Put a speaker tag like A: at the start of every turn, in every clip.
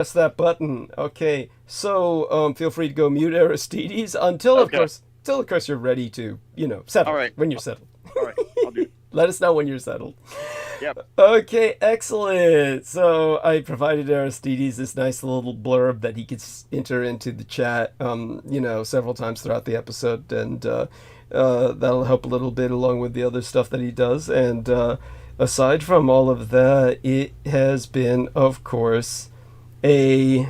A: Press that button. Okay, so feel free to go mute Aristides until,
B: Okay.
A: of course, you're ready to,
B: All
A: settle.
B: right.
A: When you're settled,
B: All right. I'll do.
A: let us know when you're settled.
B: Yep.
A: Okay, excellent. So I provided Aristides this nice little blurb that he could enter into the chat, several times throughout the episode, and that'll help a little bit along with the other stuff that he does. And aside from all of that, it has been, of course, a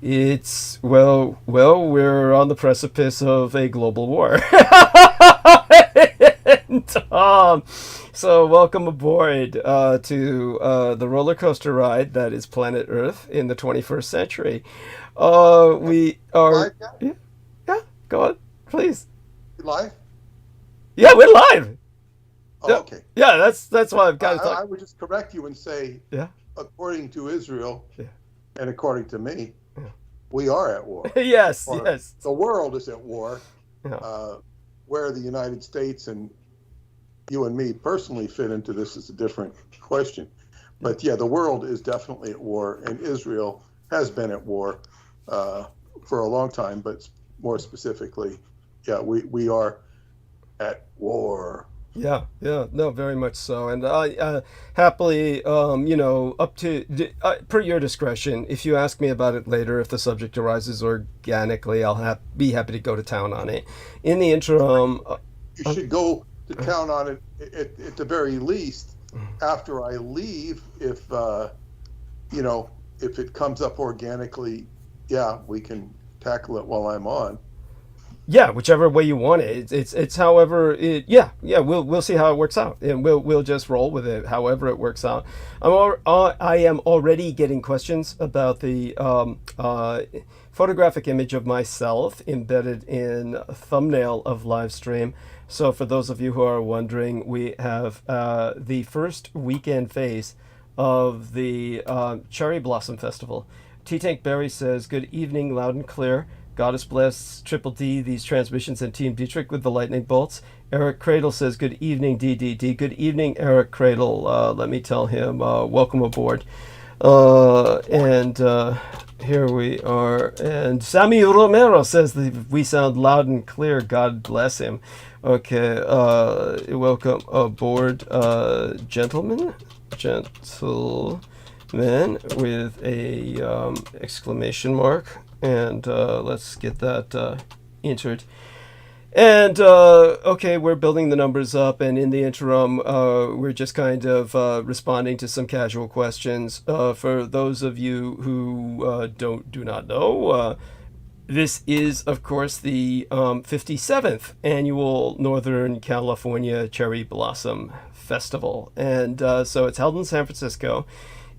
A: it's we're on the precipice of a global war. and, so welcome aboard to the roller coaster ride that is planet Earth in the 21st century. We are
C: Live now?
A: yeah, yeah, go on, please.
C: Live?
A: Yeah, we're live.
C: Oh,
A: Yeah,
C: okay.
A: yeah, that's why I've got to
C: I
A: talk.
C: would just correct you and say,
A: Yeah,
C: according to Israel
A: yeah,
C: and according to me,
A: yeah.
C: we are at war.
A: Yes,
C: Or
A: yes.
C: the world is at war.
A: Yeah.
C: Where the United States and you and me personally fit into this is a different question. But yeah, the world is definitely at war, and Israel has been at war for a long time. But more specifically, yeah, we are at war.
A: Yeah, yeah, no, very much so. And I happily, up to per your discretion. If you ask me about it later, if the subject arises organically, be happy to go to town on it. In the interim,
C: You should go to town on it at the very least after I leave. If if it comes up organically, yeah, we can tackle it while I'm on.
A: yeah, whichever way you want it. It's however it. Yeah, yeah. We'll see how it works out, and we'll just roll with it. However it works out. I am already getting questions about the photographic image of myself embedded in a thumbnail of live stream. So for those of you who are wondering, we have the first weekend phase of the Cherry Blossom Festival. T-Tank Berry says, "Good evening, loud and clear. Goddess bless Triple D, these transmissions, and Team Dietrich with the lightning bolts." Eric Cradle says, "Good evening, DDD." Good evening, Eric Cradle. Let me tell him, welcome aboard. And here we are. And Sammy Romero says that we sound loud and clear. God bless him. Okay, welcome aboard, gentlemen. Gentlemen with a exclamation mark. And let's get that entered. And okay, we're building the numbers up, and in the interim, we're just kind of responding to some casual questions. For those of you who do not know, this is, of course, the 57th annual Northern California Cherry Blossom Festival, and so it's held in San Francisco.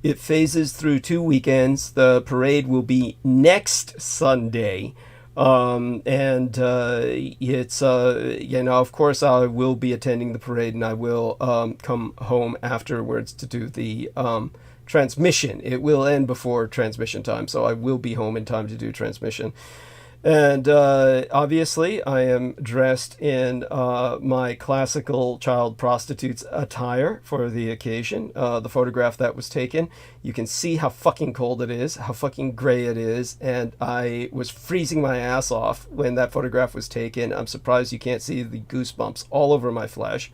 A: It phases through 2 weekends. The parade will be next Sunday. And it's, of course, I will be attending the parade, and I will come home afterwards to do the transmission. It will end before transmission time, so I will be home in time to do transmission. And obviously, I am dressed in my classical child prostitute's attire for the occasion. The photograph that was taken, you can see how fucking cold it is, how fucking gray it is, and I was freezing my ass off when that photograph was taken. I'm surprised you can't see the goosebumps all over my flesh.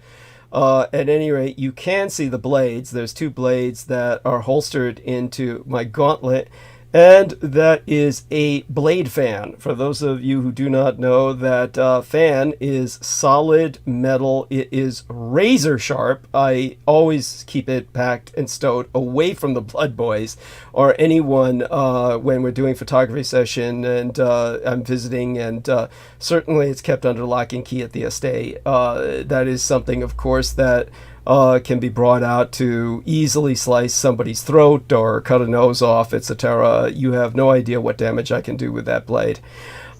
A: At any rate, you can see the blades. There's 2 blades that are holstered into my gauntlet. And that is a blade fan. For those of you who do not know, that fan is solid metal. It is razor sharp. I always keep it packed and stowed away from the blood boys or anyone when we're doing photography session and I'm visiting. And certainly it's kept under lock and key at the estate. That is something, of course, that can be brought out to easily slice somebody's throat or cut a nose off, etc. You have no idea what damage I can do with that blade.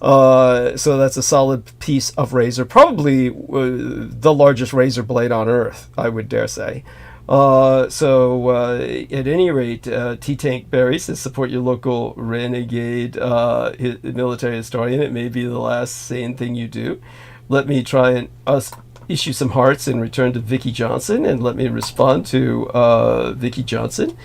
A: So that's a solid piece of razor, probably the largest razor blade on earth, I would dare say. At any rate, T-Tank Berry says, support your local renegade military historian. It may be the last sane thing you do. Let me try and issue some hearts in return to Vicky Johnson, and let me respond to Vicky Johnson.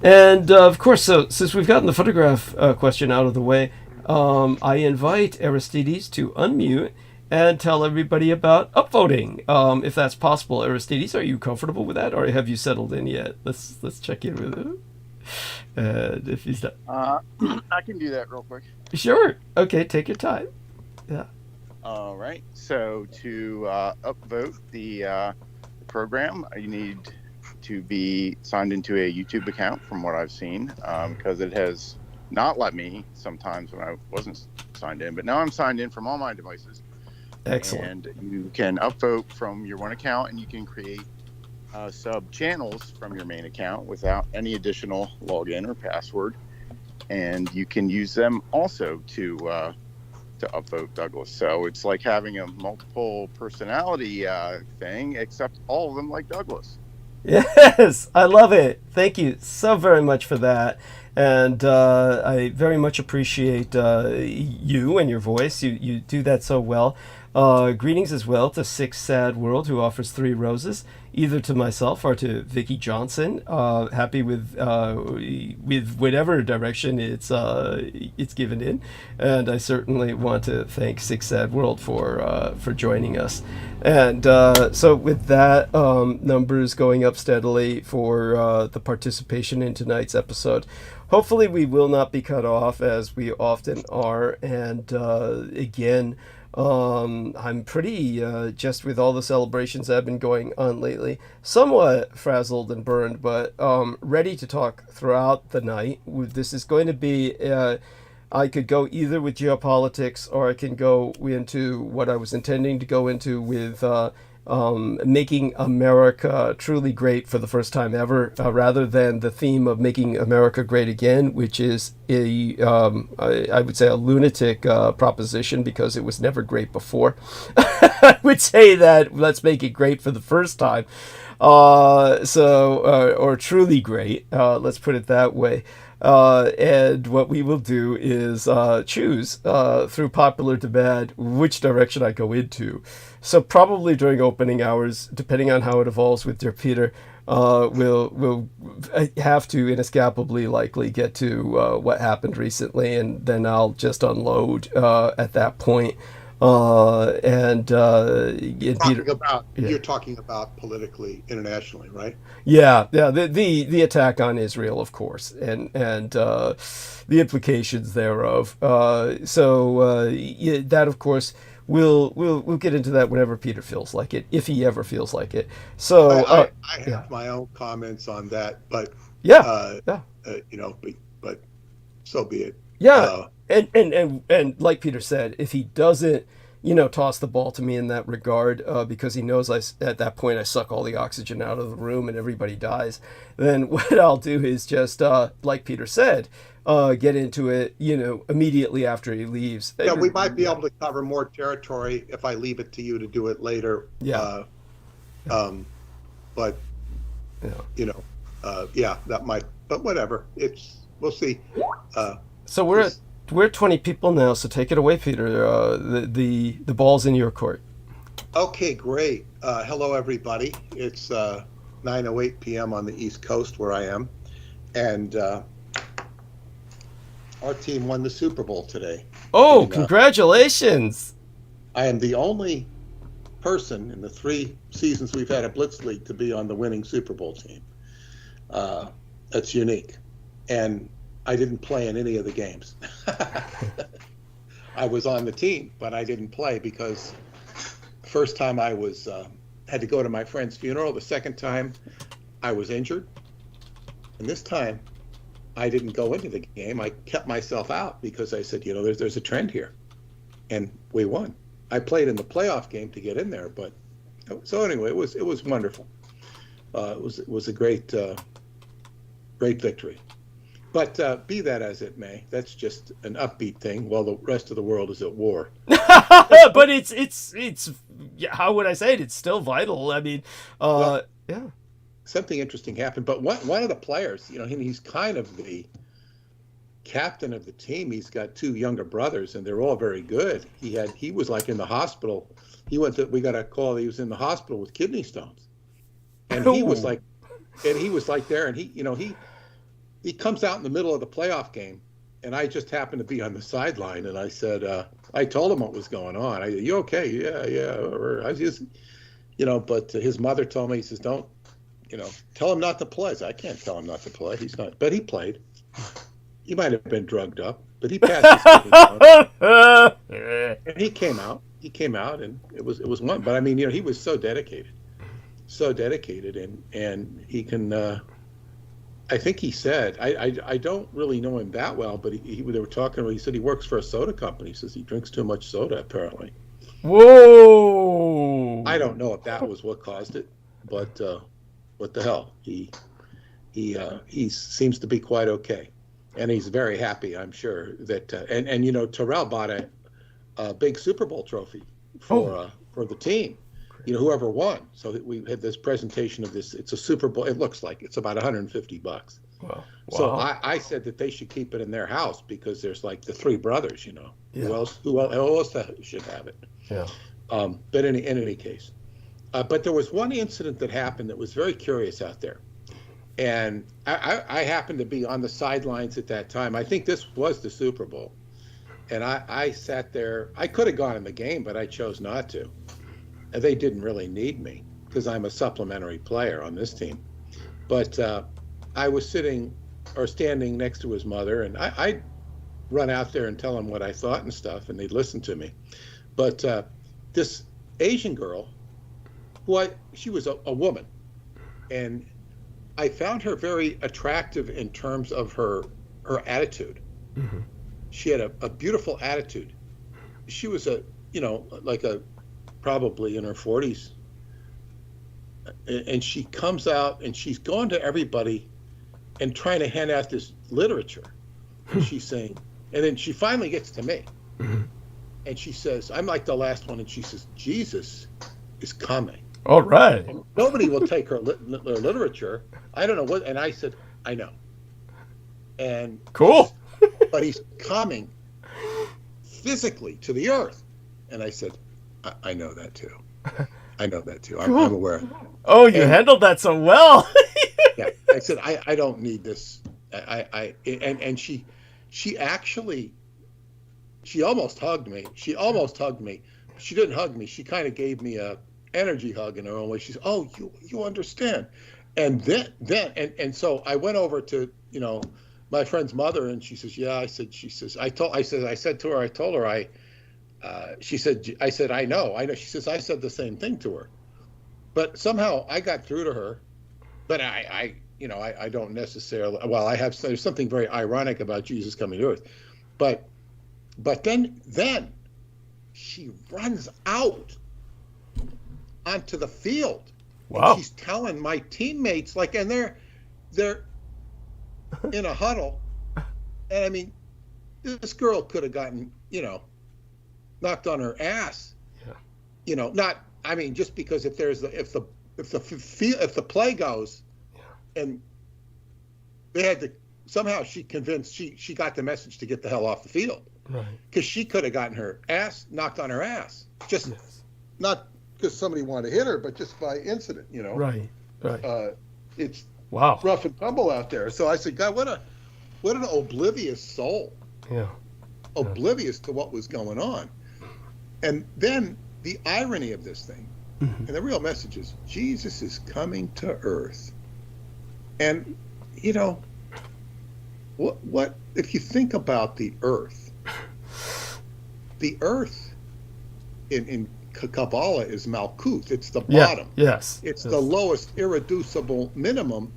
A: And of course, so since we've gotten the photograph question out of the way, I invite Aristides to unmute and tell everybody about upvoting, if that's possible. Aristides, are you comfortable with that, or have you settled in yet? Let's check in with him. And if he's not,
B: I can do that real quick.
A: Sure. Okay, take your time. Yeah.
B: All right. So to upvote the program, you need to be signed into a YouTube account, from what I've seen, because it has not let me sometimes when I wasn't signed in, but now I'm signed in from all my devices.
A: Excellent.
B: And you can upvote from your one account, and you can create sub channels from your main account without any additional login or password, and you can use them also to upvote Douglas. So it's like having a multiple personality thing, except all of them like Douglas.
A: Yes, I love it. Thank you so very much for that. And I very much appreciate you and your voice. You do that so well. Greetings as well to Six Sad World, who offers 3 roses, either to myself or to Vicky Johnson. Happy with whatever direction it's given in, and I certainly want to thank Six Sad World for joining us. And so with that, numbers going up steadily for the participation in tonight's episode. Hopefully we will not be cut off, as we often are. And again, I'm pretty, just with all the celebrations that have been going on lately, somewhat frazzled and burned, but ready to talk throughout the night. This is going to be, I could go either with geopolitics, or I can go into what I was intending to go into with making America truly great for the first time ever, rather than the theme of making America great again, which is I would say a lunatic proposition, because it was never great before. I would say that let's make it great for the first time, or truly great. Let's put it that way. And what we will do is choose through popular demand which direction I go into. So probably during opening hours, depending on how it evolves with Dear Peter, we'll have to inescapably likely get to what happened recently, and then I'll just unload at that point.
C: You're talking about politically, internationally, right?
A: Yeah, the attack on Israel, of course, and the implications thereof. That, of course, we'll get into that whenever Peter feels like it, if he ever feels like it. So
C: I have my own comments on that, but but so be it.
A: Yeah, and like Peter said, if he doesn't, toss the ball to me in that regard, because he knows at that point I suck all the oxygen out of the room and everybody dies, then what I'll do is just, like Peter said, get into it, immediately after he leaves.
C: Yeah, we might be able to cover more territory if I leave it to you to do it later.
A: Yeah.
C: But, that might, but whatever. We'll see.
A: So we're 20 people now, so take it away, Peter. The ball's in your court.
C: Okay, great. Hello, everybody. It's 9:08 p.m. on the East Coast where I am, and our team won the Super Bowl today.
A: Oh, congratulations!
C: I am the only person in the 3 seasons we've had a Blitz League to be on the winning Super Bowl team. That's unique, and I didn't play in any of the games. I was on the team, but I didn't play because the first time I was had to go to my friend's funeral. The second time I was injured, and this time I didn't go into the game. I kept myself out because I said, there's a trend here, and we won. I played in the playoff game to get in there, but so anyway, it was wonderful. It was a great victory. But be that as it may, that's just an upbeat thing while the rest of the world is at war.
A: But it's how would I say it? It's still vital. I mean, yeah.
C: Something interesting happened, but one of the players, he's kind of the captain of the team. He's got 2 younger brothers, and they're all very good. He was like in the hospital. We got a call that he was in the hospital with kidney stones, and he was like there, and he comes out in the middle of the playoff game, and I just happened to be on the sideline, and I said, I told him what was going on. I said, "You okay?" Yeah. Or I just, but his mother told me, he says, "Don't, tell him not to play." I said, "I can't tell him not to play. He's not," but he played. He might have been drugged up, but he passed his and he came out. He came out, and it was one. But I mean, he was so dedicated, and he can. I think he said, I don't really know him that well, but they were talking. He said he works for a soda company. He says he drinks too much soda, apparently.
A: Whoa!
C: I don't know if that was what caused it, but what the hell? He seems to be quite okay, and he's very happy. I'm sure that and Terrell bought a big Super Bowl trophy for the team. Whoever won. So that we had this presentation of this. It's a Super Bowl. It looks like it's about $150. Wow. So I said that they should keep it in their house because there's like the three brothers. Yeah. Who else should have it?
A: Yeah.
C: But in any case, but there was one incident that happened that was very curious out there, and I happened to be on the sidelines at that time. I think this was the Super Bowl, and I sat there. I could have gone in the game, but I chose not to. They didn't really need me because I'm a supplementary player on this team. But I was standing next to his mother, and I'd run out there and tell him what I thought and stuff, and they'd listen to me. But this Asian girl, she was a woman, and I found her very attractive in terms of her attitude. Mm-hmm. She had a beautiful attitude. She was probably in her 40s, and she comes out and she's going to everybody and trying to hand out this literature. And she's saying, and then she finally gets to me, and she says, I'm like the last one, and she says, Jesus is coming.
A: All right.
C: And nobody will take her literature. I don't know what, and I said, I know. And
A: cool.
C: But he's coming physically to the earth. And I said, I know that too. I know that too. I'm aware of that.
A: Oh, you handled that so well.
C: Yeah, I said I don't need this. And she almost hugged me. She didn't hug me. She kind of gave me a energy hug in her own way. She said, "Oh, you understand." And then so I went over to my friend's mother, and she says, "Yeah." I said I told her she said, I said, I know. She says, I said the same thing to her, but somehow I got through to her. But I don't necessarily. Well, there's something very ironic about Jesus coming to earth, but then she runs out onto the field.
A: Wow.
C: And she's telling my teammates, and they're in a huddle, and I mean, this girl could have gotten knocked on her ass. Yeah. Just because if the play goes, and they had to somehow, she convinced she got the message to get the hell off the field, right? Because she could have gotten her ass knocked on her ass, just not because somebody wanted to hit her, but just by incident,
A: Right.
C: It's
A: wow,
C: rough and tumble out there. So I said, God, what an oblivious soul.
A: Yeah.
C: Oblivious to what was going on. And then the irony of this thing, and the real message is, Jesus is coming to earth. And, what if you think about the earth in Kabbalah is Malkuth. It's the bottom.
A: Yes.
C: It's the lowest irreducible minimum,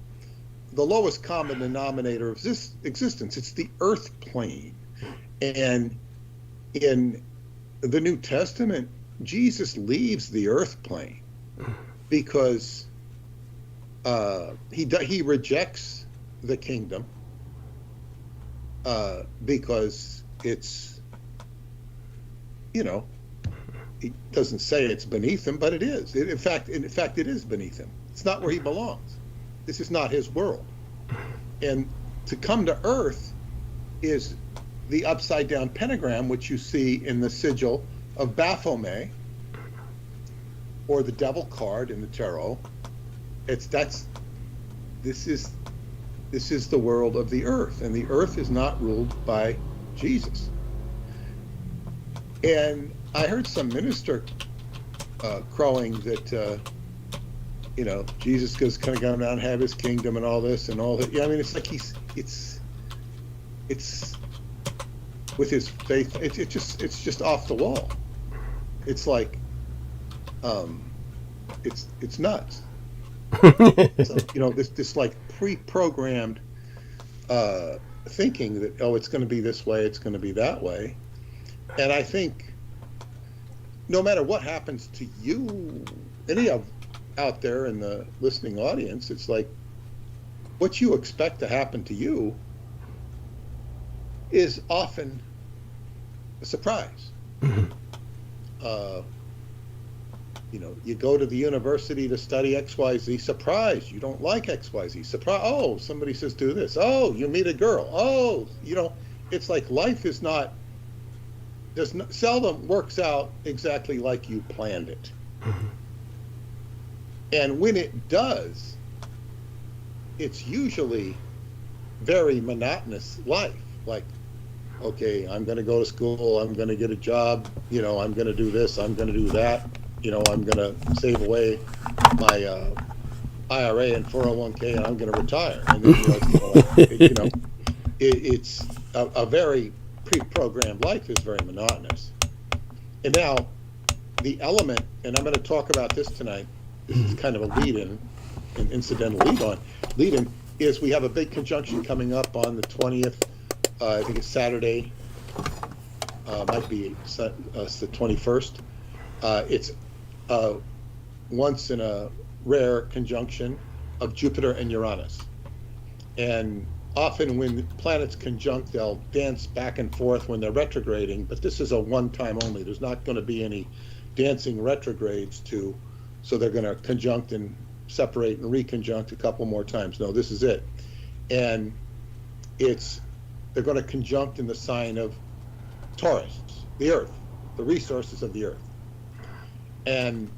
C: the lowest common denominator of this existence. It's the earth plane. And in the New Testament, Jesus leaves the earth plane because he rejects the kingdom because it's, he doesn't say it's beneath him, but it is. In fact, it is beneath him. It's not where he belongs. This is not his world. And to come to earth is the upside down pentagram, which you see in the sigil of Baphomet, or the devil card in the tarot. This is this is the world of the earth, and the earth is not ruled by Jesus. And I heard some minister crowing that, Jesus is going to come down and have his kingdom and all this and all that. Yeah, I mean, it's like it's with his faith, it's just off the wall. It's like, it's nuts. So, this like pre-programmed thinking that, it's going to be this way, it's going to be that way. And I think no matter what happens to you, any of out there in the listening audience, it's like what you expect to happen to you is often a surprise. You go to the university to study XYZ, surprise, you don't like XYZ, surprise, oh, somebody says do this, oh, you meet a girl, oh, it's like life seldom works out exactly like you planned it. And when it does, it's usually very monotonous life. Like, okay, I'm going to go to school, I'm going to get a job, I'm going to do this, I'm going to do that, I'm going to save away my IRA and 401k, and I'm going to retire. And then, it's a very pre-programmed life is very monotonous. And now the element, and I'm going to talk about this tonight, this is kind of a lead-in, an incidental lead-in, is we have a big conjunction coming up on the 20th, I think it's Saturday, might be the 21st. It's once in a rare conjunction of Jupiter and Uranus. And often when planets conjunct, they'll dance back and forth when they're retrograding, but this is a one-time only. There's not going to be any dancing retrogrades so they're going to conjunct and separate and reconjunct a couple more times. No, this is it. And they're going to conjunct in the sign of Taurus, the earth, the resources of the earth. And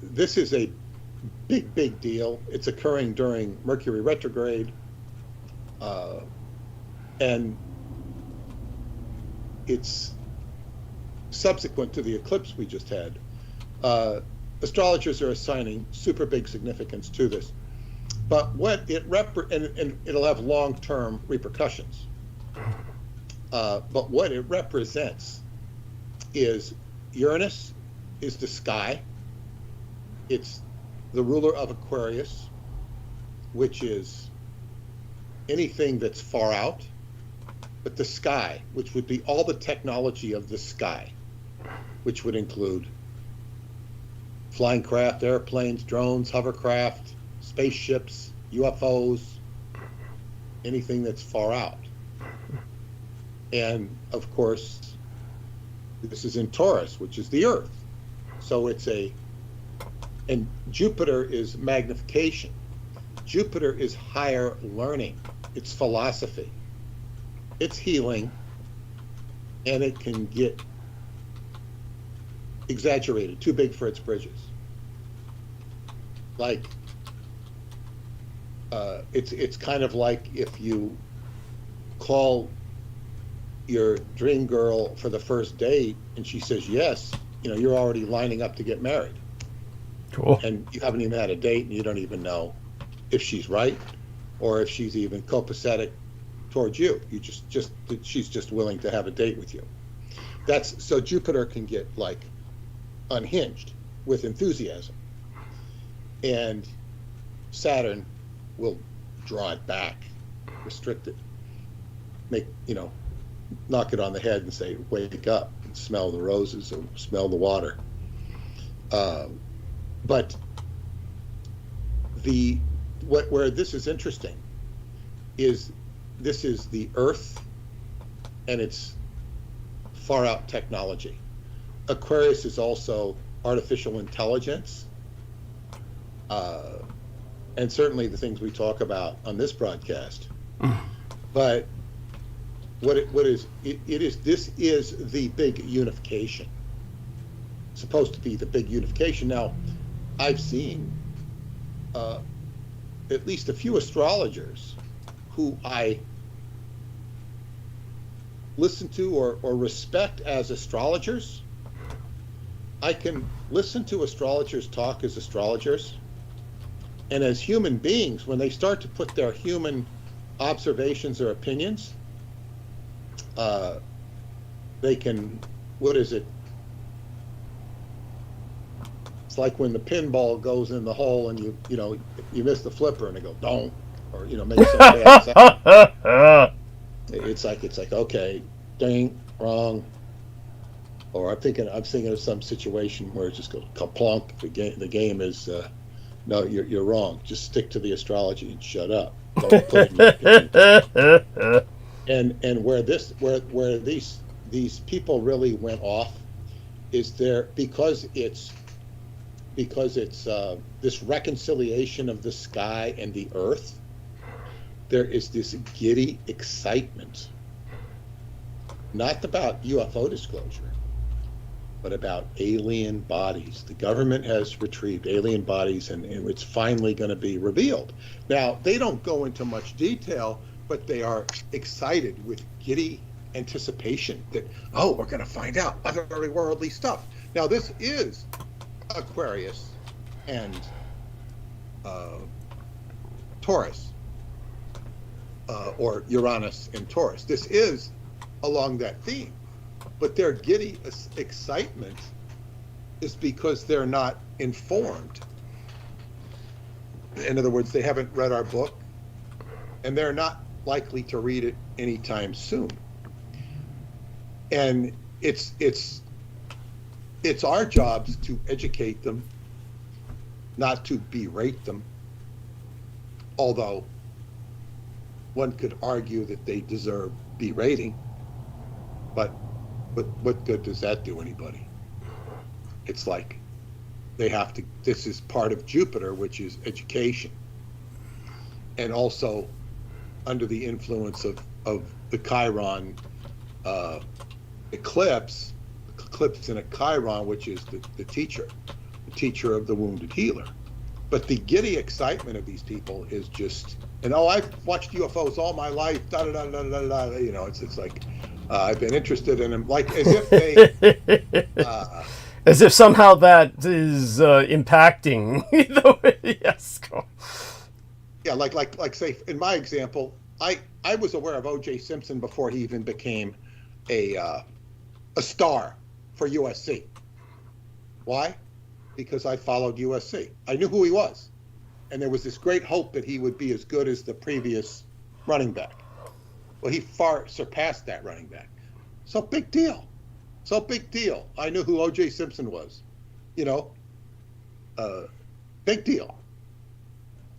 C: this is a big deal. It's occurring during Mercury retrograde. And it's subsequent to the eclipse we just had. Astrologers are assigning super big significance to this. But what it and it'll have long-term repercussions. But what it represents is Uranus is the sky. It's the ruler of Aquarius, which is anything that's far out, but the sky, which would be all the technology of the sky, which would include flying craft, airplanes, drones, hovercraft, spaceships, UFOs, anything that's far out. And of course, this is in Taurus, which is the earth. So and Jupiter is magnification. Jupiter is higher learning. It's philosophy. It's healing. And it can get exaggerated, too big for its bridges. Like, it's kind of like if you call your dream girl for the first date and she says yes, you're already lining up to get married.
A: Cool.
C: And you haven't even had a date and you don't even know if she's right or if she's even copacetic towards you. She's just willing to have a date with you. So Jupiter can get like unhinged with enthusiasm, and Saturn will draw it back, restrict it, knock it on the head and say, wake up and smell the roses or smell the water. But where this is interesting is this is the Earth and its far out technology. Aquarius is also artificial intelligence, and certainly the things we talk about on this broadcast. But this is the big unification. Supposed to be the big unification. Now, I've seen at least a few astrologers who I listen to or respect as astrologers. I can listen to astrologers talk as astrologers, and as human beings, when they start to put their human observations or opinions, they can, what is it? It's like when the pinball goes in the hole and you miss the flipper and they go, don't, or, make some bad sound. It's like, okay, ding, wrong. Or I'm thinking of some situation where it just goes kaplunk. The game is, no, you're wrong. Just stick to the astrology and shut up. Don't put in your opinion. And where these people really went off is there because it's this reconciliation of the sky and the earth. There is this giddy excitement, not about UFO disclosure, but about alien bodies. The government has retrieved alien bodies, and it's finally going to be revealed. Now, they don't go into much detail, but they are excited with giddy anticipation that, oh, we're going to find out otherworldly stuff. Now, this is Aquarius and Taurus, or Uranus and Taurus. This is along that theme. But their giddy excitement is because they're not informed. In other words, they haven't read our book, and they're not likely to read it anytime soon. And it's our jobs to educate them, not to berate them, although one could argue that they deserve berating. But what good does that do anybody? It's like they have to, this is part of Jupiter, which is education. And also under the influence of the Chiron eclipse in a Chiron, which is the teacher of the wounded healer. But the giddy excitement of these people is just, and I've watched UFOs all my life, it's like, I've been interested in them, like as if they,
A: as if somehow that is impacting the way. Yes, go.
C: Yeah, like say in my example, I was aware of O.J. Simpson before he even became a star for USC. Why? Because I followed USC. I knew who he was, and there was this great hope that he would be as good as the previous running back. Well, he far surpassed that running back. So big deal. I knew who O.J. Simpson was. Big deal.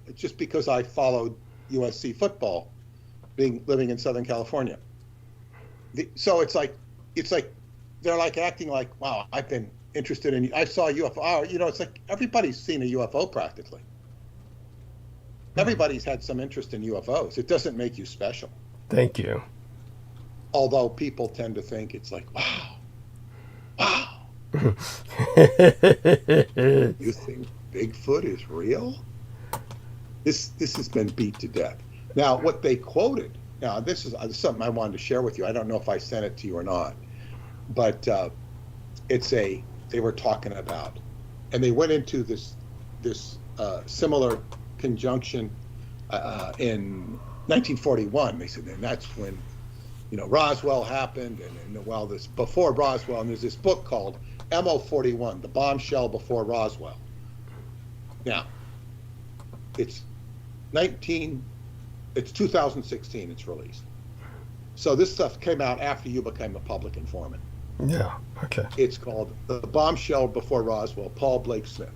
C: It's just because I followed USC football, living in Southern California. So it's like they're like acting like, wow, I've been interested in, I saw a UFO. It's like everybody's seen a UFO practically. Everybody's had some interest in UFOs. It doesn't make you special.
A: Thank you.
C: Although people tend to think it's like, wow. You think Bigfoot is real? This has been beat to death. Now, what they quoted, now this is something I wanted to share with you. I don't know if I sent it to you or not, but they were talking about, and they went into this similar conjunction in 1941. They said, and that's when, Roswell happened, and while this before Roswell, and there's this book called MO41, The Bombshell Before Roswell. Now, it's 2016 it's released. So this stuff came out after you became a public informant.
A: Yeah, okay.
C: It's called The Bombshell Before Roswell, Paul Blake Smith.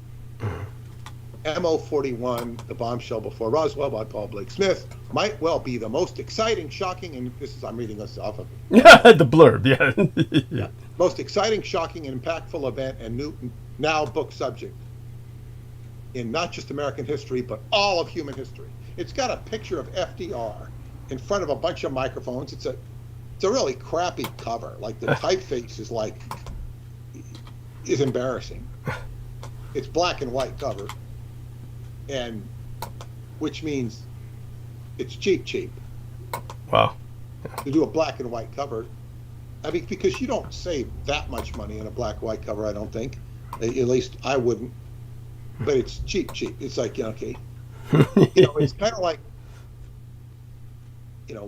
C: MO41, The Bombshell Before Roswell by Paul Blake Smith, might well be the most exciting, shocking, and I'm reading this off of
A: the blurb, yeah.
C: Yeah. Most exciting, shocking, and impactful event and now book subject in not just American history, but all of human history. It's got a picture of FDR in front of a bunch of microphones. It's a really crappy cover. Like the typeface is embarrassing. It's black and white cover. And which means it's cheap.
A: Wow.
C: To do a black and white cover, I mean, because you don't save that much money in a black and white cover, I don't think. At least I wouldn't. But it's cheap. It's like, okay, it's kind of like,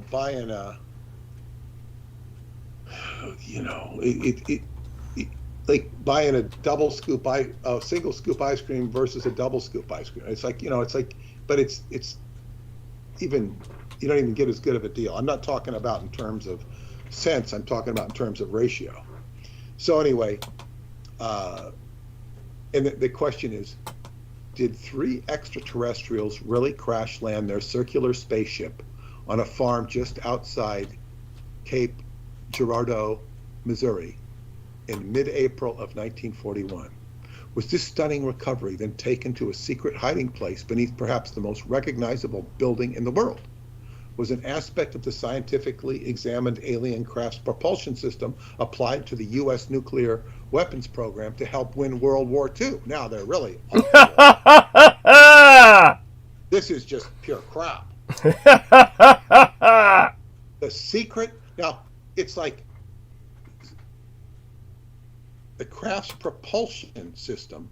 C: buying a, like buying a single scoop ice cream versus a double scoop ice cream. It's like, but it's even, you don't even get as good of a deal. I'm not talking about in terms of cents. I'm talking about in terms of ratio. So anyway, and the question is, did 3 extraterrestrials really crash land their circular spaceship on a farm just outside Cape Girardeau, Missouri, in mid-April of 1941? Was this stunning recovery then taken to a secret hiding place beneath perhaps the most recognizable building in the world? Was an aspect of the scientifically examined alien craft's propulsion system applied to the U.S. nuclear weapons program to help win World War II? Now they're really this is just pure crap. The secret, now it's like the craft's propulsion system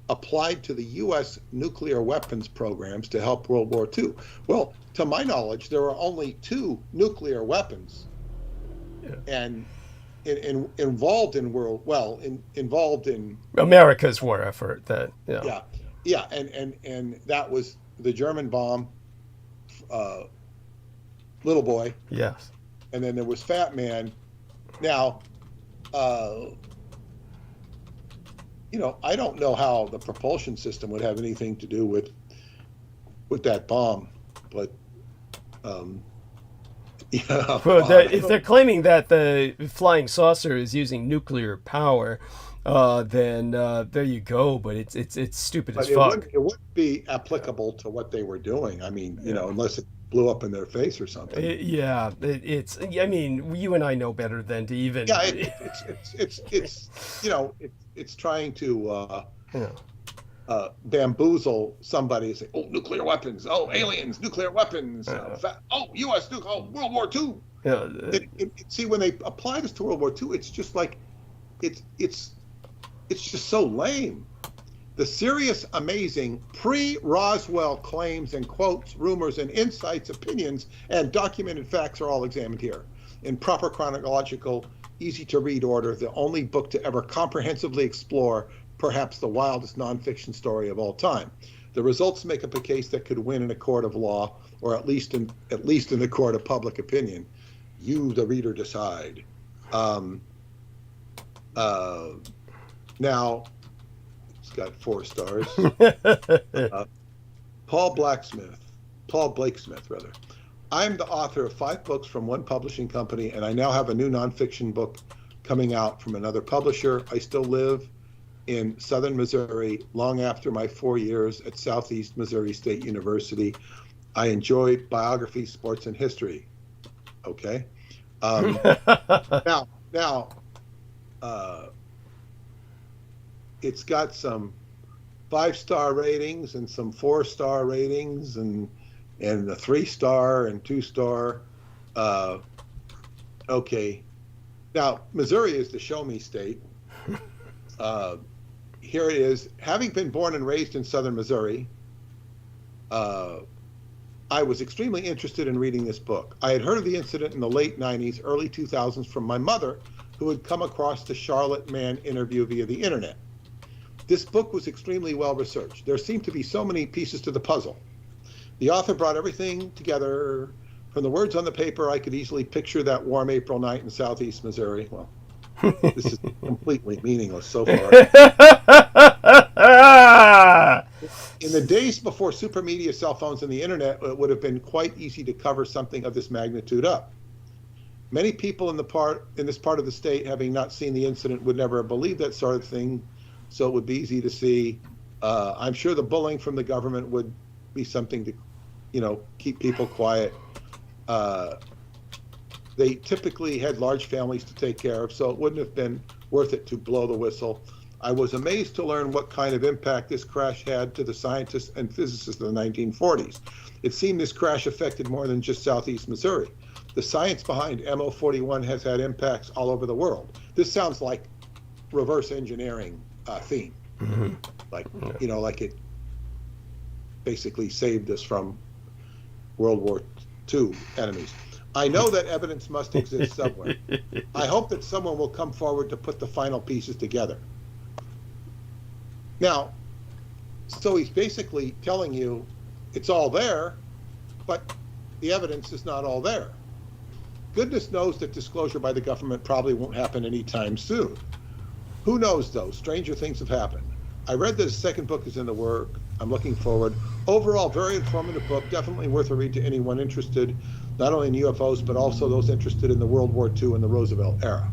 C: applied to the U.S. nuclear weapons programs to help World War II. Well, to my knowledge, there are only 2 nuclear weapons, and involved in
A: America's war effort.
C: And that was the German bomb, Little Boy.
A: Yes.
C: And then there was Fat Man. Now, I don't know how the propulsion system would have anything to do with that bomb, but
A: if they're claiming that the flying saucer is using nuclear power, then there you go. But it's stupid as fuck.
C: It wouldn't be applicable to what they were doing. I mean, unless it blew up in their face or something.
A: It's. I mean, you and I know better than to even.
C: Yeah, it's trying to bamboozle somebody and say, oh, nuclear weapons, oh, aliens, nuclear weapons, U.S. World War II.
A: Yeah.
C: See, when they apply this to World War II, it's just like, it's just so lame. The serious, amazing pre-Roswell claims and quotes, rumors and insights, opinions, and documented facts are all examined here in proper chronological, easy-to-read order, the only book to ever comprehensively explore perhaps the wildest nonfiction story of all time. The results make up a case that could win in a court of law, or at least in the court of public opinion. You, the reader, decide. Now, it's got 4 stars. Paul Blakesmith, rather. I'm the author of 5 books from one publishing company, and I now have a new nonfiction book coming out from another publisher. I still live in southern Missouri long after my 4 years at Southeast Missouri State University. I enjoy biography, sports, and history. Okay. Now, it's got some 5-star ratings and some 4-star ratings and a 3-star and 2-star. Okay. Now, Missouri is the show me state. Here it is. Having been born and raised in southern Missouri, I was extremely interested in reading this book. I had heard of the incident in the late 90s, early 2000s from my mother, who had come across the Charlotte Man interview via the internet. This book was extremely well researched. There seemed to be so many pieces to the puzzle. The author brought everything together. From the words on the paper, I could easily picture that warm April night in southeast Missouri. Well, this is completely meaningless so far. In the days before super media, cell phones, and the internet, it would have been quite easy to cover something of this magnitude up. Many people in this part of the state, having not seen the incident, would never have believed that sort of thing, so it would be easy to see. I'm sure the bullying from the government would be something to, keep people quiet. They typically had large families to take care of, so it wouldn't have been worth it to blow the whistle. I was amazed to learn what kind of impact this crash had to the scientists and physicists of the 1940s. It seemed this crash affected more than just southeast Missouri. The science behind MO41 has had impacts all over the world. This sounds like reverse engineering theme.
A: Mm-hmm.
C: Like, you know, like it basically saved us from World War II enemies. I know that evidence must exist somewhere. I hope that someone will come forward to put the final pieces together. Now, so he's basically telling you it's all there, but the evidence is not all there. Goodness knows that disclosure by the government probably won't happen anytime soon. Who knows, though? Stranger things have happened. I read that the second book is in the work. I'm looking forward. Overall, very informative book, definitely worth a read to anyone interested, not only in UFOs, but also those interested in the World War II and the Roosevelt era.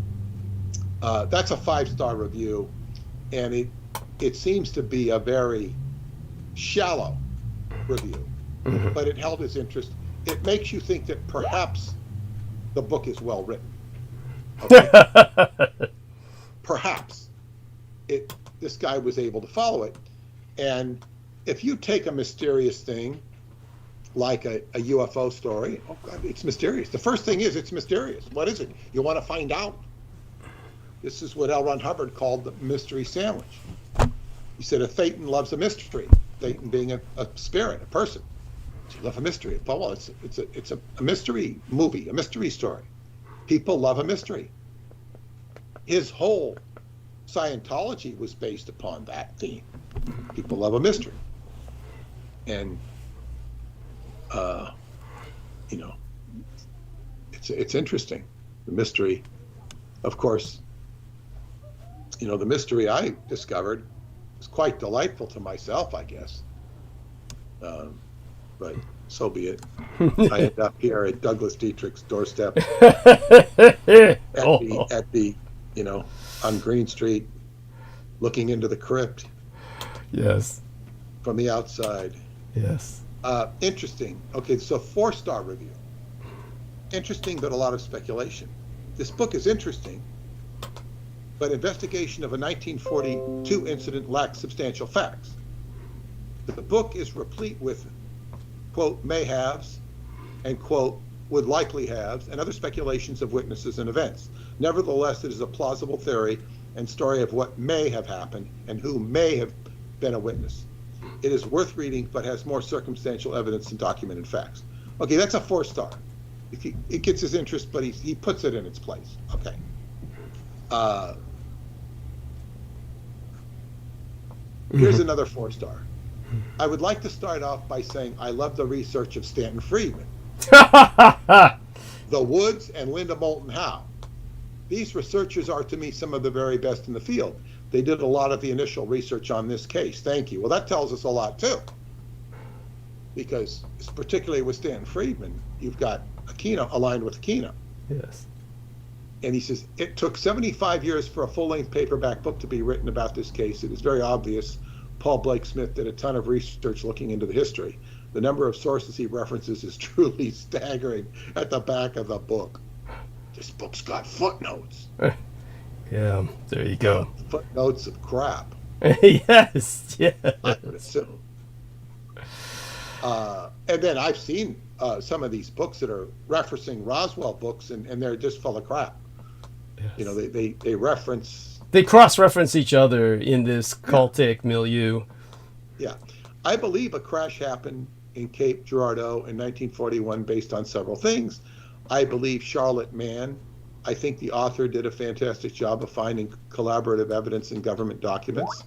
C: That's a 5-star review, and it seems to be a very shallow review, but it held his interest. It makes you think that perhaps the book is well written. Okay? Perhaps this guy was able to follow it. And if you take a mysterious thing like a UFO story, oh God, it's mysterious. The first thing is it's mysterious. What is it? You want to find out. This is what L. Ron Hubbard called the mystery sandwich. He said a Thetan loves a mystery. Thetan being a spirit, a person. You love a mystery. Well, it's a mystery movie, a mystery story. People love a mystery. His whole Scientology was based upon that theme. People love a mystery. And, you know, it's interesting. The mystery, of course, you know, the mystery I discovered was quite delightful to myself, I guess. But so be it. I end up here at Douglas Dietrich's doorstep at the, you know, on Green Street, looking into the crypt.
A: Yes.
C: From the outside.
A: Yes.
C: Interesting. Okay, so 4-star review. Interesting, but a lot of speculation. This book is interesting, but investigation of a 1942 incident lacks substantial facts. The book is replete with, quote, may-haves and, quote, would likely haves and other speculations of witnesses and events. Nevertheless, it is a plausible theory and story of what may have happened and who may have been a witness. It is worth reading, but has more circumstantial evidence than documented facts. Okay, that's a 4-star. It gets his interest, but he puts it in its place. Okay. Here's another 4-star. I would like to start off by saying I love the research of Stanton Friedman, the Woods, and Linda Moulton Howe. These researchers are, to me, some of the very best in the field. They did a lot of the initial research on this case. Thank you. Well, that tells us a lot, too. Because, particularly with Stanton Friedman, you've got Aquino aligned with Aquino.
A: Yes.
C: And he says, it took 75 years for a full-length paperback book to be written about this case. It is very obvious Paul Blake Smith did a ton of research looking into the history. The number of sources he references is truly staggering at the back of the book. This book's got footnotes.
A: Yeah, there you go.
C: Footnotes of crap.
A: Yes, yes.
C: I would assume. And then I've seen some of these books that are referencing Roswell books, and they're just full of crap. Yes. You know, they reference...
A: They cross-reference each other in this cultic milieu.
C: Yeah. I believe a crash happened in Cape Girardeau in 1941 based on several things. I believe Charlotte Mann. I think the author did a fantastic job of finding collaborative evidence in government documents.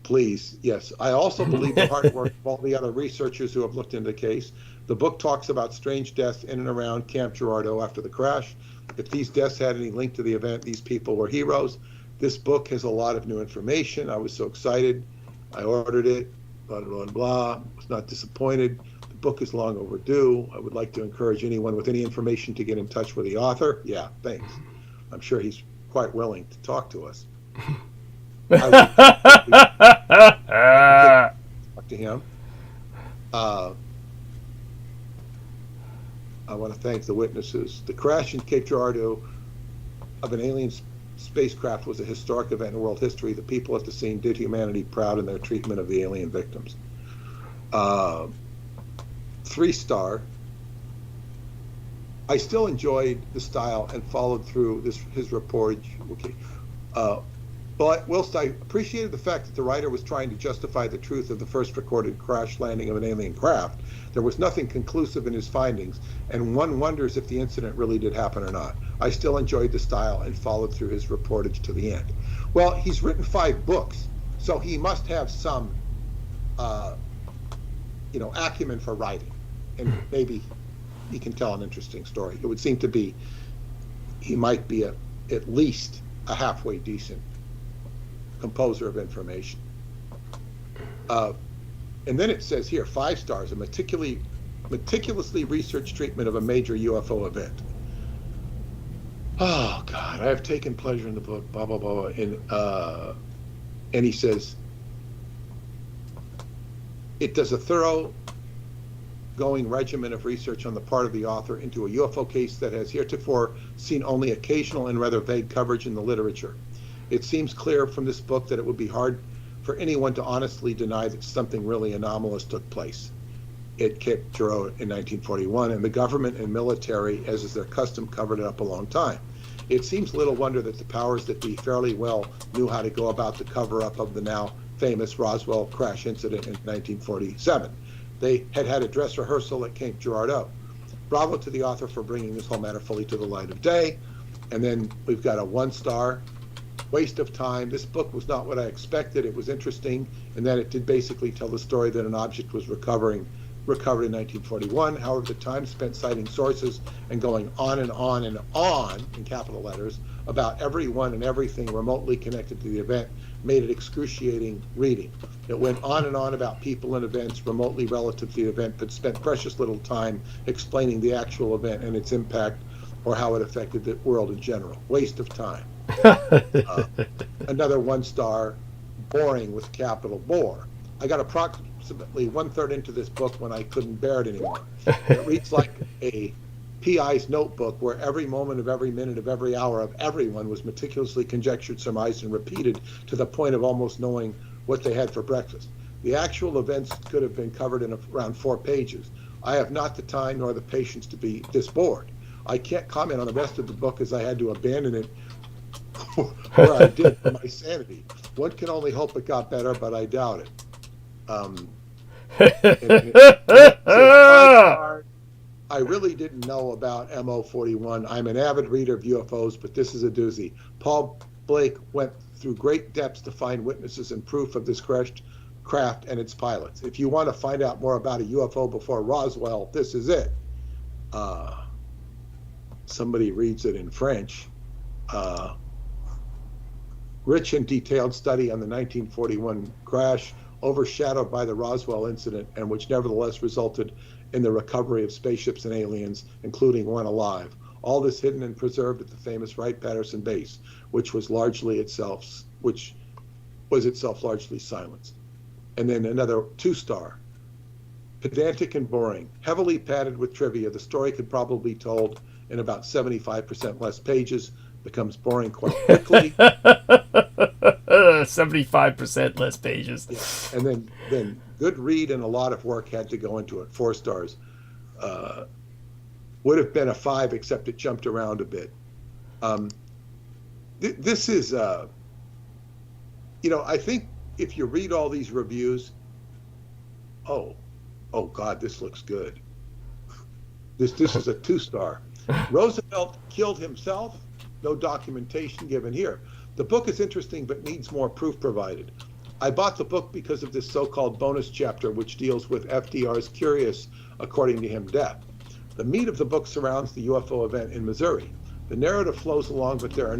C: Please, yes. I also believe the hard work of all the other researchers who have looked into the case. The book talks about strange deaths in and around Camp Girardeau after the crash. If these deaths had any link to the event, these people were heroes. This book has a lot of new information. I was so excited. I ordered it, blah, blah, blah. Was not disappointed. The book is long overdue. I would like to encourage anyone with any information to get in touch with the author. Yeah, thanks. I'm sure he's quite willing to talk to us. Talk to him. I want to thank the witnesses. The crash in Cape Girardeau of an alien spacecraft was a historic event in world history. The people at the scene did humanity proud in their treatment of the alien victims. 3-star. I still enjoyed the style and followed through his reportage. Okay. But whilst I appreciated the fact that the writer was trying to justify the truth of the first recorded crash landing of an alien craft, there was nothing conclusive in his findings, and one wonders if the incident really did happen or not. I still enjoyed the style and followed through his reportage to the end. Well, he's written 5 books, so he must have some, acumen for writing, and maybe he can tell an interesting story. It would seem to be he might be at least a halfway decent composer of information. And then it says here, 5 stars, a meticulously researched treatment of a major UFO event. Oh, God, I have taken pleasure in the book, blah, blah, blah. And he says, it does a thorough going regimen of research on the part of the author into a UFO case that has heretofore seen only occasional and rather vague coverage in the literature. It seems clear from this book that it would be hard for anyone to honestly deny that something really anomalous took place. It kept Juro in 1941, and the government and military, as is their custom, covered it up a long time. It seems little wonder that the powers that be fairly well knew how to go about the cover-up of the now famous Roswell crash incident in 1947. They had had a dress rehearsal at Cape Girardeau. Bravo to the author for bringing this whole matter fully to the light of day. And then we've got a 1-star. Waste of time. This book was not what I expected. It was interesting in that it did basically tell the story that an object was recovered in 1941. However, the time spent citing sources and going on and on and on, in capital letters, about everyone and everything remotely connected to the event made it excruciating reading. It went on and on about people and events remotely relative to the event, but spent precious little time explaining the actual event and its impact or how it affected the world in general. Waste of time. Another 1-star, boring with capital bore. I got approximately 1/3 into this book when I couldn't bear it anymore. It reads like a PI's notebook where every moment of every minute of every hour of everyone was meticulously conjectured, surmised, and repeated to the point of almost knowing what they had for breakfast. The actual events could have been covered in around 4 pages. I have not the time nor the patience to be this bored. I can't comment on the rest of the book as I had to abandon it where I did for my sanity. One can only hope it got better, but I doubt it. I really didn't know about MO41. I'm an avid reader of UFOs, but this is a doozy. Paul Blake went through great depths to find witnesses and proof of this crashed craft and its pilots. If you want to find out more about a UFO before Roswell, this is it. Somebody reads it in French. Rich and detailed study on the 1941 crash, overshadowed by the Roswell incident, and which nevertheless resulted in the recovery of spaceships and aliens, including one alive. All this hidden and preserved at the famous Wright-Patterson base, which was itself largely silenced. And then another 2-star. Pedantic and boring, heavily padded with trivia. The story could probably be told in about 75% less pages, becomes boring quite quickly.
A: 75% less pages.
C: Yeah. And then good read and a lot of work had to go into it. 4 stars. Would have been a 5, except it jumped around a bit. This is, I think if you read all these reviews, oh God, this looks good. This is a 2-star. Roosevelt killed himself. No documentation given here. The book is interesting, but needs more proof provided. I bought the book because of this so-called bonus chapter, which deals with FDR's curious, according to him, death. The meat of the book surrounds the UFO event in Missouri. The narrative flows along, but there are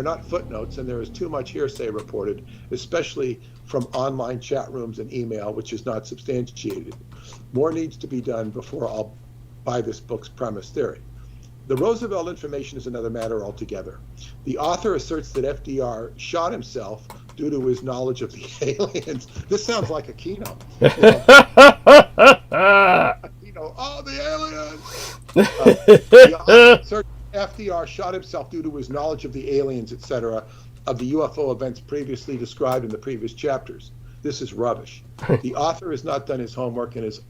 C: not footnotes, and there is too much hearsay reported, especially from online chat rooms and email, which is not substantiated. More needs to be done before I'll buy this book's premise theory. The Roosevelt information is another matter altogether. The author asserts that FDR shot himself due to his knowledge of the aliens. This sounds like a keynote. The aliens! The author asserts FDR shot himself due to his knowledge of the aliens, etc., of the UFO events previously described in the previous chapters. This is rubbish. The author has not done his homework, and it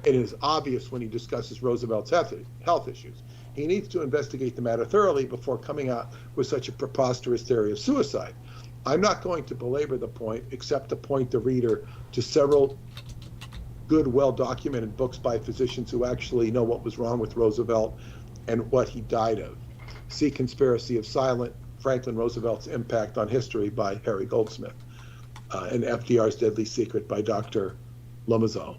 C: is obvious when he discusses Roosevelt's health issues. He needs to investigate the matter thoroughly before coming out with such a preposterous theory of suicide. I'm not going to belabor the point, except to point the reader to several good, well-documented books by physicians who actually know what was wrong with Roosevelt and what he died of. See Conspiracy of Silent, Franklin Roosevelt's Impact on History by Harry Goldsmith, and FDR's Deadly Secret by Dr. Lomazo.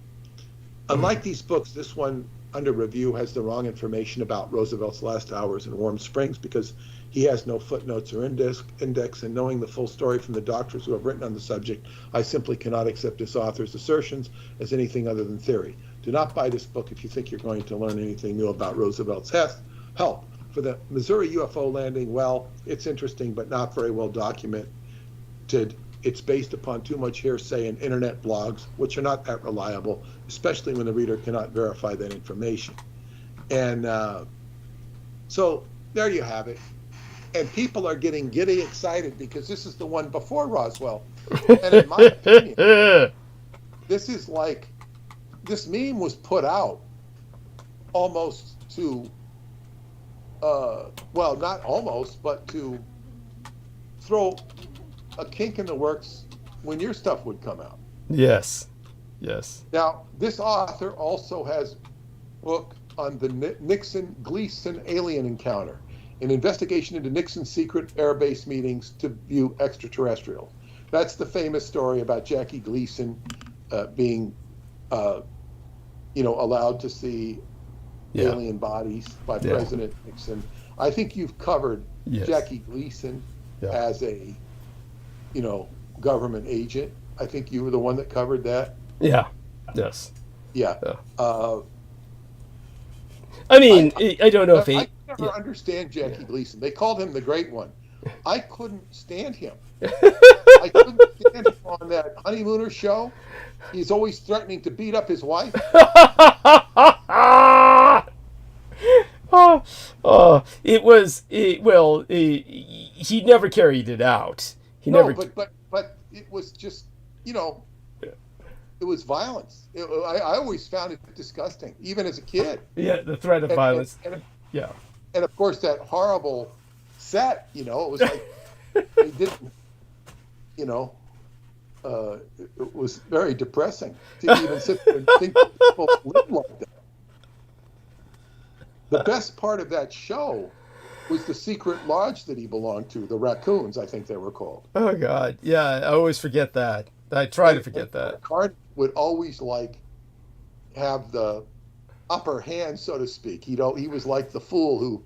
C: Unlike these books, this one under review has the wrong information about Roosevelt's last hours in Warm Springs because he has no footnotes or index, and knowing the full story from the doctors who have written on the subject, I simply cannot accept this author's assertions as anything other than theory. Do not buy this book if you think you're going to learn anything new about Roosevelt's health. For the Missouri UFO landing, well, it's interesting but not very well documented. It's based upon too much hearsay and internet blogs, which are not that reliable, especially when the reader cannot verify that information. And so there you have it. And people are getting giddy excited because this is the one before Roswell. And in my opinion, this is like, this meme was put out almost to, well, not almost, but to throw a kink in the works when your stuff would come out.
A: Yes. Yes.
C: Now, this author also has a book on the Nixon Gleason alien encounter, an investigation into Nixon's secret air-base meetings to view extraterrestrials. That's the famous story about Jackie Gleason being, allowed to see alien bodies by President Nixon. I think you've covered Jackie Gleason as a government agent. I think you were the one that covered that.
A: Yeah. Yes.
C: Yeah.
A: I mean, I don't know if he...
C: I never understand Jackie Gleason. They called him the Great One. I couldn't stand him. I couldn't stand him on that Honeymooner show. He's always threatening to beat up his wife.
A: He never carried it out.
C: But it was just, it was violence. I always found it disgusting, even as a kid.
A: Yeah, the threat of violence.
C: And of course, that horrible set, it was like, they didn't, it was very depressing to even sit there and think that people live like that. The best part of that show was the secret lodge that he belonged to, the Raccoons, I think they were called.
A: Oh, God. Yeah, I always forget that. I try to forget that.
C: Card would always, have the upper hand, so to speak. He was like the fool who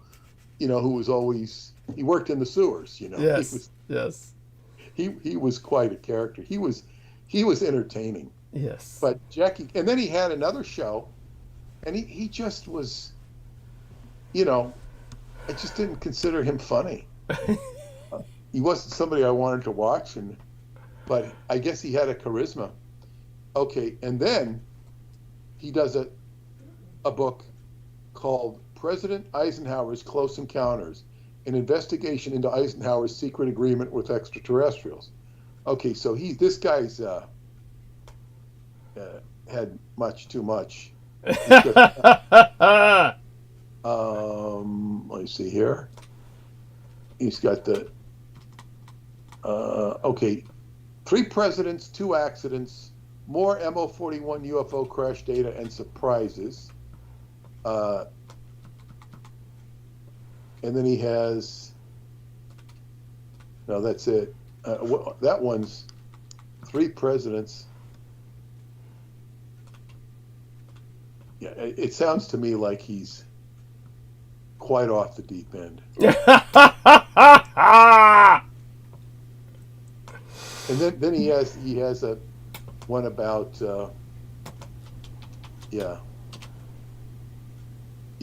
C: was always, he worked in the sewers,
A: Yes, yes.
C: He was quite a character. He was entertaining.
A: Yes.
C: But Jackie, and then he had another show, and he just was, I just didn't consider him funny. He wasn't somebody I wanted to watch, but I guess he had a charisma. Okay, and then he does a book called President Eisenhower's Close Encounters, an investigation into Eisenhower's secret agreement with extraterrestrials. Okay, so this guy's had much too much. Let me see here. He's got the, 3 presidents, 2 accidents, more MO-41 UFO crash data and surprises. And then he has, no, that's it. That one's 3 presidents. Yeah, it sounds to me like he's quite off the deep end. And then he has a one about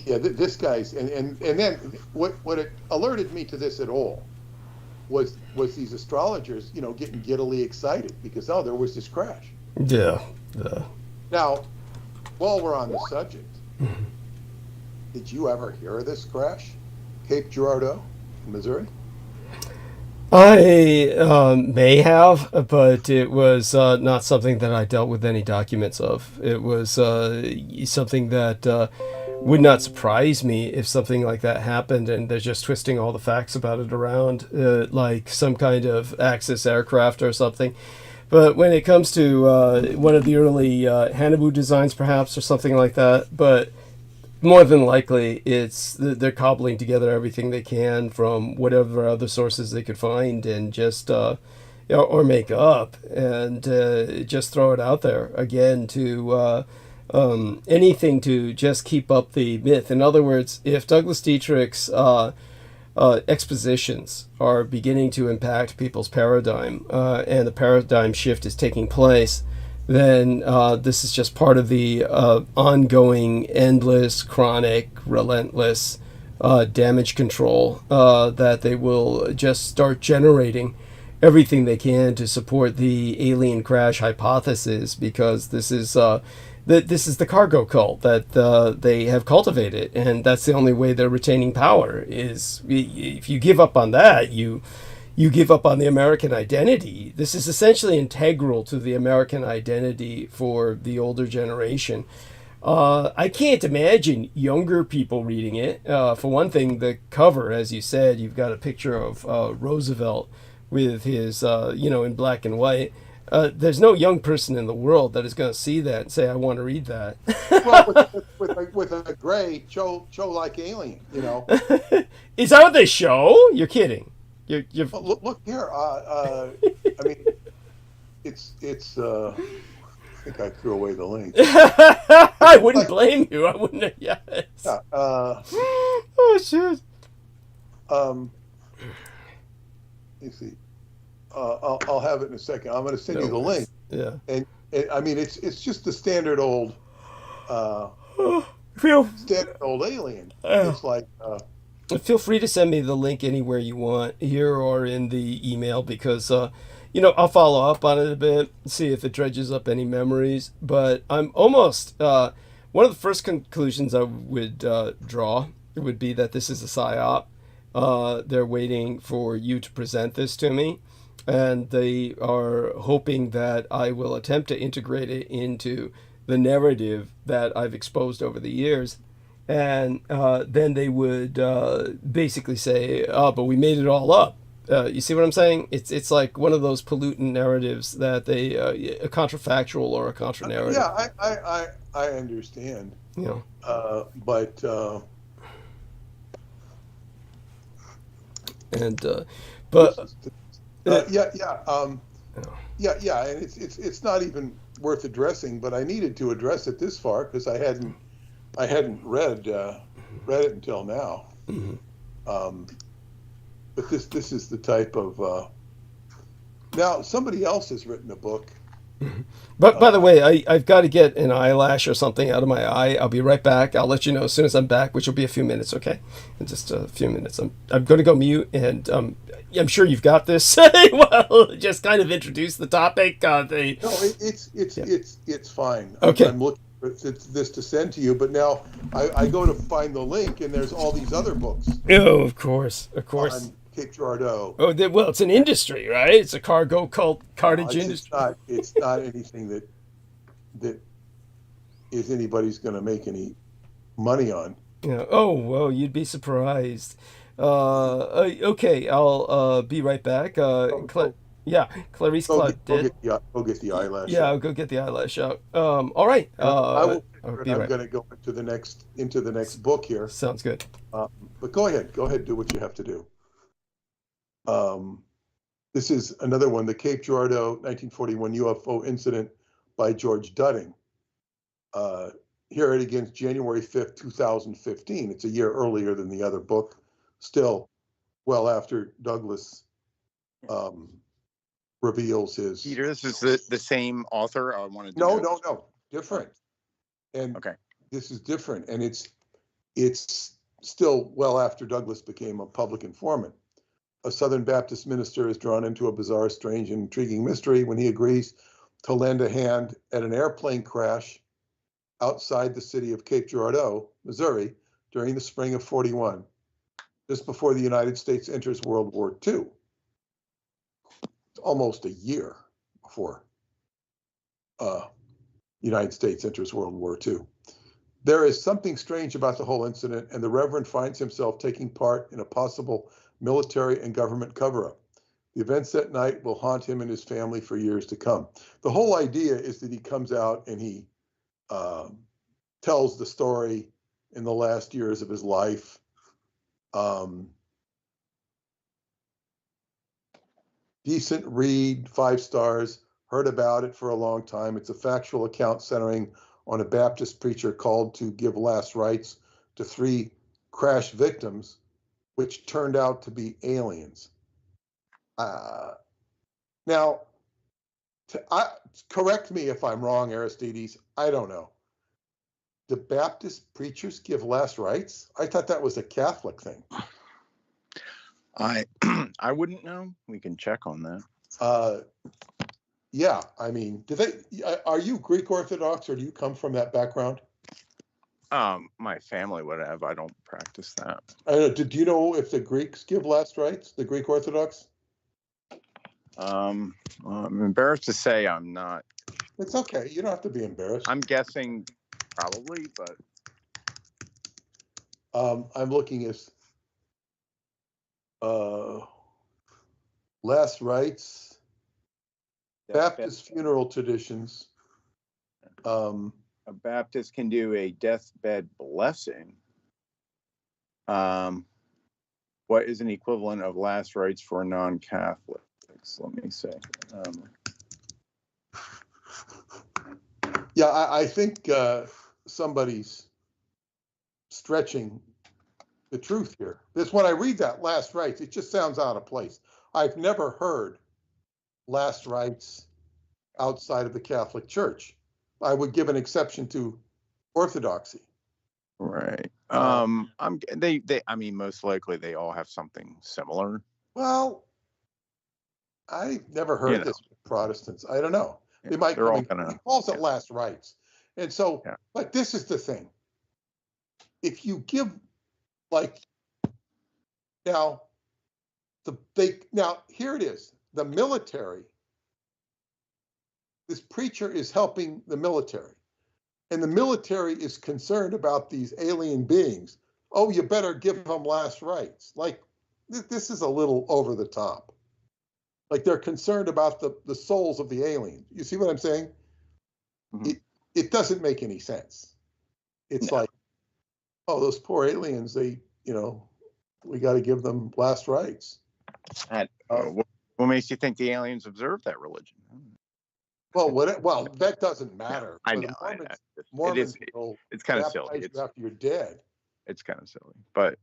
C: this guy's and then what it alerted me to this at all was these astrologers getting giddily excited because there was this crash.
A: Yeah.
C: Now, while we're on the subject, did you ever hear of this crash? Cape Girardeau, Missouri?
A: I may have, but it was not something that I dealt with any documents of. It was something that would not surprise me if something like that happened and they're just twisting all the facts about it around, like some kind of Axis aircraft or something. But when it comes to one of the early Hanabu designs, perhaps, or something like that, but more than likely, it's they're cobbling together everything they can from whatever other sources they could find and just or make up and just throw it out there again to anything to just keep up the myth. In other words, if Douglas Dietrich's expositions are beginning to impact people's paradigm and the paradigm shift is taking place, then this is just part of the ongoing, endless, chronic, relentless damage control that they will just start generating everything they can to support the alien crash hypothesis, because this is the cargo cult that they have cultivated, and that's the only way they're retaining power. Is if you give up on that, you give up on the American identity. This is essentially integral to the American identity for the older generation. I can't imagine younger people reading it. For one thing, the cover, as you said, you've got a picture of Roosevelt with his, in black and white. There's no young person in the world that is going to see that and say, I want to read that.
C: Well, with a gray Cho-like alien,
A: Is that what they show? You're kidding. You're...
C: Well, look here. I mean, it's. I think I threw away the link.
A: I wouldn't blame you. I wouldn't. Yes.
C: Yeah.
A: Oh shit.
C: Let me see. I'll have it in a second. I'm going to send you the link.
A: Yeah.
C: And I mean, it's just the standard old. Standard old alien. It's like.
A: Feel free to send me the link anywhere you want, here or in the email, because I'll follow up on it a bit, see if it dredges up any memories. But I'm almost one of the first conclusions I would draw would be that this is a psyop. They're waiting for you to present this to me, and they are hoping that I will attempt to integrate it into the narrative that I've exposed over the years. And then they would basically say, "Oh, but we made it all up." You see what I'm saying? It's like one of those pollutant narratives that they a contrafactual or a contra narrative.
C: Yeah, I understand. But and it's not even worth addressing. But I needed to address it this far because I hadn't read it until now. Mm-hmm. But this is the type of now somebody else has written a book.
A: Mm-hmm. But by the way, I've got to get an eyelash or something out of my eye. I'll be right back. I'll let you know as soon as I'm back, which will be a few minutes. Okay, in just a few minutes. I'm going to go mute, and I'm sure you've got this. Well, just kind of introduce the topic.
C: No, it's fine.
A: Okay.
C: I'm looking for this to send to you, but now I go to find the link, and there's all these other books.
A: Oh, of course.
C: On Cape Girardeau.
A: Oh, well, it's an industry, right? It's a cargo cult cartage industry.
C: It's not anything that is anybody's going to make any money on.
A: Yeah. Oh, well, you'd be surprised. Okay, I'll be right back. Clarice Cloud did.
C: Go get the eyelash.
A: Yeah, I'll go get the eyelash out. All right.
C: I'm going to go into the next book here.
A: Sounds good.
C: But go ahead, do what you have to do. This is another one, the Cape Girardeau 1941 UFO incident by George Dudding. Here it against January 5th, 2015. It's a year earlier than the other book, still well after Douglas reveals his.
B: Peter, this is the same author. I wanted to
C: No, different. And
B: okay,
C: this is different, and it's still well after Douglas became a public informant. A Southern Baptist minister is drawn into a bizarre, strange, and intriguing mystery when he agrees to lend a hand at an airplane crash outside the city of Cape Girardeau, Missouri, during the spring of '41. just before the United States enters World War II. It's almost a year before the United States enters World War II. There is something strange about the whole incident, and the Reverend finds himself taking part in a possible military and government cover-up. The events that night will haunt him and his family for years to come. The whole idea is that he comes out and he tells the story in the last years of his life. Decent read, 5 stars, heard about it for a long time. It's a factual account centering on a Baptist preacher called to give last rites to 3 crash victims, which turned out to be aliens. Now, correct me if I'm wrong, Aristides. I don't know. Do Baptist preachers give last rites? I thought that was a Catholic thing.
B: I wouldn't know. We can check on that.
C: Yeah, I mean, are you Greek Orthodox, or do you come from that background?
B: My family would have. I don't practice that.
C: I don't know. Do you know if the Greeks give last rites, the Greek Orthodox?
B: I'm embarrassed to say I'm not.
C: It's okay. You don't have to be embarrassed.
B: I'm guessing probably, but
C: I'm looking at last rites, Baptist funeral traditions.
B: A Baptist can do a deathbed blessing. What is an equivalent of last rites for non-Catholics? Let me say.
C: Yeah, I think somebody's stretching the truth here. When I read that last rites, it just sounds out of place. I've never heard last rites outside of the Catholic Church. I would give an exception to Orthodoxy.
B: Right. I mean, most likely they all have something similar.
C: Well, I've never heard this with Protestants. I don't know. They might
B: they're all
C: he calls it last rites. And so, but this is the thing. If you give, like, now here it is. The military, this preacher is helping the military, and the military is concerned about these alien beings. Oh, you better give them last rites. Like, this is a little over the top. Like, they're concerned about the souls of the aliens. You see what I'm saying? Mm-hmm. It doesn't make any sense. It's like, oh, those poor aliens, we got to give them last rites.
B: What makes you think the aliens observe that religion?
C: Well, that doesn't matter.
B: I know.
C: Mormons
B: it's kind of silly.
C: After you're dead.
B: It's kind of silly, but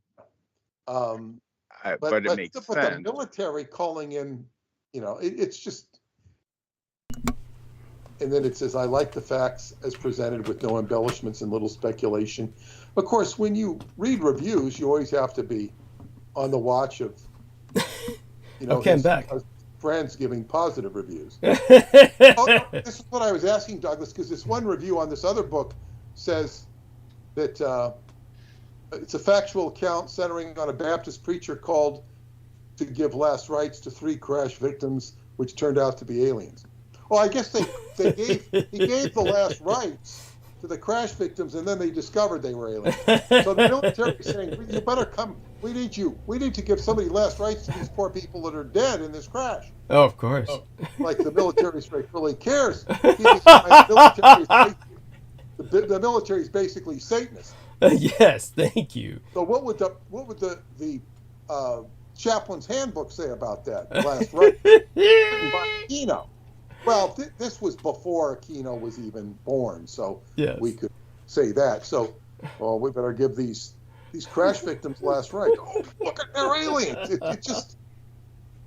B: it makes sense.
C: But the military calling in, it's just. And then it says, I like the facts as presented with no embellishments and little speculation. Of course, when you read reviews, you always have to be on the watch of,
A: okay, I'm back.
C: Friends giving positive reviews. This is what I was asking Douglas, because this one review on this other book says that it's a factual account centering on a Baptist preacher called to give last rites to 3 crash victims, which turned out to be aliens. Well, I guess he gave the last rites to the crash victims, and then they discovered they were aliens. So the military is saying, you better come. We need you. We need to give somebody last rites to these poor people that are dead in this crash.
A: Oh, of course.
C: Like the military really cares. The military is basically Satanist.
A: Yes, thank you.
C: So what would the chaplain's handbook say about that last rite? By Aquino. Well, this was before Aquino was even born, so we could say that. So, we better give these crash victims last rite. Oh, look at their aliens!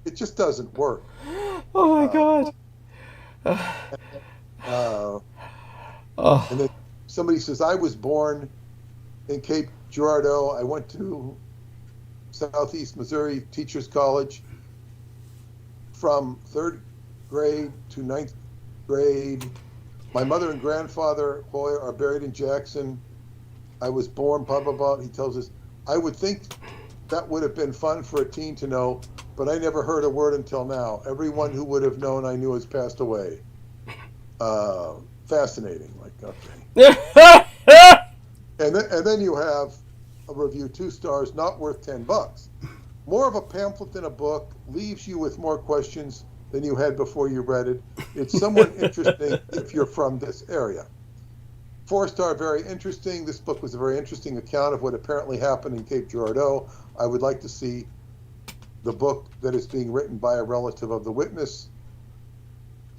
C: It just doesn't work.
A: Oh my God!
C: And then somebody says, I was born in Cape Girardeau. I went to Southeast Missouri Teachers College from 3rd grade to 9th grade. My mother and grandfather, Hoyer, are buried in Jackson. I was born, blah, blah, blah. He tells us, I would think that would have been fun for a teen to know, but I never heard a word until now. Everyone who would have known I knew has passed away. Fascinating. Like, okay. And then you have a review, 2 stars, not worth $10. More of a pamphlet than a book, leaves you with more questions than you had before you read it. It's somewhat interesting if you're from this area. 4-star, very interesting. This book was a very interesting account of what apparently happened in Cape Girardeau. I would like to see the book that is being written by a relative of the witness.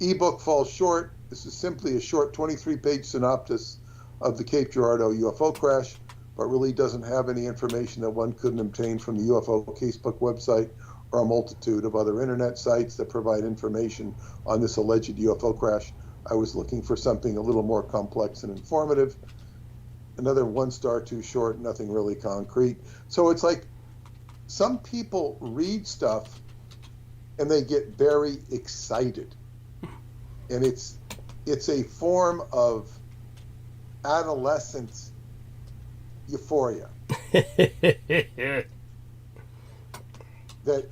C: Ebook falls short. This is simply a short 23-page synopsis of the Cape Girardeau UFO crash, but really doesn't have any information that one couldn't obtain from the UFO Casebook website or a multitude of other internet sites that provide information on this alleged UFO crash. I was looking for something a little more complex and informative. Another 1-star, too short, nothing really concrete. So it's like some people read stuff and they get very excited. And it's a form of adolescent euphoria that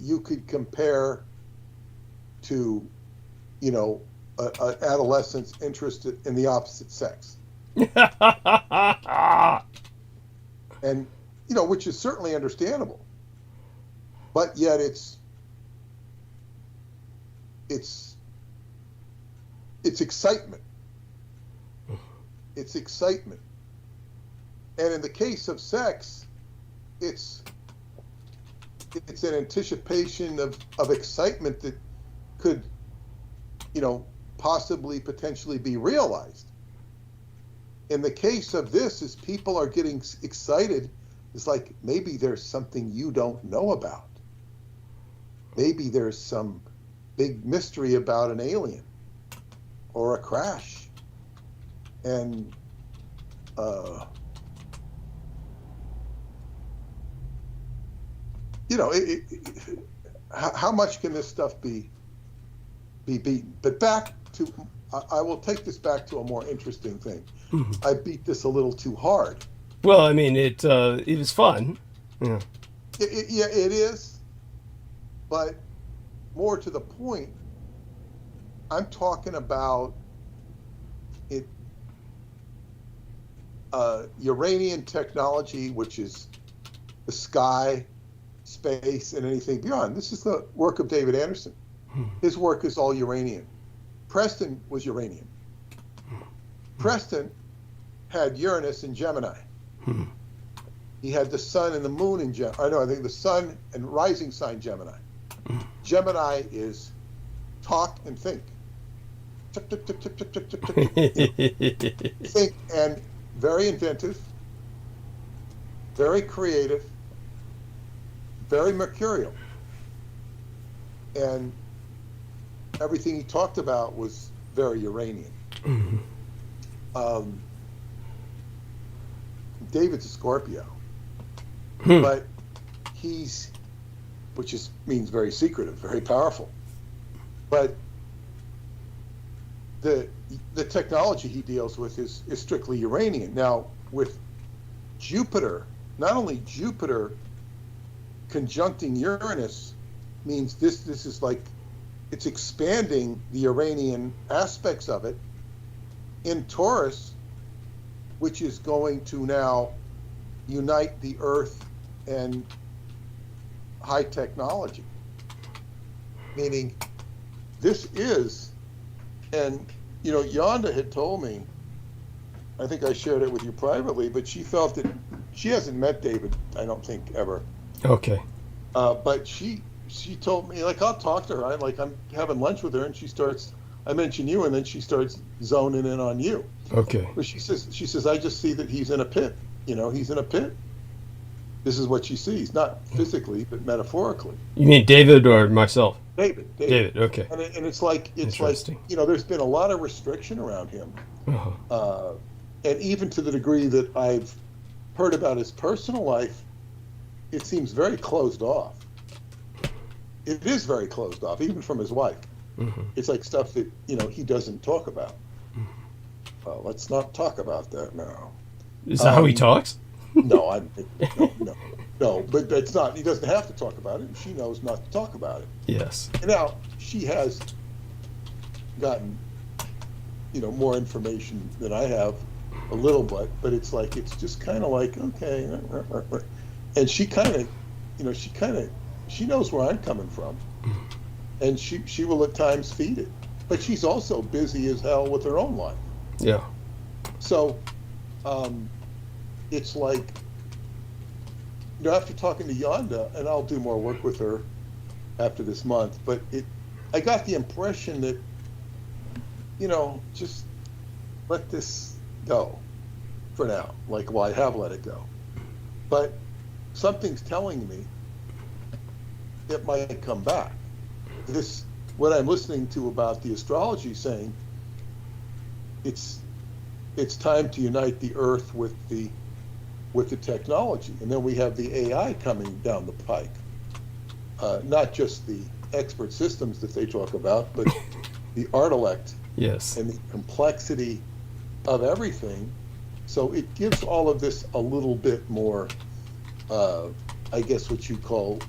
C: you could compare to, an adolescent's interest in the opposite sex. And, which is certainly understandable. But yet it's excitement. It's excitement. And in the case of sex, it's an anticipation of excitement that could, possibly potentially be realized. In the case of this, as people are getting excited, it's like maybe there's something you don't know about. Maybe there's some big mystery about an alien or a crash. And how much can this stuff be beaten? But I will take this back to a more interesting thing. Mm-hmm. I beat this a little too hard.
A: Well, I mean, it was fun. Yeah.
C: It is. But more to the point, I'm talking about it. Uranian technology, which is the sky, space, and anything beyond. This is the work of David Anderson. His work is all Uranian. Preston was Uranian. Preston had Uranus in Gemini. He had the sun and the moon in Gemini. I think the sun and rising sign Gemini. Gemini is talk and think. Think, and very inventive, very creative, very mercurial. And everything he talked about was very Uranian. David's a Scorpio, but means very secretive, very powerful. But the technology he deals with is strictly Uranian. Now, with Jupiter, not only Jupiter conjuncting Uranus means this is like it's expanding the Uranian aspects of it in Taurus, which is going to now unite the Earth and high technology. Meaning this is, and Yonda had told me, I think I shared it with you privately, but she felt that she hasn't met David, I don't think, ever.
A: Okay.
C: But she told me, like, I'll talk to her. I'm having lunch with her, and I mention you, and then she starts zoning in on you.
A: Okay.
C: But she says, I just see that he's in a pit. He's in a pit. This is what she sees, not physically, but metaphorically.
A: You mean David or myself?
C: David.
A: Okay.
C: And it's like there's been a lot of restriction around him, and even to the degree that I've heard about his personal life, it seems very closed off. It is very closed off, even from his wife. Mm-hmm. It's like stuff that he doesn't talk about. Mm-hmm. Well, let's not talk about that now.
A: Is that how he talks?
C: No. No, but that's not. He doesn't have to talk about it, and she knows not to talk about it.
A: Yes.
C: And now she has gotten, more information than I have, a little bit. But it's like it's just kind of like okay, and she kind of, she knows where I'm coming from, and she will at times feed it. But she's also busy as hell with her own life.
A: Yeah.
C: So, it's like, after talking to Yonda, and I'll do more work with her after this month, but I got the impression that, just let this go for now. Like, well, I have let it go. But something's telling me it might come back. What I'm listening to about the astrology saying, it's time to unite the earth with the technology. And then we have the AI coming down the pike. Not just the expert systems that they talk about, but the intellect
A: Yes.
C: and the complexity of everything. So it gives all of this a little bit more, I guess what you call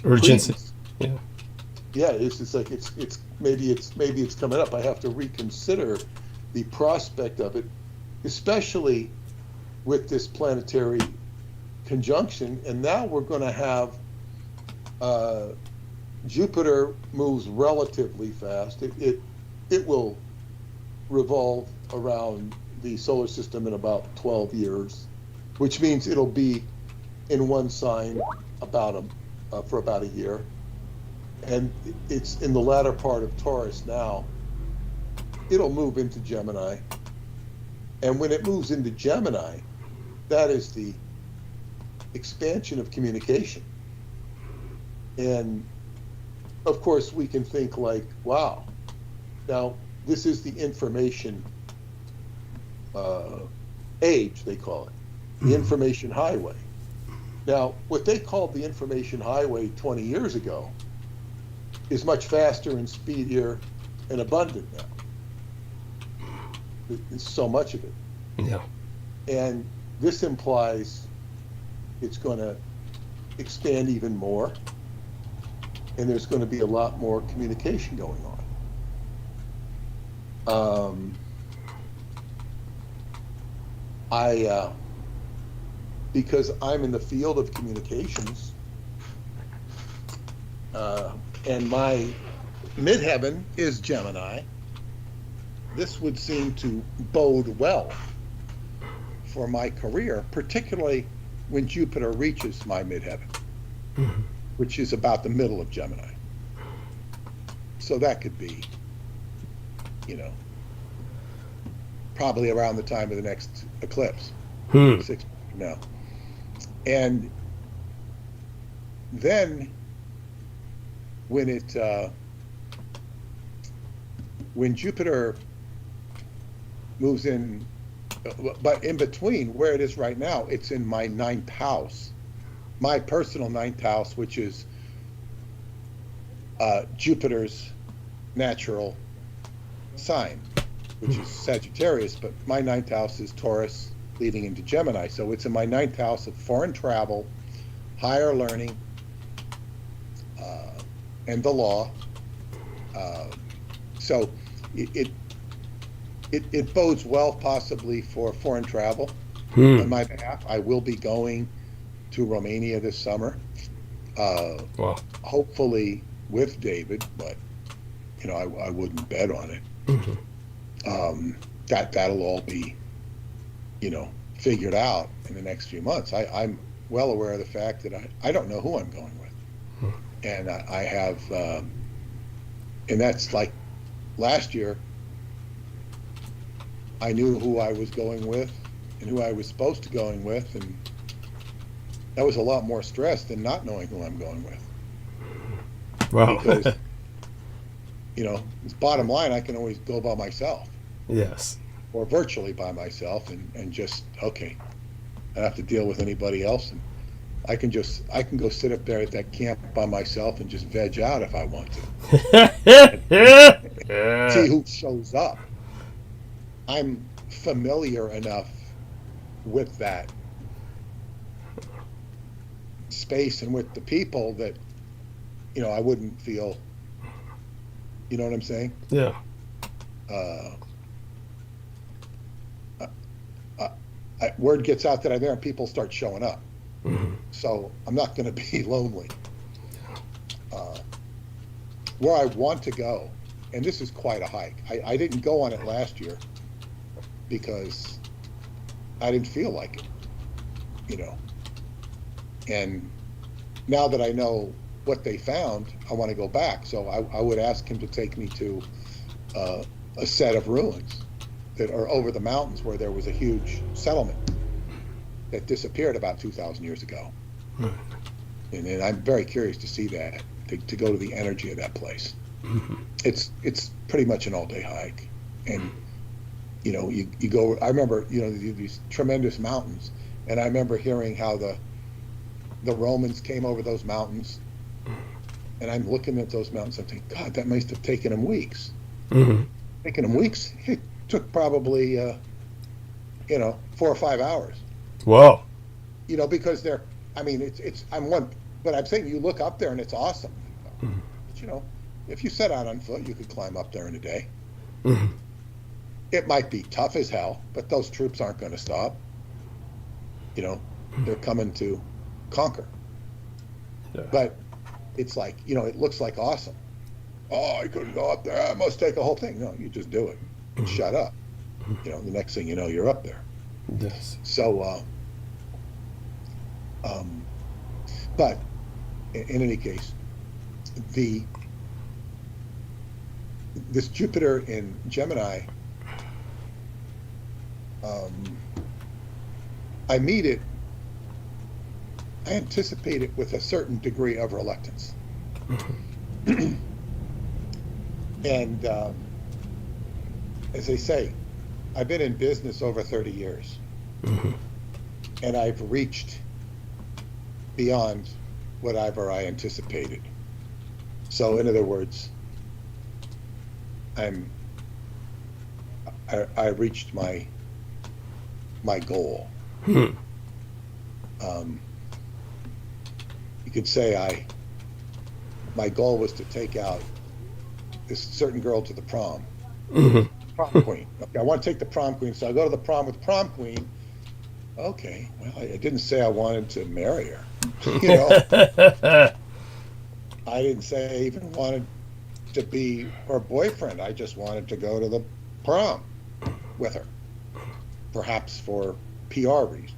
A: Urgency.
C: credence.
A: Yeah.
C: Yeah, it's just like maybe it's coming up. I have to reconsider the prospect of it, especially with this planetary conjunction. And now we're going to have Jupiter moves relatively fast. It will revolve around the solar system in about 12 years, which means it'll be in one sign for about a year. And it's in the latter part of Taurus now. It'll move into Gemini. And when it moves into Gemini, that is the expansion of communication. And of course, we can think like, wow, now this is the information age, they call it, the information highway. Now, what they called the information highway 20 years ago is much faster and speedier and abundant now. There's so much of it.
A: Yeah.
C: And this implies it's going to expand even more, and there's going to be a lot more communication going on. Because I'm in the field of communications, and my midheaven is Gemini, this would seem to bode well for my career, particularly when Jupiter reaches my midheaven, which is about the middle of Gemini. So that could be, probably around the time of the next eclipse, 6 months from now. And then when Jupiter moves in, but in between where it is right now, it's in my 9th house, my personal 9th house, which is Jupiter's natural sign, which is Sagittarius, but my 9th house is Taurus leading into Gemini. So it's in my 9th house of foreign travel, higher learning, and the law. So it bodes well possibly for foreign travel on my behalf. I will be going to Romania this summer,
A: Wow.
C: hopefully with David, but I wouldn't bet on it. That'll all be figured out in the next few months. I'm well aware of the fact that I don't know who I'm going with, and I have, and that's like last year. I knew who I was going with and who I was supposed to going with, and that was a lot more stress than not knowing who I'm going with.
A: Wow.
C: Because it's bottom line, I can always go by myself.
A: Yes.
C: Or virtually by myself, and just okay, I don't have to deal with anybody else, and I can go sit up there at that camp by myself and just veg out if I want to. See who shows up. I'm familiar enough with that space and with the people that, I wouldn't feel, you know what I'm saying?
A: Yeah.
C: Word gets out that I'm there and people start showing up. Mm-hmm. So I'm not going to be lonely. Where I want to go, and this is quite a hike. I didn't go on it last year because I didn't feel like it, And now that I know what they found, I want to go back. So I would ask him to take me to a set of ruins that are over the mountains where there was a huge settlement that disappeared about 2,000 years ago. Right. And I'm very curious to see that, to go to the energy of that place. Mm-hmm. It's pretty much an all-day hike. And, you go, I remember, these tremendous mountains. And I remember hearing how the Romans came over those mountains. And I'm looking at those mountains and thinking, God, that must have taken them weeks. Mm-hmm. Taken them weeks? It took probably, 4 or 5 hours.
A: Wow.
C: Because but I'm saying you look up there and it's awesome. Mm-hmm. But, if you set out on foot, you could climb up there in a day. Mm-hmm. It might be tough as hell, but those troops aren't going to stop. They're coming to conquer. Yeah. But it's like, it looks like awesome. Oh, I couldn't go up there. I must take a whole thing. No, you just do it. And mm-hmm. Shut up. The next thing you know, you're up there.
A: Yes.
C: So, but in any case, this Jupiter in Gemini, I meet it, I anticipate it with a certain degree of reluctance. Mm-hmm. And as they say, I've been in business over 30 years. Mm-hmm. And I've reached beyond whatever I anticipated. So in other words, I reached my goal. Hmm. You could say my goal was to take out this certain girl to the prom. Mm-hmm. Prom queen. Okay, I want to take the prom queen, so I go to the prom with the prom queen. Okay, well, I didn't say I wanted to marry her. I didn't say I even wanted to be her boyfriend. I just wanted to go to the prom with her, perhaps for PR reasons,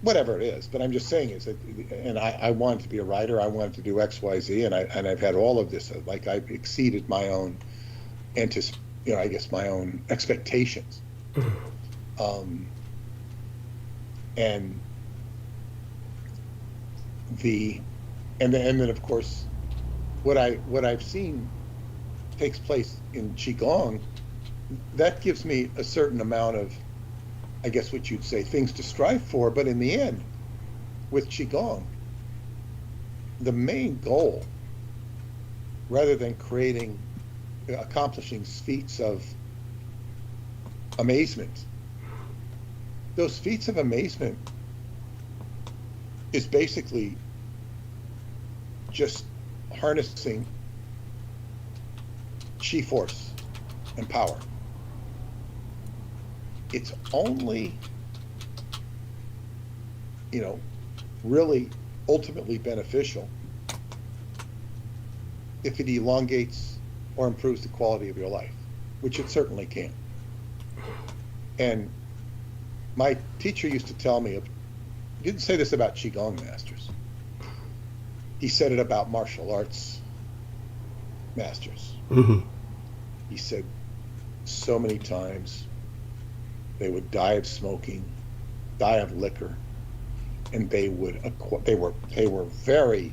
C: whatever it is. But I'm just saying is that, and I wanted to be a writer. I wanted to do X, Y, Z, and I've had all of this. Like I've exceeded my own I guess my own expectations. And then of course what I've seen takes place in Qigong, that gives me a certain amount of, I guess what you'd say, things to strive for. But in the end, with Qigong, the main goal, rather than accomplishing feats of amazement, those feats of amazement is basically just harnessing chi force and power. It's only, really ultimately beneficial if it elongates or improves the quality of your life, which it certainly can. And my teacher used to tell me, he didn't say this about Qigong masters. He said it about martial arts masters. Mm-hmm. He said so many times they would die of smoking, die of liquor, and they were very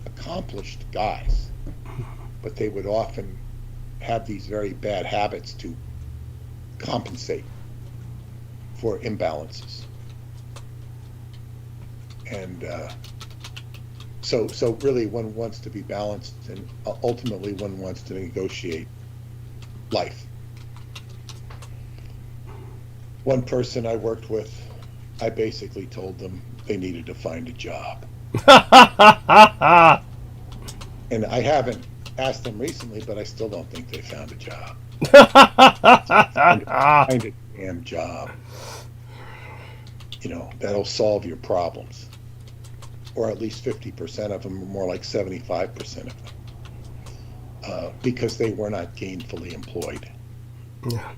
C: accomplished guys, but they would often have these very bad habits to compensate for imbalances. And so really one wants to be balanced, and ultimately one wants to negotiate life. One person I worked with, I basically told them they needed to find a job. And I haven't asked them recently, but I still don't think they found a job. Find a damn job. You know, that'll solve your problems. Or at least 50% of them, or more like 75% of them. Because they were not gainfully employed.
A: Yeah.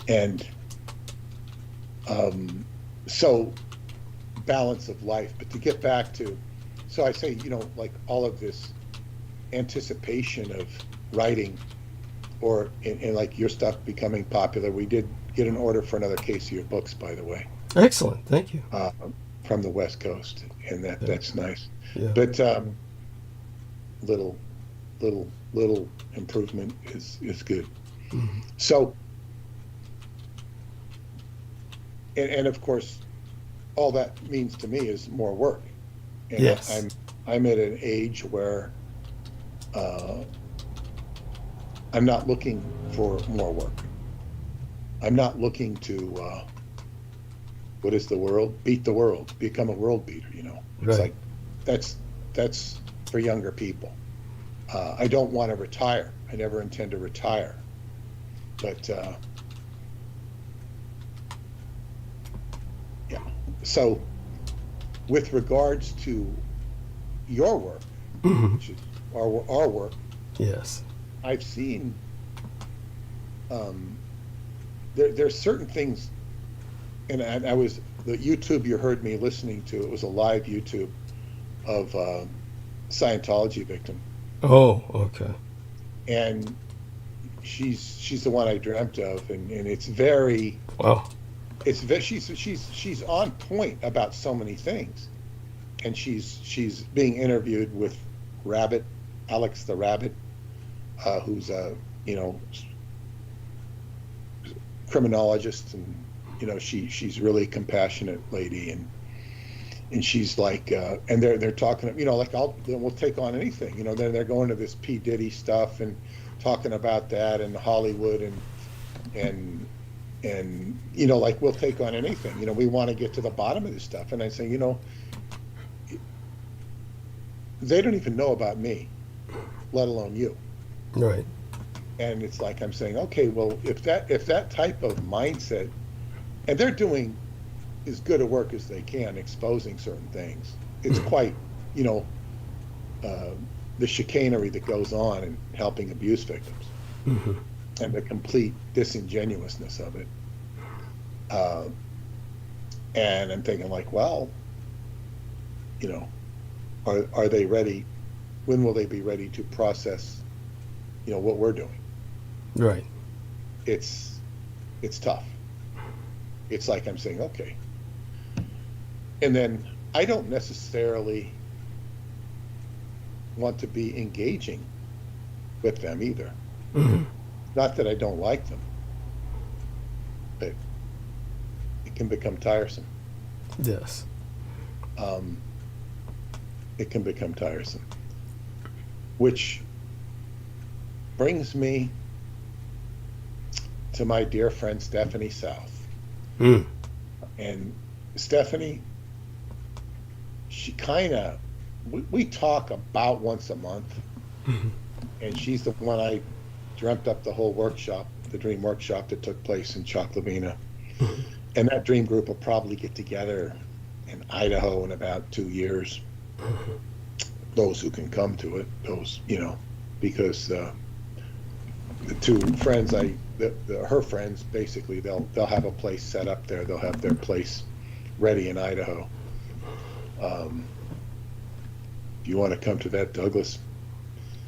C: And so balance of life. But to get back to, so I say, you know, like all of this anticipation of writing, or in like your stuff becoming popular. We did get an order for another case of your books, by the way.
A: Excellent. Thank you.
C: From the West Coast, and that's nice.
A: Yeah.
C: But little improvement is good.
A: Mm-hmm.
C: So, and of course, all that means to me is more work. And
A: yes.
C: I'm at an age where I'm not looking for more work. I'm not looking to what is the world? Beat the world, become a world beater. You know, it's
A: right.
C: like that's for younger people. I don't want to retire. I never intend to retire. But yeah. So, with regards to your work,
A: Mm-hmm.
C: which is our work,
A: yes,
C: I've seen there's certain things, and I was the YouTube you heard me listening to. It was a live YouTube of Scientology victim.
A: Oh, okay.
C: And she's the one I dreamt of, and it's very
A: wow.
C: It's very she's on point about so many things, and she's being interviewed with Rabbit, Alex the Rabbit, who's a criminologist, and she's really compassionate lady, and she's like, and they're talking, like we'll take on anything, they're going to this P. Diddy stuff and talking about that and Hollywood and like we'll take on anything, we want to get to the bottom of this stuff. And I say, they don't even know about me, let alone you.
A: Right.
C: And it's like I'm saying, okay, well, if that type of mindset, and they're doing as good a work as they can, exposing certain things, it's quite, the chicanery that goes on in helping abuse victims,
A: mm-hmm.
C: and the complete disingenuousness of it. And I'm thinking, like, well, are they ready? When will they be ready to process, what we're doing?
A: Right.
C: It's tough. It's like I'm saying, okay. And then I don't necessarily want to be engaging with them either.
A: Mm-hmm.
C: Not that I don't like them, but it can become tiresome.
A: Yes.
C: It can become tiresome. Which brings me to my dear friend Stephanie South.
A: Mm.
C: And Stephanie, she we talk about once a month,
A: mm-hmm.
C: and she's the one I dreamt up the whole workshop, the dream workshop that took place in Choclavina.
A: Mm-hmm.
C: And that dream group will probably get together in Idaho in about 2 years.
A: Mm-hmm.
C: Those who can come to it, because the two friends, her friends, basically they'll have a place set up there. They'll have their place ready in Idaho. If you want to come to that, Douglas,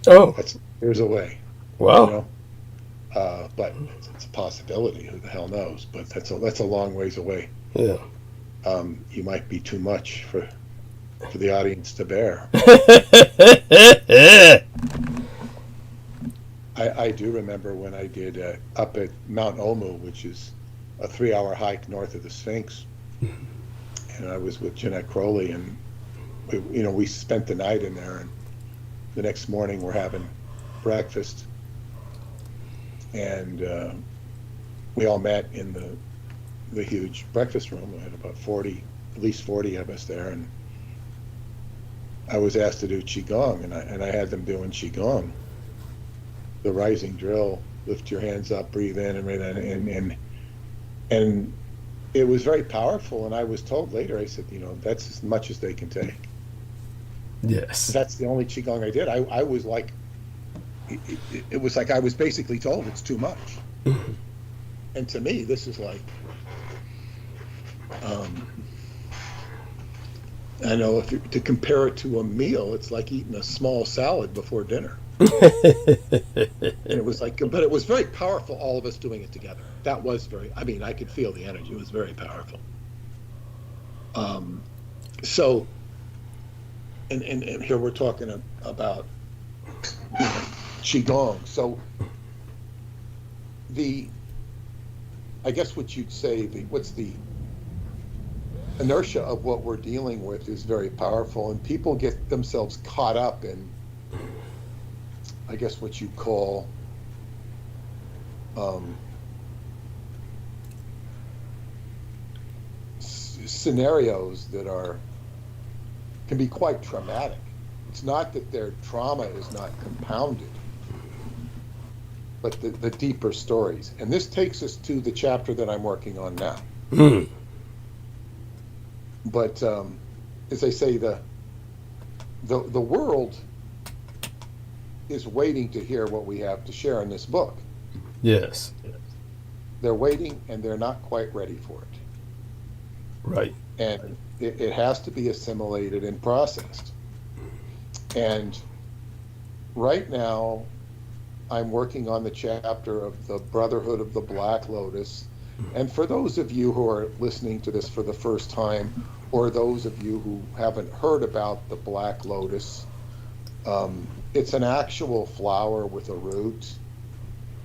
C: there's a way.
A: Wow.
C: But it's a possibility. Who the hell knows? But that's a long ways away.
A: Yeah.
C: You might be too much for the audience to bear. I do remember when I did up at Mount Omu, which is a 3-hour hike north of the Sphinx, and I was with Jeanette Crowley, and we spent the night in there, and the next morning we're having breakfast, and we all met in the the huge breakfast room. I had about 40, at least 40 of us there, and I was asked to do qigong, and I had them doing qigong, the rising drill, lift your hands up, breathe in, and it was very powerful. And I was told later, I said, that's as much as they can take.
A: Yes.
C: That's the only qigong I did. I was like, it was like I was basically told it's too much. And to me, this is like, I know to compare it to a meal, it's like eating a small salad before dinner. And it was like, but it was very powerful, all of us doing it together. That was I could feel the energy. It was very powerful. So, and here we're talking about qigong. So I guess what you'd say, what's the inertia of what we're dealing with is very powerful, and people get themselves caught up in, I guess, what you call scenarios that can be quite traumatic. It's not that their trauma is not compounded, but the deeper stories. And this takes us to the chapter that I'm working on now. But as I say, the world is waiting to hear what we have to share in this book.
A: Yes.
C: They're waiting, and they're not quite ready for it.
A: Right.
C: And it has to be assimilated and processed. And right now, I'm working on the chapter of the Brotherhood of the Black Lotus. And for those of you who are listening to this for the first time, or those of you who haven't heard about the Black Lotus, it's an actual flower with a root,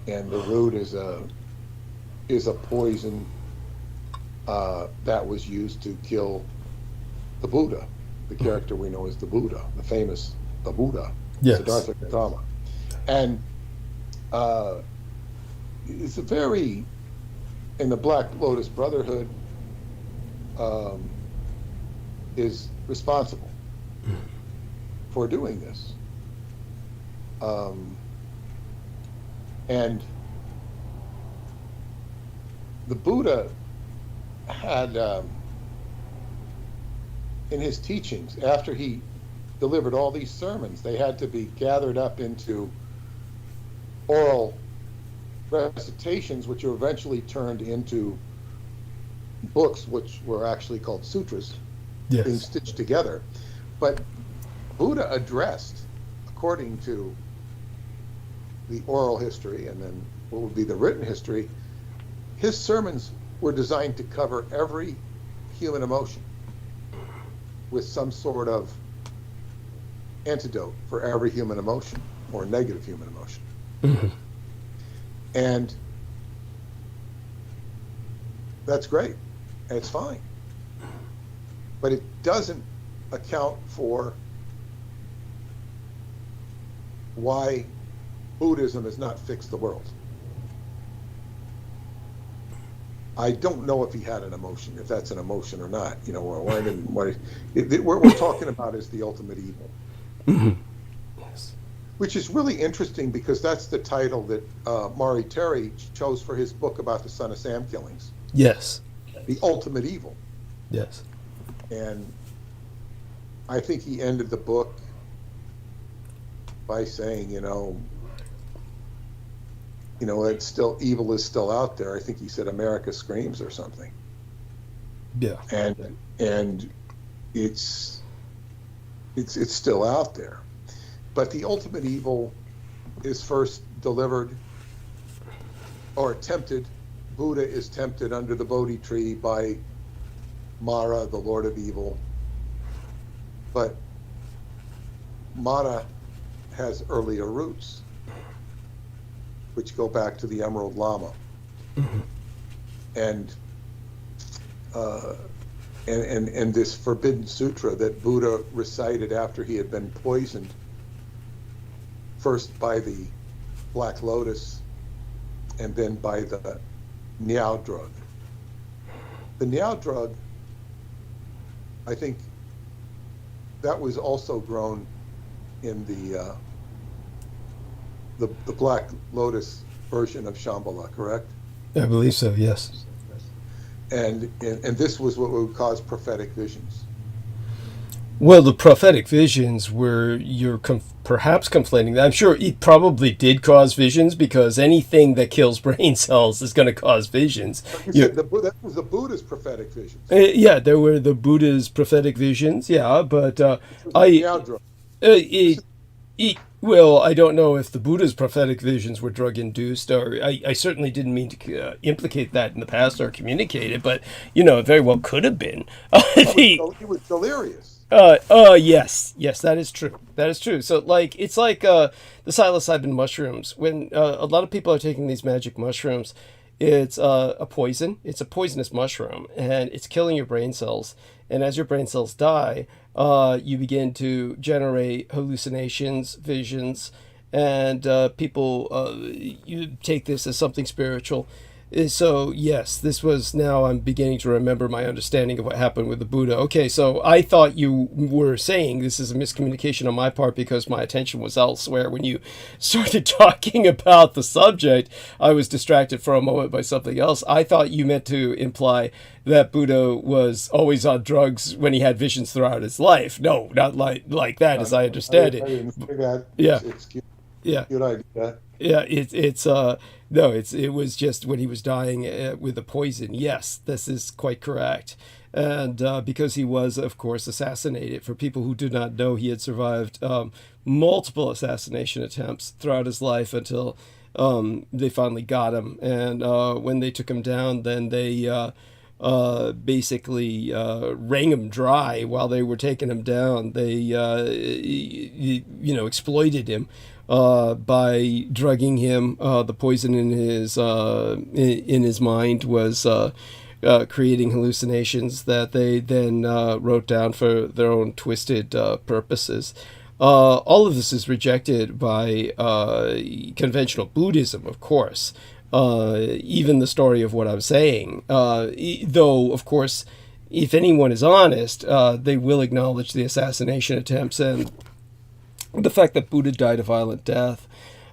C: and the root is a poison that was used to kill the Buddha, the character we know as the Buddha, the Buddha,
A: yes.
C: Siddhartha Gautama. And it's and the Black Lotus Brotherhood is responsible for doing this. And the Buddha had, in his teachings, after he delivered all these sermons, they had to be gathered up into oral recitations, which were eventually turned into books, which were actually called sutras,
A: yes.
C: being stitched together. But Buddha addressed, according to the oral history and then what would be the written history, his sermons were designed to cover every human emotion with some sort of antidote for every human emotion or negative human emotion.
A: Mm-hmm.
C: And that's great. And it's fine. But it doesn't account for why Buddhism has not fixed the world. I don't know if he had an emotion, if that's an emotion or not. What we're talking about is the ultimate evil.
A: Mm-hmm. Yes.
C: Which is really interesting because that's the title that Maury Terry chose for his book about the Son of Sam killings.
A: Yes.
C: The ultimate evil.
A: Yes.
C: And I think he ended the book by saying, it's still, evil is still out there. I think he said America screams or something.
A: Yeah.
C: And it's still out there. But the ultimate evil is first delivered or tempted. Buddha is tempted under the Bodhi tree by Mara, the Lord of Evil. But Mara has earlier roots, which go back to the Emerald Lama.
A: Mm-hmm.
C: And this Forbidden Sutra that Buddha recited after he had been poisoned, first by the Black Lotus and then by the Niao drug. the Niao drug, I think that was also grown in the Black Lotus version of Shambhala, correct?
A: I believe so, yes.
C: And this was what would cause prophetic visions.
A: Well, the prophetic visions were, you're perhaps conflating that. I'm sure it probably did cause visions, because anything that kills brain cells is going to cause visions.
C: You said that was the Buddha's prophetic visions.
A: Yeah, there were the Buddha's prophetic visions, yeah, but well, I don't know if the Buddha's prophetic visions were drug-induced, or I certainly didn't mean to implicate that in the past or communicate it, but, it very well could have been.
C: He was delirious.
A: Yes, that is true. That is true. So, it's like the psilocybin mushrooms. When a lot of people are taking these magic mushrooms, it's a poison. It's a poisonous mushroom, and it's killing your brain cells. And as your brain cells die, you begin to generate hallucinations, visions, and people you take this as something spiritual. So yes, this was, now I'm beginning to remember my understanding of what happened with the Buddha. Okay, so I thought you were saying this is a miscommunication on my part because my attention was elsewhere. When you started talking about the subject, I was distracted for a moment by something else. I thought you meant to imply that Buddha was always on drugs when he had visions throughout his life. No, not like that, as I understand it.
C: I didn't say that.
A: Yeah.
C: It's cute.
A: Yeah.
C: Good idea.
A: Yeah, it was just when he was dying with the poison. Yes, this is quite correct. And because he was, of course, assassinated. For people who do not know, he had survived multiple assassination attempts throughout his life until they finally got him. And when they took him down, then they basically wrung him dry while they were taking him down. They, exploited him. By drugging him, the poison in his mind was creating hallucinations that they then wrote down for their own twisted purposes. All of this is rejected by conventional Buddhism, of course. Even the story of what I'm saying, though, of course, if anyone is honest, they will acknowledge the assassination attempts and the fact that Buddha died a violent death.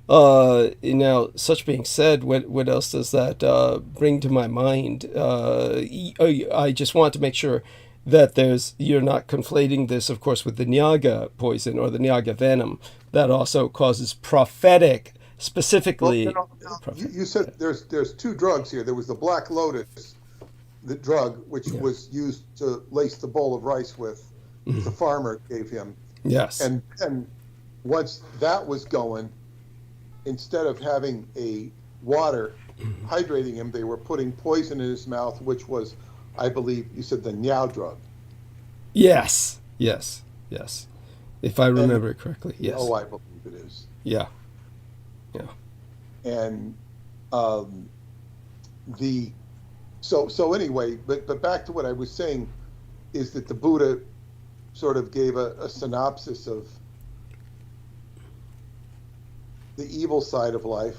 A: Now, such being said, what else does that bring to my mind? I just want to make sure that you're not conflating this, of course, with the Nyaga poison or the Nyaga venom. That also causes prophetic, specifically.
C: Well, you said there's two drugs here. There was the Black Lotus, the drug, which was used to lace the bowl of rice with. Mm-hmm. The farmer gave him.
A: Yes.
C: And once that was going, instead of having a water hydrating him, they were putting poison in his mouth, which was, I believe, you said the Niao drug.
A: Yes. If I remember it correctly, yes.
C: Oh, I believe it is.
A: Yeah.
C: And so anyway, but back to what I was saying, is that the Buddha sort of gave a synopsis of the evil side of life.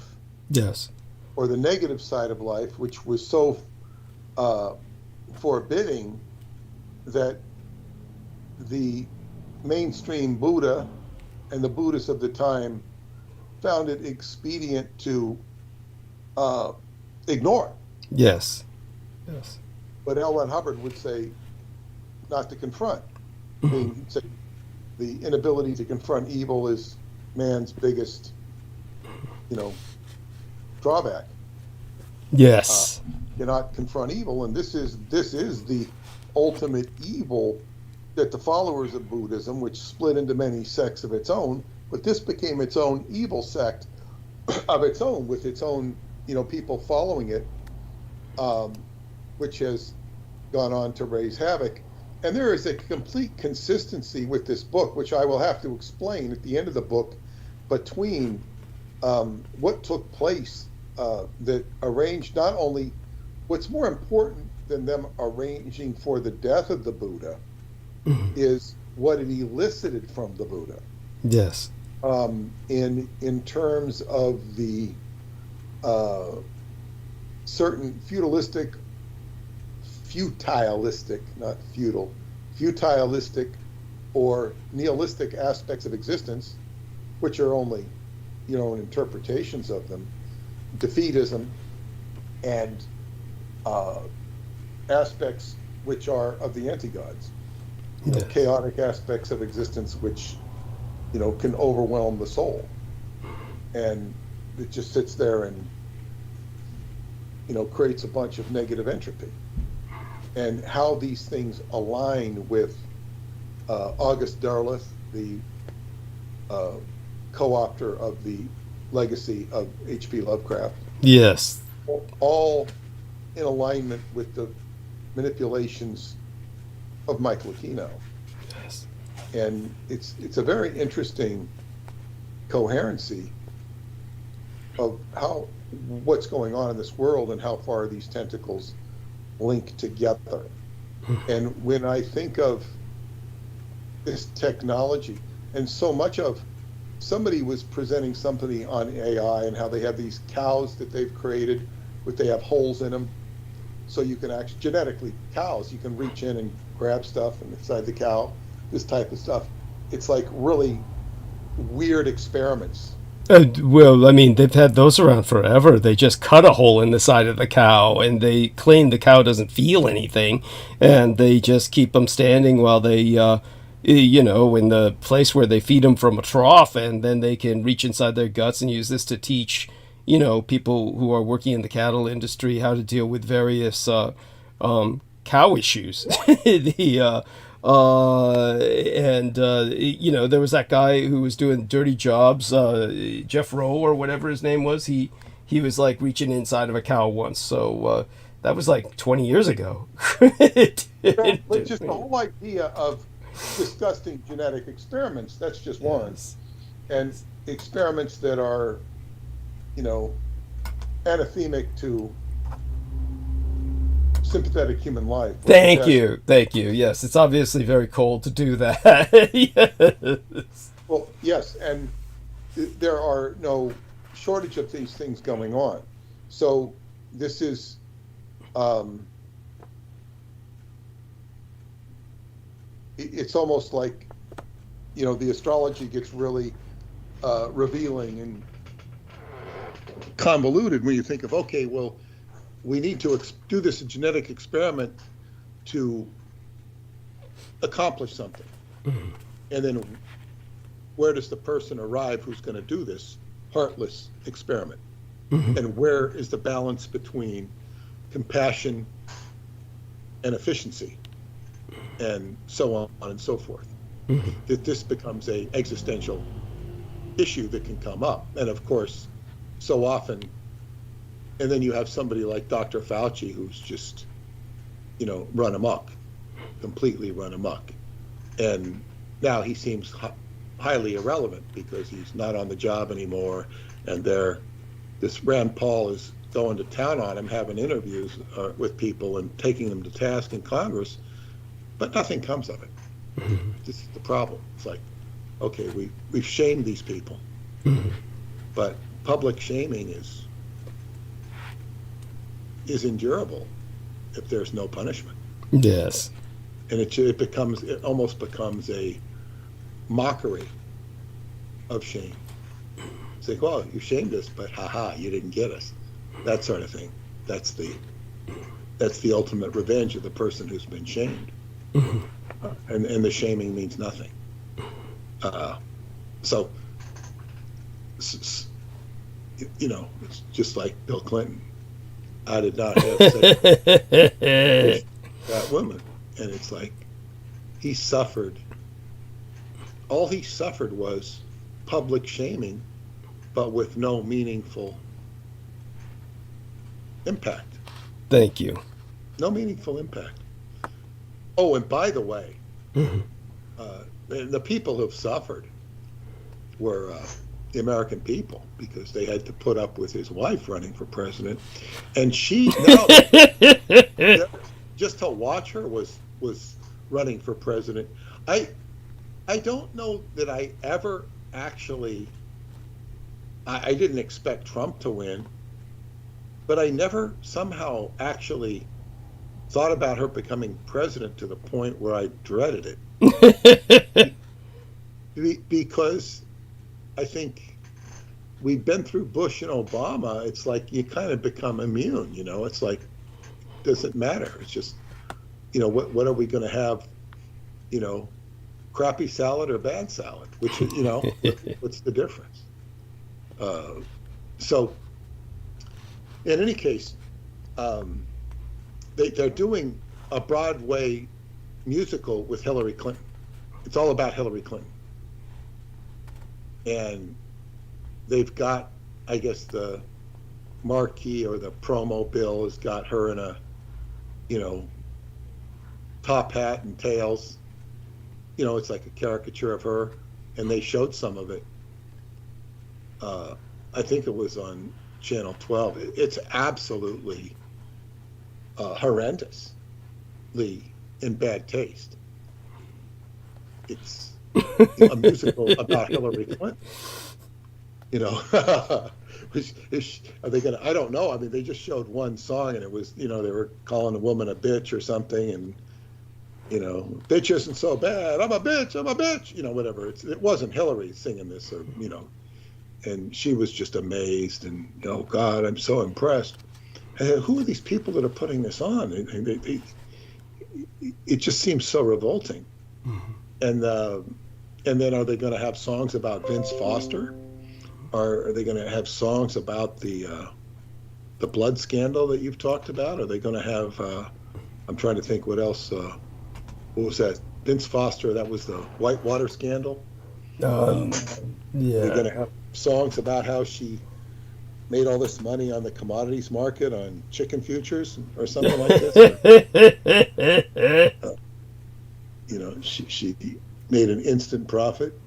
A: Yes.
C: Or the negative side of life, which was so forbidding that the mainstream Buddha and the Buddhists of the time found it expedient to ignore.
A: Yes.
C: But L. Ron Hubbard would say not to confront. I mean, he'd say the inability to confront evil is man's biggest, drawback.
A: Yes.
C: Cannot confront evil, and this is the ultimate evil that the followers of Buddhism, which split into many sects of its own, but this became its own evil sect of its own, with its own, people following it, which has gone on to raise havoc. And there is a complete consistency with this book, which I will have to explain at the end of the book, between what took place that arranged not only what's more important than them arranging for the death of the Buddha is what it elicited from the Buddha.
A: Yes.
C: In terms of the certain feudalistic futilistic, not feudal, futilistic or nihilistic aspects of existence, which are only, interpretations of them, defeatism, and aspects which are of the anti-gods, chaotic aspects of existence which, can overwhelm the soul. And it just sits there and, creates a bunch of negative entropy. And how these things align with August Derleth, the co-author of the legacy of H.P. Lovecraft.
A: Yes.
C: All in alignment with the manipulations of Michael Aquino.
A: Yes.
C: And it's a very interesting coherency of what's going on in this world and how far these tentacles link together. And when I think of this technology, and so much of, somebody was presenting something on AI and how they have these cows that they've created, but they have holes in them, so you can actually, genetically, cows, you can reach in and grab stuff inside the cow, this type of stuff. It's like really weird experiments.
A: Well, I mean, they've had those around forever. They just cut a hole in the side of the cow, and they claim the cow doesn't feel anything, and they just keep them standing while they, in the place where they feed them from a trough, and then they can reach inside their guts and use this to teach, people who are working in the cattle industry how to deal with various cow issues. There was that guy who was doing dirty jobs, Jeff Rowe or whatever his name was. He was like reaching inside of a cow once. So that was like 20 years ago.
C: But just the whole idea of disgusting genetic experiments, that's just one. And experiments that are, anathemic to sympathetic human life.
A: Thank you. Yes, it's obviously very cold to do that. Yes.
C: Well, yes, and there are no shortage of these things going on. So this is, it's almost like, the astrology gets really revealing and convoluted when you think of, okay, well, we need to do this genetic experiment to accomplish something. Mm-hmm. And then where does the person arrive who's going to do this heartless experiment? Mm-hmm. And where is the balance between compassion and efficiency, and so on and so forth? Mm-hmm. That this becomes a existential issue that can come up. And of course, so often, and then you have somebody like Dr. Fauci who's just, run amok, completely run amok. And now he seems highly irrelevant because he's not on the job anymore. And this Rand Paul is going to town on him, having interviews with people and taking them to task in Congress, but nothing comes of it. Mm-hmm. This is the problem. It's like, okay, we've shamed these people, mm-hmm. but public shaming is endurable if there's no punishment.
A: Yes.
C: And it almost becomes a mockery of shame. It's like, well, you shamed us, but haha, you didn't get us. That sort of thing. That's the ultimate revenge of the person who's been shamed. Mm-hmm. And the shaming means nothing. So it's just like Bill Clinton. I did not have sex with that woman. And it's like, he suffered. All he suffered was public shaming, but with no meaningful impact.
A: Thank you.
C: No meaningful impact. Oh, and by the way, mm-hmm. The people who've suffered were the American people, because they had to put up with his wife running for president, and just to watch her was running for president. I don't know that I ever actually. I didn't expect Trump to win, but I never somehow actually thought about her becoming president to the point where I dreaded it. Because I think we've been through Bush and Obama. It's like you kind of become immune, It's like, doesn't matter. It's just, what are we going to have, crappy salad or bad salad? Which, what's the difference? So, in any case, they're doing a Broadway musical with Hillary Clinton. It's all about Hillary Clinton. And they've got, I guess, the marquee or the promo bill has got her in a, top hat and tails. It's like a caricature of her. And they showed some of it. I think it was on Channel 12. It's absolutely horrendously in bad taste. It's a musical about Hillary Clinton. Are they gonna? I don't know. I mean, they just showed one song, and it was, they were calling a woman a bitch or something, and bitch isn't so bad. I'm a bitch. Whatever. It wasn't Hillary singing this, or and she was just amazed, and oh God, I'm so impressed. Who are these people that are putting this on? It just seems so revolting. Mm-hmm. And then are they going to have songs about Vince Foster? Or are they going to have songs about the blood scandal that you've talked about? Are they going to have? I'm trying to think what else. What was that? Vince Foster. That was the Whitewater scandal.
A: Yeah.
C: They're going to have songs about how she made all this money on the commodities market on chicken futures or something like this. She made an instant profit.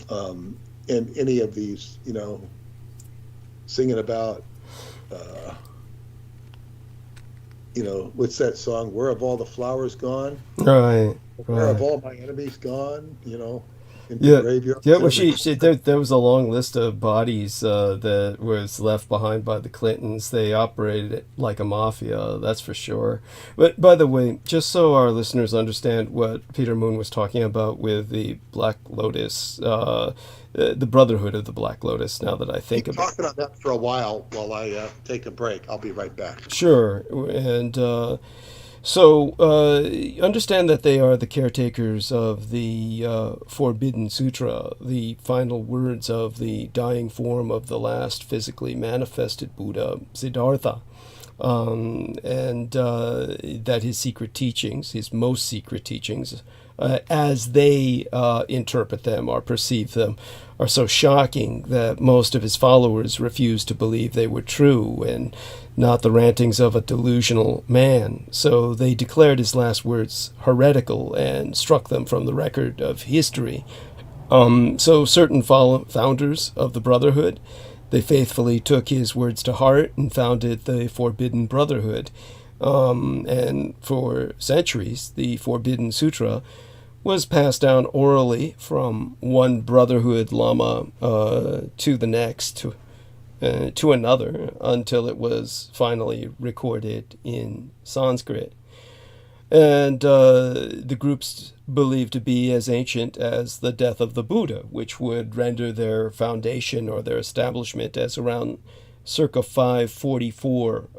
C: And any of these, singing about, what's that song? Where have all the flowers gone?
A: Right.
C: Where have all my enemies gone? In
A: Yeah.
C: the graveyard.
A: Yeah. Well, there was a long list of bodies that was left behind by the Clintons. They operated it like a mafia, that's for sure. But by the way, just so our listeners understand what Peter Moon was talking about with the Black Lotus, the Brotherhood of the Black Lotus, now that I think
C: Keep
A: about it.
C: talking on that for a while I take a break. I'll be right back.
A: Sure. And so understand that they are the caretakers of the Forbidden Sutra, the final words of the dying form of the last physically manifested Buddha, Siddhartha. And that his secret teachings, his most secret teachings, as they interpret them or perceive them, are so shocking that most of his followers refuse to believe they were true and not the rantings of a delusional man. So they declared his last words heretical and struck them from the record of history. So certain founders of the Brotherhood, they faithfully took his words to heart and founded the Forbidden Brotherhood. And for centuries, the Forbidden Sutra was passed down orally from one Brotherhood Lama to the next, to another, until it was finally recorded in Sanskrit. And the group's believed to be as ancient as the death of the Buddha, which would render their foundation or their establishment as around circa 544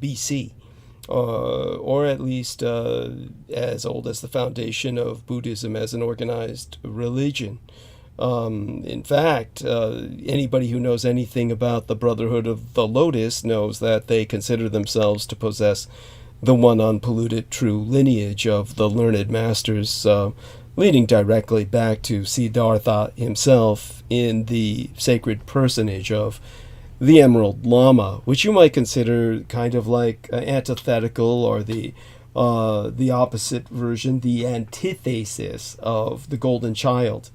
A: BC, or at least as old as the foundation of Buddhism as an organized religion. In fact, anybody who knows anything about the Brotherhood of the Lotus knows that they consider themselves to possess the one unpolluted true lineage of the learned masters, leading directly back to Siddhartha himself in the sacred personage of the Emerald Lama, which you might consider kind of like antithetical or the opposite version, the antithesis of the Golden Child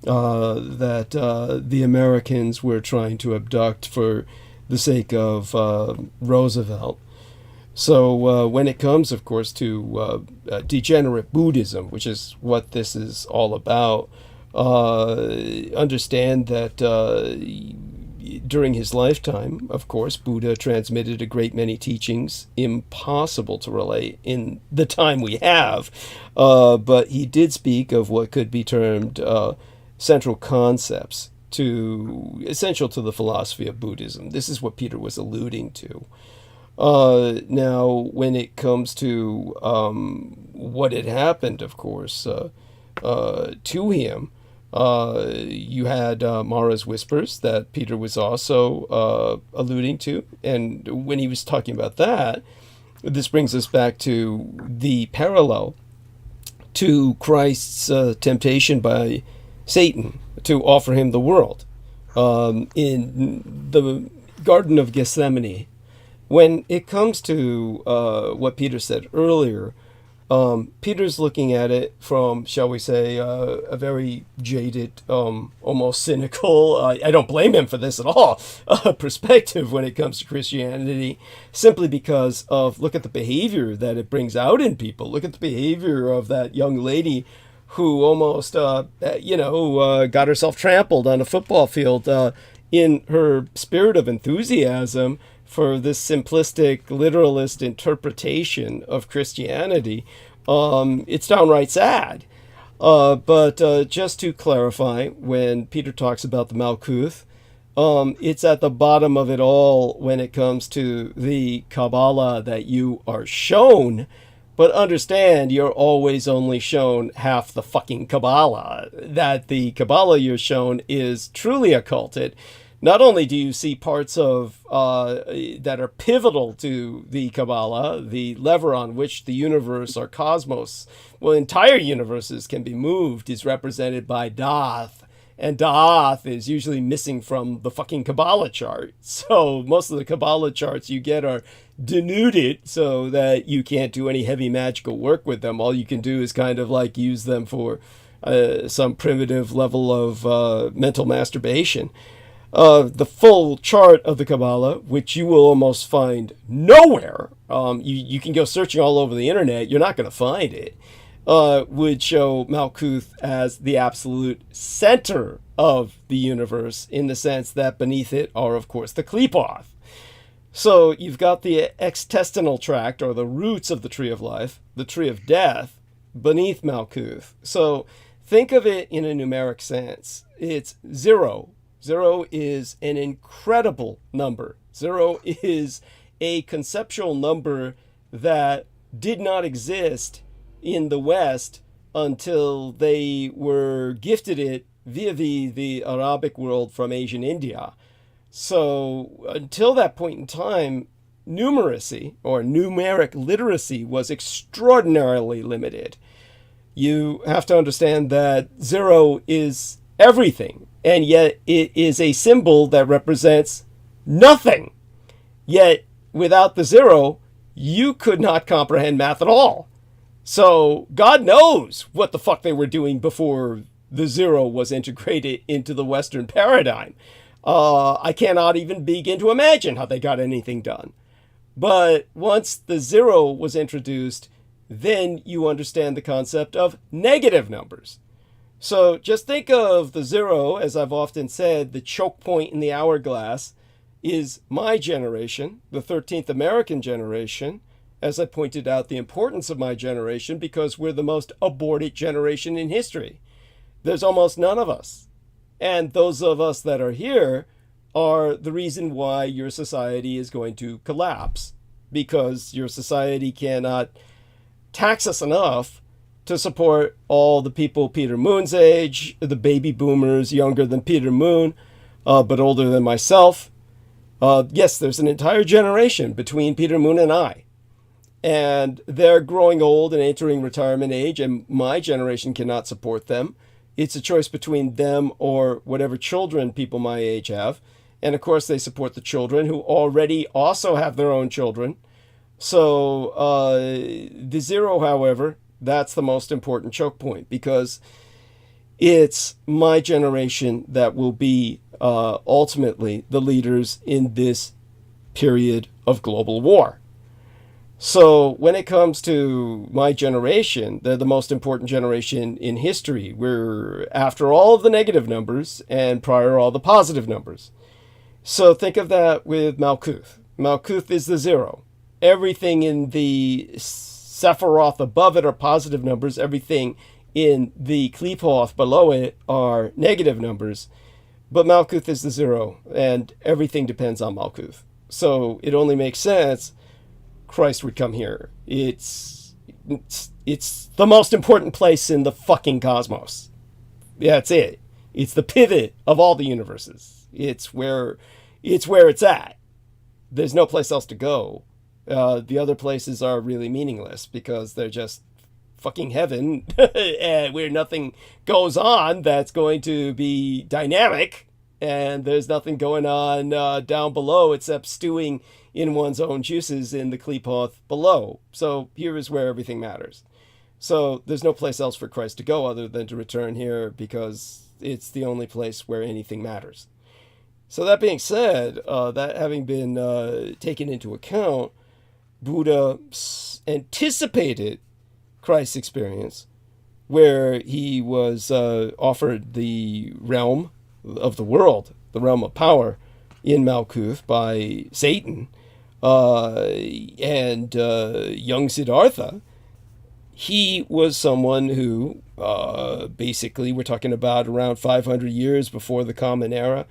A: that the Americans were trying to abduct for the sake of Roosevelt. So when it comes, of course, to degenerate Buddhism, which is what this is all about, understand that during his lifetime, of course, Buddha transmitted a great many teachings impossible to relate in the time we have. But he did speak of what could be termed central concepts essential to the philosophy of Buddhism. This is what Peter was alluding to. Now, when it comes to what had happened, of course, to him, you had Mara's whispers that Peter was also alluding to. And when he was talking about that, this brings us back to the parallel to Christ's temptation by Satan to offer him the world in the Garden of Gethsemane. When it comes to what Peter said earlier, Peter's looking at it from, shall we say, a very jaded, almost cynical, I don't blame him for this at all, perspective when it comes to Christianity, simply because of, look at the behavior that it brings out in people. Look at the behavior of that young lady who almost, got herself trampled on a football field in her spirit of enthusiasm for this simplistic, literalist interpretation of Christianity. It's downright sad. But just to clarify, when Peter talks about the Malkuth, it's at the bottom of it all when it comes to the Kabbalah that you are shown. But understand, you're always only shown half the fucking Kabbalah. That the Kabbalah you're shown is truly occulted. Not only do you see parts of that are pivotal to the Kabbalah, the lever on which the universe or cosmos, well, entire universes can be moved, is represented by Daath. And Daath is usually missing from the fucking Kabbalah chart. So most of the Kabbalah charts you get are denuded so that you can't do any heavy magical work with them. All you can do is kind of like use them for some primitive level of mental masturbation. The full chart of the Kabbalah, which you will almost find nowhere, you can go searching all over the internet, you're not going to find it, would show Malkuth as the absolute center of the universe, in the sense that beneath it are, of course, the Qlipoth. So you've got the extestinal tract, or the roots of the tree of life, the tree of death, beneath Malkuth. So think of it in a numeric sense. It's 0. 0 is an incredible number. 0 is a conceptual number that did not exist in the West until they were gifted it via the Arabic world from Asian India. So until that point in time, numeracy or numeric literacy was extraordinarily limited. You have to understand that 0 is everything, and yet it is a symbol that represents nothing. Yet without the 0, you could not comprehend math at all. So God knows what the fuck they were doing before the 0 was integrated into the Western paradigm. I cannot even begin to imagine how they got anything done. But once the 0 was introduced, then you understand the concept of negative numbers. So just think of the 0, as I've often said, the choke point in the hourglass is my generation, the 13th American generation. As I pointed out, the importance of my generation, because we're the most aborted generation in history. There's almost none of us. And those of us that are here are the reason why your society is going to collapse, because your society cannot tax us enough to support all the people Peter Moon's age, the baby boomers younger than Peter Moon, but older than myself. Yes, there's an entire generation between Peter Moon and I. And they're growing old and entering retirement age, and my generation cannot support them. It's a choice between them or whatever children people my age have. And of course, they support the children who already also have their own children. So the 0, however, that's the most important choke point, because it's my generation that will be ultimately the leaders in this period of global war. So when it comes to my generation, they're the most important generation in history. We're after all of the negative numbers and prior all the positive numbers. So think of that with Malkuth. Malkuth is the zero. Everything in the Sephiroth above it are positive numbers. Everything in the Qliphoth below it are negative numbers. But Malkuth is the zero, and everything depends on Malkuth. So it only makes sense Christ would come here. It's the most important place in the fucking cosmos. That's it. It's the pivot of all the universes. It's where it's at. There's no place else to go. The other places are really meaningless because they're just fucking heaven, and where nothing goes on that's going to be dynamic, and there's nothing going on down below except stewing in one's own juices in the Qliphoth below. So here is where everything matters. So there's no place else for Christ to go other than to return here because it's the only place where anything matters. So that being said, that having been taken into account, Buddha anticipated Christ's experience where he was offered the realm of the world, the realm of power in Malkuth by Satan, and young Siddhartha. He was someone who, basically, we're talking about around 500 years before the Common Era,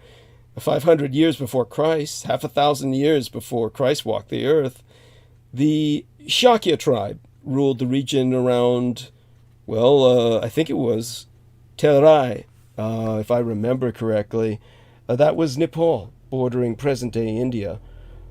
A: 500 years before Christ, half a thousand years before Christ walked the earth. The Shakya tribe ruled the region around, I think it was Terai, if I remember correctly. That was Nepal, bordering present-day India.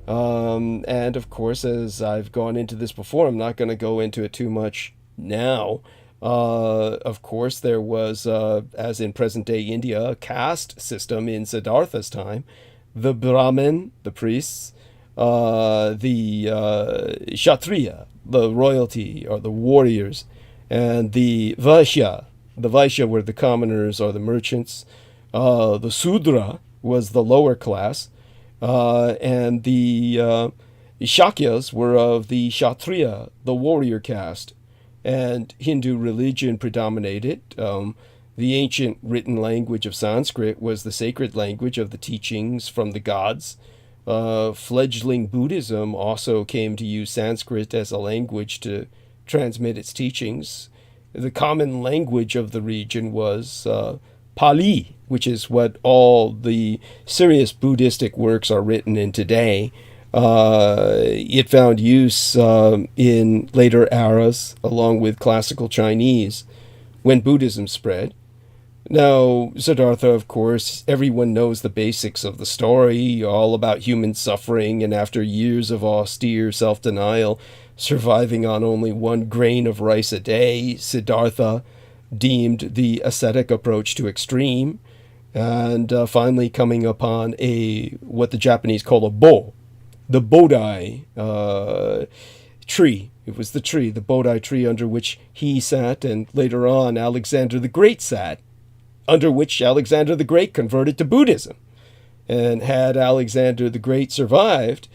A: And of course, as I've gone into this before, I'm not going to go into it too much now. Of course, there was, as in present-day India, a caste system in Siddhartha's time. The Brahmin, the priests, the Kshatriya, the royalty or the warriors, and the Vaishya. The Vaishya were the commoners or the merchants. The Sudra was the lower class. And the Shakyas were of the Kshatriya, the warrior caste. And Hindu religion predominated. The ancient written language of Sanskrit was the sacred language of the teachings from the gods. Fledgling Buddhism also came to use Sanskrit as a language to transmit its teachings. The common language of the region was Pali, which is what all the serious Buddhistic works are written in today. It found use in later eras, along with classical Chinese, when Buddhism spread. Now, Siddhartha, of course, everyone knows the basics of the story, all about human suffering, and after years of austere self-denial, surviving on only 1 grain of rice a day, Siddhartha deemed the ascetic approach too extreme, and finally coming upon what the Japanese call a bo, the Bodhi tree. It was the Bodhi tree under which he sat, and later on Alexander the Great sat, under which Alexander the Great converted to Buddhism. And had Alexander the Great survived,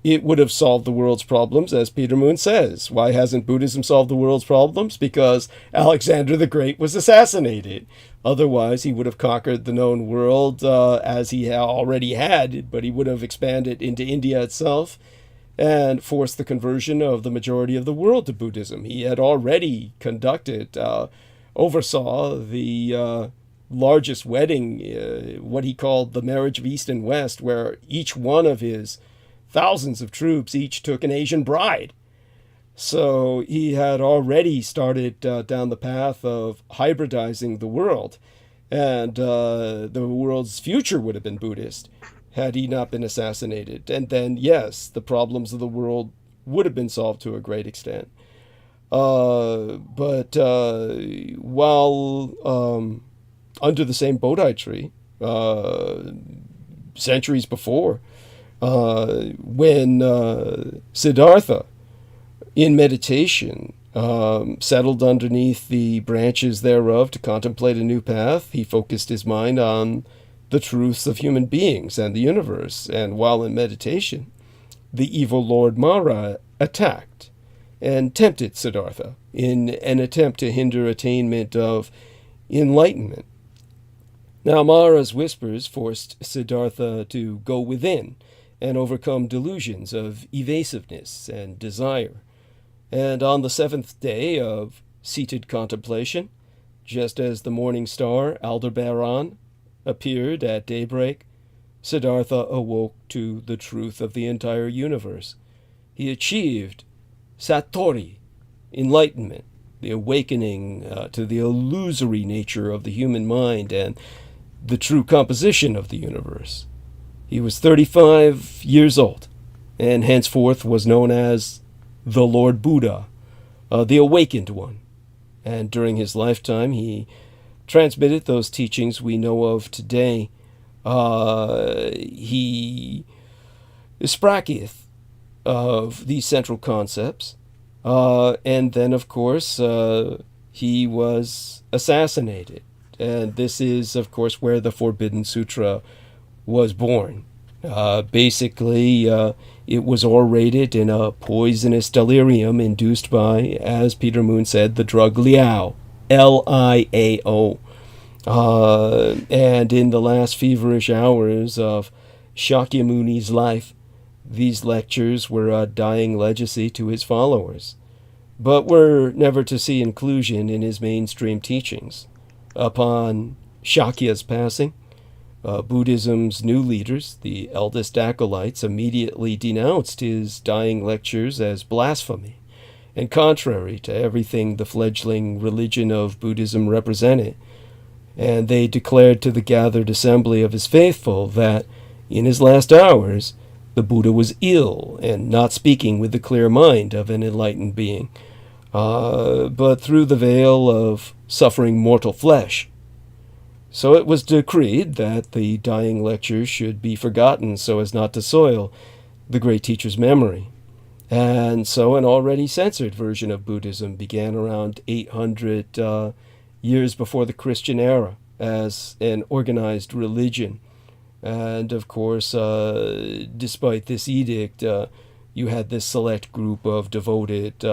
A: it would have solved the world's problems, as Peter Moon says. Why hasn't Buddhism solved the world's problems? Because Alexander the Great was assassinated. Otherwise, he would have conquered the known world as he already had, but he would have expanded into India itself and forced the conversion of the majority of the world to Buddhism. He had already oversaw the largest wedding, what he called the marriage of East and West, where each one of his thousands of troops each took an Asian bride. So he had already started down the path of hybridizing the world, and the world's future would have been Buddhist had he not been assassinated. And then, yes, the problems of the world would have been solved to a great extent. But while under the same Bodhi tree, centuries before, when Siddhartha, in meditation, settled underneath the branches thereof to contemplate a new path, he focused his mind on the truths of human beings and the universe. And while in meditation, the evil Lord Mara attacked and tempted Siddhartha in an attempt to hinder attainment of enlightenment. Now Mara's whispers forced Siddhartha to go within and overcome delusions of evasiveness and desire. And on the seventh day of seated contemplation, just as the morning star Aldebaran appeared at daybreak, Siddhartha awoke to the truth of the entire universe. He achieved Satori, enlightenment, the awakening to the illusory nature of the human mind and the true composition of the universe. He was 35 years old, and henceforth was known as the Lord Buddha, the Awakened One. And during his lifetime, he transmitted those teachings we know of today. He spracketh of these central concepts. And then, of course, he was assassinated. And this is, of course, where the Forbidden Sutra was born. Basically, it was orated in a poisonous delirium induced by, as Peter Moon said, the drug Liao, Liao. And in the last feverish hours of Shakyamuni's life, these lectures were a dying legacy to his followers, but were never to see inclusion in his mainstream teachings. Upon Shakya's passing, Buddhism's new leaders, the eldest acolytes, immediately denounced his dying lectures as blasphemy and contrary to everything the fledgling religion of Buddhism represented. And they declared to the gathered assembly of his faithful that, in his last hours, the Buddha was ill and not speaking with the clear mind of an enlightened being, but through the veil of suffering mortal flesh. So it was decreed that the dying lectures should be forgotten so as not to soil the great teacher's memory. And so an already censored version of Buddhism began around 800 years before the Christian era as an organized religion. And of course, despite this edict, you had this select group of devoted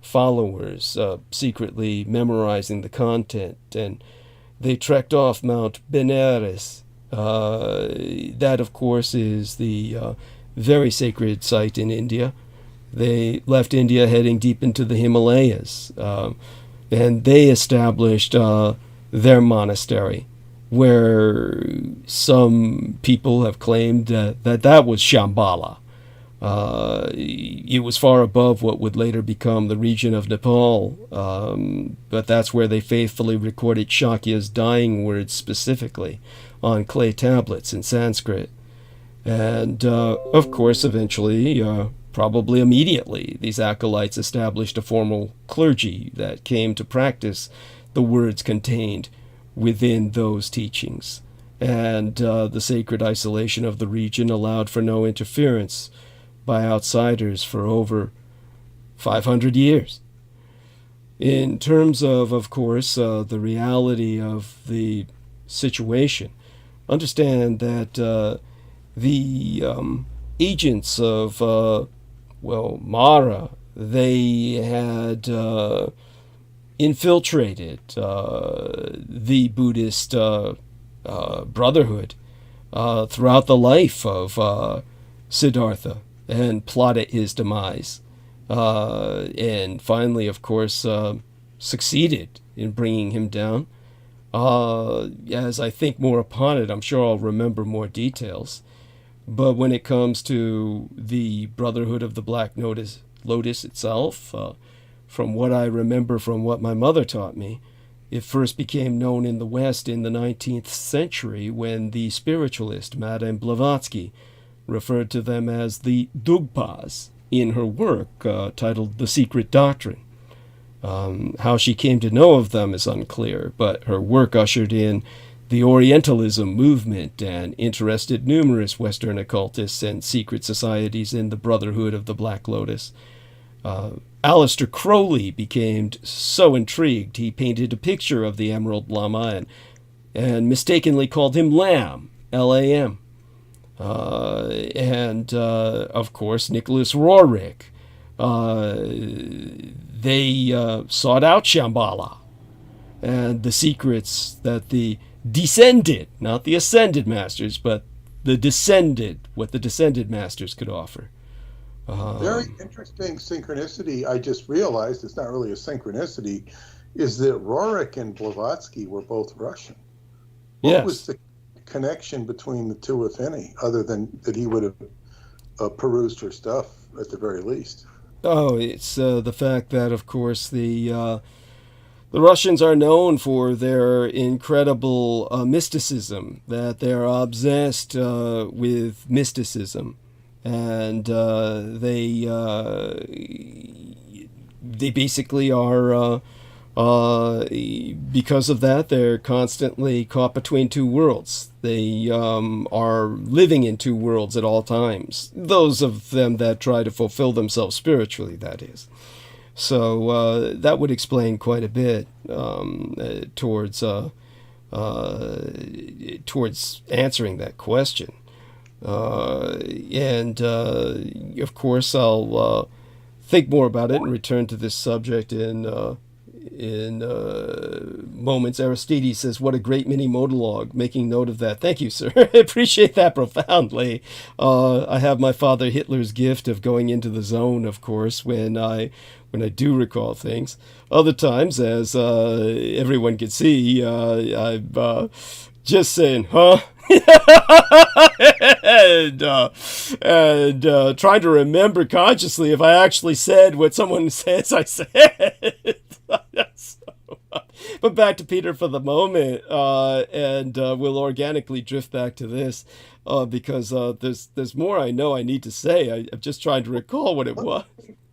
A: followers secretly memorizing the content, and they trekked off Mount Benares. That, of course, is the very sacred site in India. They left India heading deep into the Himalayas, and they established their monastery, where some people have claimed that was Shambhala. It was far above what would later become the region of Nepal, but that's where they faithfully recorded Shakya's dying words specifically on clay tablets in Sanskrit. And, of course, eventually, probably immediately, these acolytes established a formal clergy that came to practice the words contained within those teachings. And the sacred isolation of the region allowed for no interference by outsiders for over 500 years. In terms of course, the reality of the situation, understand that the agents of, Mara, they had infiltrated the Buddhist Brotherhood throughout the life of Siddhartha and plotted his demise. And finally, of course, succeeded in bringing him down. As I think more upon it, I'm sure I'll remember more details. But when it comes to the Brotherhood of the Black Lotus itself, from what I remember from what my mother taught me, it first became known in the West in the 19th century when the spiritualist Madame Blavatsky referred to them as the Dugpas in her work titled The Secret Doctrine. How she came to know of them is unclear, but her work ushered in the Orientalism movement and interested numerous Western occultists and secret societies in the Brotherhood of the Black Lotus. Aleister Crowley became so intrigued he painted a picture of the Emerald Lama and mistakenly called him Lam, L-A-M. And of course, Nicholas Roerich. They sought out Shambhala and the secrets that the descended, not the ascended masters, but the descended, what the descended masters could offer.
C: Very interesting synchronicity. I just realized it's not really a synchronicity, is that Roerich and Blavatsky were both Russian. What was the connection between the two, if any, other than that he would have perused her stuff at the very least?
A: Oh, it's the fact that, of course, the Russians are known for their incredible mysticism, that they're obsessed with mysticism, and they basically are, because of that, they're constantly caught between two worlds. They are living in two worlds at all times. Those of them that try to fulfill themselves spiritually, that is. So that would explain quite a bit towards answering that question. And of course, I'll think more about it and return to this subject in moments. Aristides says, "What a great mini monologue." Making note of that. Thank you, sir. I appreciate that profoundly. I have my father Hitler's gift of going into the zone, of course, when I do recall things. Other times, as everyone can see, I'm just saying, huh? and trying to remember consciously if I actually said what someone says I said. But back to Peter for the moment, and we'll organically drift back to this because there's more I know I need to say. I'm just trying to recall what it was.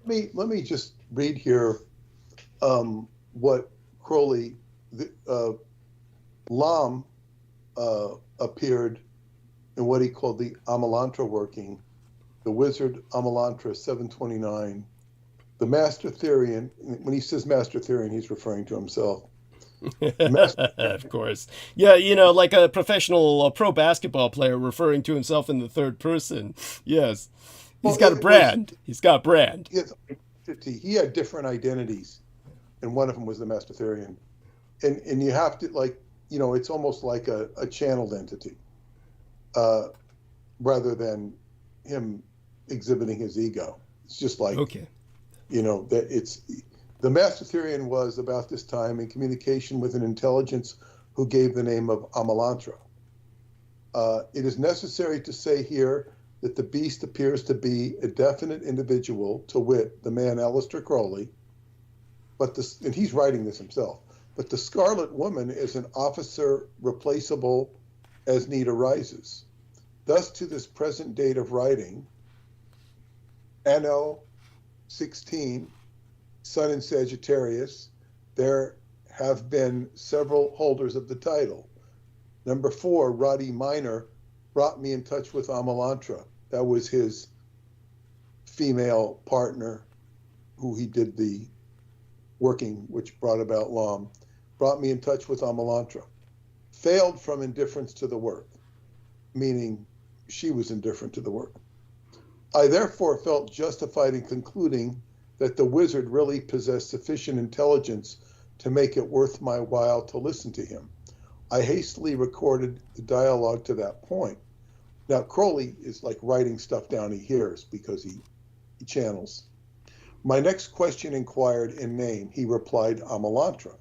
C: Let me just read here what Crowley, Lam appeared in what he called the Amalantra working, the Wizard Amalantra 729. The Master Therian, when he says Master Therian, he's referring to himself.
A: Of course. Yeah, like a professional pro basketball player referring to himself in the third person. Yes. He's got a brand. He's got a brand.
C: He had different identities, and one of them was the Master Therian. And you have to, it's almost like a channeled entity, rather than him exhibiting his ego. It's just like,
A: okay.
C: That it's the Master Therian was about this time in communication with an intelligence who gave the name of Amalantra. It is necessary to say here that the beast appears to be a definite individual, to wit, the man Aleister Crowley, and he's writing this himself. But the Scarlet Woman is an officer replaceable as need arises. Thus, to this present date of writing, Anno 16, Sun in Sagittarius, there have been several holders of the title. Number 4, Roddy Minor, brought me in touch with Amalantra. That was his female partner who he did the working, which brought about Lam. Brought me in touch with Amalantra. Failed from indifference to the work, meaning she was indifferent to the work. I therefore felt justified in concluding that the wizard really possessed sufficient intelligence to make it worth my while to listen to him. I hastily recorded the dialogue to that point. Now, Crowley is like writing stuff down he hears because he channels. My next question inquired in name. He replied, Amalantra.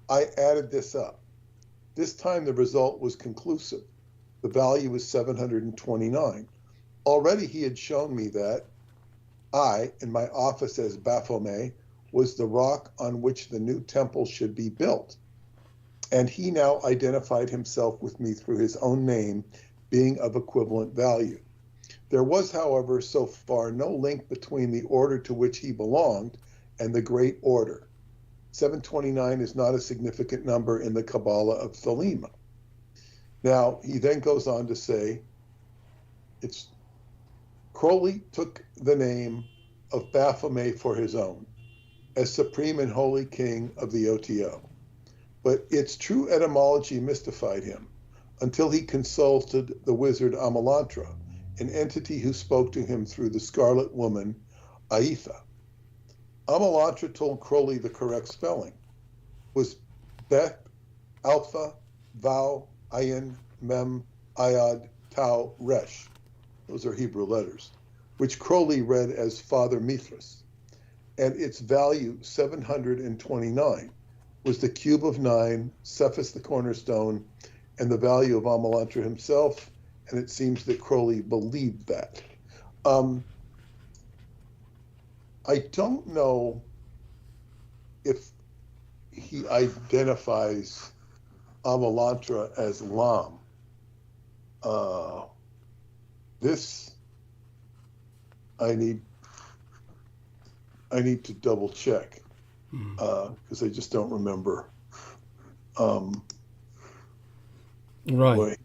C: I added this up. This time the result was conclusive. The value was 729. Already he had shown me that I, in my office as Baphomet, was the rock on which the new temple should be built. And he now identified himself with me through his own name, being of equivalent value. There was, however, so far no link between the order to which he belonged and the great order. 729 is not a significant number in the Kabbalah of Thelema. Now, he then goes on to say, Crowley took the name of Baphomet for his own, as supreme and holy king of the OTO. But its true etymology mystified him until he consulted the wizard Amalantra, an entity who spoke to him through the Scarlet Woman, Aitha. Amalantra told Crowley the correct spelling was Beth Alpha Vav, Ayin, Mem, Ayad, Tau, Resh. Those are Hebrew letters, which Crowley read as Father Mithras. And its value, 729, was the cube of 9, Cephas the cornerstone, and the value of Amalantra himself. And it seems that Crowley believed that. I don't know if he identifies Amalantra as Lam. This I need to double check because I just don't remember.
A: Right.
C: Boy.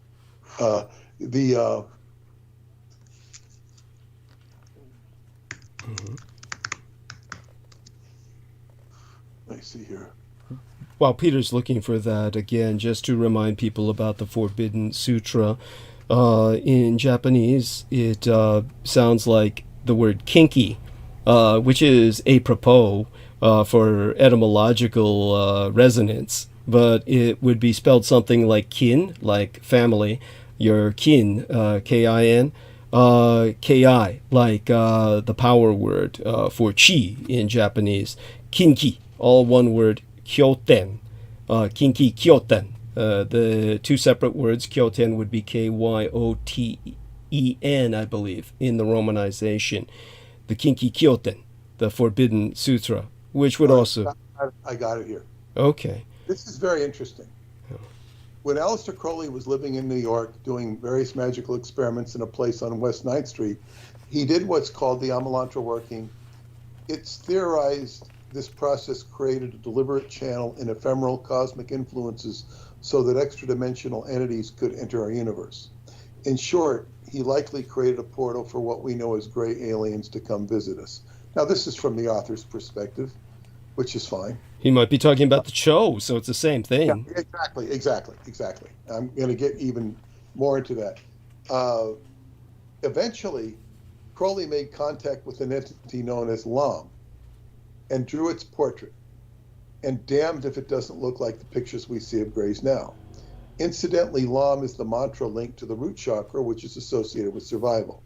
C: I see here.
A: While Peter's looking for that, again, just to remind people about the Forbidden Sutra, in Japanese, it sounds like the word kinky, which is apropos for etymological resonance, but it would be spelled something like kin, like family, your kin, K-I-N, K-I, like the power word for chi in Japanese, kinki, all one word, kyoten, kinki kyoten. The two separate words, kyoten, would be K-Y-O-T-E-N, I believe, in the romanization. The kinki kyoten, the Forbidden Sutra, which would also...
C: I got it here.
A: Okay.
C: This is very interesting. When Aleister Crowley was living in New York doing various magical experiments in a place on West 9th Street, he did what's called the Amalantra working. It's theorized this process created a deliberate channel in ephemeral cosmic influences so that extra-dimensional entities could enter our universe. In short, he likely created a portal for what we know as gray aliens to come visit us. Now, this is from the author's perspective, which is fine.
A: He might be talking about the Cho, so it's the same thing.
C: Yeah, exactly. I'm going to get even more into that. Eventually, Crowley made contact with an entity known as Lam and drew its portrait. And damned if it doesn't look like the pictures we see of grays now. Incidentally, Lam is the mantra linked to the root chakra, which is associated with survival.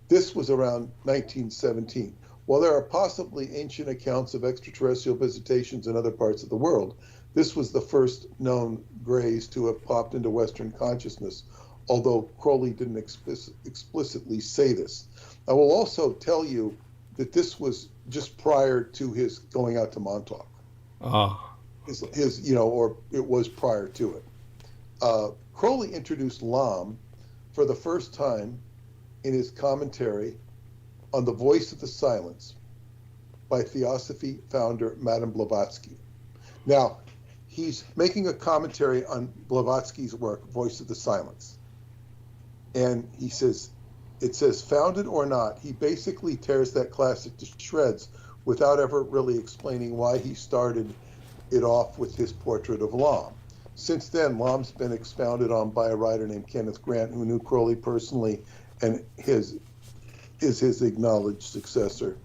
C: This was around 1917. While there are possibly ancient accounts of extraterrestrial visitations in other parts of the world, this was the first known grays to have popped into Western consciousness, although Crowley didn't explicitly say this. I will also tell you that this was just prior to his going out to Montauk. Or it was prior to it. Crowley introduced Lam for the first time in his commentary on The Voice of the Silence by Theosophy founder Madame Blavatsky. Now, he's making a commentary on Blavatsky's work, Voice of the Silence. And he says, it says, founded or not, he basically tears that classic to shreds without ever really explaining why he started it off with his portrait of Lam. Since then, Lam's been expounded on by a writer named Kenneth Grant, who knew Crowley personally and is his acknowledged successor.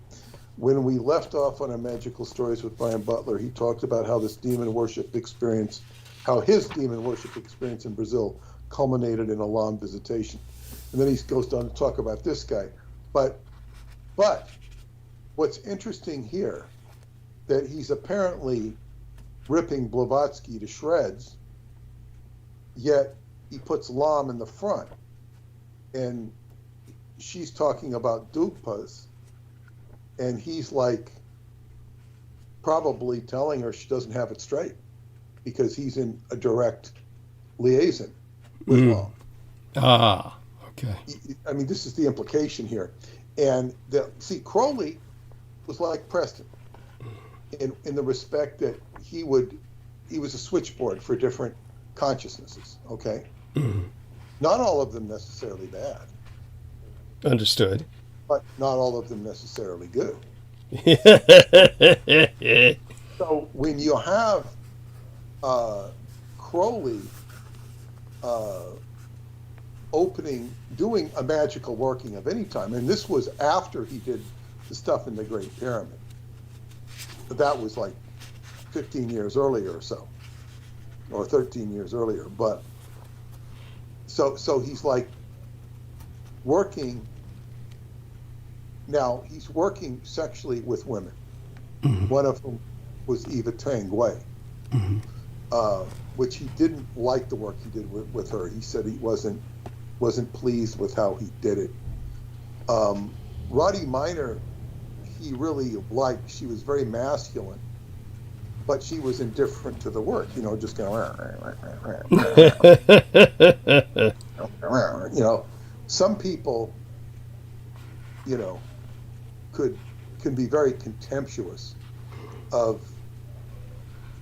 C: When we left off on our magical stories with Brian Butler, he talked about how his demon worship experience in Brazil culminated in a Lam visitation. And then he goes on to talk about this guy. But what's interesting here, that he's apparently ripping Blavatsky to shreds, yet he puts Lam in the front. And she's talking about Dugpas, and he's like probably telling her she doesn't have it straight because he's in a direct liaison with Lam.
A: Okay.
C: I mean, this is the implication here. And Crowley was like Preston in the respect that he was a switchboard for different consciousnesses, okay? Not all of them necessarily bad.
A: Understood.
C: But not all of them necessarily good. So when you have Crowley doing a magical working of any time, and this was after he did the stuff in the Great Pyramid. But that was like 15 years earlier or so. or 13 years earlier. But so he's like working. Now he's working sexually with women.
A: Mm-hmm.
C: One of whom was Eva Tangway, which he didn't like the work he did with her. He said he wasn't pleased with how he did it. Roddy Minor, he really liked. She was very masculine, but she was indifferent to the work. You know, just going. You know, some people, you know, can be very contemptuous of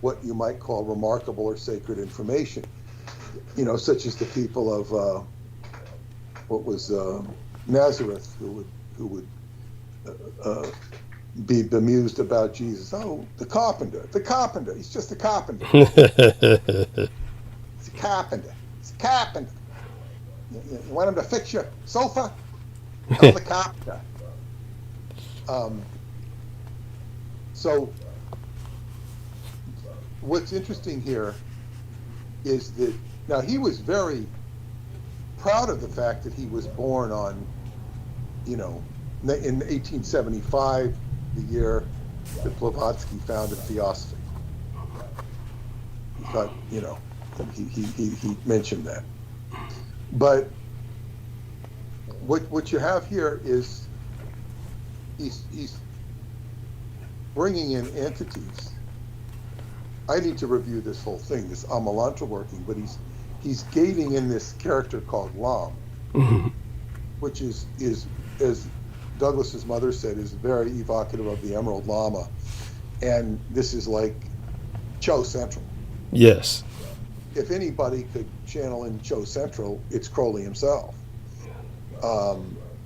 C: what you might call remarkable or sacred information, you know, such as the people of what was Nazareth, who would be bemused about Jesus. Oh, the carpenter, he's just a carpenter. He's a carpenter. You want him to fix your sofa? Tell the carpenter. So what's interesting here is that now he was very proud of the fact that he was born on, you know, in 1875, the year that Blavatsky founded Theosophy. He thought, you know, he mentioned that. But what you have here is he's bringing in entities. I need to review this whole thing, this Amalantra working, but he's gating in this character called Lam,
A: Mm-hmm.
C: which is as Douglas's mother said, is very evocative of the Emerald Lama, and this is like Cho Central.
A: Yes.
C: If anybody could channel in Cho Central, it's Crowley himself.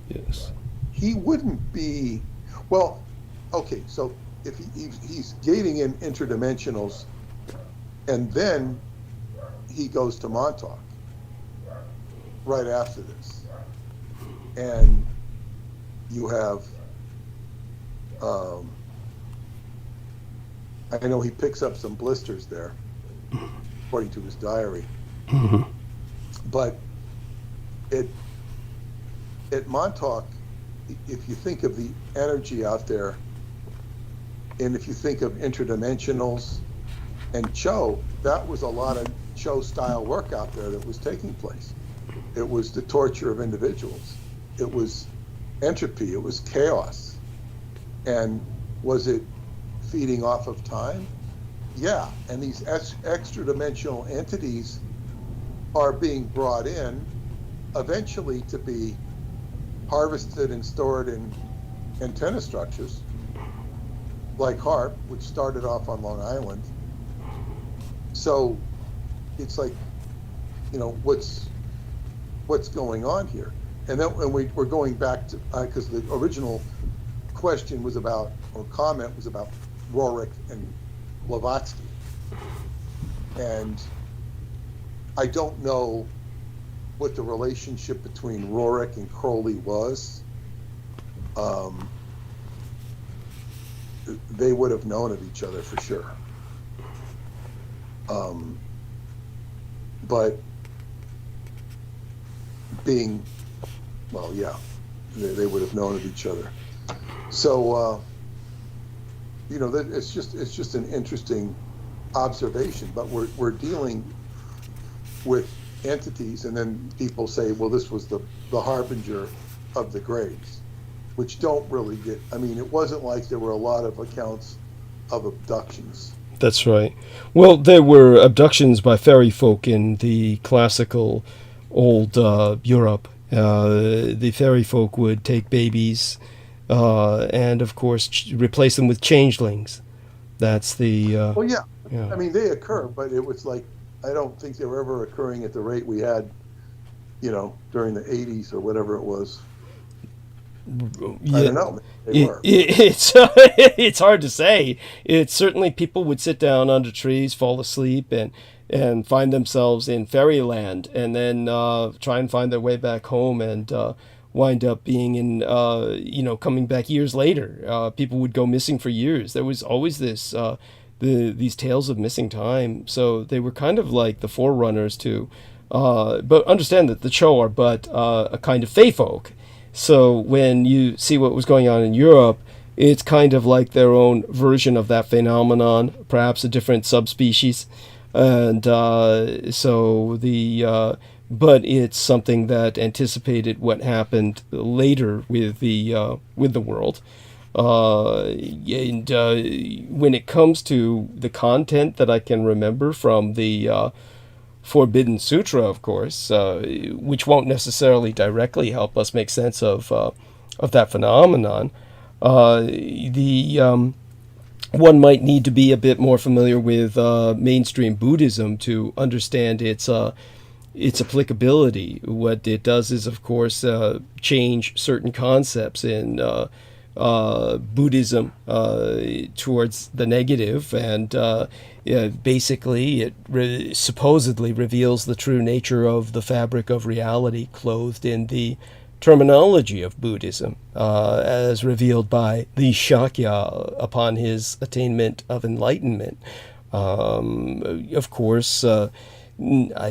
A: Yes.
C: He wouldn't be, well, okay, so if he's gating in interdimensionals, and then he goes to Montauk right after this, and you have, I know he picks up some blisters there, according to his diary.
A: Mm-hmm.
C: But at Montauk, if you think of the energy out there, and if you think of interdimensionals and Cho, that was a lot of Cho-style work out there that was taking place. It was the torture of individuals. It was entropy. It was chaos. And was it feeding off of time? Yeah. And these extra-dimensional entities are being brought in eventually to be harvested and stored in antenna structures like HARP, which started off on Long Island. So it's like, you know, what's going on here? And then when we're going back to, because the original question was about, or comment was about Roerich and Blavatsky. And I don't know what the relationship between Roerich and Crowley was. They would have known of each other for sure. But being, well, yeah, they would have known of each other. So, you know, it's just an interesting observation. But we're dealing with entities, and then people say, well, this was the harbinger of the graves, which don't really get, I mean, it wasn't like there were a lot of accounts of abductions.
A: That's right. Well, there were abductions by fairy folk in the classical old Europe. The fairy folk would take babies and, of course, replace them with changelings. That's the...
C: Well, yeah.
A: Yeah.
C: I mean, they occur, but it was like, I don't think they were ever occurring at the rate we had, you know, during the 80s or whatever it was.
A: Yeah.
C: I don't know. They were.
A: It's hard to say. It's certainly people would sit down under trees, fall asleep, and find themselves in fairyland, and then try and find their way back home, and wind up being in, coming back years later. People would go missing for years. There was always this these tales of missing time. So they were kind of like the forerunners to, but understand that the Cho are but a kind of Fey folk. So when you see what was going on in Europe, it's kind of like their own version of that phenomenon, perhaps a different subspecies. And but it's something that anticipated what happened later with the world. When it comes to the content that I can remember from the Forbidden Sutra, of course, which won't necessarily directly help us make sense of that phenomenon, one might need to be a bit more familiar with mainstream Buddhism to understand its applicability. What it does is, of course, change certain concepts in Buddhism towards the negative, and basically it supposedly reveals the true nature of the fabric of reality clothed in the terminology of Buddhism, as revealed by the Shakya upon his attainment of enlightenment. Of course, I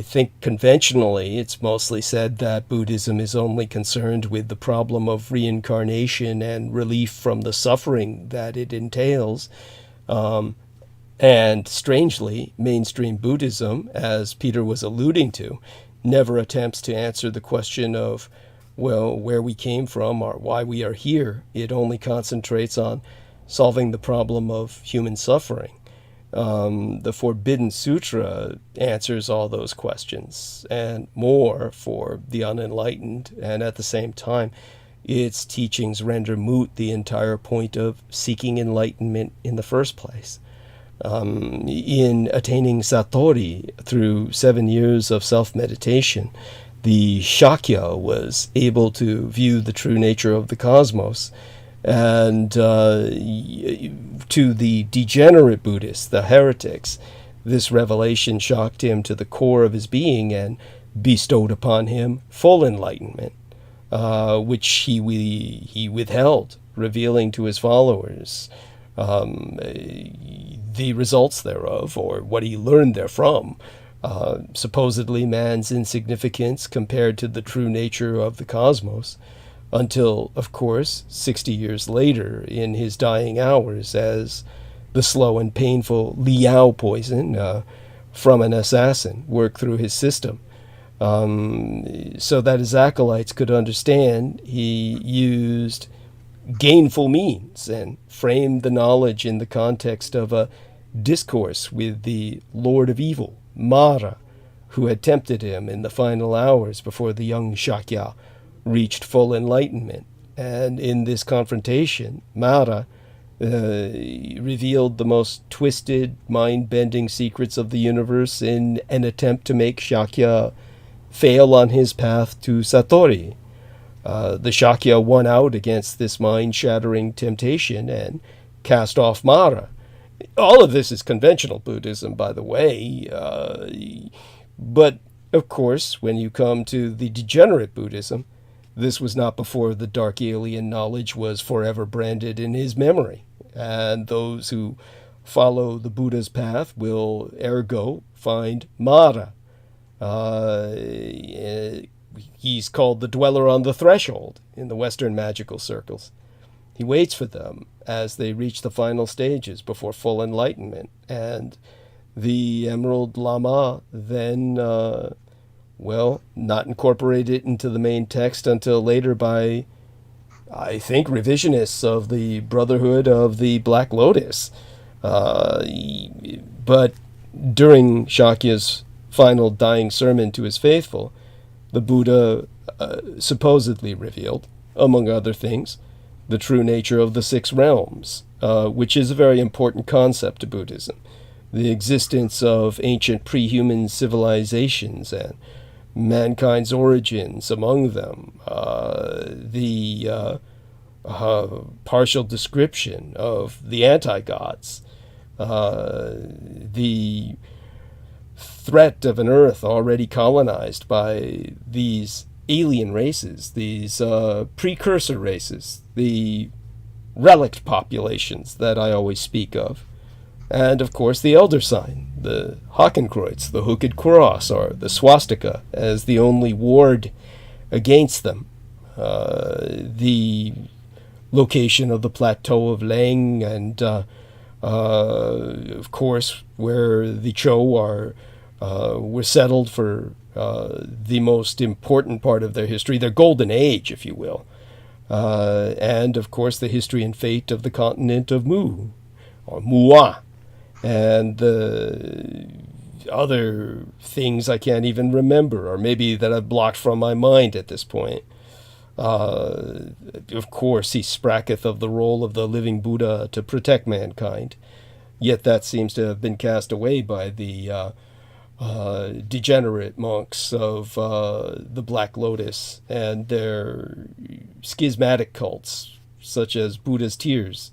A: think conventionally it's mostly said that Buddhism is only concerned with the problem of reincarnation and relief from the suffering that it entails. And strangely, mainstream Buddhism, as Peter was alluding to, never attempts to answer the question of, well, where we came from or why we are here. It only concentrates on solving the problem of human suffering. The Forbidden Sutra answers all those questions and more for the unenlightened, and at the same time, its teachings render moot the entire point of seeking enlightenment in the first place. In attaining Satori through 7 years of self-meditation, the Shakya was able to view the true nature of the cosmos, and to the degenerate Buddhists, the heretics, this revelation shocked him to the core of his being and bestowed upon him full enlightenment, which he withheld, revealing to his followers the results thereof, or what he learned therefrom. Supposedly man's insignificance compared to the true nature of the cosmos, until, of course, 60 years later, in his dying hours, as the slow and painful Liao poison from an assassin worked through his system. So that his acolytes could understand, he used gainful means and framed the knowledge in the context of a discourse with the Lord of Evil, Mara, who had tempted him in the final hours before the young Shakya reached full enlightenment. And in this confrontation, Mara revealed the most twisted, mind-bending secrets of the universe in an attempt to make Shakya fail on his path to Satori. The Shakya won out against this mind-shattering temptation and cast off Mara. All of this is conventional Buddhism, by the way, but of course, when you come to the degenerate Buddhism, this was not before the dark alien knowledge was forever branded in his memory, and those who follow the Buddha's path will ergo find Mara. He's called the dweller on the threshold in the Western magical circles. He waits for them as they reach the final stages before full enlightenment, and the Emerald Lama then, not incorporated into the main text until later by, I think, revisionists of the Brotherhood of the Black Lotus. But during Shakya's final dying sermon to his faithful, the Buddha supposedly revealed, among other things, the true nature of the 6 realms, which is a very important concept to Buddhism. The existence of ancient pre-human civilizations and mankind's origins among them, the partial description of the anti-gods, the threat of an Earth already colonized by these alien races, these precursor races, the relict populations that I always speak of. And, of course, the elder sign, the Hakenkreuz, the hooked cross, or the swastika, as the only ward against them. The location of the plateau of Leng, and, of course, where the Cho were settled for the most important part of their history, their golden age, if you will. And, of course, the history and fate of the continent of Mu, or Mua, and the other things I can't even remember, or maybe that I've blocked from my mind at this point. Of course, he spracketh of the role of the living Buddha to protect mankind, yet that seems to have been cast away by the degenerate monks of the Black Lotus and their schismatic cults, such as Buddha's Tears.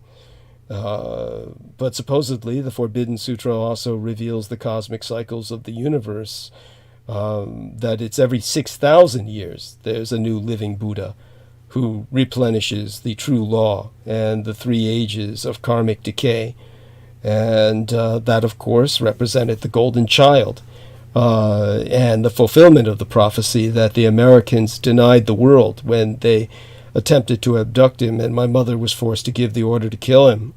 A: But supposedly the Forbidden Sutra also reveals the cosmic cycles of the universe, that it's every 6,000 years there's a new living Buddha who replenishes the true law and the three ages of karmic decay. And that, of course, represented the golden child, and the fulfillment of the prophecy that the Americans denied the world when they attempted to abduct him, and my mother was forced to give the order to kill him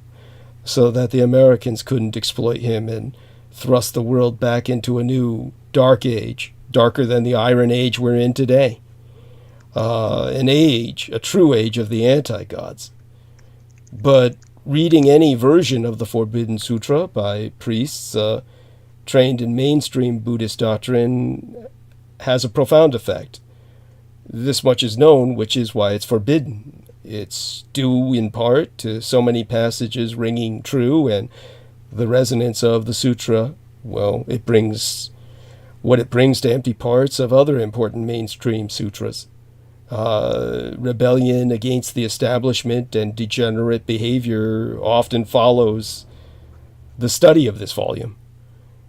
A: so that the Americans couldn't exploit him and thrust the world back into a new dark age, darker than the Iron Age we're in today. An age, a true age of the anti-gods. But reading any version of the Forbidden Sutra by priests trained in mainstream Buddhist doctrine has a profound effect. This much is known, which is why it's forbidden. It's due in part to so many passages ringing true, and the resonance of the sutra, well, it brings what it brings to empty parts of other important mainstream sutras. Rebellion against the establishment and degenerate behavior often follows the study of this volume.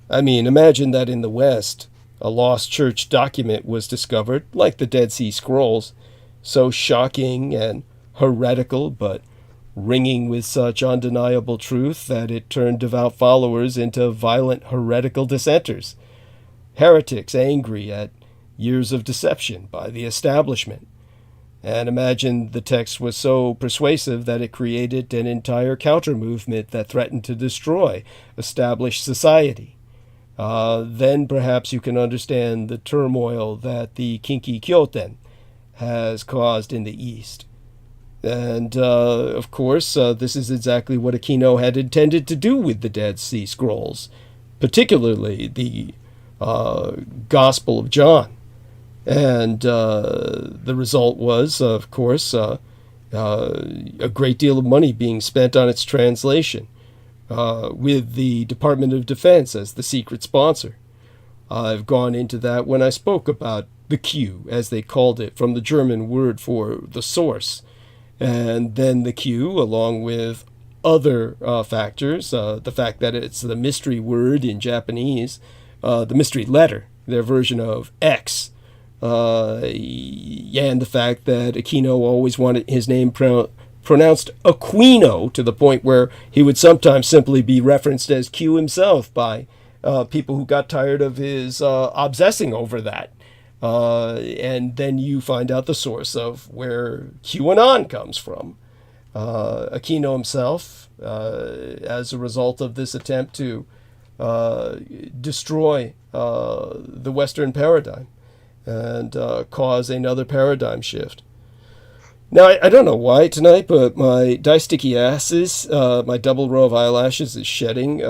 A: I mean, imagine that in the West, a lost church document was discovered, like the Dead Sea Scrolls, so shocking and heretical, but ringing with such undeniable truth that it turned devout followers into violent heretical dissenters, heretics angry at years of deception by the establishment. And imagine the text was so persuasive that it created an entire counter-movement that threatened to destroy established society. Then perhaps you can understand the turmoil that the Kinki Kyoten has caused in the East. And, of course, this is exactly what Aquino had intended to do with the Dead Sea Scrolls, particularly the Gospel of John. And the result was, of course, a great deal of money being spent on its translation, with the Department of Defense as the secret sponsor. I've gone into that when I spoke about the Q, as they called it, from the German word for the source. And then the Q, along with other factors, the fact that it's the mystery word in Japanese, the mystery letter, their version of X, and the fact that Aquino always wanted his name pronounced Aquino, to the point where he would sometimes simply be referenced as Q himself by people who got tired of his obsessing over that. And then you find out the source of where QAnon comes from. Aquino himself, as a result of this attempt to destroy the Western paradigm and cause another paradigm shift. Now, I don't know why tonight, but my sticky asses, my double row of eyelashes is shedding,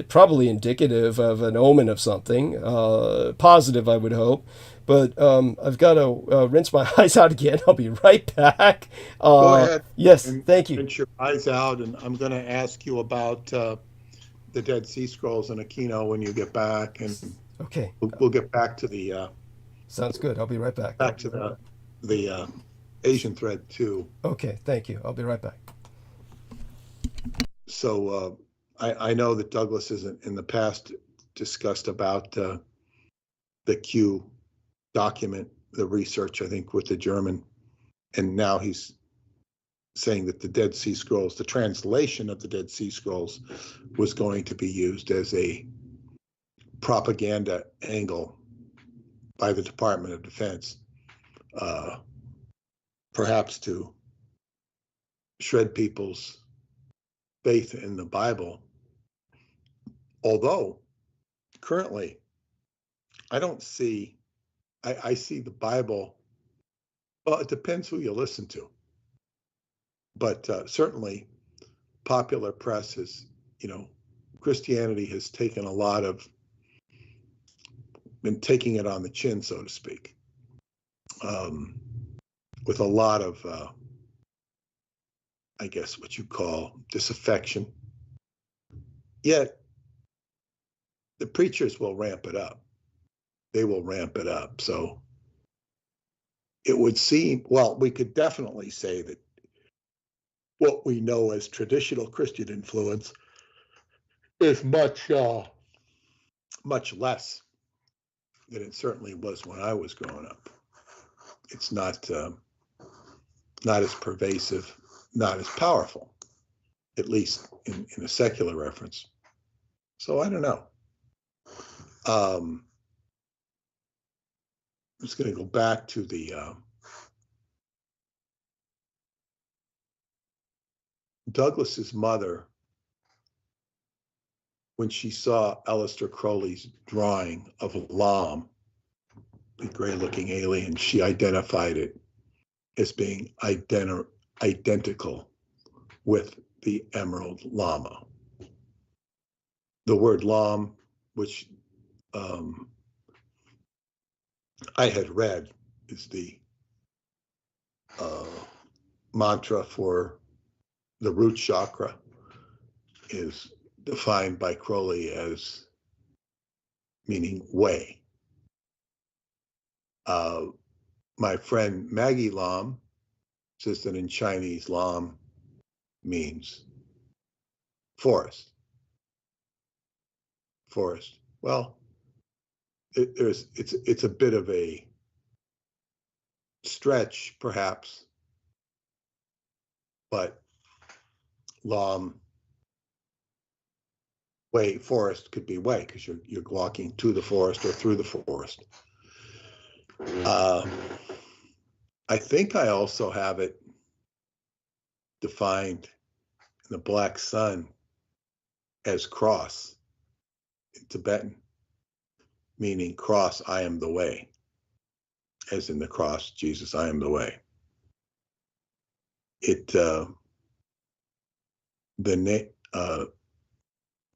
A: probably indicative of an omen of something, positive, I would hope. But I've got to rinse my eyes out again. I'll be right back.
C: Go ahead.
A: Yes, thank you.
C: Rinse your eyes out, and I'm going to ask you about the Dead Sea Scrolls and Aquino when you get back, and
A: okay,
C: we'll get back to the.
A: Sounds good. I'll be right back.
C: Back to the Asian thread too.
A: Okay, thank you. I'll be right back.
C: So I know that Douglas has in the past discussed about the Q document, the research, I think, with the German, and now he's saying that the Dead Sea Scrolls, the translation of the Dead Sea Scrolls, was going to be used as a propaganda angle by the Department of Defense, perhaps to shred people's faith in the Bible. Although currently, I don't see, I see the Bible, well, it depends who you listen to. But certainly popular press has, Christianity has taken a lot of, been taking it on the chin, so to speak, with a lot of, I guess, what you call disaffection. Yet, the preachers will ramp it up. They will ramp it up. So it would seem, well, we could definitely say that what we know as traditional Christian influence is much less than it certainly was when I was growing up. It's not as pervasive, not as powerful, at least in a secular reference. So I don't know. I'm just going to go back to the Douglas's mother, when she saw Aleister Crowley's drawing of a llama, the gray-looking alien, she identified it as being identical with the emerald llama. The word lam, which I had read, is the mantra for the root chakra, is defined by Crowley as meaning way. My friend Maggie Lam says that in Chinese, Lam means forest. Forest. Well, it's a bit of a stretch, perhaps, but Lam, way, forest could be way, because you're walking to the forest or through the forest. I think I also have it defined in the Black Sun as cross in Tibetan, meaning cross, I am the way, as in the cross, Jesus, I am the way.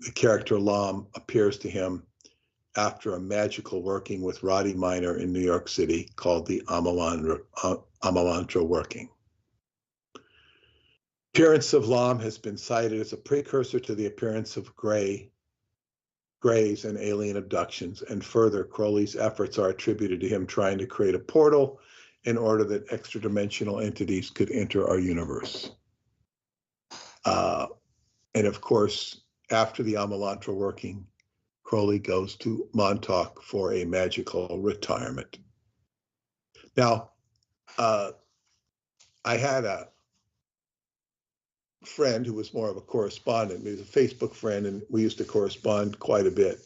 C: The character Lam appears to him after a magical working with Roddy Minor in New York City called the Amalantra working. Appearance of Lam has been cited as a precursor to the appearance of greys and alien abductions, and further, Crowley's efforts are attributed to him trying to create a portal in order that extra-dimensional entities could enter our universe. And of course, after the Amalantra working, Crowley goes to Montauk for a magical retirement. Now, I had a friend who was more of a correspondent. He was a Facebook friend, and we used to correspond quite a bit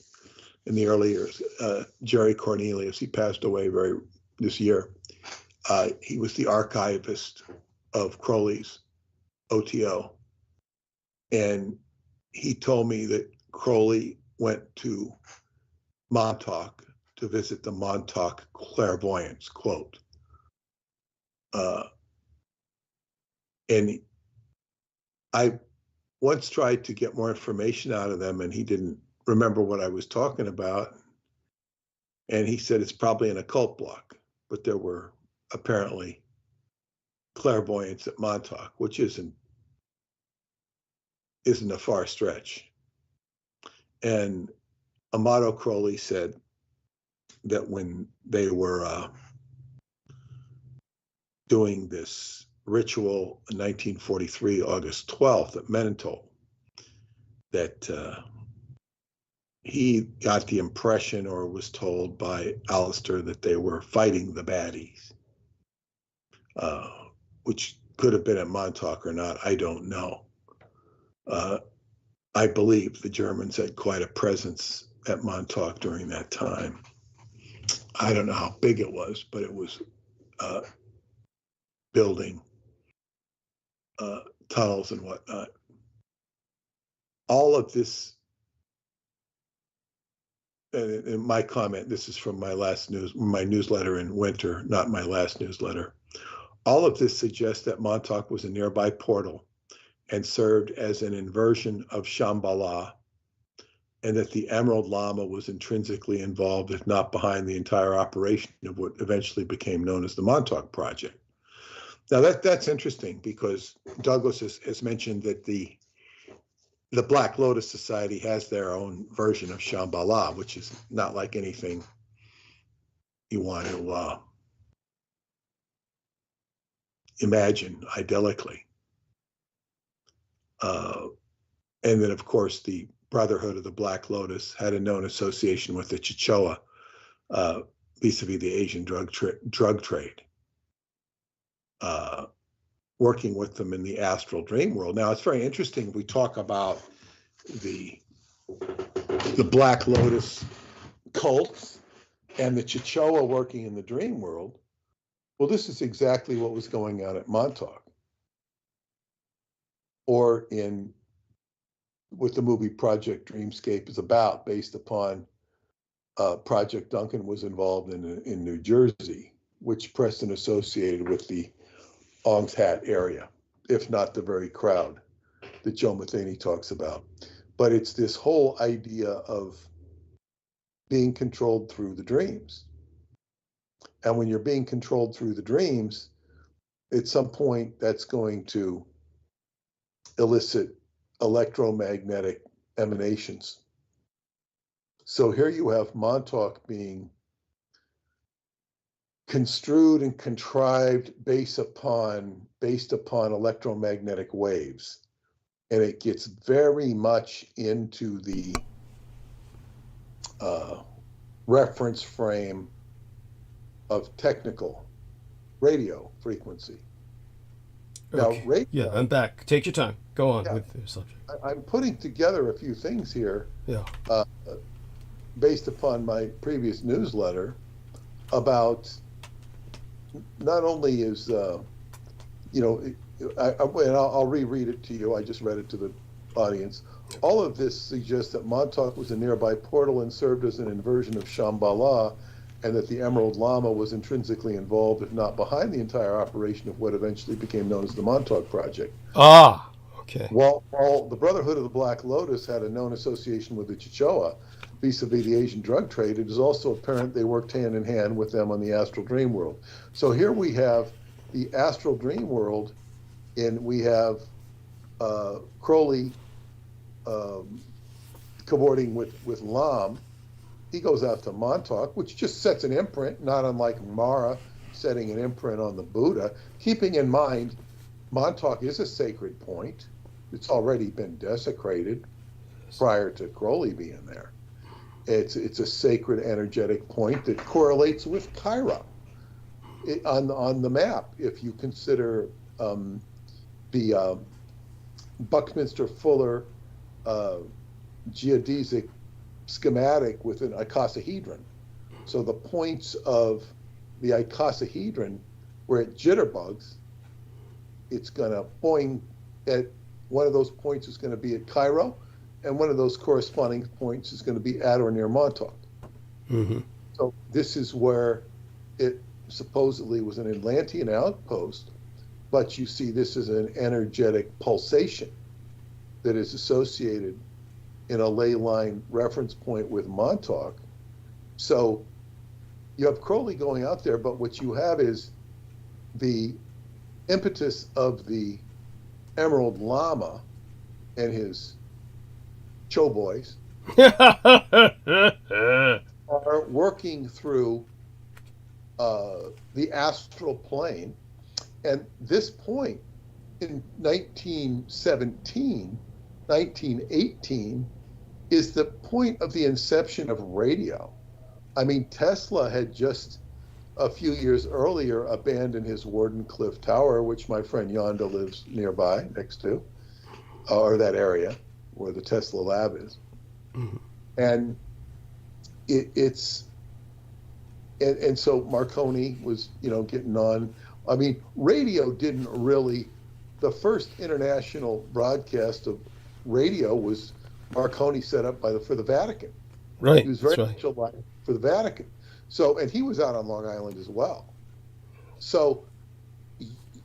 C: in the early years. Jerry Cornelius, he passed away this year. He was the archivist of Crowley's OTO. And he told me that Crowley went to Montauk to visit the Montauk clairvoyants, quote. And I once tried to get more information out of them, and he didn't remember what I was talking about. And he said it's probably an occult block, but there were apparently clairvoyants at Montauk, which isn't a far stretch. And Amato Crowley said that when they were doing this ritual in 1943, August 12th at Menonto, that he got the impression, or was told by Aleister, that they were fighting the baddies, which could have been at Montauk or not, I don't know. I believe the Germans had quite a presence at Montauk during that time. I don't know how big it was, but it was building tunnels and whatnot. All of this, and in my comment, this is from my newsletter in winter, not my last newsletter. All of this suggests that Montauk was a nearby portal and served as an inversion of Shambhala, and that the Emerald Lama was intrinsically involved, if not behind, the entire operation of what eventually became known as the Montauk Project. Now that's interesting, because Douglas has mentioned that the Black Lotus Society has their own version of Shambhala, which is not like anything you want to imagine idyllically. And then, of course, the Brotherhood of the Black Lotus had a known association with the Chichewa, vis-a-vis the Asian drug trade, working with them in the astral dream world. Now, it's very interesting. We talk about the Black Lotus cults and the Chichewa working in the dream world. Well, this is exactly what was going on at Montauk, or in what the movie Project Dreamscape is about, based upon Project Duncan was involved in New Jersey, which Preston associated with the Ong's Hat area, if not the very crowd that Joe Matheny talks about. But it's this whole idea of being controlled through the dreams. And when you're being controlled through the dreams, at some point that's going to elicit electromagnetic emanations. So here you have Montauk being construed and contrived based upon electromagnetic waves. And it gets very much into the reference frame of technical radio frequency.
A: Okay.
C: Now,
A: yeah, I'm back. Take your time. Go on with your subject.
C: I'm putting together a few things here,
A: Yeah.
C: Based upon my previous newsletter, about not only is, I'll reread it to you. I just read it to the audience. All of this suggests that Montauk was a nearby portal and served as an inversion of Shambhala, and that the Emerald Lama was intrinsically involved, if not behind, the entire operation of what eventually became known as the Montauk Project.
A: Ah, okay.
C: While the Brotherhood of the Black Lotus had a known association with the Chichewa, vis-a-vis the Asian drug trade, it is also apparent they worked hand in hand with them on the astral dream world. So here we have the astral dream world, and we have Crowley cavorting with Lam. He goes out to Montauk, which just sets an imprint, not unlike Mara setting an imprint on the Buddha, keeping in mind Montauk is a sacred point. It's already been desecrated prior to Crowley being there. It's a sacred energetic point that correlates with Cairo on the map. If you consider the Buckminster Fuller geodesic schematic with an icosahedron. So the points of the icosahedron, where it jitterbugs, it's going to point at one of those points is going to be at Cairo, and one of those corresponding points is going to be at or near Montauk.
A: Mm-hmm.
C: So this is where it supposedly was an Atlantean outpost, but you see this is an energetic pulsation that is associated in a ley line reference point with Montauk. So you have Crowley going out there, but what you have is the impetus of the Emerald Lama and his Cho boys are working through the astral plane. And this point in 1917, 1918 is the point of the inception of radio. I mean, Tesla had just a few years earlier abandoned his Wardenclyffe Tower, which my friend Yonda lives nearby, next to, or that area where the Tesla lab is.
A: Mm-hmm.
C: And and so Marconi was, getting on. I mean, radio didn't really, the first international broadcast of radio was Marconi set up for the Vatican.
A: Right.
C: He was very
A: That's right.
C: much alive for the Vatican. So, and he was out on Long Island as well. So,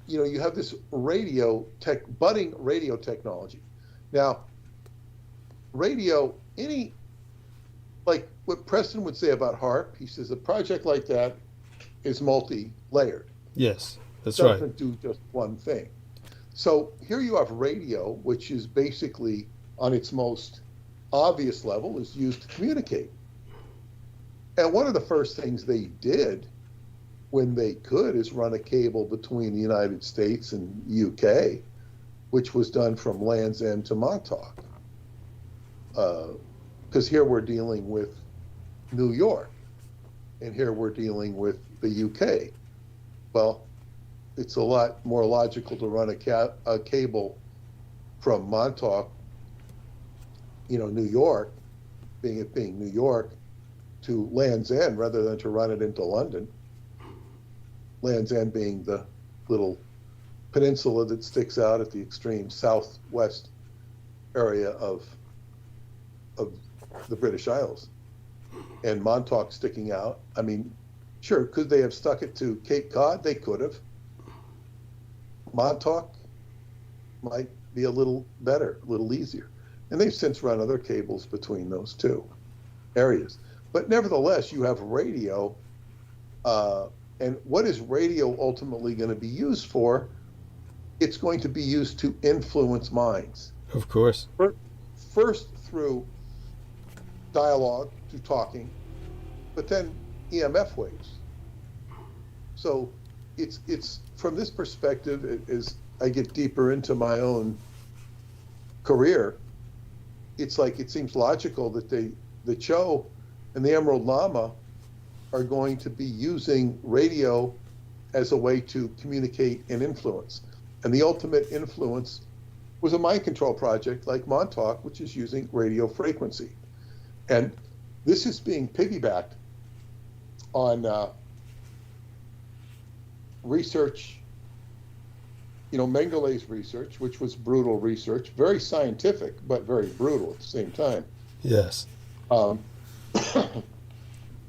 C: you have this budding radio technology. Now, radio, like what Preston would say about HARP, he says a project like that is multi-layered.
A: Yes, that's
C: It
A: right.
C: doesn't do just one thing. So here you have radio, which is basically on its most obvious level is used to communicate. And one of the first things they did when they could is run a cable between the United States and UK, which was done from Land's End to Montauk. Because here we're dealing with New York, and here we're dealing with the UK. Well, it's a lot more logical to run a cable from Montauk, New York, being New York, to Land's End rather than to run it into London. Land's End being the little peninsula that sticks out at the extreme southwest area of the British Isles. And Montauk sticking out. I mean, sure, could they have stuck it to Cape Cod? They could have. Montauk might be a little better, a little easier. And they've since run other cables between those two areas. But nevertheless, you have radio. And what is radio ultimately going to be used for? It's going to be used to influence minds.
A: Of course.
C: First through dialogue, through talking, but then EMF waves. So it's from this perspective, as I get deeper into my own career, it's like it seems logical that the Cho and the Emerald Lama are going to be using radio as a way to communicate and influence. And the ultimate influence was a mind control project like Montauk, which is using radio frequency. And this is being piggybacked on research, Mengelé's research, which was brutal research, very scientific, but very brutal at the same time.
A: Yes.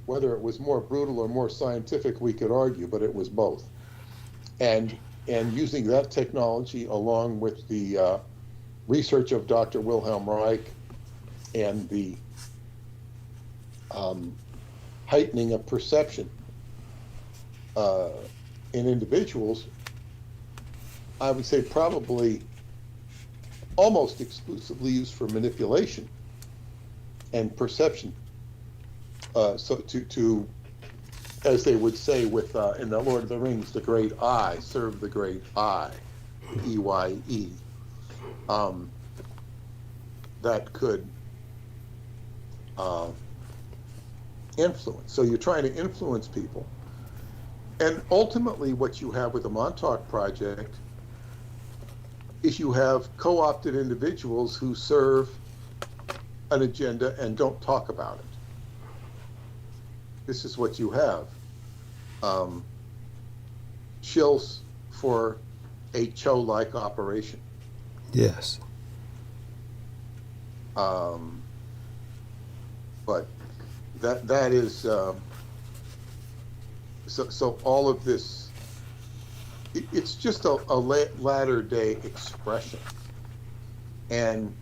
C: Whether it was more brutal or more scientific, we could argue, but it was both. And using that technology along with the research of Dr. Wilhelm Reich and the heightening of perception in individuals, I would say probably almost exclusively used for manipulation and perception. So to, as they would say with in the Lord of the Rings, the great eye, serve the great eye, EYE, that could influence. So you're trying to influence people. And ultimately what you have with the Montauk Project is you have co-opted individuals who serve an agenda and don't talk about it. This is what you have. Shills for a Cho-like operation.
A: Yes.
C: But that is so all of this. It's just a latter day expression, and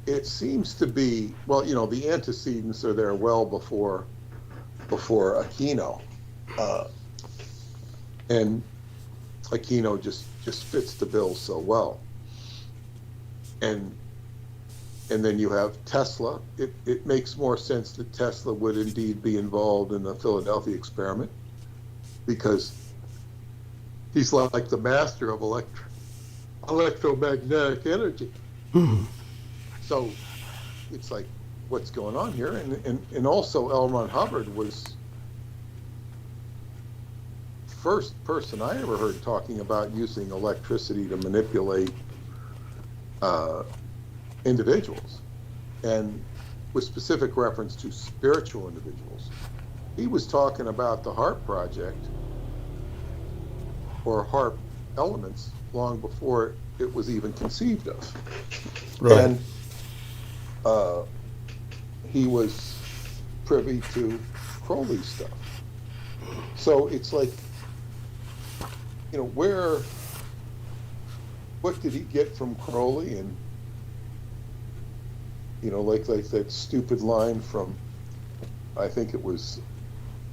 C: it seems to be, well, the antecedents are there well before Aquino, and Aquino just fits the bill so well. And then you have Tesla. It makes more sense that Tesla would indeed be involved in the Philadelphia experiment, because he's like the master of electromagnetic energy.
A: Mm-hmm.
C: So it's like, what's going on here? And also L. Ron Hubbard was first person I ever heard talking about using electricity to manipulate individuals, and with specific reference to spiritual individuals. He was talking about the HARP project, or HARP elements, long before it was even conceived of.
A: Right.
C: And he was privy to Crowley's stuff. So it's like, you know, what did he get from Crowley? And, you know, like that stupid line from, I think it was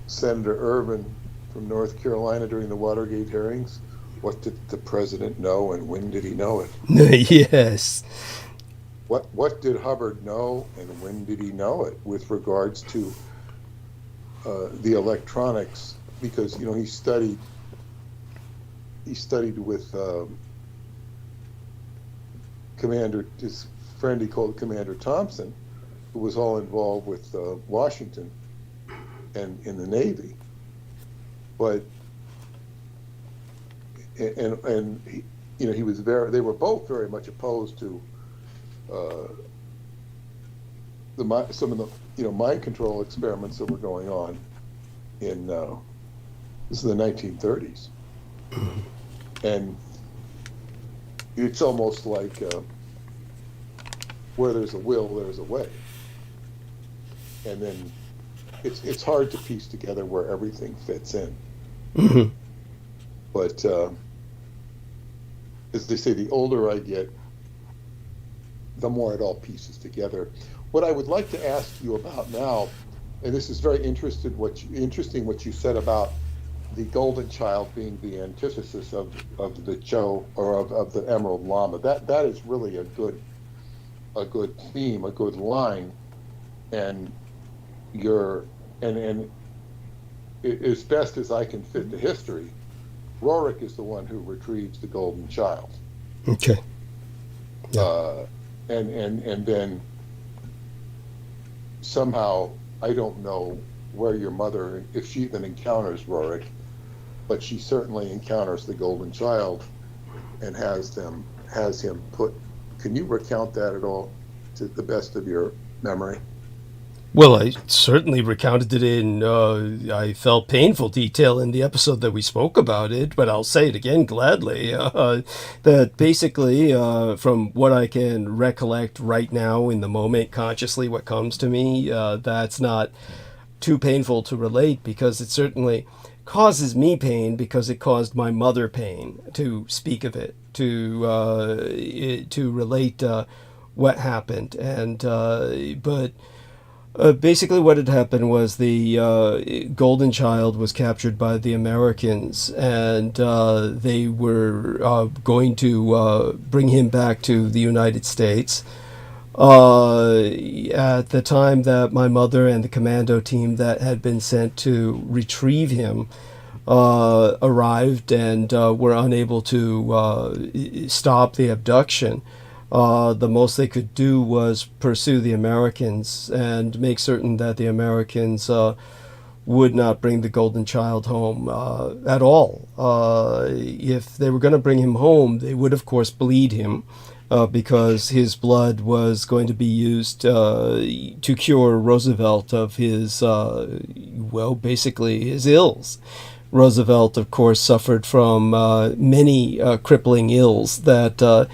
C: Senator Ervin from North Carolina during the Watergate hearings. What did the president know, and when did he know it?
A: Yes.
C: What did Hubbard know, and when did he know it, with regards to the electronics? Because, you know, he studied with his friend he called Commander Thompson, who was all involved with Washington and in the Navy. But and he, you know, they were both very much opposed to some of the, you know, mind control experiments that were going on in this is the 1930s. And it's almost like where there's a will, there's a way. And then it's hard to piece together where everything fits in.
A: Mm-hmm.
C: But as they say, the older I get, the more it all pieces together. What I would like to ask you about now, and this is very interesting what you said about the golden child being the antithesis of the Cho, or of the Emerald Lama. That is really a good theme, a good line, and as best as I can fit the history, Rorik is the one who retrieves the golden child.
A: Okay. Yeah.
C: And then somehow, I don't know where your mother, if she even encounters Rorik, but she certainly encounters the golden child and has him put. Can you recount that at all, to the best of your memory?
A: Well, I certainly recounted it in, I felt painful detail in the episode that we spoke about it, but I'll say it again gladly. That basically, from what I can recollect right now in the moment, consciously, what comes to me, that's not too painful to relate, because it certainly causes me pain, because it caused my mother pain to speak of it, to relate what happened. And but basically what had happened was the golden child was captured by the Americans, and they were going to bring him back to the United States. At the time that my mother and the commando team that had been sent to retrieve him arrived, and were unable to stop the abduction. The most they could do was pursue the Americans and make certain that the Americans would not bring the golden child home at all. If they were going to bring him home, they would, of course, bleed him, because his blood was going to be used to cure Roosevelt of his, basically his ills. Roosevelt, of course, suffered from many crippling ills that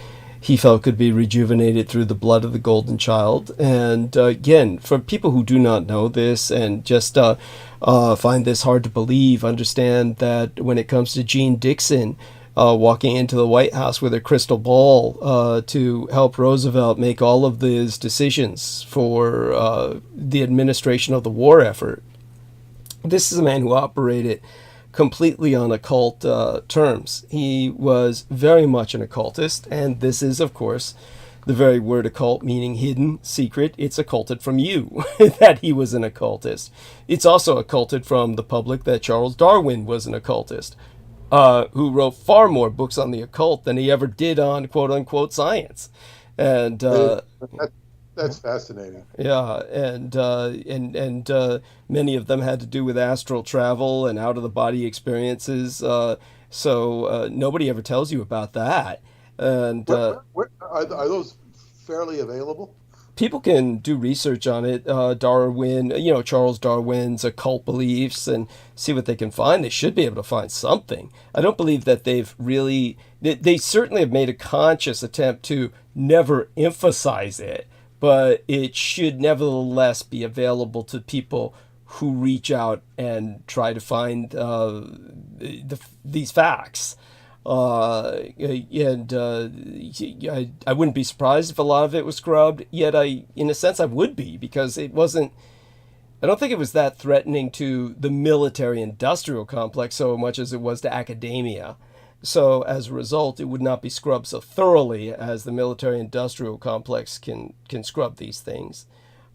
A: he felt could be rejuvenated through the blood of the golden child. And again, for people who do not know this and just find this hard to believe, understand that when it comes to Jean Dixon walking into the White House with a crystal ball to help Roosevelt make all of his decisions for the administration of the war effort, this is a man who operated completely on occult terms. He was very much an occultist, and this is, of course, the very word occult, meaning hidden, secret. It's occulted from you that he was an occultist. It's also occulted from the public that Charles Darwin was an occultist, who wrote far more books on the occult than he ever did on quote-unquote science. And
C: That's fascinating.
A: Yeah, and many of them had to do with astral travel and out of the body experiences. So nobody ever tells you about that. And
C: Are those fairly available?
A: people can do research on it. Darwin, Charles Darwin's occult beliefs, and see what they can find. They should be able to find something. I don't believe that they've really. They certainly have made a conscious attempt to never emphasize it, but it should nevertheless be available to people who reach out and try to find these facts. I wouldn't be surprised if a lot of it was scrubbed. Yet, in a sense, I would be, because it wasn't. I don't think it was that threatening to the military-industrial complex so much as it was to academia. So, as a result, it would not be scrubbed so thoroughly as the military-industrial complex can scrub these things.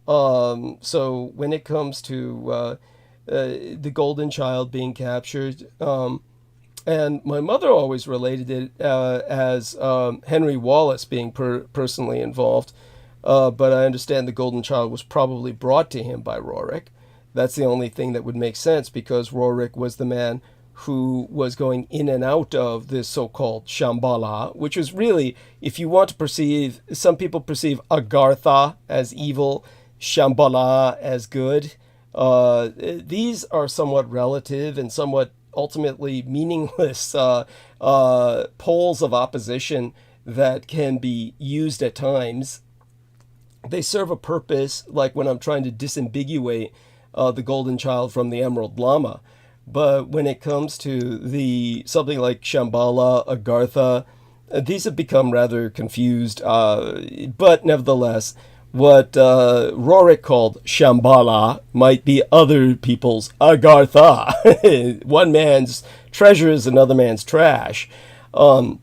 A: So, when it comes to the Golden Child being captured. And my mother always related it as Henry Wallace being personally involved. But I understand the Golden Child was probably brought to him by Roerich. That's the only thing that would make sense, because Roerich was the man who was going in and out of this so-called Shambhala, which is really, if you want to perceive, some people perceive Agartha as evil, Shambhala as good. These are somewhat relative and somewhat ultimately meaningless poles of opposition that can be used at times. They serve a purpose, like when I'm trying to disambiguate the Golden Child from the Emerald Lama. But when it comes to something like Shambhala, Agartha, these have become rather confused. But nevertheless, what Roerich called Shambhala might be other people's Agartha. One man's treasure is another man's trash. So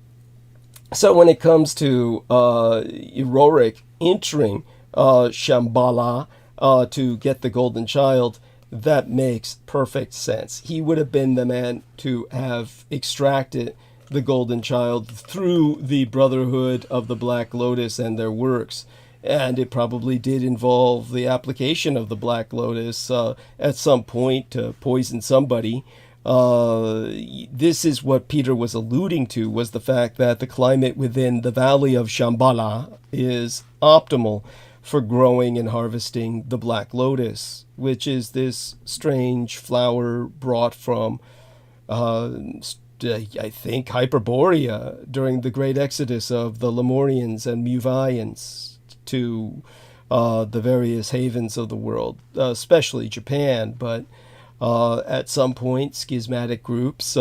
A: when it comes to Roerich entering Shambhala to get the Golden Child, that makes perfect sense. He would have been the man to have extracted the Golden Child through the Brotherhood of the Black Lotus and their works. And it probably did involve the application of the Black Lotus at some point to poison somebody. This is what Peter was alluding to, was the fact that the climate within the valley of Shambhala is optimal for growing and harvesting the Black Lotus, which is this strange flower brought from, I think, Hyperborea during the great exodus of the Lemurians and Muvians to the various havens of the world, especially Japan. But at some point, schismatic groups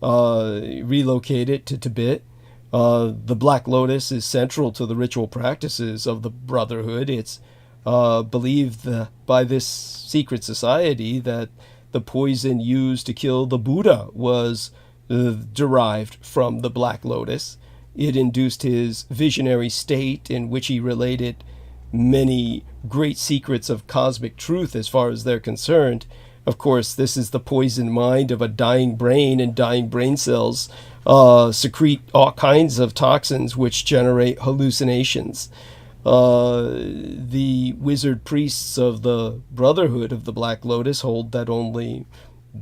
A: relocated to Tibet. The Black Lotus is central to the ritual practices of the Brotherhood. It's believed by this secret society that the poison used to kill the Buddha was derived from the Black Lotus. It induced his visionary state, in which he related many great secrets of cosmic truth as far as they're concerned. Of course, this is the poisoned mind of a dying brain, and dying brain cells secrete all kinds of toxins which generate hallucinations. The wizard priests of the Brotherhood of the Black Lotus hold that only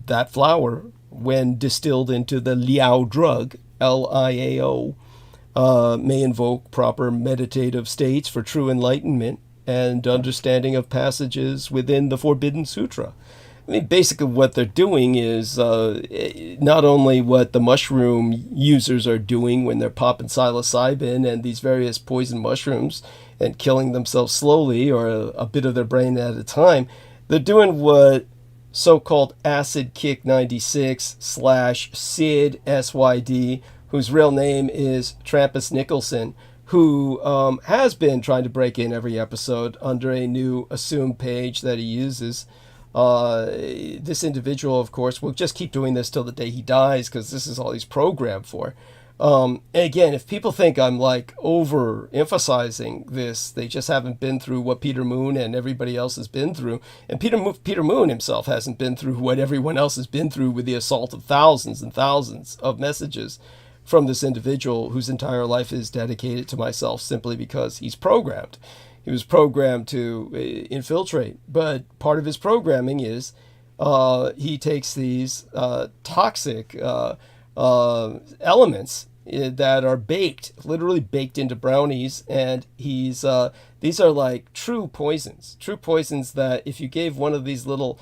A: that flower, when distilled into the Liao drug, Liao, may invoke proper meditative states for true enlightenment and understanding of passages within the Forbidden Sutra. I mean, basically what they're doing is not only what the mushroom users are doing when they're popping psilocybin and these various poison mushrooms and killing themselves slowly, or a bit of their brain at a time. They're doing what so-called Acid Kick 96 / Sid SYD, whose real name is Trampus Nicholson, who has been trying to break in every episode under a new assumed page that he uses. This individual, of course, will just keep doing this till the day he dies, because this is all he's programmed for. And again, if people think I'm like overemphasizing this, they just haven't been through what Peter Moon and everybody else has been through. And Peter Moon himself hasn't been through what everyone else has been through, with the assault of thousands and thousands of messages from this individual whose entire life is dedicated to myself simply because he's programmed. He was programmed to infiltrate. But part of his programming is he takes these toxic elements that are literally baked into brownies, and these are like true poisons that if you gave one of these little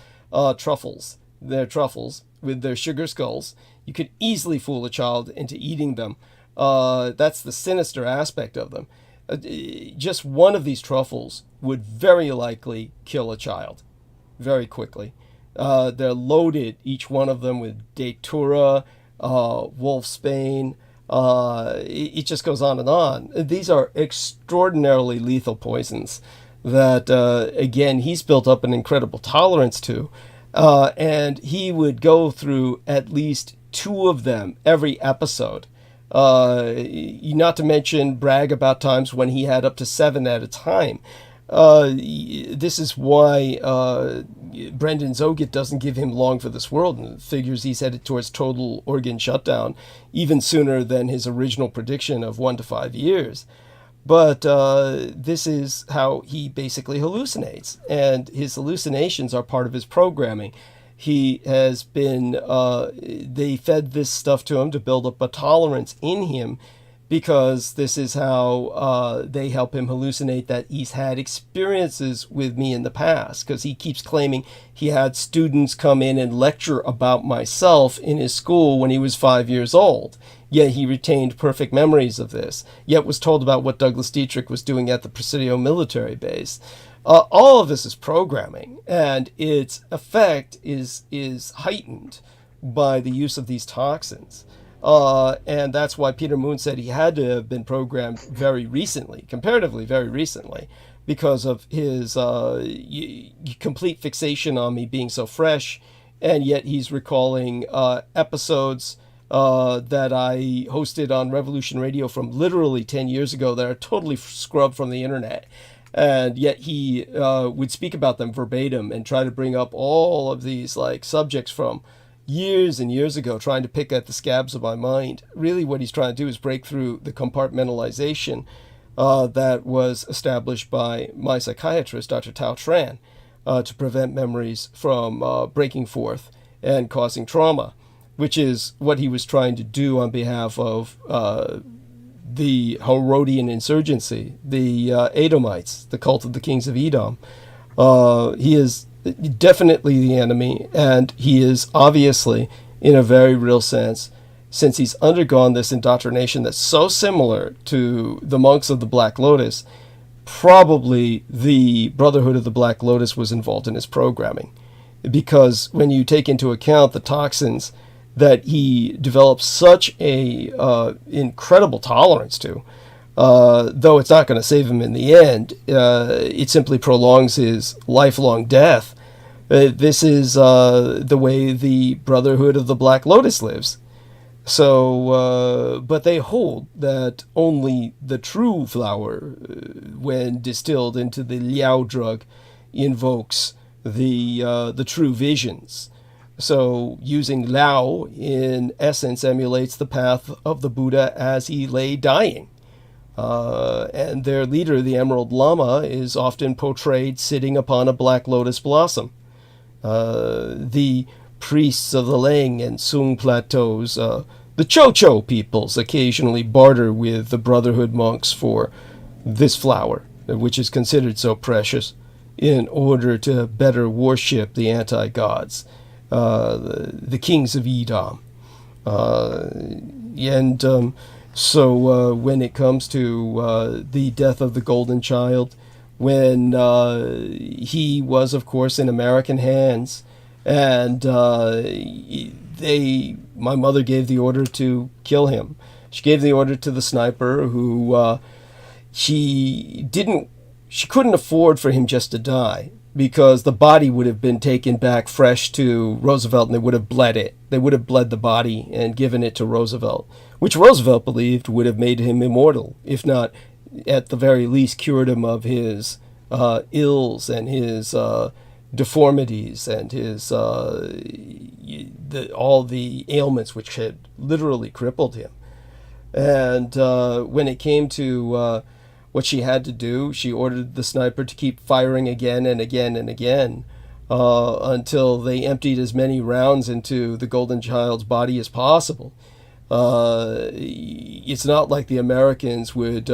A: truffles with their sugar skulls, you could easily fool a child into eating them. That's the sinister aspect of them. Just one of these truffles would very likely kill a child very quickly. They're loaded, each one of them, with datura, wolfsbane. It just goes on and on. These are extraordinarily lethal poisons that, again, he's built up an incredible tolerance to. And he would go through at least 2 of them every episode. Not to mention brag about times when he had up to 7 at a time. This is why Brendan Zoget doesn't give him long for this world and figures he's headed towards total organ shutdown even sooner than his original prediction of 1 to 5 years. But this is how he basically hallucinates, and his hallucinations are part of his programming. He has been, they fed this stuff to him to build up a tolerance in him, because this is how they help him hallucinate that he's had experiences with me in the past, because he keeps claiming he had students come in and lecture about myself in his school when he was 5 years old. Yet he retained perfect memories of this, yet was told about what Douglas Dietrich was doing at the Presidio military base. All of this is programming, and its effect is heightened by the use of these toxins. And that's why Peter Moon said he had to have been programmed very recently, comparatively very recently, because of his complete fixation on me being so fresh, and yet he's recalling episodes that I hosted on Revolution Radio from literally 10 years ago that are totally scrubbed from the internet. And yet he would speak about them verbatim and try to bring up all of these like subjects from years and years ago, trying to pick at the scabs of my mind. Really what he's trying to do is break through the compartmentalization that was established by my psychiatrist, Dr. Tao Tran, to prevent memories from breaking forth and causing trauma, which is what he was trying to do on behalf of the Herodian insurgency, the Edomites, the cult of the kings of Edom. He is definitely the enemy, and he is obviously, in a very real sense, since he's undergone this indoctrination that's so similar to the monks of the Black Lotus, probably the Brotherhood of the Black Lotus was involved in his programming. Because when you take into account the toxins that he developed such a incredible tolerance to, though it's not going to save him in the end, it simply prolongs his lifelong death. This is the way the Brotherhood of the Black Lotus lives. So, but they hold that only the true flower, when distilled into the Liao drug, invokes the true visions. So using Lao, in essence, emulates the path of the Buddha as he lay dying. And their leader, the Emerald Lama, is often portrayed sitting upon a black lotus blossom. The priests of the Leng and Sung plateaus, the Cho-Cho peoples, occasionally barter with the Brotherhood monks for this flower, which is considered so precious, in order to better worship the anti-gods, the kings of Edom. So when it comes to the death of the Golden Child, when he was, of course, in American hands, and my mother gave the order to kill him. She gave the order to the sniper, who she couldn't afford for him just to die, because the body would have been taken back fresh to Roosevelt, and they would have bled it. They would have bled the body and given it to Roosevelt, which Roosevelt believed would have made him immortal, if not, at the very least, cured him of his ills and his deformities and his all the ailments which had literally crippled him. And when it came to what she had to do. She ordered the sniper to keep firing again and again and again until they emptied as many rounds into the Golden Child's body as possible. It's not like the Americans would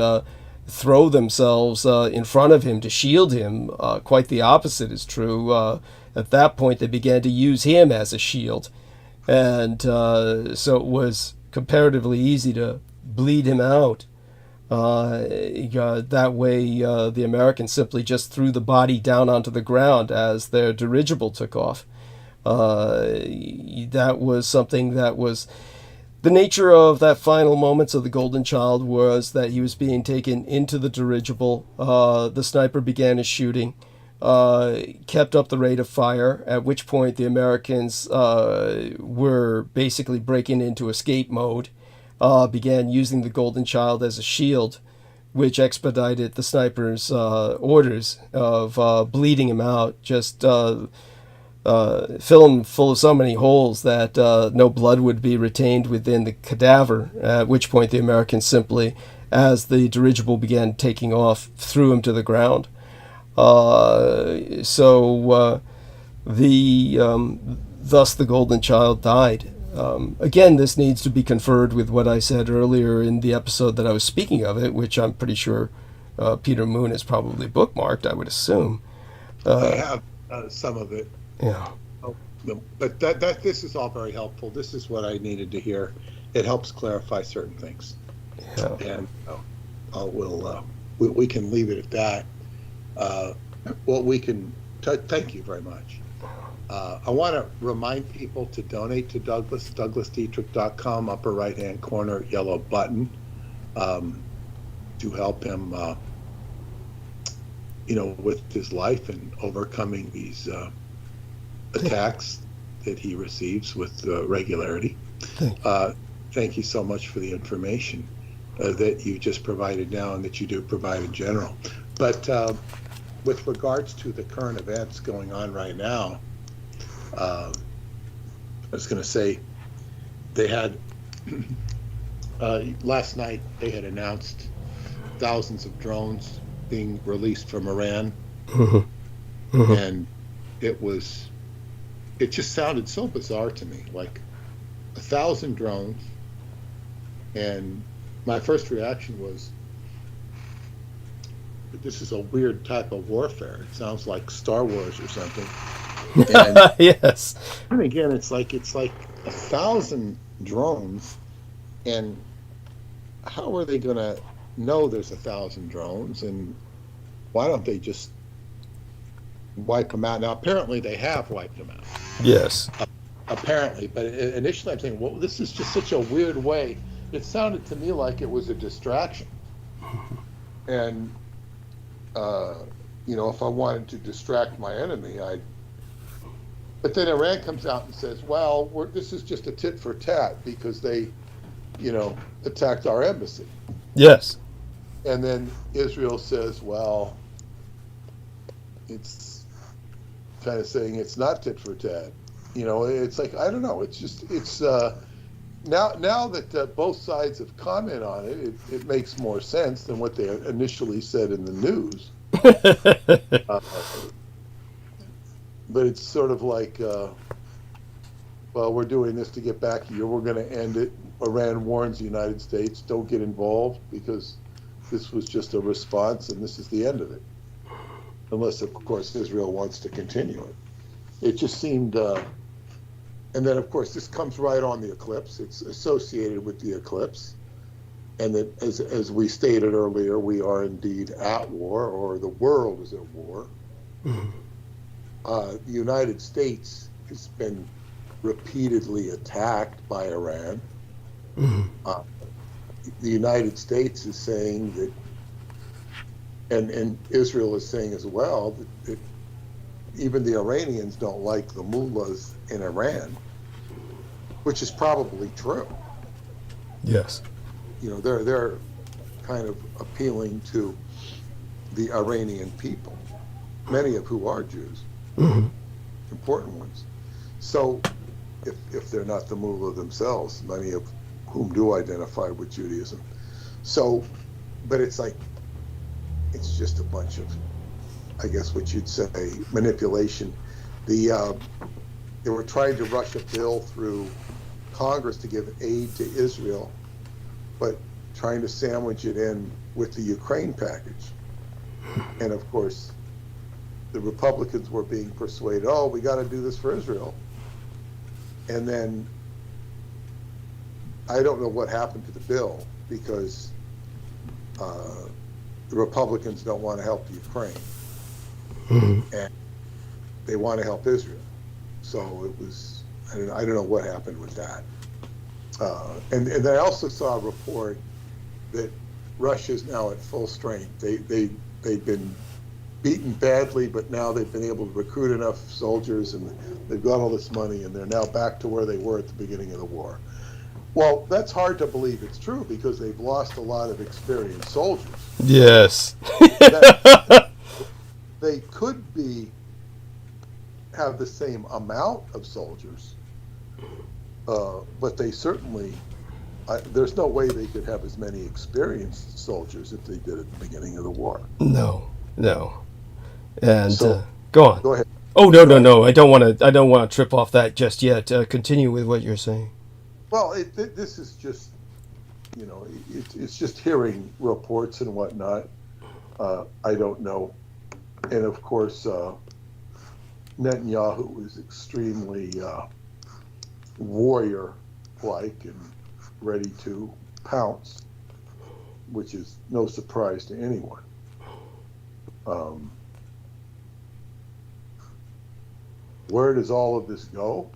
A: throw themselves in front of him to shield him. Quite the opposite is true. At that point, they began to use him as a shield. And so it was comparatively easy to bleed him out. That way, the Americans simply just threw the body down onto the ground as their dirigible took off. That was something that was... The nature of that final moments of the Golden Child was that he was being taken into the dirigible. The sniper began his shooting, kept up the rate of fire, at which point the Americans were basically breaking into escape mode, began using the Golden Child as a shield, which expedited the sniper's orders of bleeding him out, just fill him full of so many holes that no blood would be retained within the cadaver, at which point the Americans simply, as the dirigible began taking off, threw him to the ground. Thus the Golden Child died. Again, this needs to be conferred with what I said earlier in the episode that I was speaking of it, which I'm pretty sure Peter Moon has probably bookmarked, I would assume.
C: I have some of it.
A: Yeah.
C: But this is all very helpful. This is what I needed to hear. It helps clarify certain things.
A: Yeah.
C: And we can leave it at that. Thank you very much. I want to remind people to donate to Douglas, douglasdietrich.com, upper right-hand corner, yellow button, to help him, with his life and overcoming these attacks that he receives with regularity. Thank you so much for the information that you just provided now and that you do provide in general. But with regards to the current events going on right now, I was going to say they had last night they had announced thousands of drones being released from Iran. And it just sounded so bizarre to me, like 1,000 drones. And my first reaction was, this is a weird type of warfare. It sounds like Star Wars or something. And
A: yes.
C: And again, it's like 1,000 drones, and how are they going to know there's 1,000 drones? And why don't they just wipe them out? Now, apparently they have wiped them out.
A: Yes.
C: Apparently, but initially I'm saying, well, this is just such a weird way. It sounded to me like it was a distraction. And, if I wanted to distract my enemy, But then Iran comes out and says, well, this is just a tit for tat because they, attacked our embassy.
A: Yes.
C: And then Israel says, well, it's kind of saying it's not tit for tat. It's like, I don't know. Now that both sides have commented on it, it makes more sense than what they initially said in the news. But it's sort of like, well, we're doing this to get back at you. We're going to end it. Iran warns the United States, don't get involved because this was just a response and this is the end of it. Unless, of course, Israel wants to continue it. It just seemed, and then, of course, this comes right on the eclipse. It's associated with the eclipse. And that, as we stated earlier, we are indeed at war, or the world is at war. The United States has been repeatedly attacked by Iran. The United States is saying that, and Israel is saying as well, that even the Iranians don't like the mullahs in Iran, which is probably true.
A: Yes.
C: They're kind of appealing to the Iranian people, many of who are Jews. Important ones. So if they're not the mullah themselves, many of whom do identify with Judaism. So, but it's like, it's just a bunch of, I guess what you'd say, manipulation. They were trying to rush a bill through Congress to give aid to Israel, but trying to sandwich it in with the Ukraine package. And of course, the Republicans were being persuaded, oh, we got to do this for Israel. And then I don't know what happened to the bill, because the Republicans don't want to help the Ukraine. Mm-hmm. And they want to help Israel. So it was, I don't know what happened with that. And I also saw a report that Russia's now at full strength. They've been beaten badly, but now they've been able to recruit enough soldiers, and they've got all this money, and they're now back to where they were at the beginning of the war. Well, that's hard to believe it's true, because they've lost a lot of experienced soldiers.
A: Yes.
C: They could have the same amount of soldiers, but they certainly, there's no way they could have as many experienced soldiers if they did at the beginning of the war.
A: No. And
C: so,
A: go on.
C: Go ahead.
A: Oh, no. I don't want to trip off that just yet. Continue with what you're saying.
C: Well, this is just, it's just hearing reports and whatnot. I don't know. And of course, Netanyahu is extremely warrior-like and ready to pounce, which is no surprise to anyone. Where does all of this go?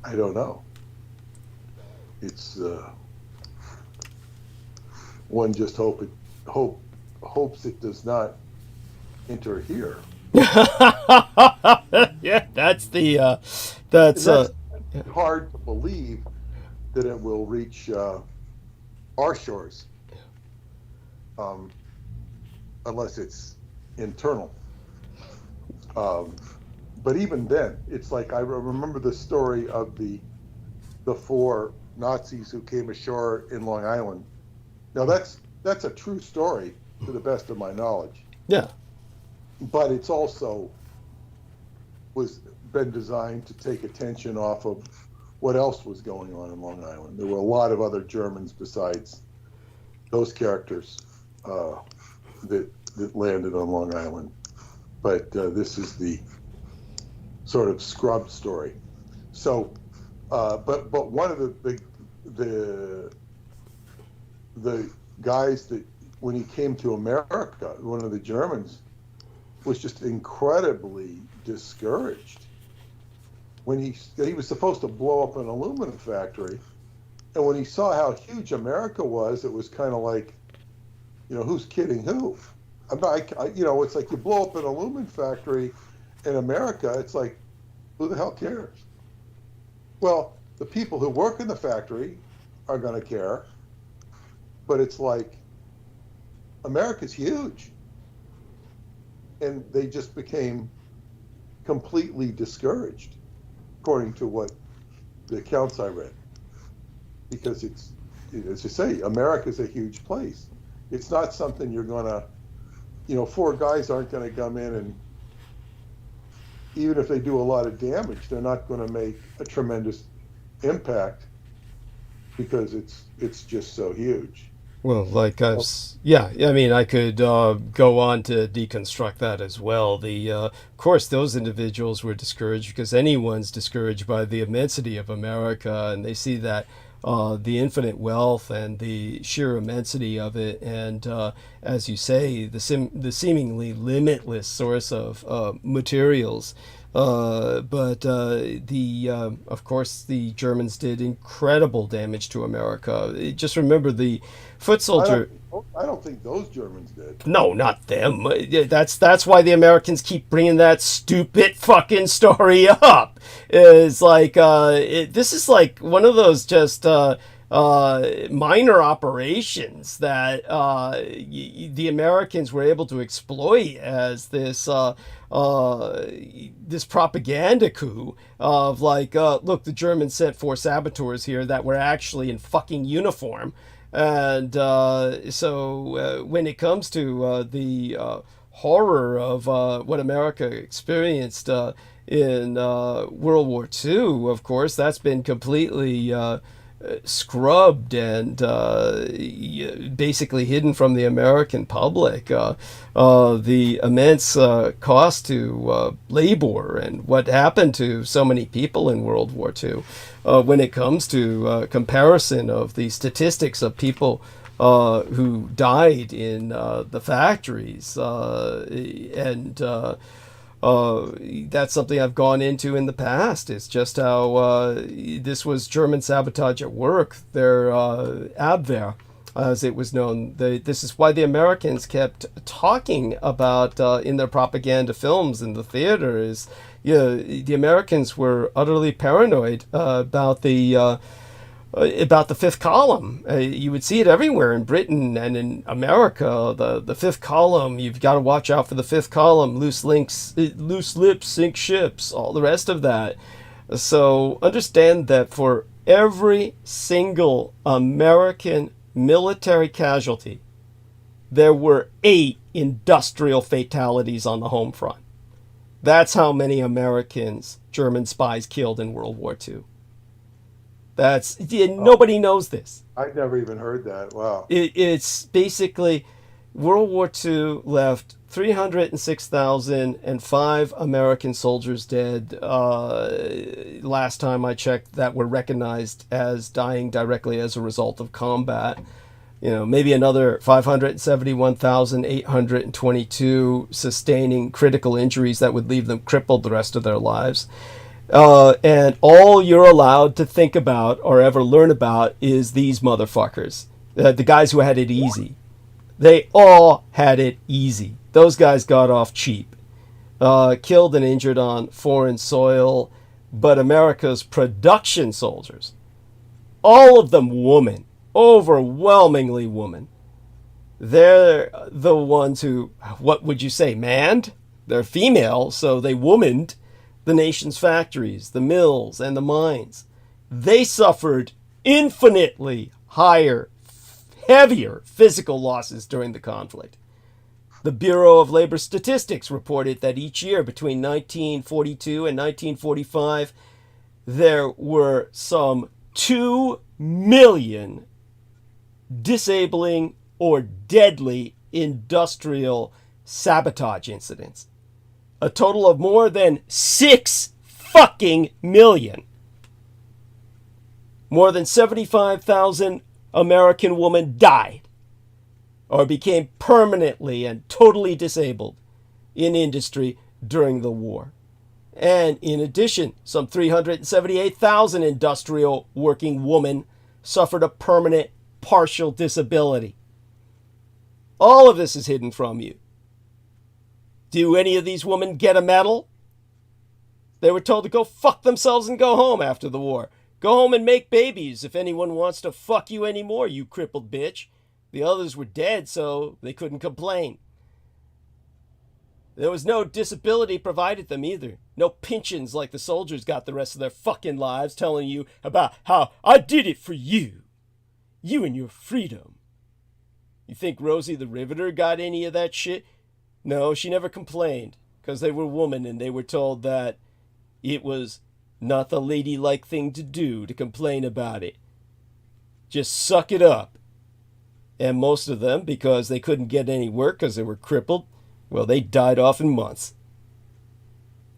C: I don't know. It's one just hopes it does not enter here.
A: Yeah, that's
C: hard to believe that it will reach our shores, unless it's internal. But even then, it's like, I remember the story of the 4 Nazis who came ashore in Long Island. Now that's a true story to the best of my knowledge.
A: Yeah.
C: But it's also been designed to take attention off of what else was going on in Long Island. There were a lot of other Germans besides those characters that landed on Long Island. But this is the sort of scrubbed story. So, but one of the guys that, when he came to America, one of the Germans, was just incredibly discouraged. When he was supposed to blow up an aluminum factory, and when he saw how huge America was, it was kind of like, who's kidding who? It's like you blow up an aluminum factory in America, it's like, who the hell cares? Well, the people who work in the factory are going to care, but it's like, America's huge. And they just became completely discouraged, according to what the accounts I read. Because it's, as you say, America's a huge place. It's not something you're going to, 4 guys aren't going to come in, and even if they do a lot of damage, they're not going to make a tremendous impact, because it's just so huge.
A: Well, I mean, I could go on to deconstruct that as well. Of course, those individuals were discouraged because anyone's discouraged by the immensity of America, and they see that the infinite wealth and the sheer immensity of it, and as you say, the seemingly limitless source of materials. But of course, the Germans did incredible damage to America. Just remember the foot soldier.
C: I don't think those Germans did.
A: No, not them. That's why the Americans keep bringing that stupid fucking story up. It's like this is like one of those just minor operations that the Americans were able to exploit as this this propaganda coup of like, look, the Germans sent 4 saboteurs here that were actually in fucking uniform. And so when it comes to the horror of what America experienced in World War II, of course, that's been completely scrubbed and basically hidden from the American public. The immense cost to labor and what happened to so many people in World War II. When it comes to comparison of the statistics of people who died in the factories, and that's something I've gone into in the past. It's just how this was German sabotage at work. Their Abwehr, as it was known. This is why the Americans kept talking about in their propaganda films in the theater is, the Americans were utterly paranoid about the fifth column. You would see it everywhere in Britain and in America. The fifth column, you've got to watch out for the fifth column. Loose lips sink ships, all the rest of that. So understand that for every single American military casualty, there were 8 industrial fatalities on the home front. That's how many Americans German spies killed in World War II. Nobody knows this.
C: I'd never even heard that. Wow.
A: It's basically World War II left 306,005 American soldiers dead. Last time I checked, that were recognized as dying directly as a result of combat. Maybe another 571,822 sustaining critical injuries that would leave them crippled the rest of their lives. And all you're allowed to think about or ever learn about is these motherfuckers, the guys who had it easy. They all had it easy. Those guys got off cheap, killed and injured on foreign soil. But America's production soldiers, all of them women, overwhelmingly women. They're the ones who, what would you say, manned? They're female, so they womaned the nation's factories, the mills, and the mines. They suffered infinitely higher, heavier physical losses during the conflict. The Bureau of Labor Statistics reported that each year between 1942 and 1945, there were some 2 million disabling or deadly industrial sabotage incidents. A total of more than 6 fucking million. More than 75,000 American women died or became permanently and totally disabled in industry during the war. And in addition, some 378,000 industrial working women suffered a permanent partial disability. All of this is hidden from you. Do any of these women get a medal? They were told to go fuck themselves and go home after the war. Go home and make babies if anyone wants to fuck you anymore, you crippled bitch. The others were dead, so they couldn't complain. There was no disability provided them either. No pensions like the soldiers got the rest of their fucking lives, telling you about how I did it for you. You and your freedom. You think Rosie the Riveter got any of that shit? No, she never complained, because they were women and they were told that it was not the ladylike thing to do to complain about it. Just suck it up. And most of them, because they couldn't get any work because they were crippled, well, they died off in months.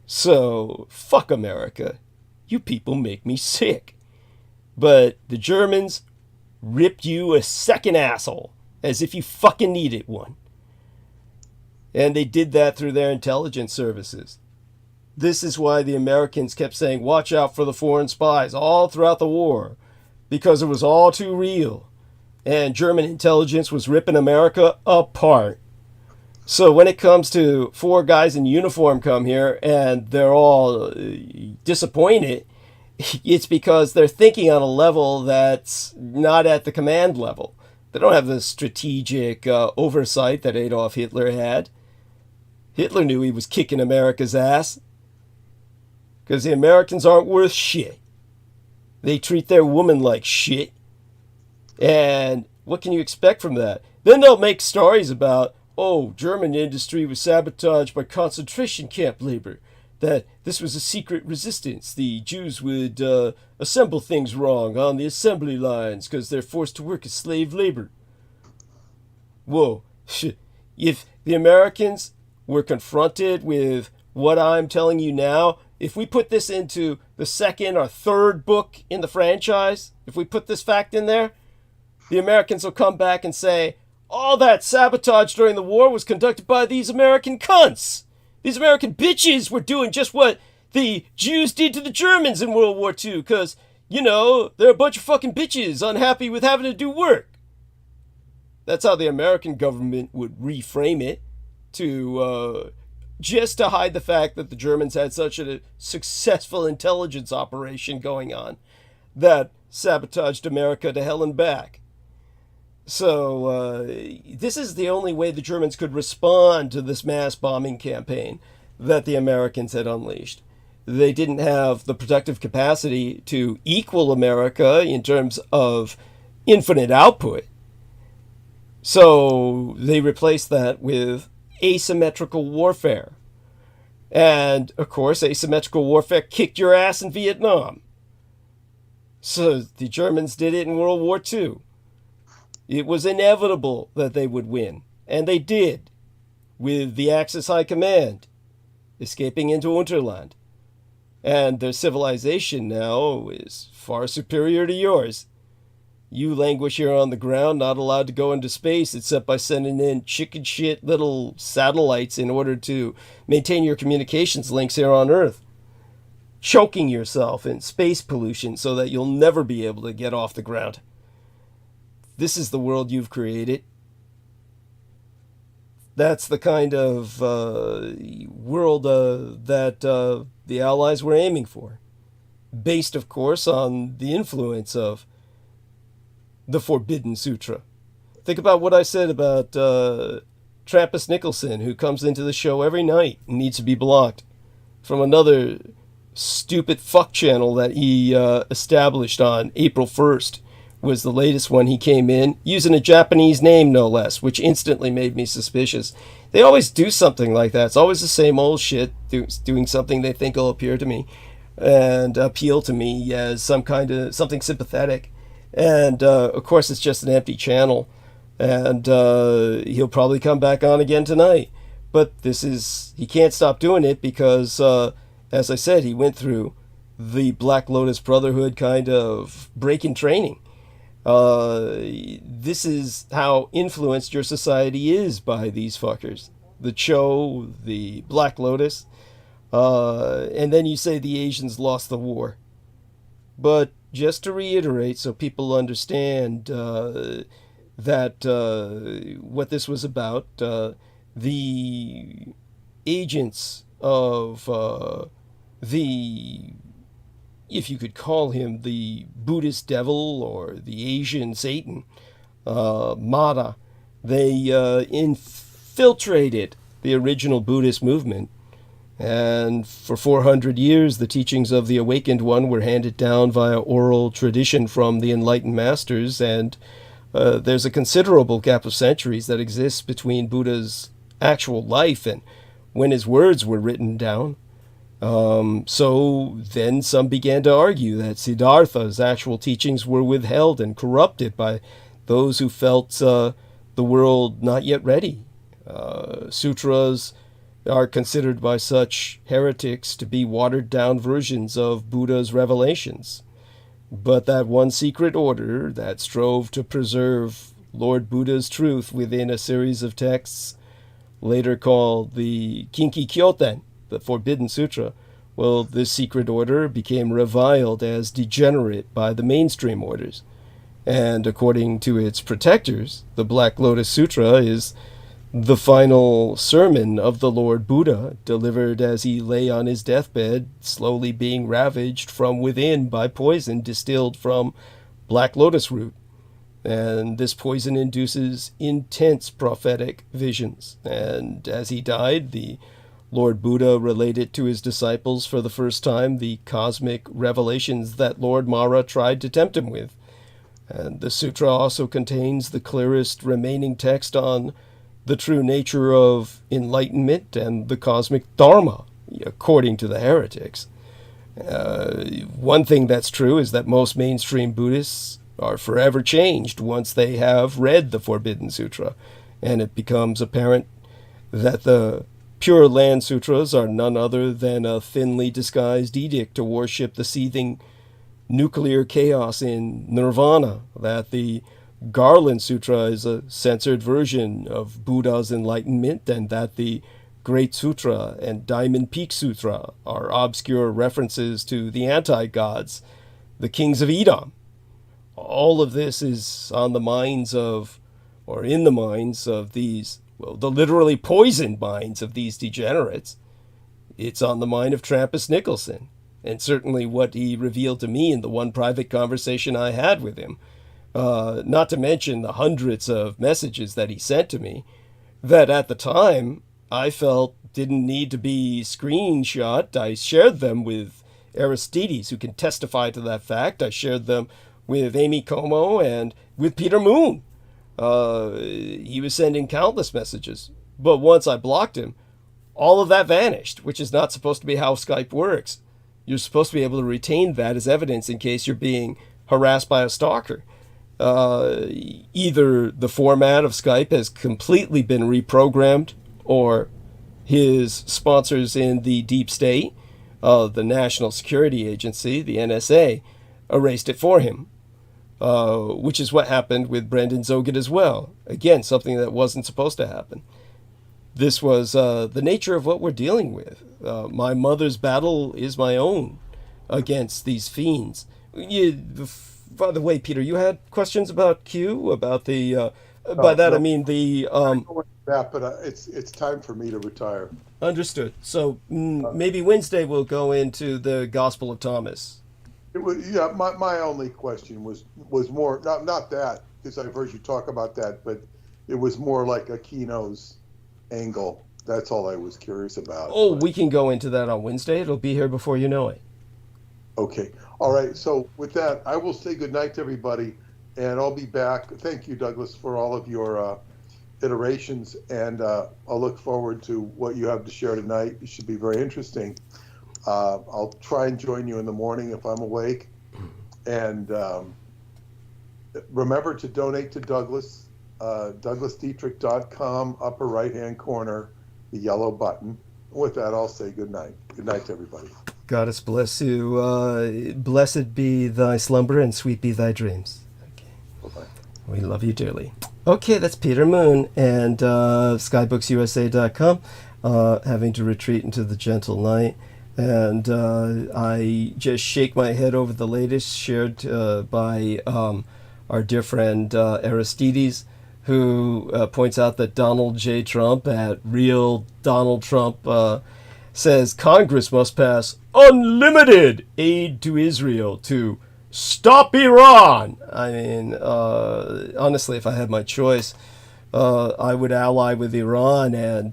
A: So, fuck America. You people make me sick. But the Germans ripped you a second asshole, as if you fucking needed one. And they did that through their intelligence services. This is why the Americans kept saying, watch out for the foreign spies all throughout the war, because it was all too real. And German intelligence was ripping America apart. So when it comes to 4 guys in uniform come here and they're all disappointed, it's because they're thinking on a level that's not at the command level. They don't have the strategic oversight that Adolf Hitler had. Hitler knew he was kicking America's ass because the Americans aren't worth shit. They treat their women like shit. And what can you expect from that? Then they'll make stories about, oh, German industry was sabotaged by concentration camp labor, that this was a secret resistance. The Jews would assemble things wrong on the assembly lines because they're forced to work as slave labor. Whoa. If the Americans were confronted with what I'm telling you now, if we put this into the second or third book in the franchise, if we put this fact in there, the Americans will come back and say, all that sabotage during the war was conducted by these American cunts. These American bitches were doing just what the Jews did to the Germans in World War II, because, you know, they're a bunch of fucking bitches unhappy with having to do work. That's how the American government would reframe it, to just to hide the fact that the Germans had such a successful intelligence operation going on that sabotaged America to hell and back. So this is the only way the Germans could respond to this mass bombing campaign that the Americans had unleashed. They didn't have the productive capacity to equal America in terms of infinite output. So they replaced that with asymmetrical warfare. And, of course, asymmetrical warfare kicked your ass in Vietnam. So the Germans did it in World War II. It was inevitable that they would win. And they did, with the Axis High Command escaping into Unterland. And their civilization now is far superior to yours. You languish here on the ground, not allowed to go into space except by sending in chicken shit little satellites in order to maintain your communications links here on Earth. Choking yourself in space pollution so that you'll never be able to get off the ground. This is the world you've created. That's the kind of world that the Allies were aiming for. Based, of course, on the influence of the Forbidden Sutra. Think about what I said about Trappist Nicholson, who comes into the show every night and needs to be blocked from another stupid fuck channel that he established on April 1st. Was the latest one. He came in using a Japanese name, no less, which instantly made me suspicious. They always do something like that. It's always the same old shit, doing something they think will appear to me and appeal to me as some kind of something sympathetic. And of course, it's just an empty channel. And he'll probably come back on again tonight. But he can't stop doing it because, as I said, he went through the Black Lotus Brotherhood kind of break-in training. This is how influenced your society is by these fuckers. The Cho, the Black Lotus, and then you say the Asians lost the war. But just to reiterate so people understand that what this was about, the agents of the, if you could call him the Buddhist devil or the Asian Satan, Mada, they infiltrated the original Buddhist movement. And for 400 years, the teachings of the Awakened One were handed down via oral tradition from the Enlightened Masters. And there's a considerable gap of centuries that exists between Buddha's actual life and when his words were written down. So then some began to argue that Siddhartha's actual teachings were withheld and corrupted by those who felt the world not yet ready. Sutras are considered by such heretics to be watered-down versions of Buddha's revelations. But that one secret order that strove to preserve Lord Buddha's truth within a series of texts, later called the Kinki Kyoten, the Forbidden Sutra, well, this secret order became reviled as degenerate by the mainstream orders. And according to its protectors, the Black Lotus Sutra is the final sermon of the Lord Buddha, delivered as he lay on his deathbed, slowly being ravaged from within by poison distilled from black lotus root. And this poison induces intense prophetic visions. And as he died, the Lord Buddha related to his disciples for the first time the cosmic revelations that Lord Mara tried to tempt him with. And the sutra also contains the clearest remaining text on the true nature of enlightenment and the cosmic dharma, according to the heretics. One thing that's true is that most mainstream Buddhists are forever changed once they have read the Forbidden Sutra, and it becomes apparent that the Pure Land Sutras are none other than a thinly disguised edict to worship the seething nuclear chaos in nirvana, that the Garland Sutra is a censored version of Buddha's enlightenment, and that the Great Sutra and Diamond Peak Sutra are obscure references to the anti-gods, the kings of Edom. All of this is on the minds of, or in the minds of these, well, the literally poisoned minds of these degenerates. It's on the mind of Trappist Nicholson, and certainly what he revealed to me in the one private conversation I had with him. Not to mention the hundreds of messages that he sent to me that at the time I felt didn't need to be screenshot. I shared them with Aristides, who can testify to that fact. I shared them with Amy Como and with Peter Moon. He was sending countless messages. But once I blocked him, all of that vanished, which is not supposed to be how Skype works. You're supposed to be able to retain that as evidence in case you're being harassed by a stalker. Either the format of Skype has completely been reprogrammed, or his sponsors in the deep state, the National Security Agency, the NSA, erased it for him, which is what happened with Brendan Zoget as well. Again, something that wasn't supposed to happen. This was the nature of what we're dealing with. My mother's battle is my own against these fiends. By the way, Peter, you had questions about Q, about the... by that, no, I mean the...
C: that, but it's time for me to retire.
A: Understood. So maybe Wednesday we'll go into the Gospel of Thomas.
C: It was, yeah, my only question was more, not that, because I've heard you talk about that, but it was more like a Keno's angle. That's all I was curious about.
A: Oh, we can go into that on Wednesday. It'll be here before you know it.
C: Okay. All right. So with that, I will say good night to everybody, and I'll be back. Thank you, Douglas, for all of your iterations, and I'll look forward to what you have to share tonight. It should be very interesting. I'll try and join you in the morning if I'm awake. And remember to donate to Douglas, douglasdietrich.com, upper right-hand corner, the yellow button. With that, I'll say good night. Good night to everybody.
A: Goddess bless you. Blessed be thy slumber and sweet be thy dreams. Okay.
C: Bye-bye.
A: We love you dearly. Okay, that's Peter Moon and skybooksusa.com, having to retreat into the gentle night. And I just shake my head over the latest shared by our dear friend Aristides, who points out that Donald J. Trump, at Real Donald Trump, says Congress must pass unlimited aid to Israel to stop Iran. I mean, honestly, if I had my choice, I would ally with Iran and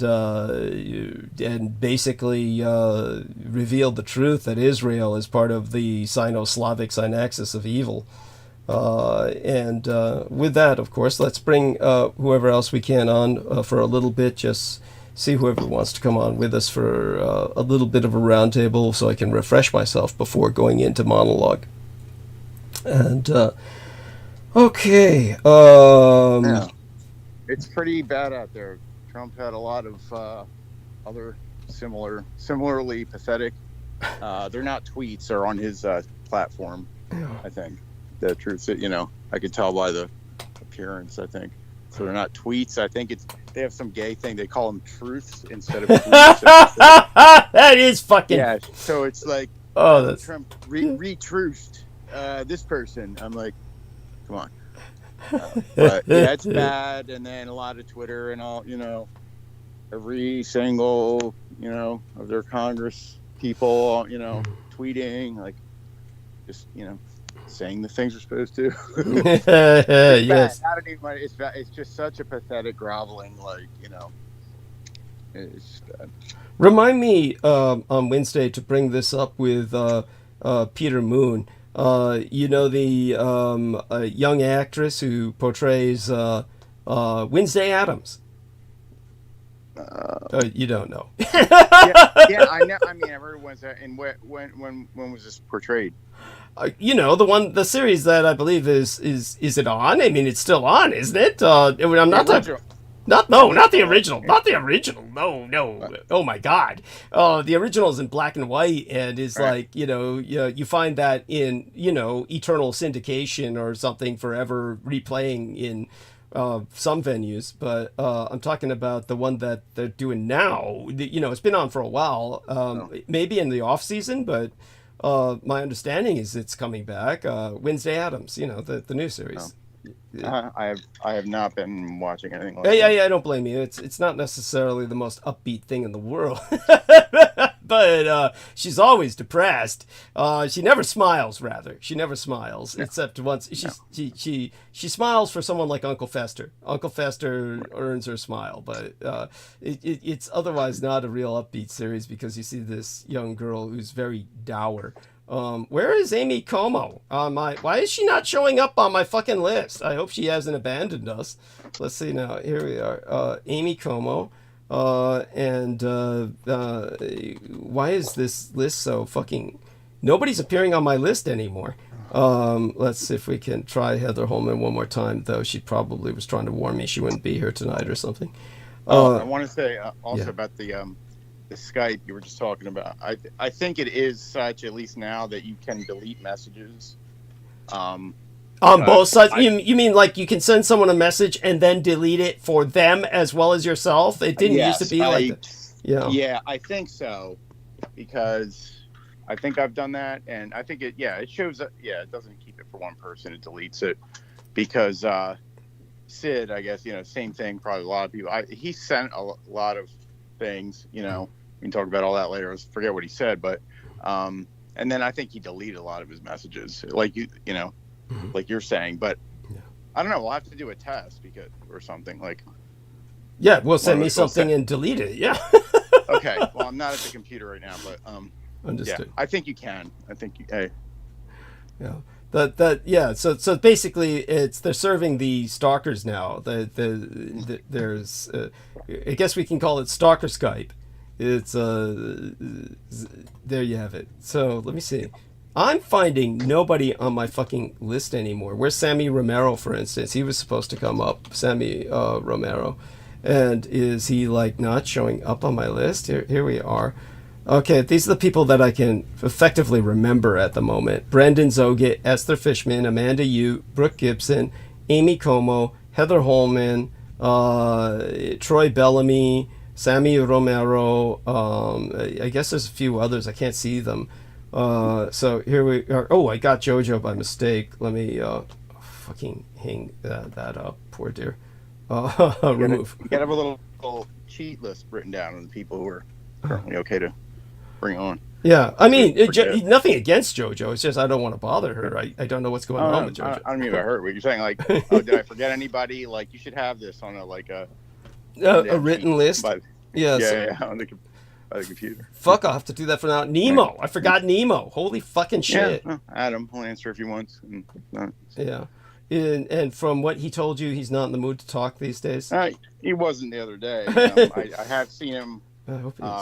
A: basically reveal the truth that Israel is part of the Sino-Slavic synaxis of evil. And with that, of course, let's bring whoever else we can on for a little bit. Just see whoever wants to come on with us for a little bit of a roundtable so I can refresh myself before going into monologue. And, okay.
B: Yeah. It's pretty bad out there. Trump had a lot of other similarly pathetic. They're not tweets. They're on his platform, I think. The truth, I could tell by the appearance, I think. So they're not tweets. I think they have some gay thing. They call them truths instead of tweets.
A: That is fucking...
B: Yeah, so it's like,
A: that's...
B: Trump re-truthed this person. I'm like, come on. But yeah, it's bad. And then a lot of Twitter and all, every single, of their Congress people, tweeting, like, just, saying the things we're supposed to. It's
A: Yes.
B: bad. It's bad. It's just such a pathetic groveling, like, it's bad.
A: Remind me on Wednesday to bring this up with Peter Moon. The young actress who portrays Wednesday Addams. You don't know.
B: Yeah, I know. I mean, I heard Wednesday. And when was this portrayed?
A: The series that I believe is it on? I mean, it's still on, isn't it? I'm not talking. Not the original. Not the original. No. Oh my God. The original is in black and white and is like, you find that in, eternal syndication or something forever replaying in some venues. But I'm talking about the one that they're doing now. It's been on for a while, maybe in the off season, but my understanding is it's coming back. Wednesday Addams, the new series.
B: I have not been watching anything like that.
A: Yeah, I don't blame you. It's not necessarily the most upbeat thing in the world, but she's always depressed. She never smiles. Rather, she never smiles except once. She smiles for someone like Uncle Fester. Uncle Fester earns her smile, but it's otherwise not a real upbeat series because you see this young girl who's very dour. Where is Amy Como? Why is she not showing up on my fucking list? I hope she hasn't abandoned us. Let's see now. Here we are. Amy Como. And why is this list so fucking... Nobody's appearing on my list anymore. Let's see if we can try Heather Holman one more time, though she probably was trying to warn me she wouldn't be here tonight or something.
B: I want to say also about the Skype you were just talking about. I think it is such, at least now, that you can delete messages.
A: On both sides? You mean like you can send someone a message and then delete it for them as well as yourself? It didn't used to be like that.
B: Yeah, I think so. Because I think I've done that. And I think it shows up. Yeah, it doesn't keep it for one person. It deletes it. Because Sid, I guess, same thing. Probably a lot of people. He sent a lot of things, we can talk about all that later. I forget what he said, but and then I think he deleted a lot of his messages, like like you're saying. But I don't know. We'll have to do a test or something like.
A: Yeah, well, send me something and delete it. Yeah.
B: Okay. Well, I'm not at the computer right now, but
A: understood.
B: Yeah, I think you can. I think you. Hey.
A: Yeah. So basically, they're serving the stalkers now. There's I guess we can call it stalker Skype. It's there you have it. So let me see. I'm finding nobody on my fucking list anymore. Where's Sammy Romero, for instance? He was supposed to come up, Sammy Romero, and is he like not showing up on my list? Here we are. Okay, these are the people that I can effectively remember at the moment. Brendan Zoget, Esther Fishman, Amanda Ute, Brooke Gibson, Amy Como, Heather Holman, Troy Bellamy, Sammy Romero. I guess there's a few others. I can't see them. So here we are. Oh, I got JoJo by mistake. Let me fucking hang that up. Poor dear. Remove.
B: You gotta have a little cheat list written down on the people who are currently okay to bring on.
A: Yeah, I mean, nothing against JoJo. It's just I don't want to bother her. I don't know what's going on with JoJo.
B: I don't even heard what you're saying. Like, did I forget anybody? Like, you should have this on a
A: written list.
B: Yeah, on the computer.
A: Fuck, I'll have to do that for now. Nemo. I forgot Nemo. Holy fucking shit.
B: Yeah, Adam will answer if he wants.
A: Yeah. And from what he told you, he's not in the mood to talk these days?
B: He wasn't the other day. I have seen him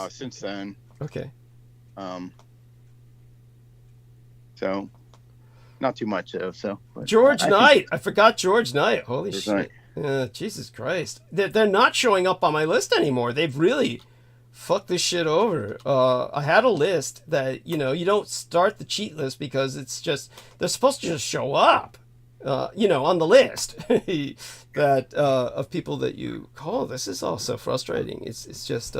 B: since then.
A: Okay.
B: So, not too much, though.
A: George Knight. I forgot George Knight. Holy shit. Jesus Christ. They're not showing up on my list anymore. They've really fucked this shit over. I had a list that, you don't start the cheat list because it's just, they're supposed to just show up, on the list that of people that you call. This is all so frustrating. It's just,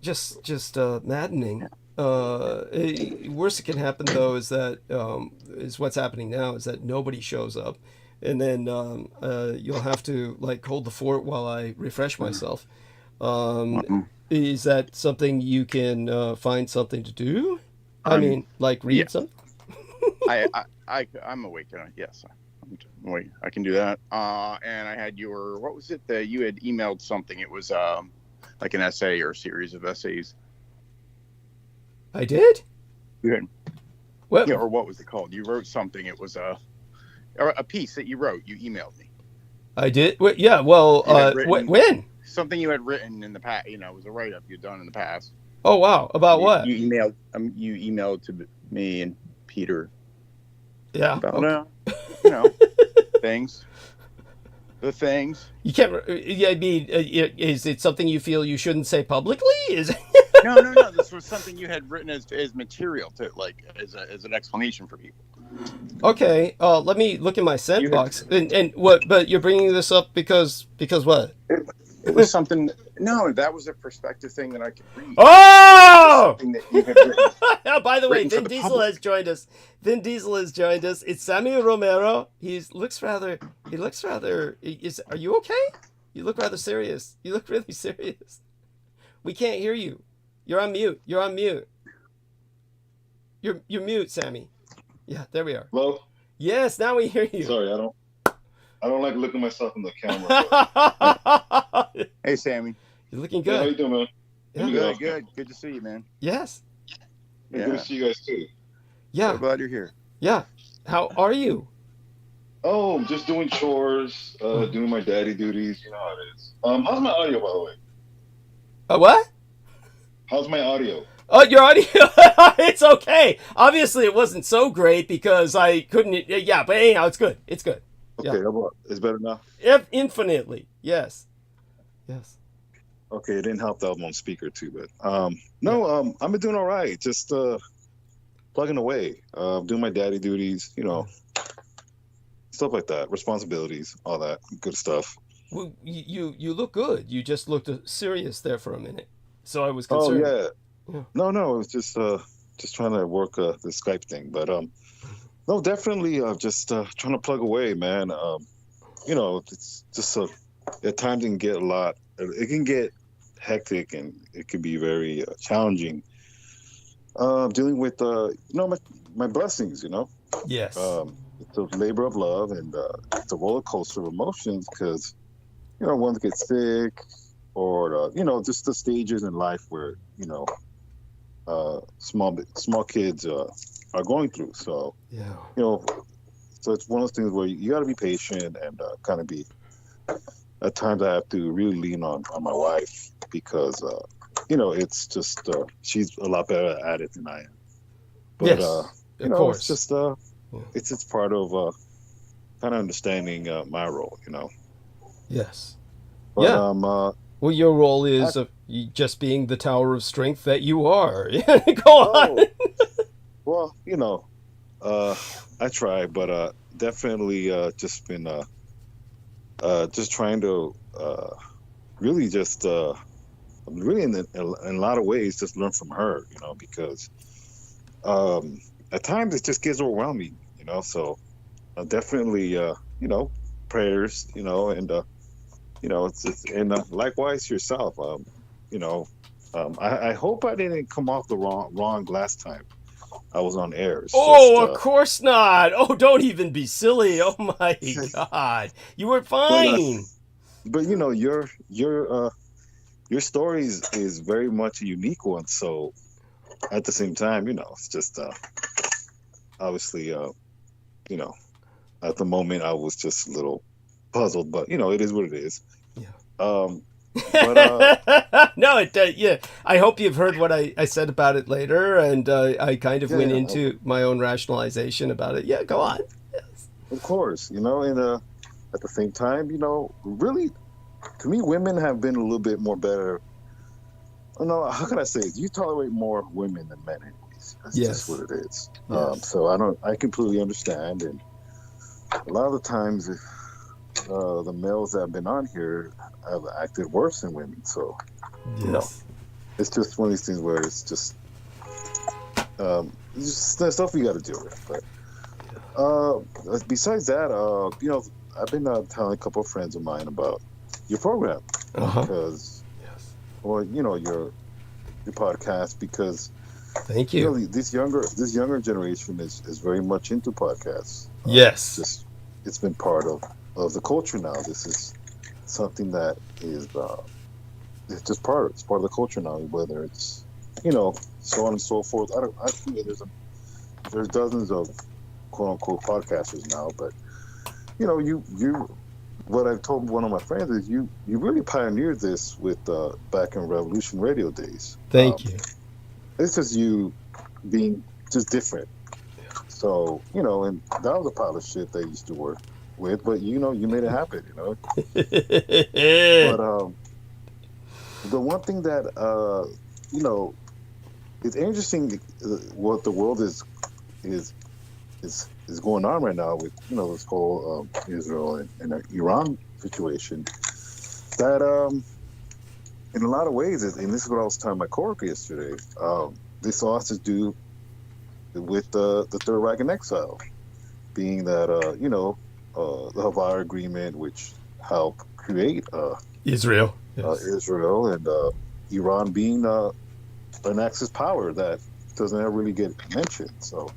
A: just maddening. Worst that can happen though is that is what's happening now is that nobody shows up, and then you'll have to like hold the fort while I refresh myself. Is that something you can find something to do? I mean, like read
B: yeah.
A: something.
B: I'm awake. Yes, I'm awake. I can do that. And I had what was it that you had emailed something? It was like an essay or a series of essays.
A: I did.
B: You had,
A: What?
B: yeah, or what was it called? You wrote something. It was a piece that you wrote. You emailed me.
A: I did. Yeah. Well, when?
B: Something you had written in the past. You know, it was a write-up you'd done in the past.
A: Oh wow! About what?
B: You emailed to me and Peter.
A: Yeah.
B: About things. The things.
A: You can't. I mean, is it something you feel you shouldn't say publicly? Is
B: No. This was something you had written as material to like as an explanation for people.
A: Okay. Let me look in my sent box. And what? But you're bringing this up because what?
B: It was something. No, that was a perspective thing that I could read.
A: Oh!
B: Something that you had written.
A: Oh, by the way,
B: Written for
A: Vin
B: the
A: Diesel
B: public.
A: has joined us. Vin Diesel has joined us. It's Samuel Romero. He looks rather. Are you okay? You look rather serious. You look really serious. We can't hear you. You're on mute. You're mute, Sammy. Yeah, there we are.
D: Hello?
A: Yes, now we hear you.
D: Sorry, I don't like looking myself in the camera.
B: Hey, Sammy.
A: You're looking
D: Hey, how you
A: good.
D: doing, man?
A: Yeah.
B: Good to see you, man.
A: Yes.
D: Hey, good to see you guys too.
A: Yeah.
B: So glad you're here.
A: Yeah. How are you?
D: Oh, I'm just doing chores, doing my daddy duties. You know how it is. How's my audio, by the way?
A: What?
D: How's my audio?
A: Oh, your audio. It's okay. Obviously, it wasn't so great because I couldn't. Yeah, but anyhow, it's good. It's good.
D: Okay,
A: Yeah.
D: how about it's better now?
A: Infinitely. Yes. Yes.
D: Okay, it didn't help that I'm on speaker too, but I've been doing all right. Just plugging away, doing my daddy duties. You know, stuff like that, responsibilities, all that good stuff.
A: Well, you look good. You just looked serious there for a minute, so I was concerned.
D: Oh yeah. No, it was just trying to work the Skype thing, but no, definitely just trying to plug away, man. You know, it's just at times it can get it can get hectic and it can be very challenging. Dealing with my blessings, you know.
A: Yes.
D: It's a labor of love and it's a roller coaster of emotions because one gets sick or just the stages in life where small kids are going through. So
A: yeah.
D: So it's one of those things where you got to be patient and kind of be. At times I have to really lean on my wife because it's just she's a lot better at it than I am. But
A: yes, of course.
D: It's just it's part of kind of understanding my role,
A: Yes.
D: But,
A: yeah. Well, your role is just being the tower of strength that you are. Go on.
D: Well, I try, but definitely just been just trying to really just really in a lot of ways just learn from her, because at times it just gets overwhelming, so definitely prayers, and it's and likewise yourself, I hope I didn't come off the wrong last time I was on air.
A: Of course not. Oh, don't even be silly. Oh my God, you were fine.
D: But your story is very much a unique one. So at the same time, it's just obviously, at the moment I was just a little puzzled, but it is what it is.
A: Yeah. But, no, yeah. I hope you've heard what I said about it later, and I kind of went into my own rationalization about it. Yeah, go on. Yes.
D: Of course, and at the same time, really, to me, women have been a little bit more better. No, how can I say it? You tolerate more women than men, anyways. That's just what it is. Yes. So I completely understand, and a lot of the times, the males that have been on here have acted worse than women. So,
A: yes.
D: It's just one of these things where it's just it's just the stuff we got to deal with. But besides that, I've been telling a couple of friends of mine about your program because,
A: Yes.
D: or your podcast, because
A: Thank you.
D: this younger generation is very much into podcasts.
A: Yes.
D: It's been part of the culture now. This is something that is it's just it's part of the culture now. Whether it's so on and so forth. I think there's dozens of quote unquote podcasters now, but you what I've told one of my friends is you really pioneered this with back in Revolution Radio days.
A: Thank you.
D: It's just you being just different. So, and that was a pile of shit they used to work with, but you made it happen, But the one thing that it's interesting what the world is going on right now with this whole Israel and Iran situation. That in a lot of ways, and this is what I was telling my coworker yesterday. This all has to do with the Third Reich in exile, being that the Havara Agreement, which helped create
A: Israel. Yes.
D: Israel, and Iran being an Axis power that doesn't ever really get mentioned. So,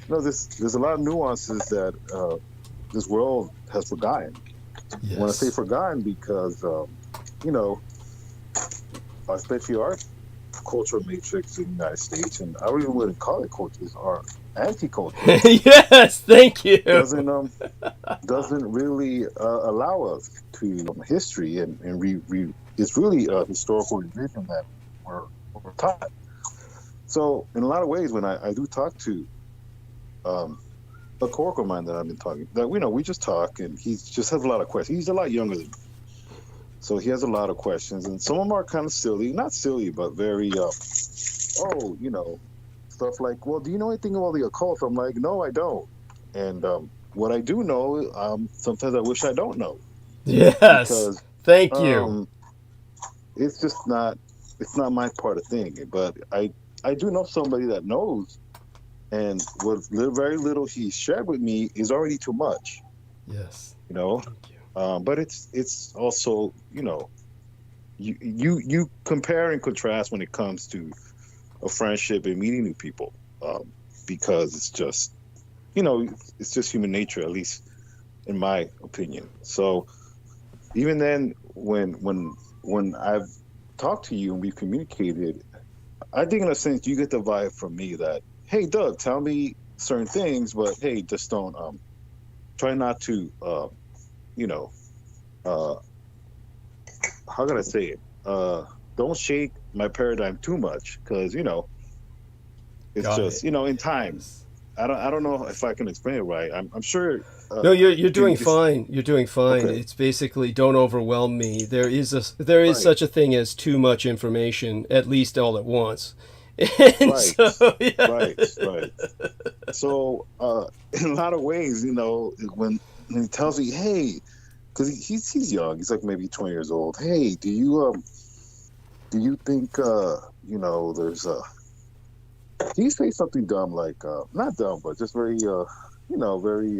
D: there's a lot of nuances that this world has forgotten.
A: Yes.
D: When I say forgotten, because especially our cultural matrix in the United States, and I really wouldn't call it cultures, are anti-culture.
A: Yes, thank you.
D: Doesn't really allow us to history and it's really a historical revision that we're taught. So in a lot of ways, when I do talk to a coworker of mine that I've been talking, that we just talk, and he just has a lot of questions. He's a lot younger than me, so he has a lot of questions, and some of them are kind of silly, not silly, but very stuff like, well, do you know anything about the occult? I'm like, no, I don't. And what I do know, sometimes I wish I don't know.
A: Yes.
D: Because,
A: thank you.
D: It's just not my part of thing. But I do know somebody that knows, and what very little he shared with me is already too much.
A: Yes.
D: Thank you. But it's also, you compare and contrast when it comes to a friendship and meeting new people, because it's just it's just human nature, at least in my opinion. So even then, when I've talked to you and we've communicated, I think in a sense you get the vibe from me that, hey Doug, tell me certain things, but hey, just don't try not to how can I say it, don't shake my paradigm too much, because it's
A: Got
D: just
A: it.
D: in time. I don't know if I can explain it right. I'm sure.
A: No, you're doing fine. You're doing fine.
D: Okay.
A: It's basically, don't overwhelm me. There is
D: Right.
A: such a thing as too much information, at least all at once. And
D: Right.
A: so, yeah.
D: Right. So in a lot of ways, when he tells me, hey, because he's young, he's like maybe 20 years old. Hey, do you think there's he say something dumb, like not dumb, but just very very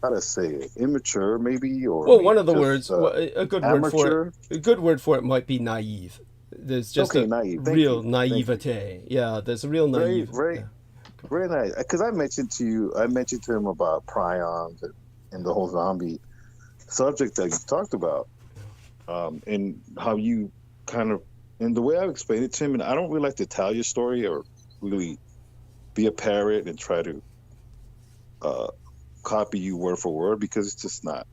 D: how to say it, immature maybe, or
A: Well, one of the
D: just,
A: words, a good word for
D: amateur.
A: it. A good word for it might be naive. There's just a
D: Naive. Thank
A: real
D: you.
A: naivete. Yeah, there's a real naive.
D: Very nice. Because I mentioned to him about prions and the whole zombie subject that you talked about, and how you kind of, and the way I've explained it to him, and I don't really like to tell your story or really be a parrot and try to copy you word for word, because it's not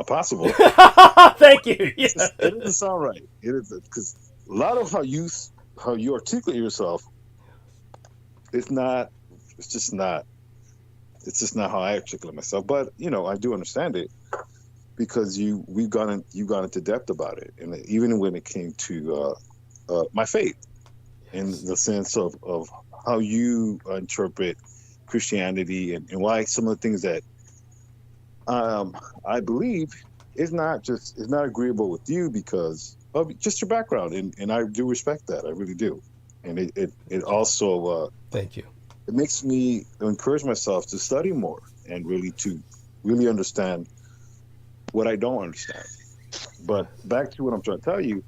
D: possible.
A: Thank you. Yeah.
D: It doesn't sound right. It is, because a lot of how you articulate yourself, it's just not how I articulate myself. But I do understand it, because you've gone into depth about it, and even when it came to my faith, in the sense of how you interpret Christianity, and why some of the things that I believe is not agreeable with you because of just your background, and I do respect that. I really do. and it also
A: Thank you.
D: it makes me encourage myself to study more and really understand what I don't understand. But back to what I'm trying to tell you,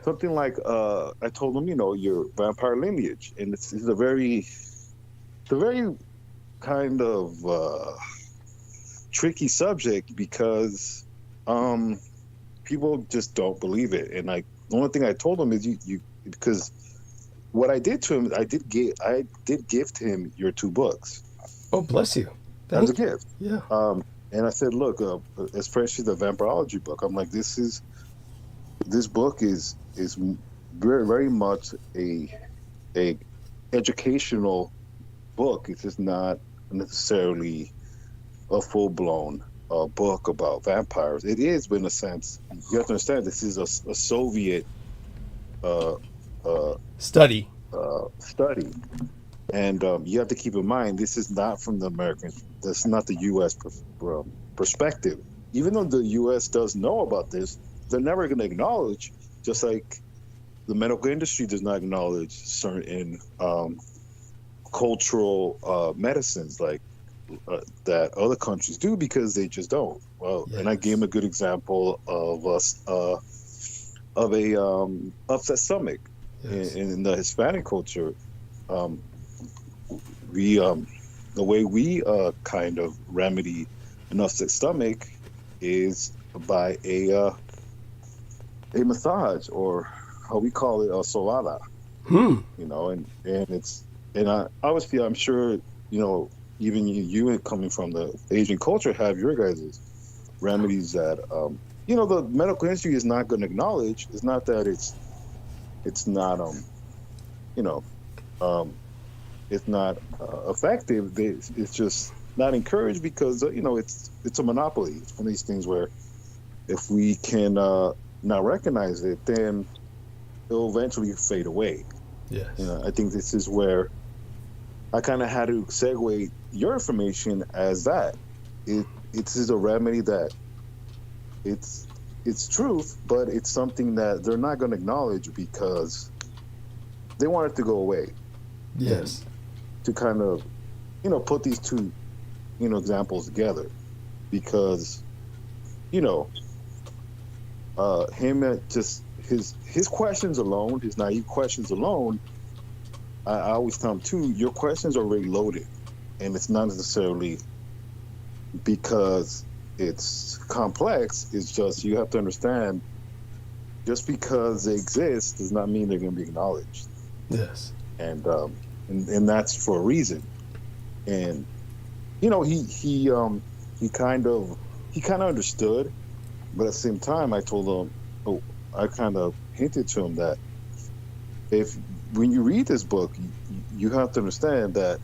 D: something like I told them, your vampire lineage, and it's a very kind of tricky subject because people just don't believe it. And the only thing I told them is you because what I did to him, I did gift him your 2 books.
A: Oh, bless you.
D: As a gift.
A: Yeah.
D: And I said, look, especially the vampirology book, I'm like, this book is very, very much a educational book. It's just not necessarily a full-blown book about vampires. It is, but in a sense, you have to understand this is a Soviet
A: study.
D: Study, and you have to keep in mind this is not from the American. That's not the U.S. Perspective. Even though the U.S. does know about this, they're never going to acknowledge. Just like the medical industry does not acknowledge certain cultural medicines like that other countries do because they just don't. Well, yes. And I gave him a good example of a upset stomach. Yes. In the Hispanic culture. The way we kind of remedy an upset stomach is by a massage, or how we call it, a solada. And obviously I'm sure even you coming from the Asian culture have your guys' remedies that the medical industry is not going to acknowledge. It's not that it's not it's not effective. It's just not encouraged because it's a monopoly. It's one of these things where if we can not recognize it, then it'll eventually fade away.
A: Yes.
D: I think this is where I kind of had to segue your information as that it's a remedy that it's truth, but it's something that they're not going to acknowledge because they want it to go away.
A: Yes.
D: And to kind of, put these 2, examples together, because, him just his questions alone, his naive questions alone, I always tell him too, your questions are already loaded, and it's not necessarily because it's complex. It's just you have to understand. Just because they exist does not mean they're going to be acknowledged.
A: Yes.
D: And that's for a reason. And he kind of understood, but at the same time, I told him, I kind of hinted to him that when you read this book, you have to understand that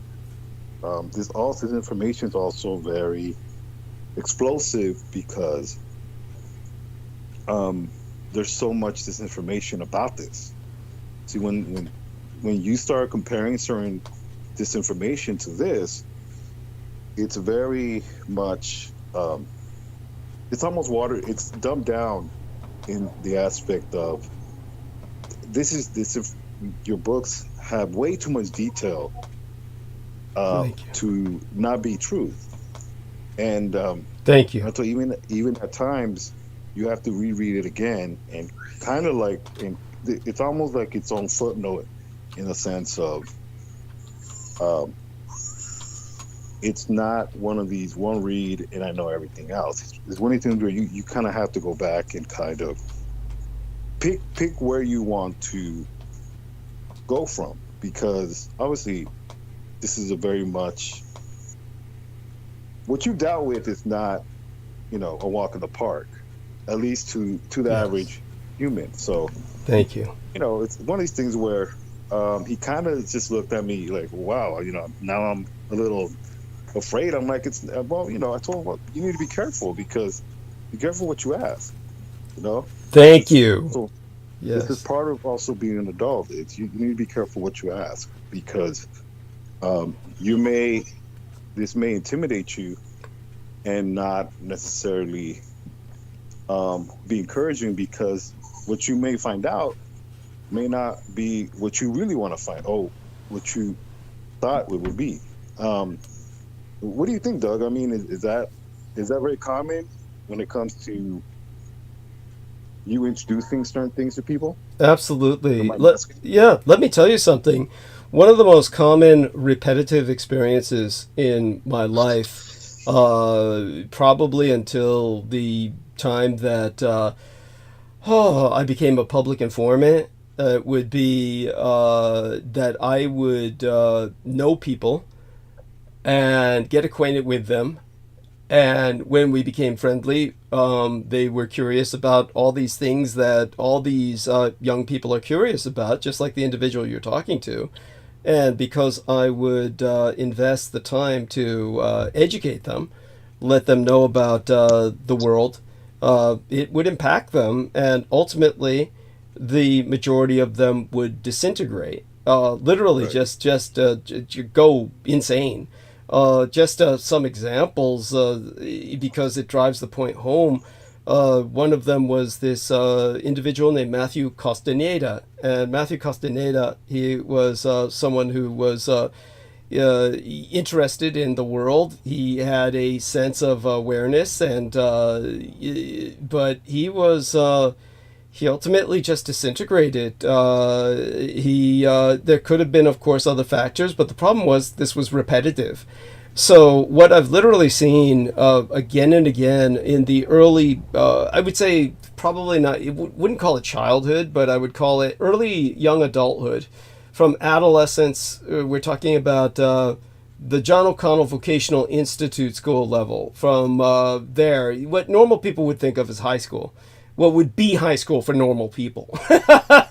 D: this information is also very explosive because there's so much disinformation about this. See, when you start comparing certain disinformation to this, it's very much it's almost it's dumbed down in the aspect of your books have way too much detail to not be truth. And
A: thank you.
D: So even at times you have to reread it again and kind of like, and it's almost like its own footnote in the sense of it's not one of these one read and I know everything else. It's one of these things where you kind of have to go back and kind of pick where you want to go from, because obviously this is a very much what you dealt with is not a walk in the park, at least to the average human. So
A: thank you.
D: It's one of these things where he kind of just looked at me like, wow, now I'm a little afraid. I'm like, I told him, well, you need to be careful, because be careful what you ask,
A: Thank you.
D: So
A: yes.
D: This is part of also being an adult. It's you need to be careful what you ask, because this may intimidate you and not necessarily be encouraging, because what you may find out may not be what you really want to find, or what you thought it would be. What do you think, Doug? I mean, is that very common when it comes to you introducing certain things to people?
A: Absolutely. Let me tell you something. One of the most common repetitive experiences in my life, probably until the time that I became a public informant, would be that I would know people and get acquainted with them. And when we became friendly, they were curious about all these things that all these young people are curious about, just like the individual you're talking to. And because I would invest the time to educate them, let them know about the world, it would impact them. And ultimately, the majority of them would disintegrate. Literally,
C: Right.
A: just go insane. Just some examples, because it drives the point home. One of them was this individual named Matthew Castaneda. And Matthew Castaneda, he was someone who was interested in the world. He had a sense of awareness, and but he ultimately just disintegrated. There could have been, of course, other factors, but the problem was this was repetitive. So what I've literally seen again and again in the early, I would say probably not, wouldn't call it childhood, but I would call it early young adulthood. From adolescence, we're talking about the John O'Connell Vocational Institute school level. From there, what normal people would think of as high school, what would be high school for normal people.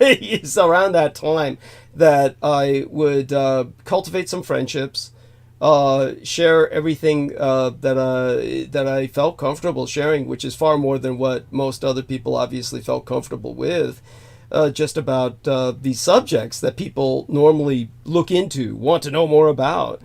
A: It's around that time that I would cultivate some friendships, share everything that I felt comfortable sharing, which is far more than what most other people obviously felt comfortable with. Just about these subjects that people normally look into, want to know more about,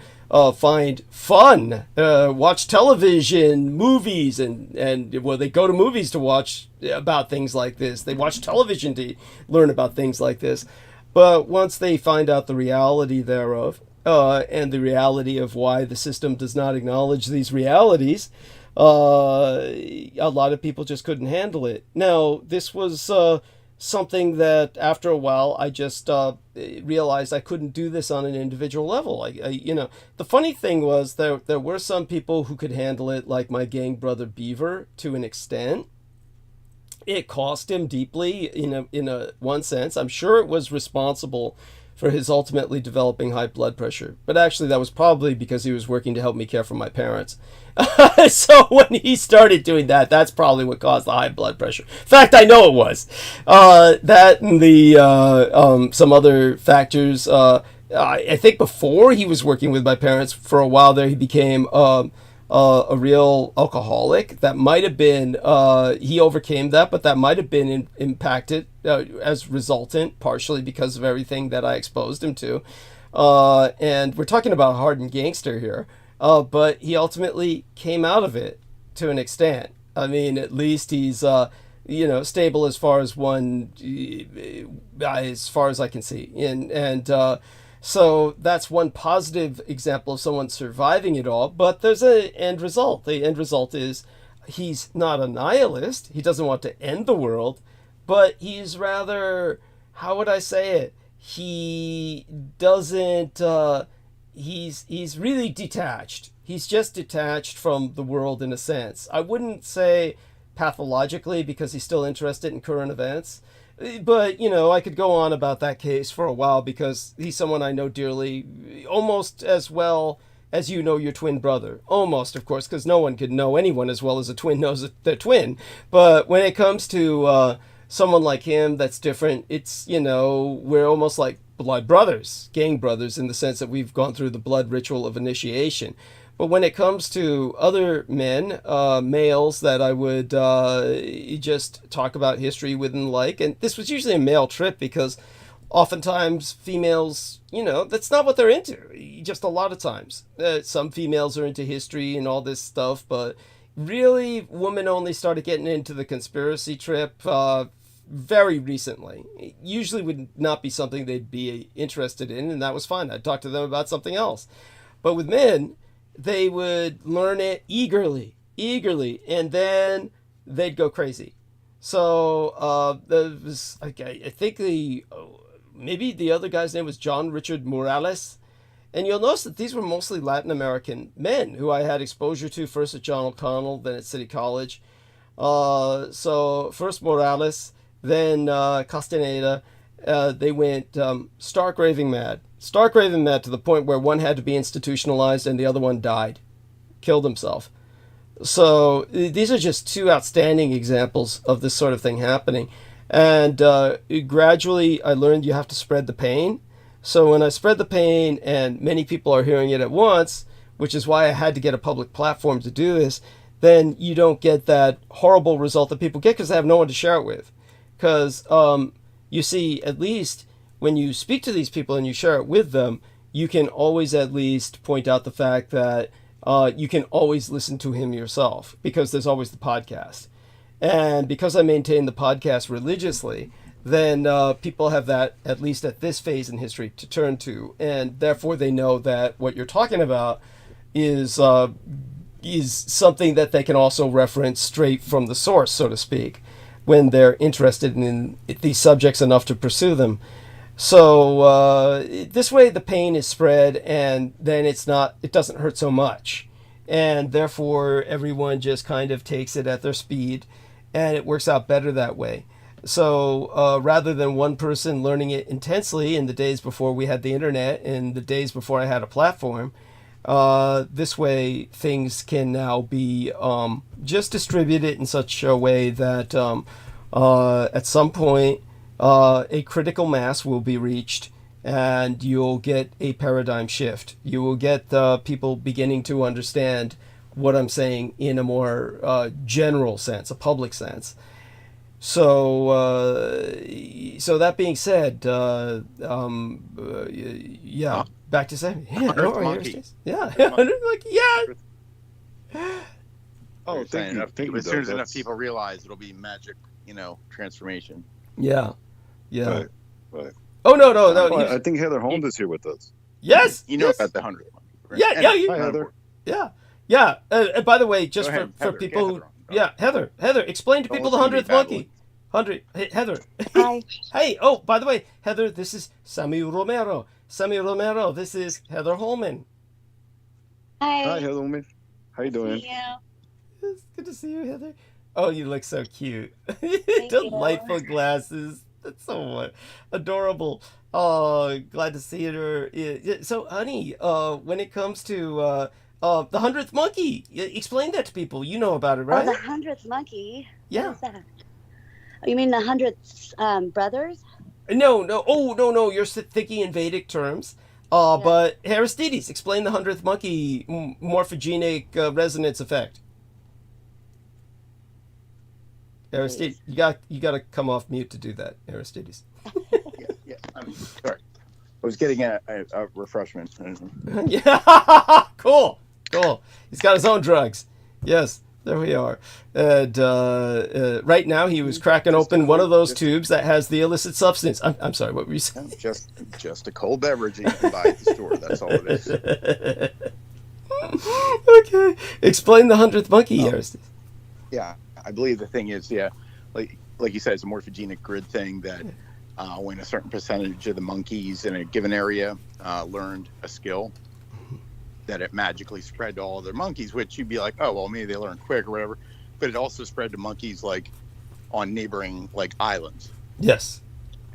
A: find fun, watch television, movies, and well, they go to movies to watch about things like this. They watch television to learn about things like this. But once they find out the reality thereof, and the reality of why the system does not acknowledge these realities, a lot of people just couldn't handle it. Now, this was something that after a while I just realized I couldn't do this on an individual level. The funny thing was there were some people who could handle it, like my gang brother Beaver, to an extent. It cost him deeply in a one sense. I'm sure it was responsible for his ultimately developing high blood pressure. But actually, that was probably because he was working to help me care for my parents. So when he started doing that, that's probably what caused the high blood pressure. In fact, I know it was. That and the some other factors. I think before he was working with my parents for a while there, he became a real alcoholic. That might have been, he overcame that, but that might have been impacted as resultant, partially because of everything that I exposed him to. And we're talking about a hardened gangster here. But he ultimately came out of it to an extent. I mean, at least he's, stable as far as as far as I can see. So that's one positive example of someone surviving it all. But there's an end result. The end result is he's not a nihilist. He doesn't want to end the world, but he's rather, how would I say it? He doesn't. He's really detached. He's just detached from the world in a sense. I wouldn't say pathologically, because he's still interested in current events. But, I could go on about that case for a while because he's someone I know dearly, almost as well as you know your twin brother. Almost, of course, because no one could know anyone as well as a twin knows their twin. But when it comes to someone like him that's different, it's, we're almost like blood brothers, gang brothers, in the sense that we've gone through the blood ritual of initiation. But when it comes to other men, males that I would just talk about history with and like, and this was usually a male trip because oftentimes females, that's not what they're into. Just a lot of times. Some females are into history and all this stuff, but really women only started getting into the conspiracy trip very recently. It usually would not be something they'd be interested in, and that was fine. I'd talk to them about something else. But with men, they would learn it eagerly, and then they'd go crazy. So there was, I think maybe the other guy's name was John Richard Morales. And you'll notice that these were mostly Latin American men who I had exposure to, first at John O'Connell, then at City College. So first Morales, then Castaneda. They went stark raving mad to the point where one had to be institutionalized and the other one died, killed himself. So these are just two outstanding examples of this sort of thing happening. And gradually I learned you have to spread the pain. So when I spread the pain and many people are hearing it at once, which is why I had to get a public platform to do this, then you don't get that horrible result that people get because they have no one to share it with. Because you see, at least when you speak to these people and you share it with them, you can always at least point out the fact that you can always listen to him yourself because there's always the podcast. And because I maintain the podcast religiously, then people have that, at least at this phase in history, to turn to. And therefore they know that what you're talking about is something that they can also reference straight from the source, so to speak, when they're interested in these subjects enough to pursue them. So this way the pain is spread, and then it doesn't hurt so much. And therefore everyone just kind of takes it at their speed, and it works out better that way. So rather than one person learning it intensely in the days before we had the internet and the days before I had a platform, this way things can now be just distributed in such a way that at some point a critical mass will be reached and you'll get a paradigm shift. You will get people beginning to understand what I'm saying in a more general sense, a public sense. So, so that being said, yeah, back to Sammy. Yeah, yeah, like, yeah.
D: Oh, thank you.
B: As soon as enough people realize it'll be magic, transformation.
A: Yeah.
D: Right.
A: Oh no.
D: I think Heather Holmes is here with us.
A: Yes.
B: You know about the 100th monkey, right?
A: Yeah.
D: Hi, Heather.
A: Yeah. And by the way, just for
B: Heather,
A: people who. Yeah, Heather, explain to people the 100th monkey. Hey, Heather.
E: Hi.
A: Hey, oh, by the way, Heather, this is Sammy Romero. This is Heather Holman.
E: Hi,
D: Heather Holman. How you doing?
E: Yeah.
A: It's good to see you, Heather. Oh, you look so cute.
E: Thank
A: Delightful
E: you.
A: glasses. That's so adorable. Oh, glad to see her. Yeah, so, honey, when it comes to the 100th monkey, explain that to people. You know about it, right?
E: Oh, the 100th monkey.
A: Yeah.
E: What is that? Oh, you mean the 100th brothers?
A: No. Oh, no. You're thinking in Vedic terms.
E: Yeah.
A: But Aristides, explain the 100th monkey morphogenic resonance effect. Aristides, you got to come off mute to do that, Aristides.
B: Yeah. I'm sorry. I was getting a refreshment.
A: Yeah, cool. He's got his own drugs. Yes, there we are. And right now he was cracking open one of those tubes that has the illicit substance. I'm sorry, what were you saying?
B: Just a cold beverage you can buy at the store. That's all it is.
A: Okay, explain the 100th monkey, Aristides.
B: Yeah, I believe the thing is, like you said, it's a morphogenic grid thing that when a certain percentage of the monkeys in a given area learned a skill, that it magically spread to all other monkeys, which you'd be like, oh, well, maybe they learned quick or whatever. But it also spread to monkeys like on neighboring like islands.
A: Yes.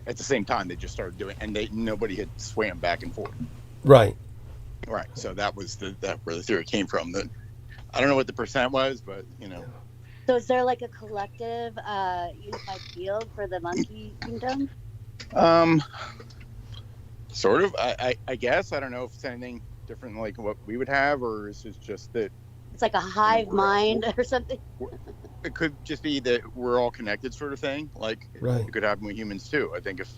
B: At the same time, they just started doing, and nobody had swam back and forth.
A: Right.
B: So that was where the theory came from. That I don't know what the percent was, but
E: So is there like a collective unified field for the monkey kingdom?
B: Sort of. I guess I don't know if it's anything different like what we would have, or is it just that
E: It's like a hive mind or something.
B: it could just be that we're all connected, sort of thing. Like it could happen with humans too. I think if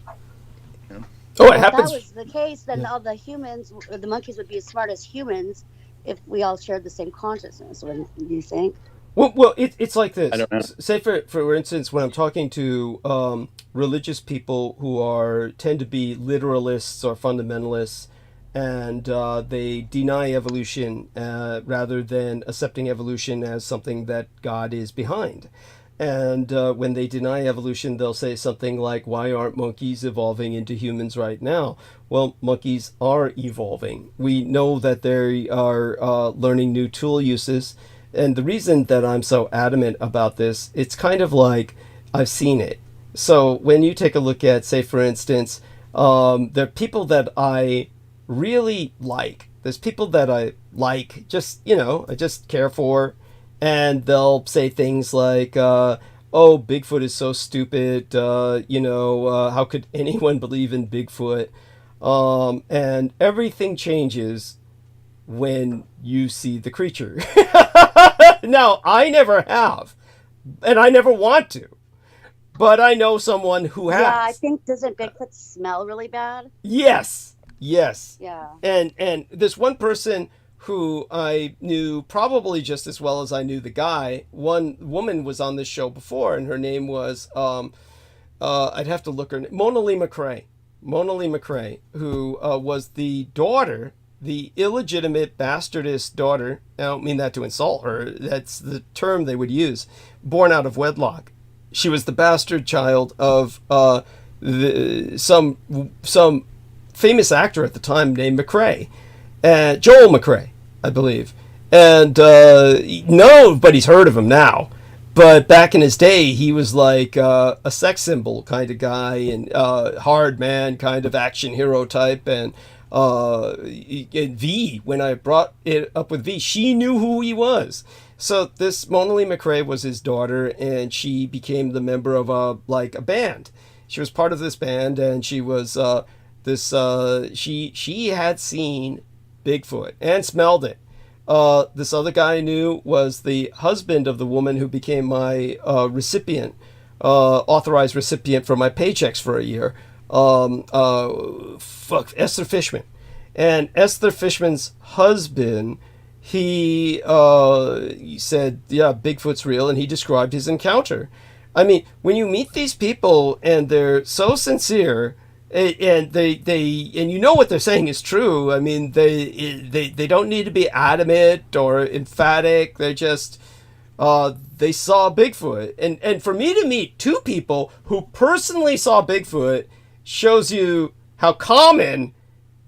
A: Oh, it
E: If
A: happens.
E: that was the case, then all the humans, or the monkeys, would be as smart as humans if we all shared the same consciousness. Wouldn't you think?
A: Well, it's like
B: I
A: this.
B: don't know.
A: Say for instance, when I'm talking to religious people who tend to be literalists or fundamentalists, and they deny evolution rather than accepting evolution as something that God is behind. And when they deny evolution, they'll say something like, "Why aren't monkeys evolving into humans right now?" Well, monkeys are evolving. We know that they are learning new tool uses. And the reason that I'm so adamant about this, it's kind of like I've seen it. So when you take a look at, say, for instance, there are people that I really like. There's people that I like, just, I just care for. And they'll say things like, oh, Bigfoot is so stupid. How could anyone believe in Bigfoot? And everything changes when you see the creature. Now, I never have, and I never want to, but I know someone who has.
E: Yeah, I think, doesn't Bigfoot smell really bad?
A: Yes.
E: Yeah.
A: And this one person who I knew probably just as well as I knew the guy. One woman was on this show before, and her name was I'd have to look her name, Mona Lee McRae, who was the daughter, the illegitimate bastardist daughter. I don't mean that to insult her. That's the term they would use. Born out of wedlock. She was the bastard child of some famous actor at the time named McRae, Joel McRae, I believe. And nobody's heard of him now. But back in his day, he was like a sex symbol kind of guy, and hard man kind of action hero type. And V, when I brought it up with V, she knew who he was. So this Mona Lee McRae was his daughter, and she became the member of a band. She was part of this band, and she was she had seen Bigfoot and smelled it. This other guy I knew was the husband of the woman who became my authorized recipient for my paychecks for a year. Esther Fishman. And Esther Fishman's husband, he said, yeah, Bigfoot's real, and he described his encounter. I mean, when you meet these people and they're so sincere, and they and you know what they're saying is true. I mean, they don't need to be adamant or emphatic. They just they saw Bigfoot, and for me to meet two people who personally saw Bigfoot shows you how common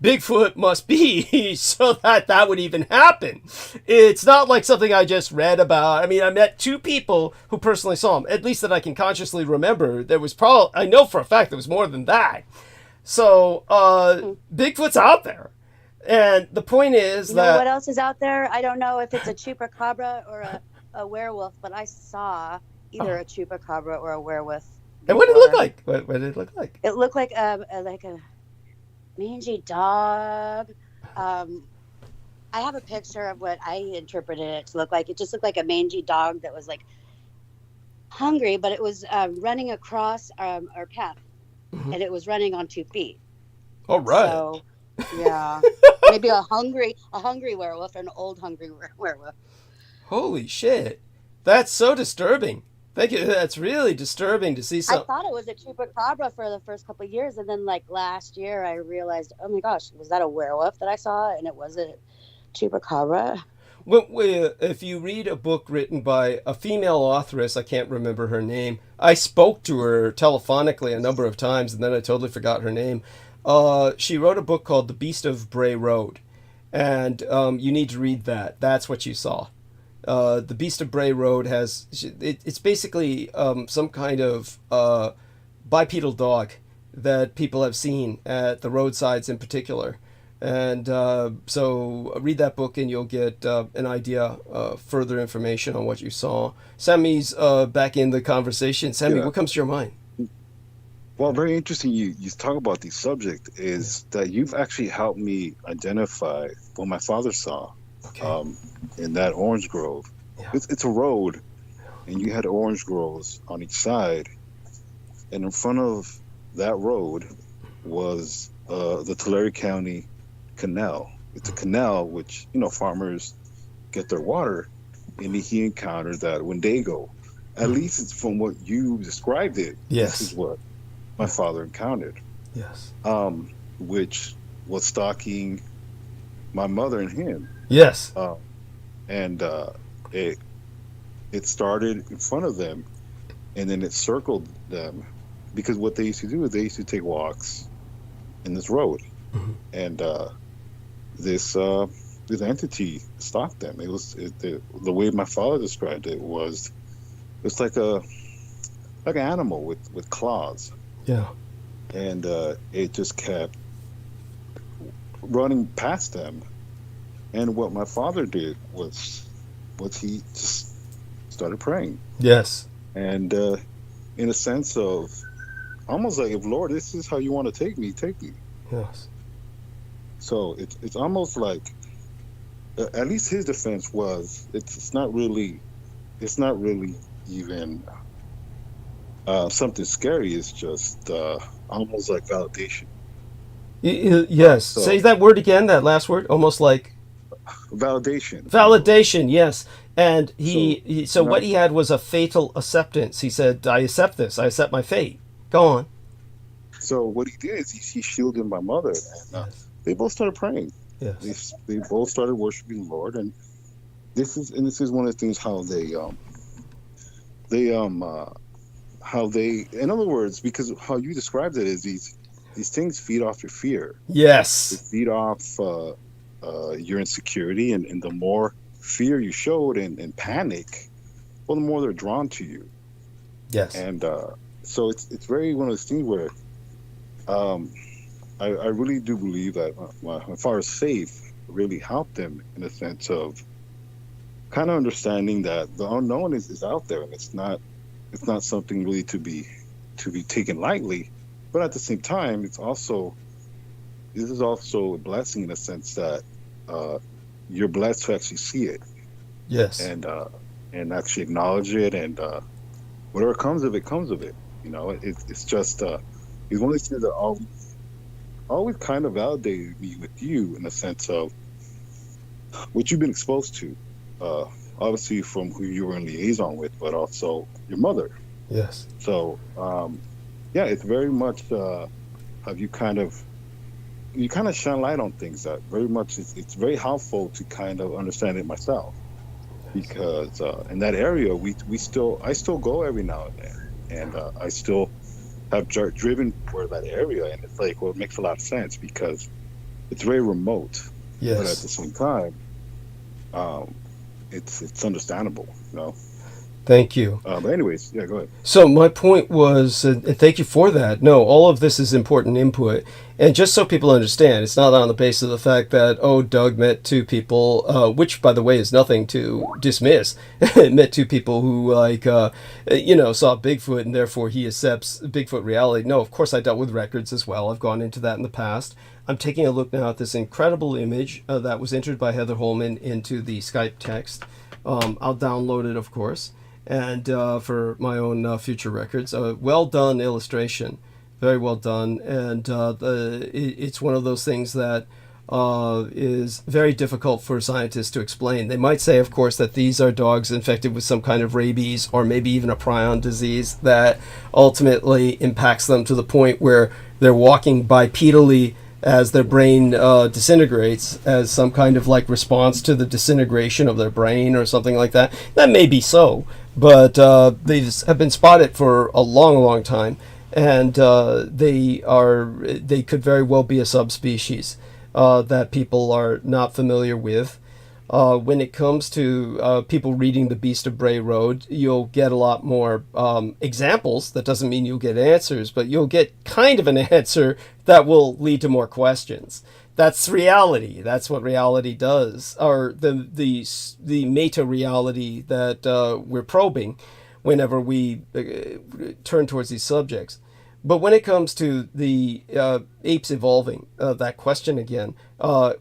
A: Bigfoot must be, so that would even happen. It's not like something I just read about. I mean, I met two people who personally saw him, at least that I can consciously remember. There was I know for a fact there was more than that. So, Bigfoot's out there. And the point is
E: You know what else is out there? I don't know if it's a chupacabra or a werewolf, but I saw either a chupacabra or a werewolf before.
A: And what did it look like? What did it look like?
E: It looked like a mangy dog. I have a picture of what I interpreted it to look like. It just looked like a mangy dog that was hungry, but it was running across our path, and it was running on 2 feet.
A: All right.
E: So, yeah, maybe a hungry werewolf, or an old hungry werewolf.
A: Holy shit, that's so disturbing. Thank you. That's really disturbing to see.
E: I thought it was a chupacabra for the first couple of years, and then last year I realized, oh my gosh, was that a werewolf that I saw? And it was a chupacabra.
A: Well, if you read a book written by a female authoress, I can't remember her name. I spoke to her telephonically a number of times, and then I totally forgot her name. She wrote a book called The Beast of Bray Road, and you need to read that. That's what you saw. The Beast of Bray Road it's basically some kind of bipedal dog that people have seen at the roadsides in particular. And so read that book and you'll get an idea, further information on what you saw. Sammy's back in the conversation. Sammy, what comes to your mind?
D: Well, very interesting you talk about the subject is that you've actually helped me identify what my father saw. Okay. In that orange grove. Yeah. It's a road, and you had orange groves on each side, and in front of that road was the Tulare County Canal. It's a canal which farmers get their water, and he encountered that Wendigo. At least it's from what you described it.
A: Yes.
D: This is what my father encountered.
A: Yes.
D: Which was stalking my mother and him.
A: Yes.
D: And it started in front of them, and then it circled them, because what they used to do is they used to take walks in this road, and this entity stalked them. The way my father described it was, it's like an animal with claws.
A: Yeah.
D: And it just kept running past them. And what my father did was he just started praying.
A: Yes.
D: And in a sense of almost like, if Lord, this is how you want to take me, take me.
A: Yes.
D: So it's almost like, at least his defense was, it's not really even something scary. It's just almost like validation.
A: Yes.
D: So,
A: say that word again, that last word, almost like
D: validation.
A: Validation, yes. And so
D: no.
A: what he had was a fatal acceptance. He said, I accept this. I accept my fate. Go on.
D: So what he did is he shielded my mother, and
A: Yes.
D: they both started praying.
A: Yes.
D: They both started worshiping the Lord, and this is one of the things how they, in other words, because how you described it is these things feed off your fear. They
A: Yes.
D: feed off your insecurity, and the more fear you showed and panic, well, the more they're drawn to you.
A: Yes.
D: And so it's very one of those things where I really do believe that my father's faith really helped him in a sense of kind of understanding that the unknown is out there, and it's not something really to be taken lightly. But at the same time, this is also a blessing in a sense that you're blessed to actually see it.
A: Yes.
D: And actually acknowledge it, and whatever comes of it, comes of it. You know, it's just it's one of these things that always kind of validated me with you in the sense of what you've been exposed to, obviously from who you were in liaison with, but also your mother.
A: Yes.
D: So yeah, it's very much have you kind of shine light on things that very much it's very helpful to kind of understand it myself, because in that area I still go every now and then, and I still have driven for that area, and it's like, well, it makes a lot of sense because it's very remote.
A: Yes.
D: But at the same time, it's understandable, you know.
A: Thank you.
D: But anyways, yeah, go ahead.
A: So my point was, and thank you for that. No, all of this is important input. And just so people understand, it's not on the basis of the fact that, Doug met two people, which, by the way, is nothing to dismiss. Met two people who, saw Bigfoot, and therefore he accepts Bigfoot reality. No, of course I dealt with records as well. I've gone into that in the past. I'm taking a look now at this incredible image that was entered by Heather Holman into the Skype text. I'll download it, of course, and for my own future records. Well done illustration, very well done, and it's one of those things that is very difficult for scientists to explain. They might say, of course, that these are dogs infected with some kind of rabies or maybe even a prion disease that ultimately impacts them to the point where they're walking bipedally as their brain disintegrates, as some kind of like response to the disintegration of their brain or something like that. That may be so, but they have been spotted for a long, long time, and they could very well be a subspecies that people are not familiar with. When it comes to people reading the Beast of Bray Road, you'll get a lot more examples. That doesn't mean you'll get answers, but you'll get kind of an answer that will lead to more questions. That's reality. That's what reality does, or the meta-reality that we're probing whenever we turn towards these subjects. But when it comes to the apes evolving, that question again,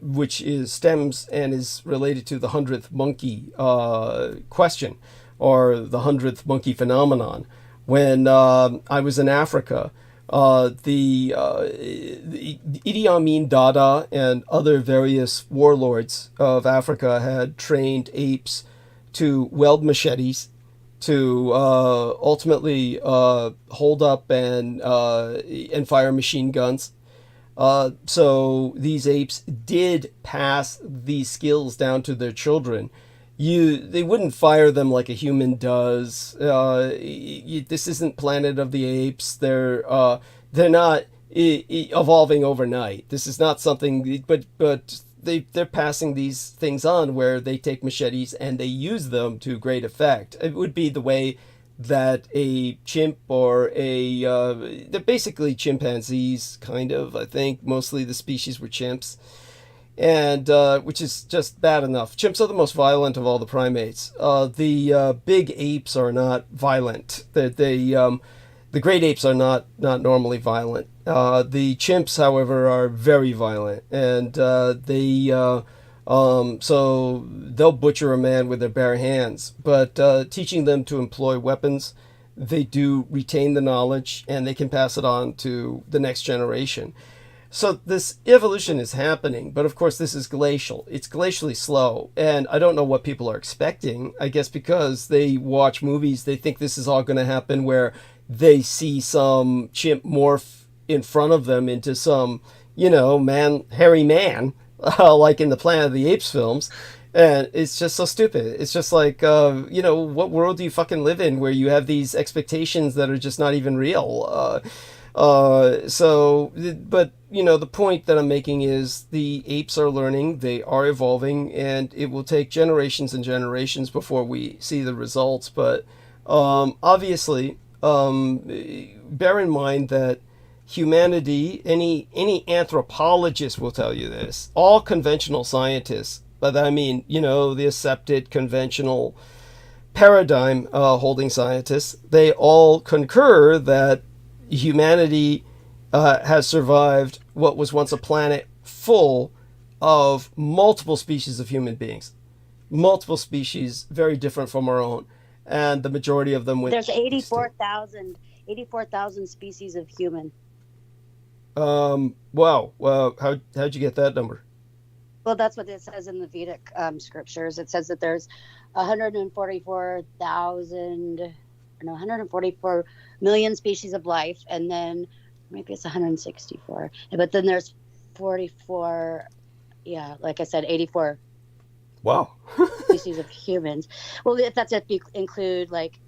A: which stems and is related to the 100th monkey question, or the 100th monkey phenomenon. When I was in Africa, the Idi Amin Dada and other various warlords of Africa had trained apes to weld machetes, to ultimately hold up and fire machine guns. So these apes did pass these skills down to their children. They wouldn't fire them like a human does. This isn't Planet of the Apes. They're not evolving overnight. This is not something, but they're passing these things on where they take machetes and they use them to great effect. It would be the way that a chimp or they're basically chimpanzees, kind of. I think mostly the species were chimps, and which is just bad enough. Chimps are the most violent of all the primates. The big apes are not violent. The great apes are not normally violent. The chimps, however, are very violent, and so they'll butcher a man with their bare hands. But teaching them to employ weapons, they do retain the knowledge, and they can pass it on to the next generation. So this evolution is happening, but of course this is glacial. It's glacially slow, and I don't know what people are expecting. I guess because they watch movies, they think this is all going to happen where they see some chimp morph in front of them into some, hairy man, like in the Planet of the Apes films. And it's just so stupid. It's just like, what world do you fucking live in where you have these expectations that are just not even real? But the point that I'm making is the apes are learning, they are evolving, and it will take generations and generations before we see the results. But obviously, bear in mind that humanity, any anthropologist will tell you this, all conventional scientists, but I mean, the accepted conventional paradigm holding scientists, they all concur that humanity has survived what was once a planet full of multiple species of human beings, multiple species very different from our own, and the majority of them went.
E: There's 84,000 species of human.
A: Wow. How'd you get that number?
E: Well, that's what it says in the Vedic scriptures. It says that there's 144 million species of life, and then maybe it's 164. But then there's 44, like I said, 84.
A: Wow.
E: Species of humans. Well, if that's if you include, like,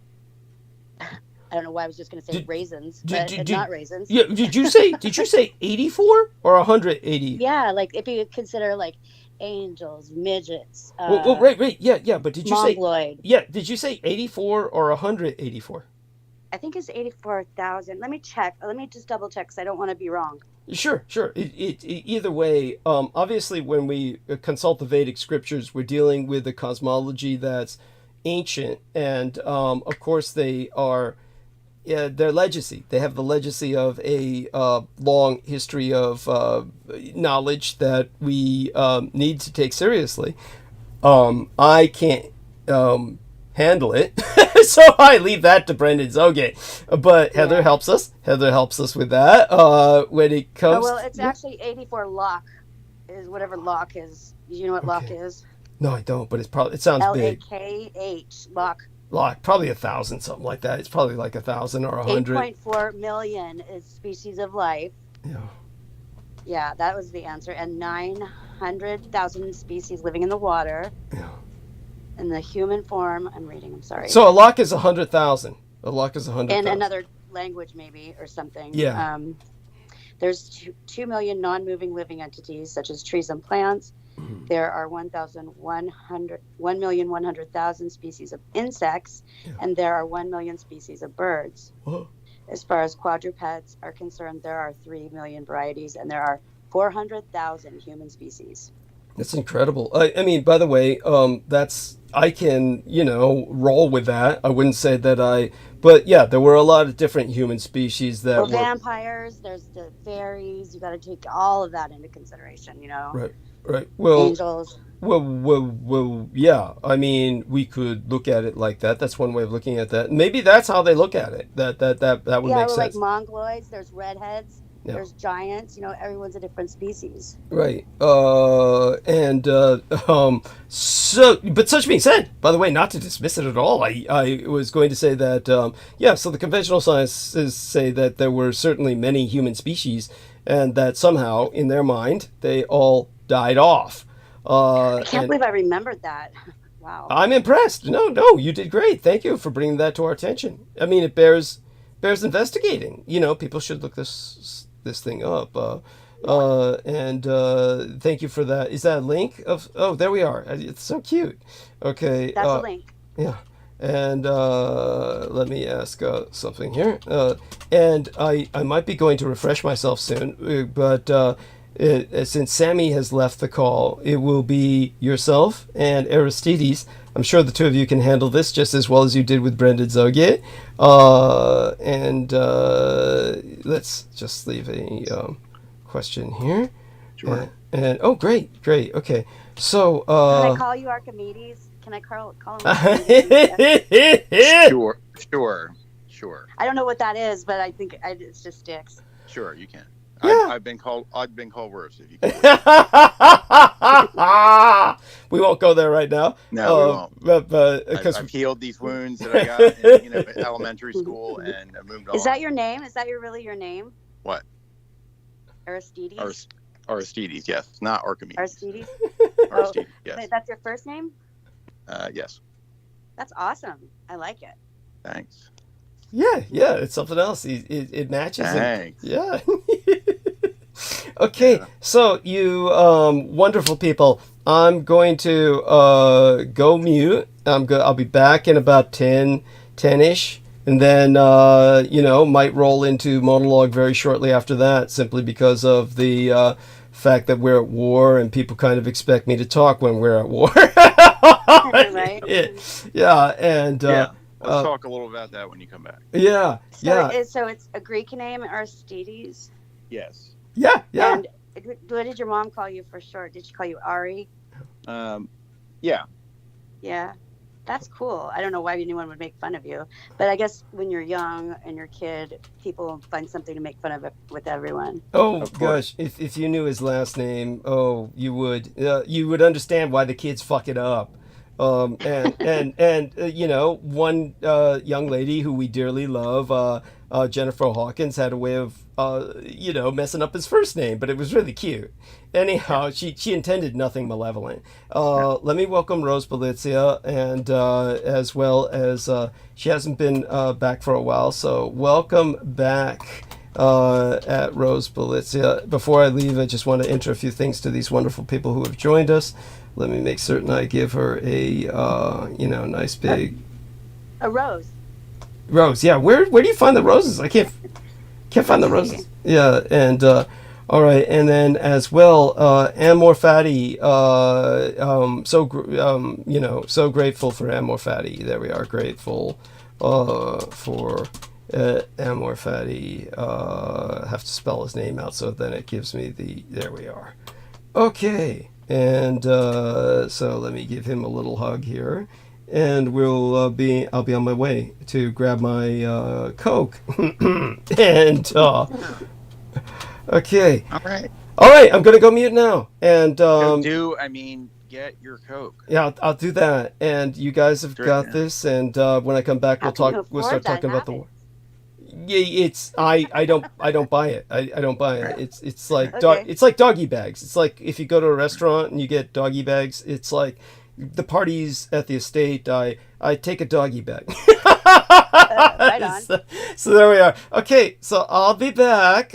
E: I don't know why I was just going to say raisins, but not raisins.
A: Yeah, did you say 84 or 180?
E: Yeah, like if you consider like angels, midgets.
A: Right. Yeah, but did you
E: mongoloid.
A: say? Yeah, did you say 84 or 184?
E: I think it's 84,000. Let me check. Let me just double check because I don't want to be wrong.
A: Sure. Either way, obviously, when we consult the Vedic scriptures, we're dealing with a cosmology that's ancient, and of course, they are their legacy. They have the legacy of a long history of knowledge that we need to take seriously. I can't handle it, so I leave that to Brendan Zoge. But Heather helps us. Heather helps us with that when it comes.
E: Oh, well, it's actually 84 Loch, is whatever Loch is. You know what Loch is?
A: No, I don't. But it sounds big.
E: L-A-K-H Loch.
A: Probably 1,000, something like that. It's probably like 1,000 or 100.
E: 8.4 million is species of life. Yeah, that was the answer. And 900,000 species living in the water.
A: Yeah.
E: In the human form, I'm sorry.
A: So a loch is 100,000. A loch is 100,000.
E: In another language, maybe, or something.
A: Yeah.
E: There's 2 million non-moving living entities, such as trees and plants. There are 1,100,000 species of insects, and there are 1 million species of birds.
A: Whoa.
E: As far as quadrupeds are concerned, there are 3 million varieties, and there are 400,000 human species.
A: That's incredible. I mean, by the way, I can, roll with that. I wouldn't say that but yeah, there were a lot of different human species that were
E: vampires. There's the fairies. You got to take all of that into consideration,
A: Right. Well,
E: angels.
A: Well, yeah. I mean, we could look at it like that. That's one way of looking at that. Maybe that's how they look at it. That would make sense.
E: Like mongoloids. There's redheads. There's giants. You know, everyone's a different species.
A: Right. So, but such being said, by the way, not to dismiss it at all, I was going to say that, yeah, so the conventional sciences say that there were certainly many human species and that somehow, in their mind, they all died off.
E: I can't believe I remembered that. Wow.
A: I'm impressed. No, you did great. Thank you for bringing that to our attention. I mean, it bears investigating. You know, people should look this thing up. And thank you for that. Is that a link of? Oh, there we are. It's so cute. Okay.
E: That's a link.
A: Yeah. And let me ask something here. And I might be going to refresh myself soon, but since Sammy has left the call, it will be yourself and Aristides. I'm sure the two of you can handle this just as well as you did with Brendan Zogier. And let's just leave a question here.
B: Sure.
A: And oh, great. Okay. So
E: Can I call you Archimedes? Can I call him Archimedes?
B: Sure.
E: I don't know what that is, but I think it just sticks.
B: Sure, you can.
A: Yeah.
B: I've been called worse. If you can.
A: We won't go there right now.
B: No, we won't.
A: But because
B: I've healed these wounds that I got in elementary school and moved on.
E: Is that your name? Is that really your name?
B: What?
E: Aristides?
B: Aristides, yes. Not Archimedes.
E: Aristides?
B: Aristides, yes.
E: That's your first name?
B: Yes.
E: That's awesome. I like it.
B: Thanks.
A: Yeah, it's something else. It matches.
B: Thanks.
A: Yeah. Okay, so you wonderful people, I'm going to go mute. I'll be back in about 10-ish, and then might roll into monologue very shortly after that, simply because of the fact that we're at war and people kind of expect me to talk when we're at war.
E: Right?
A: Yeah, and
B: Let's talk a little about that when you come back.
A: Yeah.
E: So it's a Greek name, Aristides?
B: Yes.
A: Yeah.
E: And what did your mom call you for short? Did she call you Ari?
B: Yeah.
E: Yeah. That's cool. I don't know why anyone would make fun of you, but I guess when you're young and you're a kid, people find something to make fun of it with everyone.
A: Oh gosh, if you knew his last name, you would understand why the kids fuck it up. One young lady who we dearly love, Jennifer Hawkins, had a way of messing up his first name, but it was really cute. Anyhow, she intended nothing malevolent. Let me welcome Rose Belizia, and as well as she hasn't been back for a while, so welcome back at Rose Belizia. Before I leave, I just want to intro a few things to these wonderful people who have joined us. Let me make certain I give her a nice big
E: a rose.
A: Rose. Yeah, where do you find the roses? I can't find the roses. Yeah, and all right, and then as well, Amor Fatty. So grateful for Amor Fatty. There we are, grateful for Amor Fatty. Have to spell his name out, so then it gives me the. There we are. Okay. And so let me give him a little hug here, and I'll be on my way to grab my Coke. And okay.
B: All right.
A: I'm gonna go mute now. And
B: get your Coke.
A: Yeah, I'll do that. And you guys have got this. And when I come back, we'll start talking about the war. Yeah, I don't buy it. I don't buy it. It's like it's like doggy bags. It's like if you go to a restaurant and you get doggy bags. It's like the parties at the estate. I take a doggy bag.
E: Right on.
A: So there we are. Okay, so I'll be back.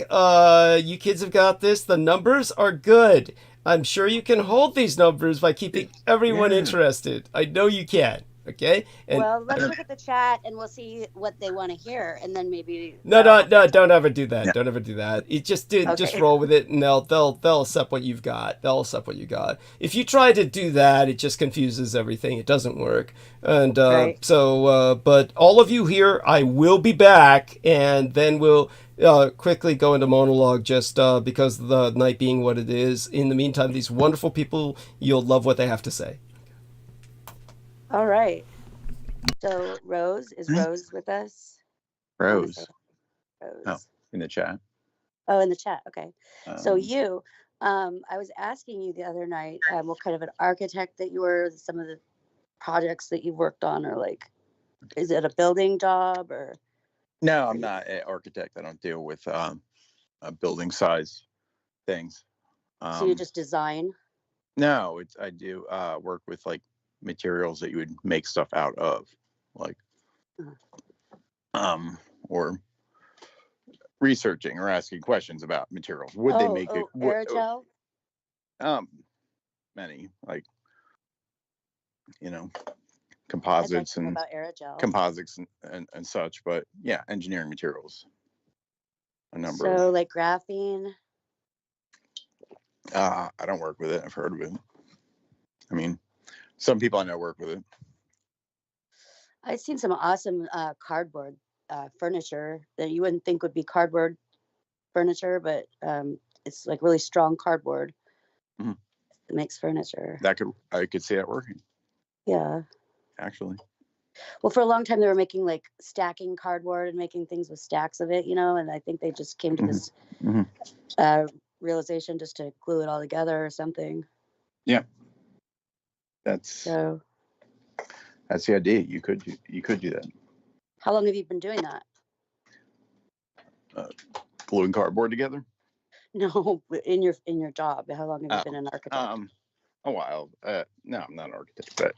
A: You kids have got this. The numbers are good. I'm sure you can hold these numbers by keeping everyone interested. I know you can. Okay. And
E: let's look at the chat and we'll see what they want to hear, and then maybe.
A: No, don't ever do that. Yeah. Don't ever do that. Just roll with it, and they'll accept what you've got. They'll accept what you got. If you try to do that, it just confuses everything. It doesn't work. And but all of you here, I will be back, and then we'll quickly go into monologue, just because of the night being what it is. In the meantime, these wonderful people, you'll love what they have to say.
E: All right. So Rose, is Rose with us?
B: Rose. Oh, in the chat.
E: Oh, in the chat. Okay. So
B: Um,
E: I was asking you the other night what kind of an architect that you were, some of the projects that you worked on, or like, is it a building job or?
B: no, I'm not an architect. I don't deal with building size things.
E: So you just design?
B: No, I do work with like materials that you would make stuff out of, like or researching or asking questions about materials. Would they make it?
E: Aerogel?
B: Many, like, you know,
E: I'd like
B: composites
E: to know
B: and
E: about aerogel.
B: composites and such, but yeah, engineering materials. A number
E: So
B: of
E: like graphene.
B: I don't work with it. I've heard of it. I mean, some people I know work with it.
E: I've seen some awesome cardboard furniture that you wouldn't think would be cardboard furniture, but it's like really strong cardboard.
B: Mm-hmm.
E: It makes furniture.
B: I could see that working.
E: Yeah.
B: Actually.
E: Well, for a long time they were making like stacking cardboard and making things with stacks of it, and I think they just came to this realization just to glue it all together or something.
B: Yeah. That's
E: the
B: idea. You could do that.
E: How long have you been doing that?
B: Gluing cardboard together?
E: No, in your job. How long have you been an architect?
B: A while. No, I'm not an architect, but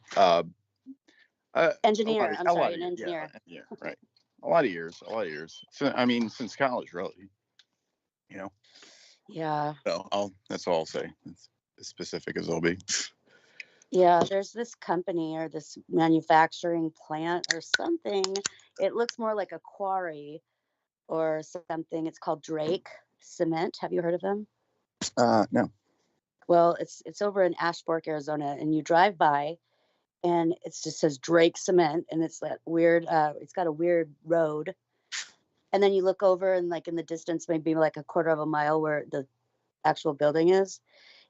E: engineer. I'm sorry, an engineer.
B: Yeah, right. A lot of years. So, I mean, since college, really.
E: Yeah.
B: So that's all I'll say. It's as specific as I'll be.
E: Yeah, there's this company or this manufacturing plant or something. It looks more like a quarry or something. It's called Drake Cement. Have you heard of them?
B: No.
E: Well, it's over in Ashfork, Arizona, and you drive by, and it just says Drake Cement, and it's that weird. It's got a weird road, and then you look over, and like in the distance, maybe like a quarter of a mile where the actual building is,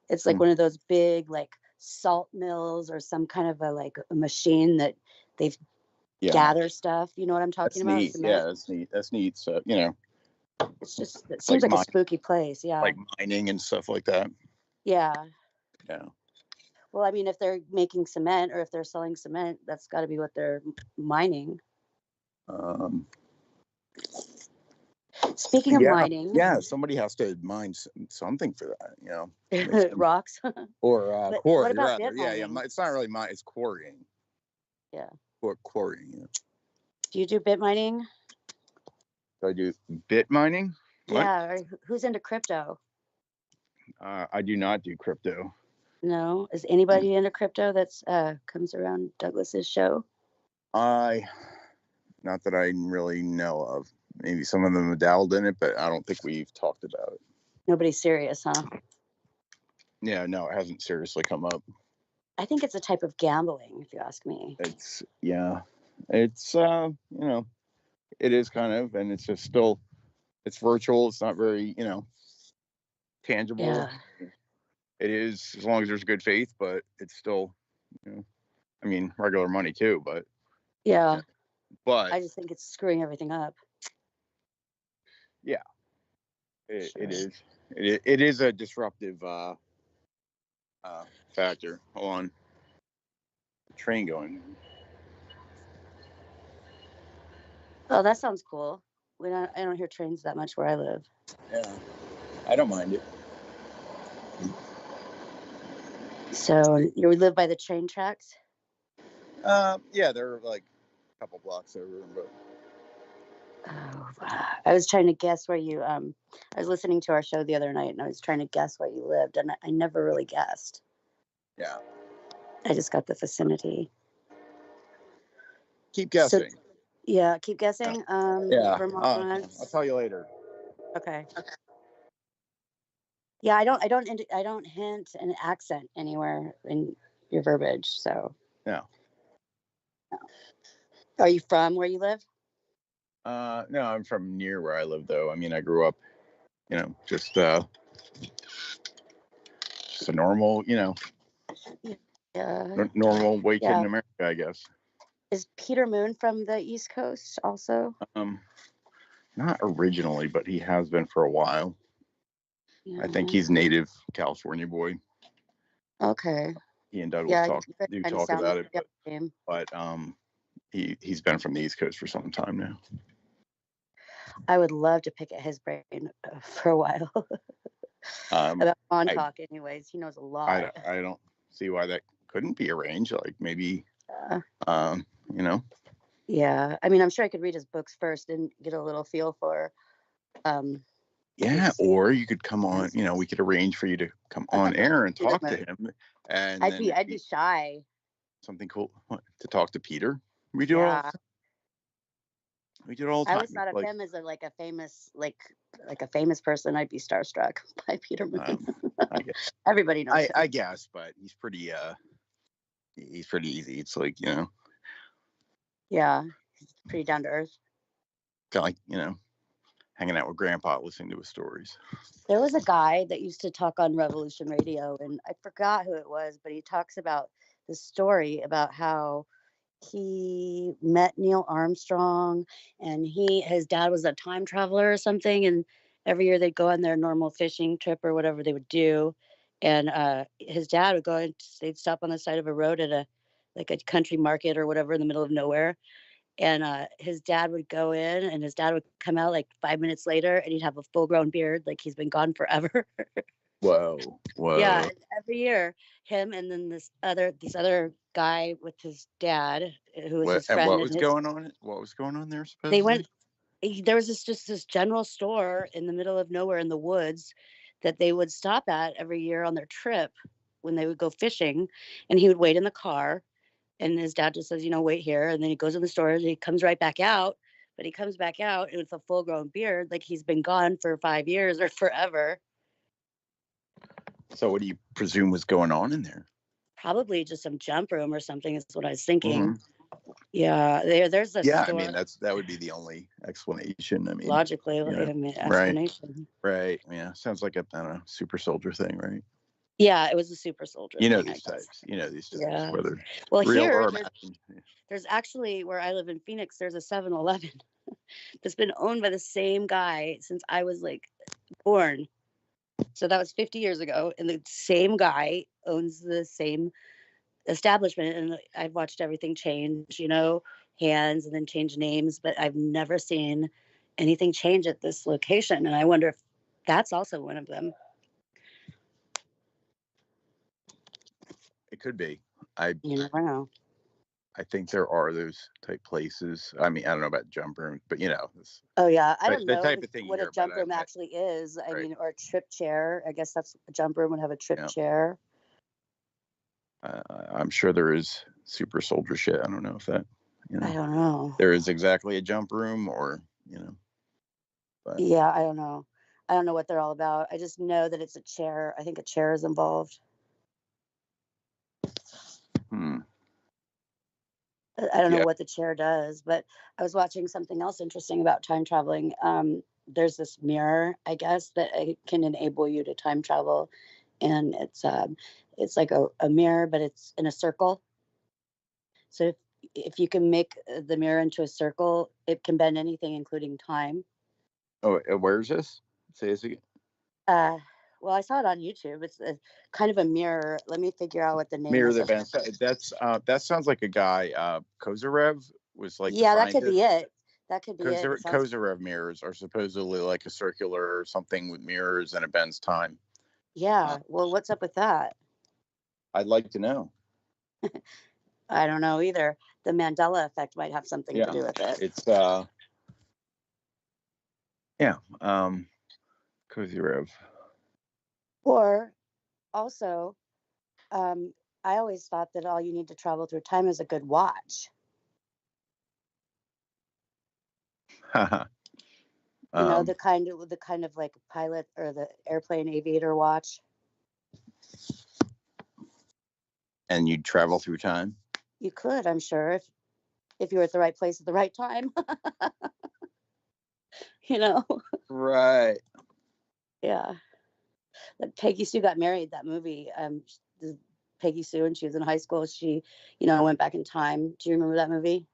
E: it's like one of those big like salt mills or some kind of a machine that they've gather stuff. You know what I'm talking about?
B: Neat.
E: Cement.
B: Yeah, that's neat. That's neat. So
E: it seems like a spooky place. Yeah,
B: like mining and stuff like that.
E: Yeah.
B: Yeah.
E: Well, I mean, if they're making cement or if they're selling cement, that's got to be what they're mining. Speaking of mining,
B: somebody has to mine something for that,
E: rocks
B: or quarry.
E: What about
B: rather.
E: bit mining?
B: Yeah. It's not really mine. It's quarrying.
E: Yeah.
B: Or quarrying. Yeah.
E: Do you do bit mining?
B: Do I do bit mining? What?
E: Yeah. Or who's into crypto?
B: I do not do crypto.
E: No. Is anybody into crypto that's comes around Douglas's show?
B: Not that I really know of. Maybe some of them have dabbled in it, but I don't think we've talked about it.
E: Nobody's serious, huh?
B: Yeah, no, it hasn't seriously come up.
E: I think it's a type of gambling, if you ask me.
B: It's it is kind of, and it's just still, it's virtual. It's not very, tangible.
E: Yeah.
B: It is, as long as there's good faith, but it's still, I mean, regular money too, but.
E: Yeah.
B: But
E: I just think it's screwing everything up.
B: Yeah. It is. It is a disruptive factor. Hold on. Train going.
E: Oh, that sounds cool. I don't hear trains that much where I live.
B: Yeah, I don't mind it.
E: So you live by the train tracks?
B: Yeah, they're like a couple blocks over. But
E: oh, I was trying to guess where you. I was listening to our show the other night, and I was trying to guess where you lived, and I never really guessed.
B: Yeah.
E: I just got the vicinity.
B: Keep guessing.
E: So, yeah, keep guessing.
B: Yeah.
E: Vermont.
B: I'll tell you later.
E: Okay. Yeah, I don't hint an accent anywhere in your verbiage. So.
B: Yeah.
E: No. Are you from where you live?
B: No, I'm from near where I live, though. I mean, I grew up, just a normal, normal white kid in America, I guess.
E: Is Peter Moon from the East Coast also?
B: Not originally, but he has been for a while.
E: Yeah.
B: I think he's native California boy.
E: Okay.
B: He and Douglas
E: Yeah,
B: talk
E: you guys kinda
B: talk
E: sound
B: about
E: like
B: it,
E: the same.
B: but he's been from the East Coast for some time now.
E: I would love to pick at his brain for a while about Montauk. Anyways, he knows a lot.
B: I don't see why that couldn't be arranged. Like maybe,
E: Yeah.
B: you know.
E: Yeah, I mean, I'm sure I could read his books first and get a little feel for.
B: Yeah, or you could come on. You know, we could arrange for you to come on air and talk to him, and
E: I'd be shy.
B: Something cool to talk to Peter. We do
E: Yeah.
B: we do it all the time.
E: I always thought of him as a famous person. I'd be starstruck by Peter Moon.
B: I guess.
E: Everybody knows him.
B: I guess, but he's pretty easy. It's like, you know.
E: Yeah, he's pretty down to earth.
B: Kind of like, you know, hanging out with Grandpa, listening to his stories.
E: There was a guy that used to talk on Revolution Radio, and I forgot who it was, but he talks about this story about how he met Neil Armstrong, and his dad was a time traveler or something, and every year they'd go on their normal fishing trip or whatever they would do, and his dad would go and they'd stop on the side of a road at a country market or whatever in the middle of nowhere, and his dad would go in and his dad would come out like 5 minutes later and he'd have a full-grown beard like he's been gone forever.
B: Whoa.
E: Yeah, and every year him and then this other guy with his dad who was his friend.
B: And what was going on? What was going on there? Supposedly?
E: There was this general store in the middle of nowhere in the woods that they would stop at every year on their trip when they would go fishing, and he would wait in the car. And his dad just says, you know, wait here. And then he goes in the store and he comes right back out. But he comes back out with a full grown beard, like he's been gone for 5 years or forever.
B: So what do you presume was going on in there?
E: Probably just some jump room or something is what I was thinking. Mm-hmm. Yeah, there's a store.
B: I mean, that would be the only explanation. I mean,
E: logically, explanation.
B: Right. Yeah. Sounds like a, I don't know, super soldier thing, right?
E: Yeah, it was a super soldier.
B: You know these types.
E: Yeah.
B: Whether
E: well,
B: real
E: here
B: or
E: there's actually where I live in Phoenix. There's a 7-Eleven that's been owned by the same guy since I was like born. So that was 50 years ago, and the same guy owns the same establishment. And I've watched everything change, you know, hands and then change names, but I've never seen anything change at this location. And I wonder if that's also one of them.
B: It could be.
E: You never know.
B: I think there are those type places. I mean, I don't know about jump rooms, but you know.
E: Oh yeah, I don't know
B: type of thing
E: what a jump room actually is. I mean, or a trip chair. I guess that's a jump room would have a trip chair.
B: I'm sure there is super soldier shit. I don't know if that. You know,
E: I don't know.
B: There is exactly a jump room, or you know.
E: But. Yeah, I don't know. I don't know what they're all about. I just know that it's a chair. I think a chair is involved. I don't know what the chair does, but I was watching something else interesting about time traveling. There's this mirror, I guess, that can enable you to time travel, and it's like a mirror, but it's in a circle. So if you can make the mirror into a circle, it can bend anything, including time.
B: Oh, where is this? Say this again.
E: Well, I saw it on YouTube. It's a kind of a mirror. Let me figure out what the name
B: mirror
E: is.
B: Mirror that sounds like a guy. Kozarev was like.
E: Yeah, that could be it. That could be it.
B: Kozarev mirrors are supposedly like a circular or something with mirrors, and it bends time.
E: Yeah. Well, what's up with that?
B: I'd like to know.
E: I don't know either. The Mandela effect might have something to do with it.
B: It's Kozarev.
E: Or also, I always thought that all you need to travel through time is a good watch. You know, the kind of like pilot or the airplane aviator watch.
B: And you'd travel through time?
E: You could, I'm sure, if you were at the right place at the right time. You know?
B: Right.
E: Yeah. Peggy Sue Got Married, that movie. Peggy Sue, and she was in high school. She, went back in time. Do you remember that movie?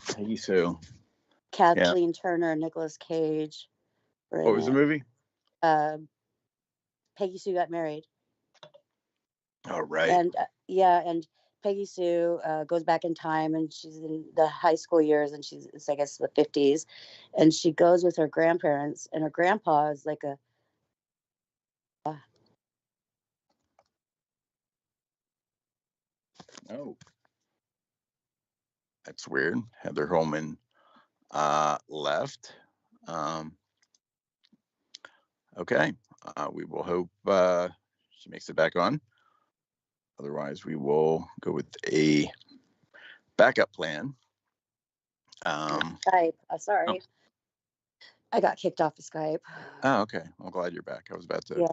B: Peggy Sue.
E: Kathleen Turner and Nicolas Cage.
B: What was the movie?
E: Peggy Sue got married.
B: All right.
E: And and Peggy Sue goes back in time, and she's in the high school years, and it's I guess the 50s, and she goes with her grandparents, and her grandpa is like a
B: Oh, that's weird. Heather Holman left. Okay. We will hope she makes it back on. Otherwise, we will go with a backup plan.
E: Skype. Sorry. I got kicked off of Skype.
B: Oh, okay. I'm glad you're back. I was about to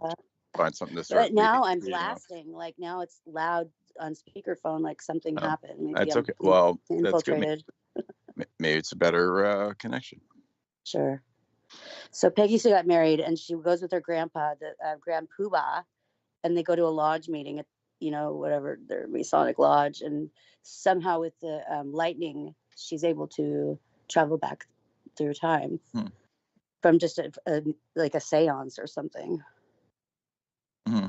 B: find something to start.
E: But now I'm blasting. Like now it's loud on speakerphone. Like something happened. Maybe
B: that's
E: I'm
B: okay. Well,
E: infiltrated.
B: That's good. Maybe it's a better connection.
E: Sure. So Peggy Sue got married, and she goes with her grandpa, the Grand Poobah, and they go to a lodge meeting at whatever their Masonic lodge, and somehow with the lightning, she's able to travel back through time from just like a seance or something.
B: Mm-hmm.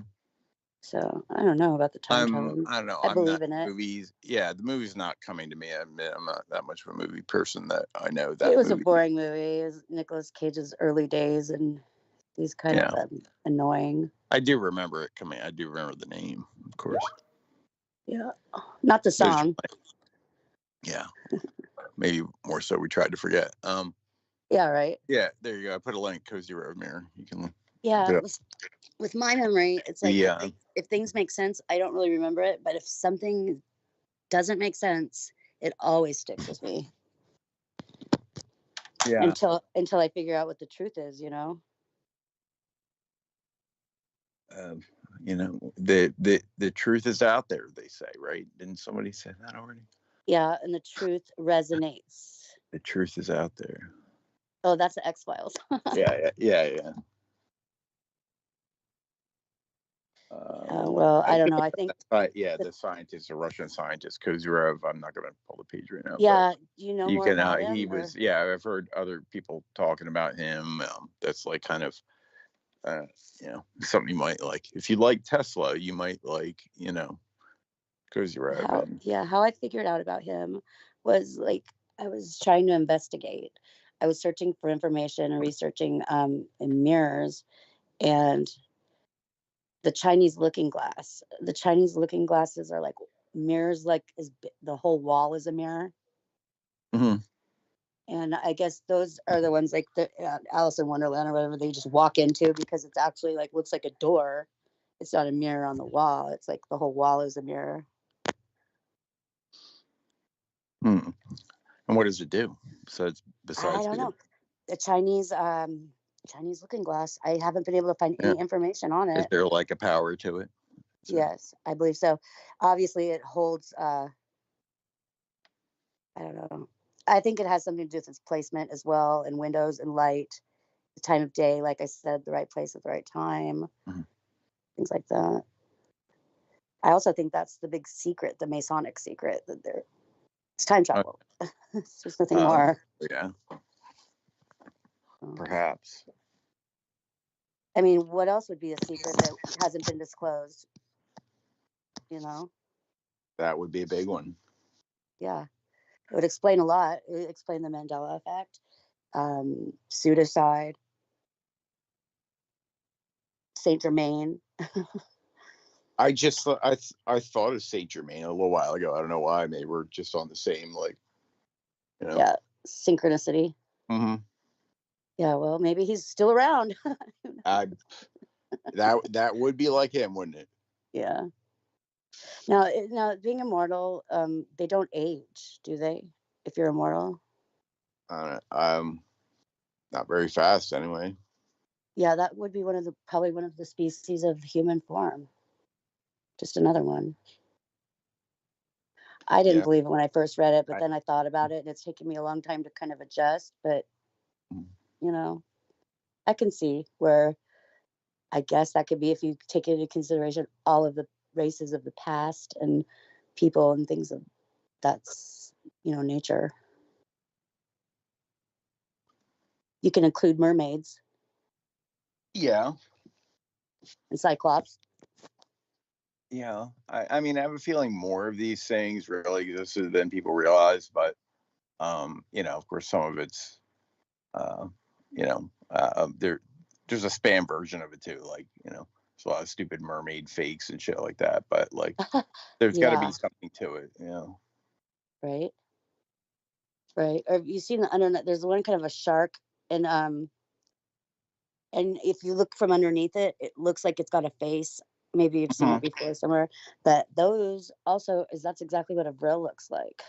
E: So I don't know about the time travel.
B: I don't know.
E: I believe in it.
B: Movies. Yeah, the movie's not coming to me. I admit I'm not that much of a movie person. That I know that
E: it was a boring movie. It was Nicolas Cage's early days, and he's kind of annoying.
B: I do remember it coming. I do remember the name, of course.
E: Yeah, not the song.
B: Yeah, maybe more so. We tried to forget.
E: Yeah, right.
B: Yeah, there you go. I put a link. Cozy Road Mirror. You can.
E: Yeah, with my memory, it's like if things make sense, I don't really remember it. But if something doesn't make sense, it always sticks with me. Yeah. Until I figure out what the truth is,
B: The truth is out there, they say, right? Didn't somebody say that already?
E: Yeah, and the truth resonates.
B: The truth is out there.
E: Oh, that's the X-Files.
B: Yeah.
E: Well, I don't know. I think
B: the scientist, a Russian scientist, Kozyrov. I'm not going to pull the page right now.
E: Yeah, you know more about him?
B: He was. Yeah, I've heard other people talking about him. That's like kind of, something you might like. If you like Tesla, you might like, Kozyrov.
E: How I figured out about him was like I was trying to investigate. I was searching for information and researching in mirrors, and the Chinese looking glass. The Chinese looking glasses are like mirrors, like the whole wall is a mirror.
B: Mm-hmm.
E: And I guess those are the ones like the Alice in Wonderland or whatever they just walk into, because it's actually like looks like a door. It's not a mirror on the wall. It's like the whole wall is a mirror.
B: And what does it do besides?
E: I don't know. The Chinese looking glass. I haven't been able to find any information on it.
B: Is there like a power to it?
E: Yes, I believe so. Obviously, it holds. I don't know. I think it has something to do with its placement as well, and windows and light, the time of day. Like I said, the right place at the right time, things like that. I also think that's the big secret, the Masonic secret, that it's time travel. There's nothing more.
B: Yeah. Perhaps.
E: I mean, what else would be a secret that hasn't been disclosed?
B: That would be a big one.
E: Yeah. It would explain a lot. It would explain the Mandela effect, pseudocide, Saint Germain.
B: I thought of Saint Germain a little while ago. I don't know why. Maybe we're just on the same,
E: Yeah, synchronicity.
B: Mm-hmm.
E: Yeah, well, maybe he's still around.
B: That would be like him, wouldn't it?
E: Yeah. Now, being immortal, they don't age, do they? If you're immortal.
B: Not very fast, anyway.
E: Yeah, that would be probably one of the species of human form. Just another one. I didn't believe it when I first read it, but then I thought about it, and it's taken me a long time to kind of adjust. But I can see where I guess that could be, if you take into consideration all of the races of the past and people and things of that's nature. You can include mermaids.
B: Yeah.
E: And Cyclops.
B: Yeah. I mean, I have a feeling more of these things really existed than people realize, but of course some of it's there's a spam version of it too, like, there's a lot of stupid mermaid fakes and shit like that, but like there's got to be something to it,
E: Right. Or have you seen the internet? There's one kind of a shark, and if you look from underneath it, it looks like it's got a face. Maybe you've seen it before somewhere. But those also that's exactly what a vril looks like.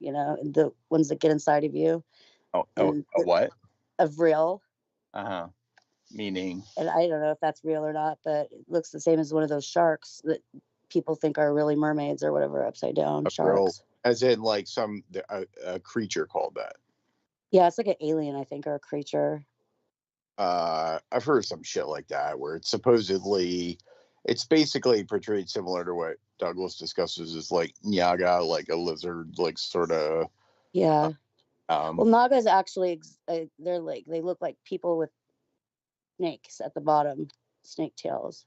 E: The ones that get inside of you.
B: A what?
E: A vril.
B: Meaning?
E: And I don't know if that's real or not, but it looks the same as one of those sharks that people think are really mermaids or whatever, upside down sharks.
B: As in like a creature called that.
E: Yeah, it's like an alien, I think, or a creature.
B: I've heard some shit like that where it's basically portrayed similar to what Douglas discusses as like Nyaga, like a lizard, like sort of.
E: Yeah. Well, Nagas actually, they look like people with snakes at the bottom, snake tails.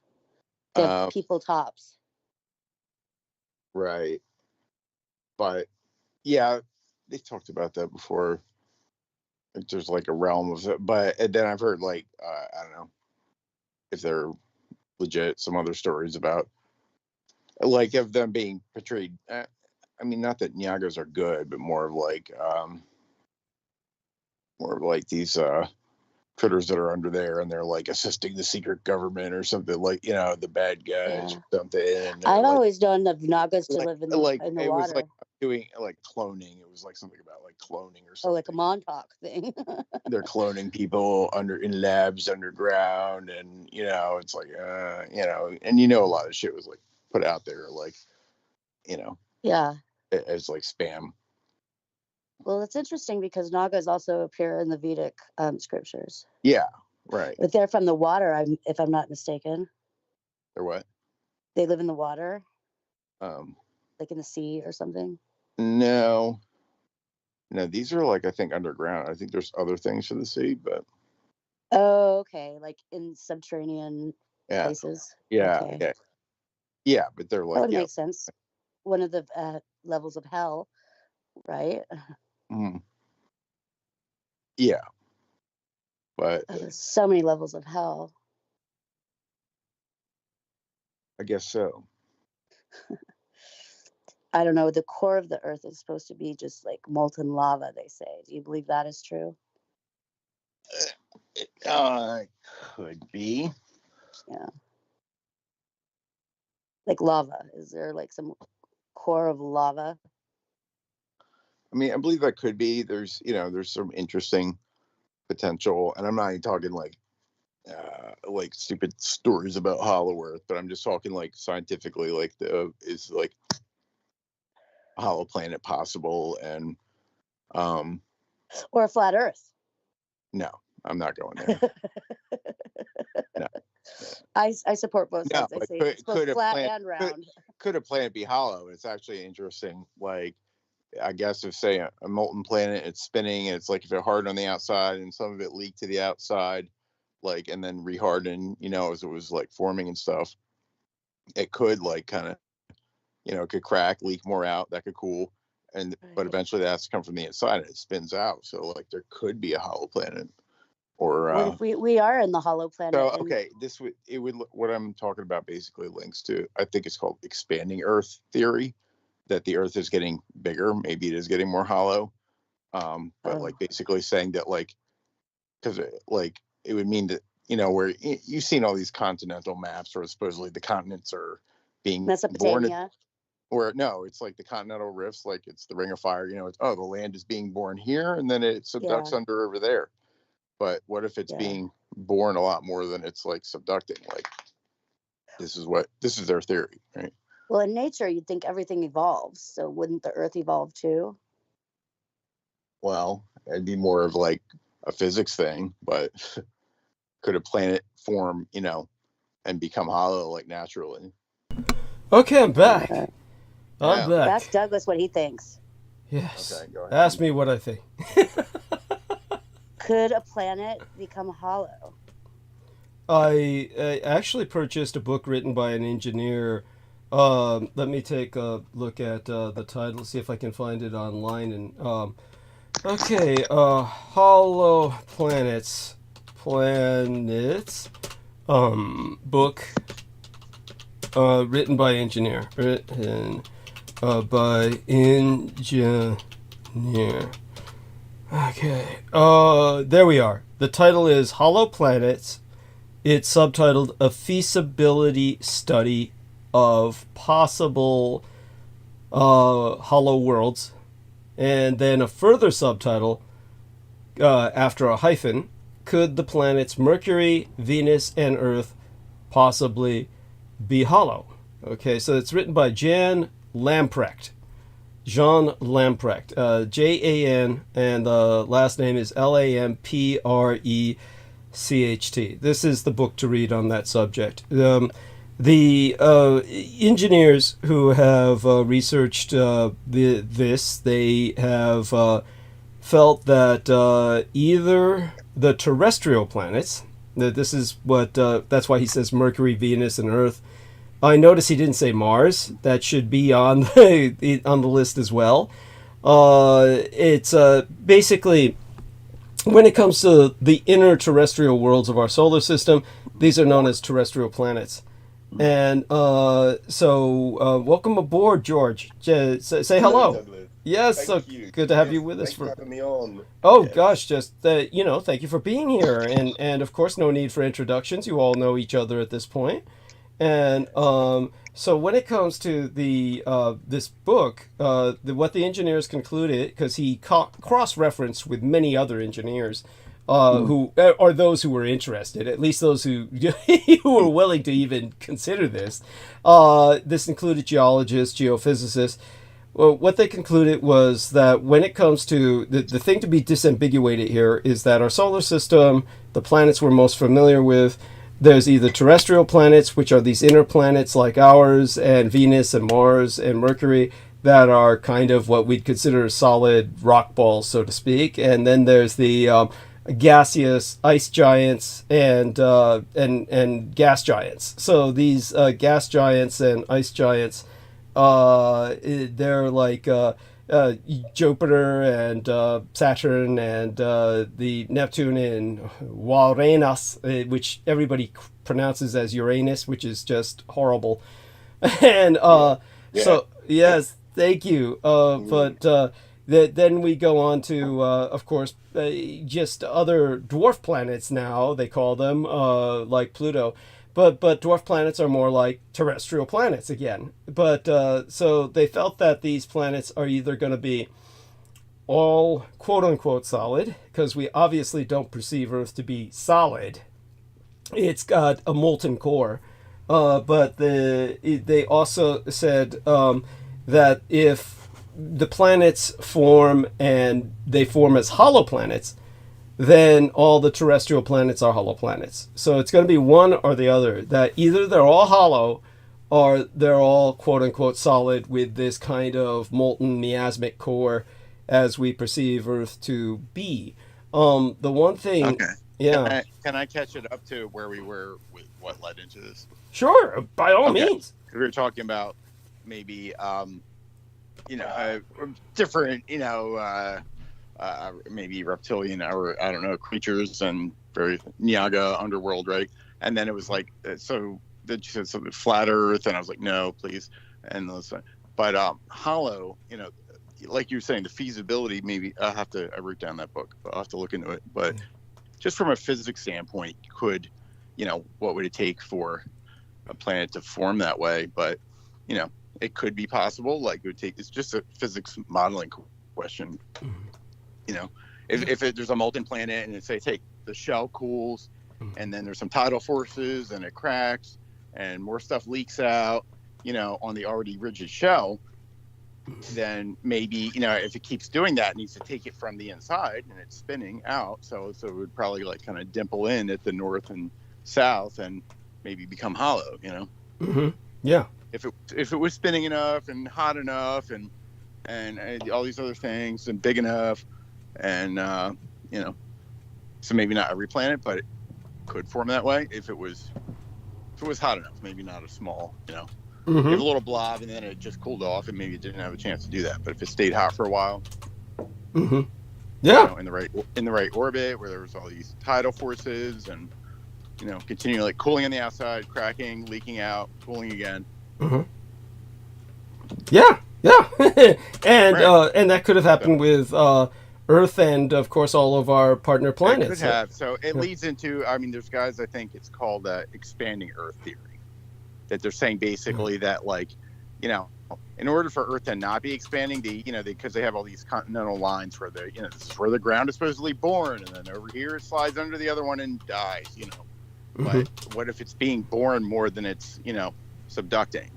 E: They have people tops.
B: Right. But yeah, they talked about that before. There's like a realm of it, but then I've heard like I don't know if they're legit, some other stories about like of them being portrayed. I mean, not that Nyagas are good, but more of like these critters that are under there and they're like assisting the secret government or something, like the bad guys or something. And
E: I've always known of Nagas to live in the water.
B: It was like doing like cloning. It was like something about like cloning or something.
E: Oh, like a Montauk thing.
B: They're cloning people in labs underground, and it's like and a lot of shit was like put out there, like as like spam.
E: Well, it's interesting because Nagas also appear in the Vedic scriptures.
B: Yeah, right.
E: But they're from the water, if I'm not mistaken.
B: They're what?
E: They live in the water? Like in the sea or something?
B: No, these are like, I think, underground. I think there's other things for the sea, but.
E: Oh, okay. Like in subterranean places?
B: Yeah,
E: okay.
B: Yeah, but they're like.
E: That would make sense. One of the levels of hell, right?
B: Yeah. But
E: there's so many levels of hell.
B: I guess so.
E: I don't know. The core of the earth is supposed to be just like molten lava, they say. Do you believe that is true?
B: Could be.
E: Yeah. Like lava. Is there like some core of lava?
B: I mean, I believe that could be. There's some interesting potential, and I'm not even talking like stupid stories about Hollow Earth, but I'm just talking like scientifically, like is like a hollow planet possible, and
E: or a flat Earth.
B: No, I'm not going there. No.
E: I support both sides. I say it's both flat and round.
B: Could a planet be hollow? It's actually interesting. Like, I guess if say a molten planet, it's spinning, and it's like if it hardened on the outside and some of it leaked to the outside, like, and then rehardened, as it was like forming and stuff, it could like kind of, it could crack, leak more out. That could cool. But eventually that has to come from the inside and it spins out. So like there could be a hollow planet. Or
E: what if we are in the hollow planet?
B: So okay, what I'm talking about basically links to, I think it's called expanding Earth theory, that the Earth is getting bigger. Maybe it is getting more hollow. But like basically saying that like, because like it would mean that where you've seen all these continental maps where supposedly the continents are being
E: Mesopotamia.
B: Or no, it's like the continental rifts, like it's the Ring of Fire. It's the land is being born here and then it subducts under over there. But what if it's being born a lot more than it's like subducting? Like this is their theory, right?
E: Well, in nature, you'd think everything evolves. So wouldn't the Earth evolve too?
B: Well, it'd be more of like a physics thing, but could a planet form, and become hollow like naturally?
A: Okay, I'm back. I'm back.
E: Ask Douglas what he thinks.
A: Yes.
B: Okay, go ahead.
A: Ask me what I think.
E: Could a planet become hollow?
A: I actually purchased a book written by an engineer. Let me take a look at the title, see if I can find it online. And okay, Hollow Planets, book, written by engineer, by engineer. Okay, there we are. The title is Hollow Planets. It's subtitled A Feasibility Study of Possible Hollow Worlds. And then a further subtitle, after a hyphen, Could the planets Mercury, Venus, and Earth possibly be hollow? Okay, so it's written by Jan Lamprecht. Jean Lamprecht, Jan, and the last name is Lamprecht. This is the book to read on that subject. The engineers who have researched this, they have felt that either the terrestrial planets, this is what, that's why he says Mercury, Venus, and Earth. I notice he didn't say Mars. That should be on the list as well. It's basically, when it comes to the inner terrestrial worlds of our solar system, these are known as terrestrial planets. And so welcome aboard, George. Say hello.
F: Douglas.
A: Yes, so
F: Thank you.
A: good to have
F: Yes,
A: you with us.
F: thanks for having me on.
A: Oh
F: Yes.
A: gosh, just thank you for being here, and of course, no need for introductions. You all know each other at this point. And so when it comes to the this book, what the engineers concluded, because he cross-referenced with many other engineers who are those who were interested, at least those who who were willing to even consider this. This included geologists, geophysicists. Well, what they concluded was that when it comes to the thing to be disambiguated here is that our solar system, the planets we're most familiar with, there's either terrestrial planets, which are these inner planets like ours, and Venus and Mars and Mercury, that are kind of what we'd consider solid rock balls, so to speak. And then there's the gaseous ice giants and gas giants. So these gas giants and ice giants, they're like Jupiter and Saturn and the Neptune and Uranus, which everybody pronounces as Uranus, which is just horrible. And so, yes, thank you. But then we go on to, of course, just other dwarf planets now, they call them, like Pluto. But dwarf planets are more like terrestrial planets again. But so they felt that these planets are either going to be all quote-unquote solid, because we obviously don't perceive Earth to be solid. It's got a molten core. But they also said that if the planets form and they form as hollow planets, then all the terrestrial planets are hollow planets. So it's going to be one or the other, that either they're all hollow or they're all quote-unquote solid with this kind of molten miasmic core as we perceive Earth to be. The one thing...
B: Okay.
A: Yeah.
B: Can I catch it up to where we were with what led into this?
A: Sure, by all means.
B: We were talking about maybe, different, maybe reptilian or I don't know, creatures and very Nyaga underworld, right? And then it was like, so then she said something flat Earth, and I was like, no, please. And but hollow, like you were saying, the feasibility, maybe I wrote down that book, but I'll have to look into it. But just from a physics standpoint, what would it take for a planet to form that way? But it could be possible. Like it's just a physics modeling question. If there's a molten planet and it says, hey, the shell cools, and then there's some tidal forces and it cracks and more stuff leaks out, on the already rigid shell, then maybe, if it keeps doing that, it needs to take it from the inside and it's spinning out. So it would probably like kind of dimple in at the north and south and maybe become hollow,
A: Mm-hmm. Yeah.
B: If it was spinning enough and hot enough and all these other things and big enough and, so maybe not every planet, but could form that way if it was hot enough. Maybe not a small, you have a little blob and then it just cooled off and maybe it didn't have a chance to do that. But if it stayed hot for a while,
A: yeah,
B: in the right orbit where there was all these tidal forces and continually like cooling on the outside, cracking, leaking out, cooling again.
A: Yeah, and and that could have happened with Earth and of course all of our partner planets.
B: It could have. So it leads into, there's guys, I think it's called expanding Earth theory, that they're saying basically that like, in order for Earth to not be expanding, because they have all these continental lines where this is where the ground is supposedly born, and then over here it slides under the other one and dies, But what if it's being born more than it's, subducting?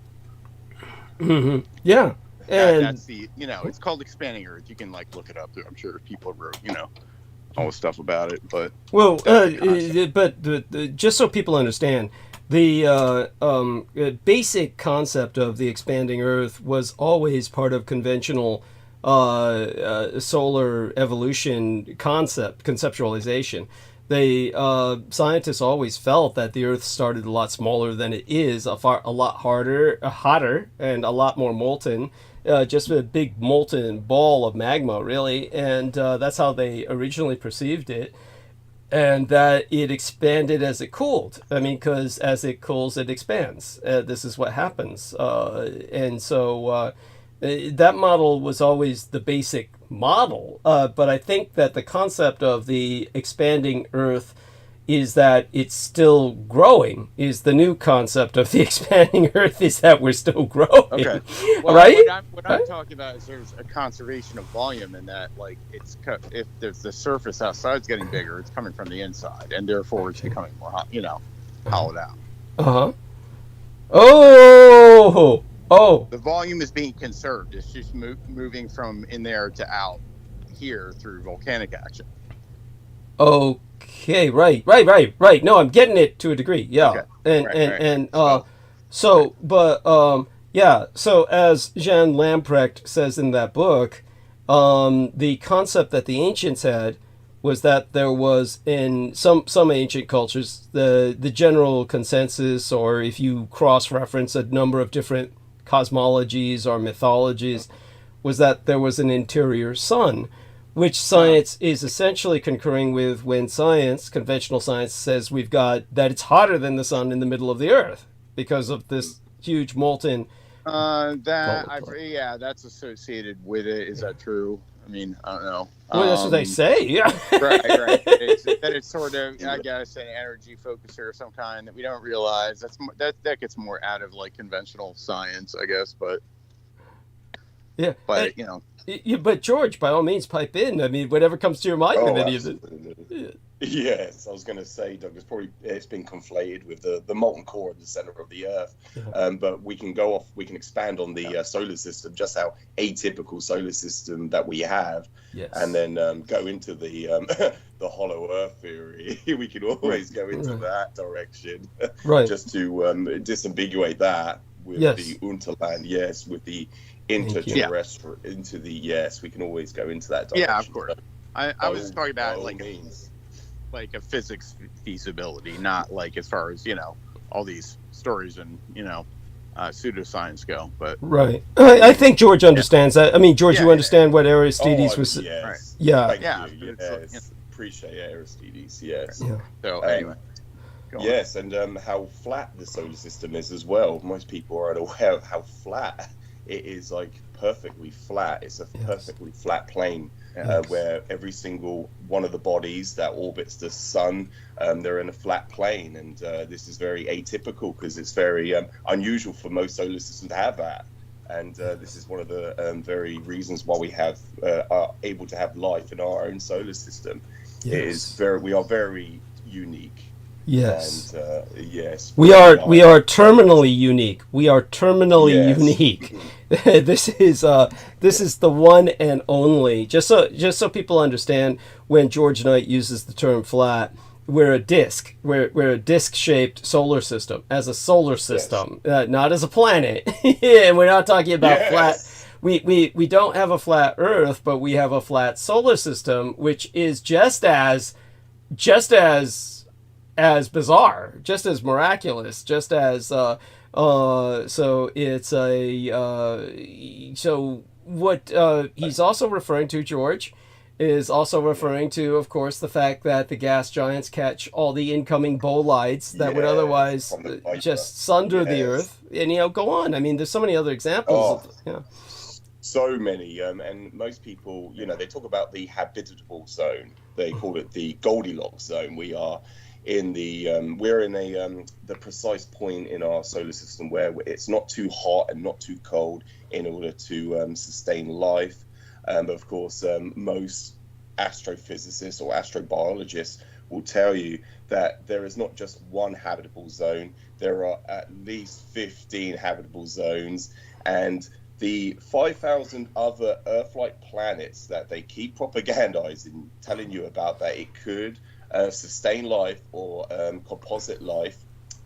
A: Yeah. And
B: that's the, it's called expanding Earth. You can like look it up. I'm sure people wrote, all the stuff about it. But
A: just so people understand, the basic concept of the expanding Earth was always part of conventional solar evolution conceptualization. Scientists always felt that the Earth started a lot smaller than it is, a lot hotter, and a lot more molten. Just a big molten ball of magma, really, and that's how they originally perceived it. And that it expanded as it cooled. Because as it cools, it expands. This is what happens. And so that model was always the basic model. But I think that the concept of the expanding Earth is that it's still growing, is the new concept of the expanding Earth, is that we're still growing.
B: Okay. Well,
A: right?
B: What I'm talking about is there's a conservation of volume, and that like if there's the surface outside's getting bigger, it's coming from the inside, and therefore it's becoming more hollowed out.
A: Oh.
B: The volume is being conserved. It's just moving from in there to out here through volcanic action.
A: Okay, right. No, I'm getting it to a degree. Yeah. Okay. So as Jan Lamprecht says in that book, the concept that the ancients had was that there was in some ancient cultures the general consensus, or if you cross-reference a number of different cosmologies or mythologies, was that there was an interior sun, which science is essentially concurring with when conventional science says we've got that it's hotter than the sun in the middle of the Earth because of this huge molten.
B: That's associated with it. Is that true? I don't know.
A: Well, that's what they say. Yeah.
B: Right. It's sort of, I guess, an energy focuser of some kind that we don't realize. That gets more out of like conventional science, I guess. But
A: yeah.
B: But
A: But George, by all means, pipe in. Whatever comes to your mind with any of it.
F: Yes, I was going to say, Doug, it's been conflated with the molten core in the center of the Earth. But we can expand on the solar system, just how atypical solar system that we have, and then go into the the hollow Earth theory. We can always go into that direction, just to disambiguate that with the Unterland, with the interterrestrial, into the we can always go into that direction.
B: Yeah, of course. I was talking about like a physics feasibility, not like as far as all these stories and pseudoscience go. But
A: I think George understands that. George, you understand what Aristides was.
F: Yes.
B: Thank
F: you. Yes. Appreciate Aristides. Yes.
B: So anyway.
F: Yes, and how flat the solar system is as well. Most people aren't aware of how flat it is, like perfectly flat. It's a perfectly flat plane where every single one of the bodies that orbits the sun, they're in a flat plane. And this is very atypical because it's very unusual for most solar systems to have that. And this is one of the very reasons why we are able to have life in our own solar system. We are very unique.
A: Yes.
F: And,
A: we are terminally unique. We are terminally unique. This is the one and only. Just so people understand, when George Knight uses the term flat, we're a disk. We're a disk-shaped solar system, as a solar system, not as a planet. And we're not talking about flat. We don't have a flat Earth, but we have a flat solar system, which is just as as bizarre, just as miraculous, just as so it's a so what he's also referring to, George, is also referring to, of course, the fact that the gas giants catch all the incoming bolides that would otherwise
F: from the Kuiper.
A: just sunder the Earth. And, go on. I mean, there's so many other examples.
F: So many. And most people, they talk about the habitable zone. They call it the Goldilocks zone. We are in we're in the precise point in our solar system where it's not too hot and not too cold in order to sustain life. But of course, most astrophysicists or astrobiologists will tell you that there is not just one habitable zone. There are at least 15 habitable zones, and the 5,000 other Earth-like planets that they keep propagandizing, telling you about, that it could sustain life or composite life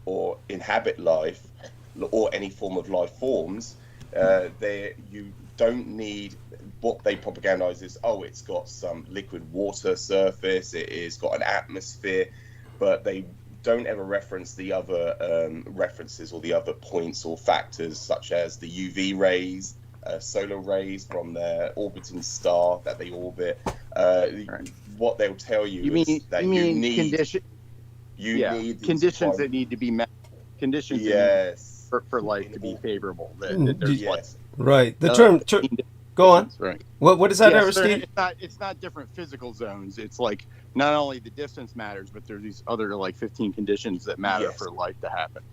F: or inhabit life or any form of life forms. You don't need, what they propagandize is, it's got some liquid water surface, it is got an atmosphere, but they don't ever reference the other references or the other points or factors, such as the UV rays, solar rays from their orbiting star that they orbit. Right. What they'll tell you is that you need
B: conditions that need to be met. Conditions for life to be favorable.
A: Right. The term. Go on.
B: Right.
A: What is that, Aristide?
B: It's not different physical zones. It's like not only the distance matters, but there's these other 15 conditions that matter for life to happen.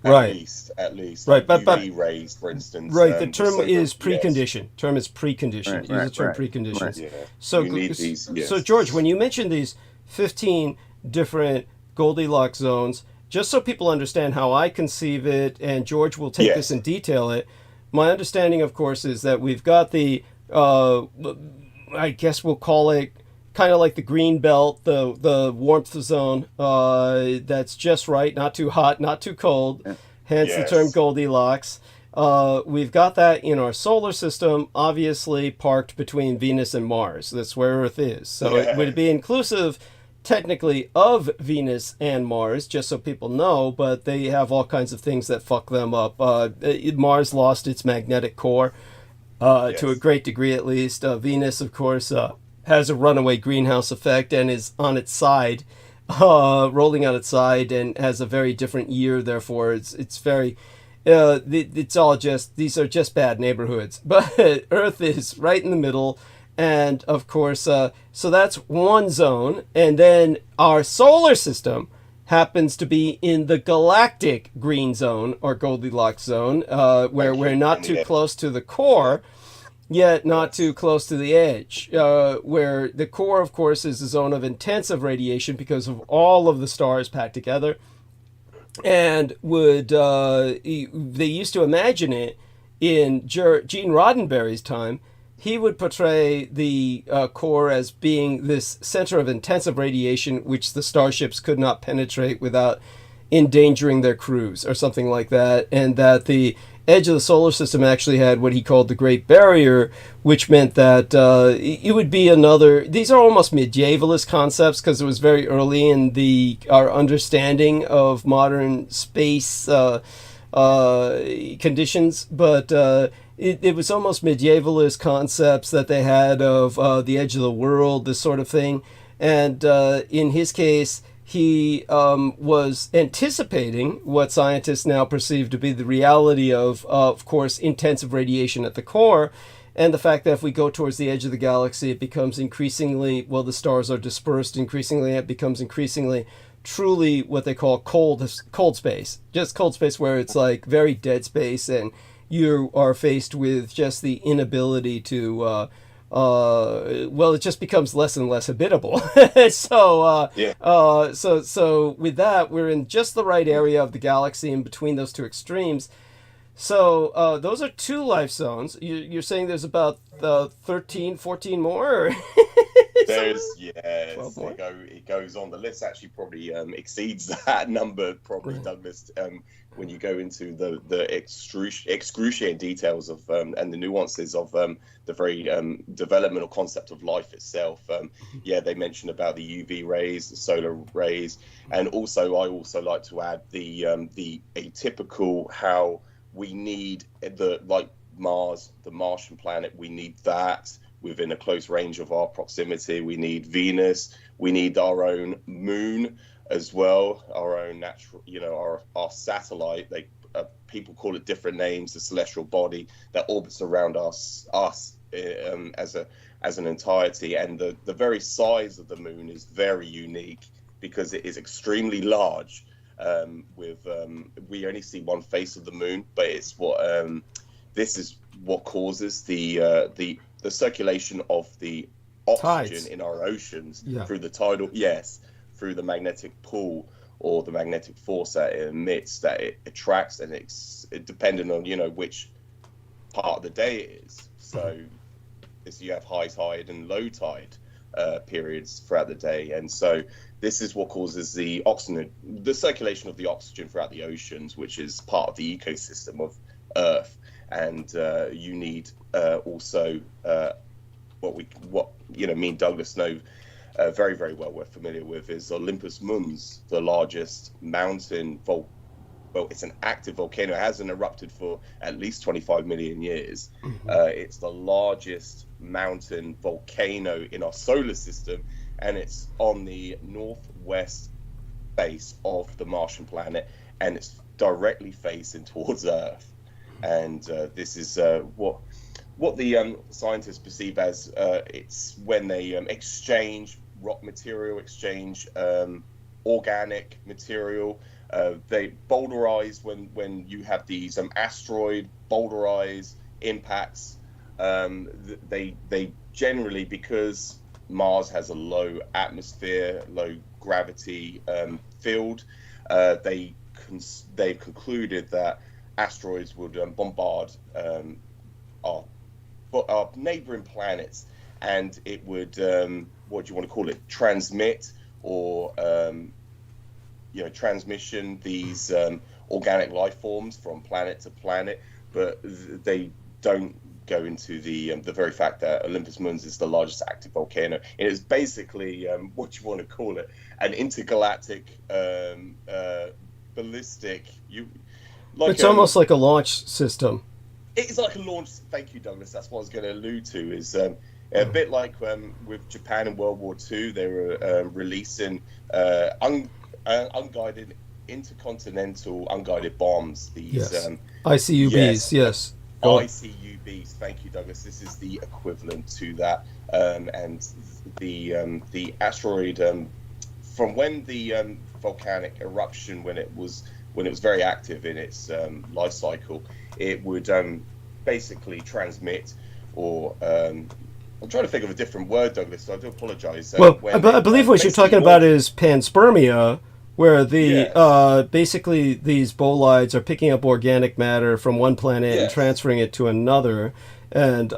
A: Right.
F: At least.
A: Right. But
F: UV rays, for instance.
A: Right. The term is precondition. Term is precondition. Use the term preconditions. Right. Yeah. So George, when you mentioned these 15 different Goldilocks zones, just so people understand how I conceive it, and George will take this and detail it. My understanding, of course, is that we've got the, I guess we'll call it kind of like the green belt, the warmth zone, that's just right, not too hot, not too cold, hence the term Goldilocks. We've got that in our solar system, obviously parked between Venus and Mars. That's where Earth is. So it would be inclusive, technically, of Venus and Mars, just so people know, but they have all kinds of things that fuck them up. Mars lost its magnetic core, to a great degree at least. Venus, of course, has a runaway greenhouse effect and is on its side, rolling on its side, and has a very different year, therefore it's very... it's all just... These are just bad neighborhoods. But Earth is right in the middle. And of course, so that's one zone. And then our solar system happens to be in the galactic green zone or Goldilocks zone, where we're not too close to the core, yet not too close to the edge, where the core, of course, is a zone of intensive radiation because of all of the stars packed together. And they used to imagine it in Gene Roddenberry's time. He would portray the core as being this center of intensive radiation which the starships could not penetrate without endangering their crews or something like that, and that the edge of the solar system actually had what he called the Great Barrier, which meant that it would be another... These are almost medievalist concepts because it was very early in our understanding of modern space conditions, but... It was almost medievalist concepts that they had of the edge of the world, this sort of thing. And in his case, he was anticipating what scientists now perceive to be the reality of course, intensive radiation at the core. And the fact that if we go towards the edge of the galaxy, it becomes increasingly, the stars are dispersed increasingly, it becomes increasingly truly what they call cold space. Just cold space where it's like very dead space, and you are faced with just the inability to, it just becomes less and less habitable. So with that, we're in just the right area of the galaxy in between those two extremes. So those are two life zones. You're saying there's about 13, 14 more?
F: It goes on. The list actually probably exceeds that number, probably, Douglas. when you go into the excruciating details of and the nuances of the very developmental concept of life itself. Yeah, they mentioned about the UV rays, the solar rays, and also I also like to add the atypical, how we need like Mars, the Martian planet, we need that within a close range of our proximity. We need Venus, we need our own moon as well, our own natural, our satellite. People call it different names, the celestial body that orbits around us as an entirety. And the very size of the moon is very unique because it is extremely large. We only see one face of the moon, but it's this is what causes the circulation of the oxygen
A: Tides
F: in our oceans through the tidal, through the magnetic pull or the magnetic force that it emits, that it attracts, and it's depending on which part of the day it is. So you have high tide and low tide periods throughout the day, and so this is what causes the circulation of the oxygen throughout the oceans, which is part of the ecosystem of Earth. And you need also what me and Douglas know very, very well, we're familiar with, is Olympus Mons, the largest mountain well, it's an active volcano. It hasn't erupted for at least 25 million years. It's the largest mountain volcano in our solar system, and it's on the northwest face of the Martian planet, and it's directly facing towards Earth. And this is what the scientists perceive as it's when they exchange rock material, exchange organic material. They boulderize when you have these asteroid boulderize impacts. They generally, because Mars has a low atmosphere, low gravity field, they've concluded that asteroids would bombard our neighboring planets, and it would what do you want to call it, transmit or transmission these organic life forms from planet to planet. But they don't go into the very fact that Olympus Mons is the largest active volcano. It is basically what you want to call it, an intergalactic ballistic.
A: It's almost like a launch system.
F: It's like a launch. Thank you, Douglas. That's what I was going to allude to. Is a bit like with Japan in World War II, they were releasing unguided intercontinental unguided bombs. These
A: ICUBs. Yes.
F: ICUBs. Thank you, Douglas. This is the equivalent to that. And the asteroid from when the volcanic eruption, when it was very active in its life cycle, it would basically transmit, or I'm trying to think of a different word, Douglas, so I do apologize.
A: Well, I believe what you're talking about is panspermia, where basically these bolides are picking up organic matter from one planet and transferring it to another, and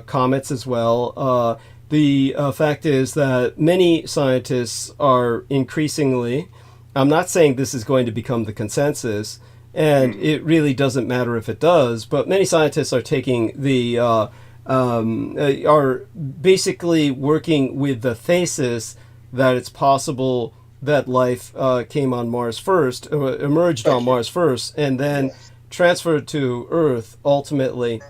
A: comets as well. The fact is that many scientists are increasingly, I'm not saying this is going to become the consensus, and it really doesn't matter if it does, but many scientists are taking are basically working with the thesis that it's possible that life came on Mars first, emerged on Mars first, and then transferred to Earth ultimately.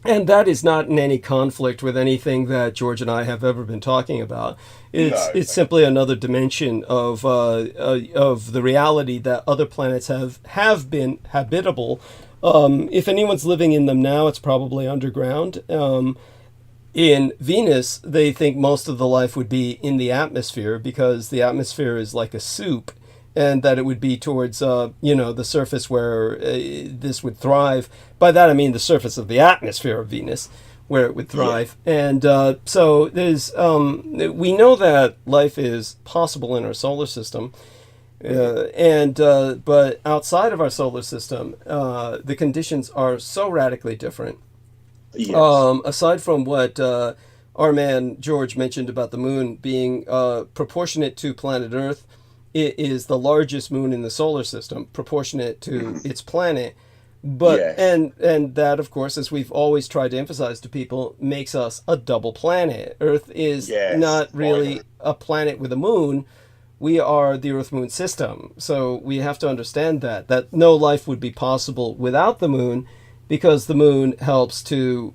A: And that is not in any conflict with anything that George and I have ever been talking about. It's simply another dimension of the reality that other planets have been habitable. If anyone's living in them now, it's probably underground. In Venus, they think most of the life would be in the atmosphere, because the atmosphere is like a soup, and that it would be towards the surface where this would thrive. By that I mean the surface of the atmosphere of Venus, where it would thrive. And so there's we know that life is possible in our solar system, but outside of our solar system, the conditions are so radically different. Aside from what our man George mentioned about the moon being proportionate to planet Earth, it is the largest moon in the solar system, proportionate to its planet. But
F: Yes.
A: and that, of course, as we've always tried to emphasize to people, makes us a double planet. Earth is
F: Yes.
A: not really a planet with a moon. We are the Earth-Moon system. So we have to understand that no life would be possible without the moon, because the moon helps to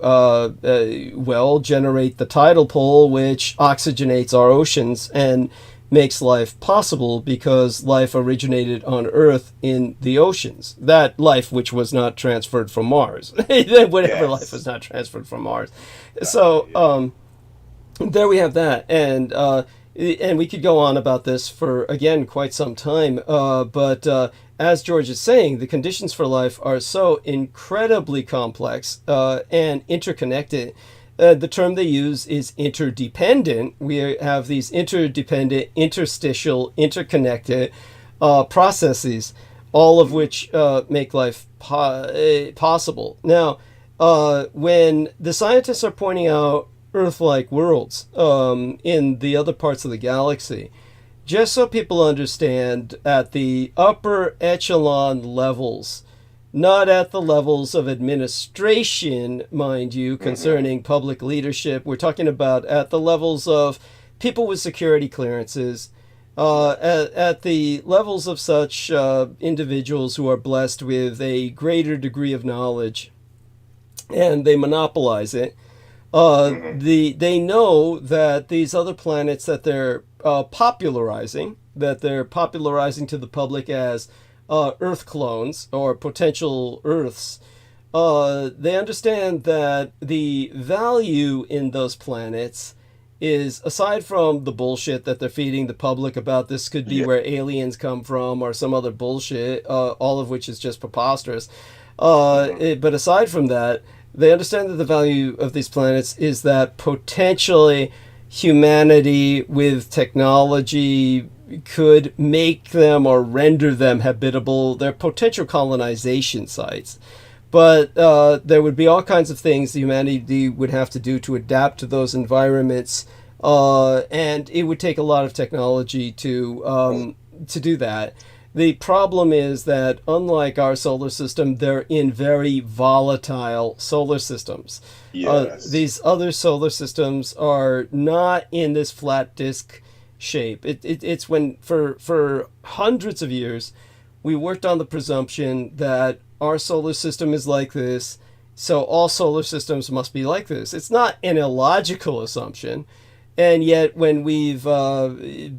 A: generate the tidal pull, which oxygenates our oceans and makes life possible, because life originated on Earth in the oceans. That life which was not transferred from Mars. Whatever life was not transferred from Mars. So there we have that. And we could go on about this for, again, quite some time. But as George is saying, the conditions for life are so incredibly complex and interconnected. The term they use is interdependent. We have these interdependent, interstitial, interconnected processes, all of which make life possible. Now, when the scientists are pointing out Earth-like worlds in the other parts of the galaxy, just so people understand, at the upper echelon levels, not at the levels of administration, mind you, concerning public leadership. We're talking about at the levels of people with security clearances, at the levels of such individuals who are blessed with a greater degree of knowledge, and they monopolize it. They know that these other planets that they're popularizing to the public as Earth clones or potential Earths, they understand that the value in those planets is, aside from the bullshit that they're feeding the public about this could be where aliens come from or some other bullshit, all of which is just preposterous. But aside from that, they understand that the value of these planets is that potentially humanity with technology could make them or render them habitable. They're potential colonization sites. But there would be all kinds of things humanity would have to do to adapt to those environments, and it would take a lot of technology to do that. The problem is that, unlike our solar system, they're in very volatile solar systems.
F: Yes.
A: These other solar systems are not in this flat disk shape. It's when, for hundreds of years, we worked on the presumption that our solar system is like this, so all solar systems must be like this. It's not an illogical assumption, and yet when we've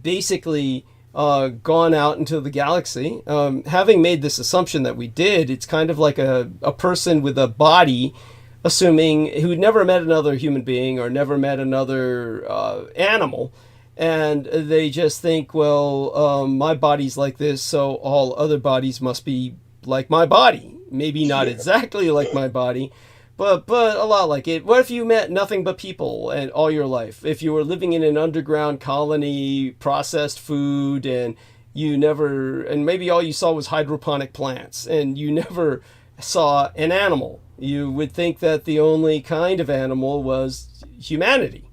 A: basically gone out into the galaxy, having made this assumption that we did, it's kind of like a person with a body, assuming, who'd never met another human being or never met another animal, and they just think, well, my body's like this, so all other bodies must be like my body. Maybe not exactly like my body, but a lot like it. What if you met nothing but people and all your life? If you were living in an underground colony, processed food, and maybe all you saw was hydroponic plants, and you never saw an animal. You would think that the only kind of animal was humanity.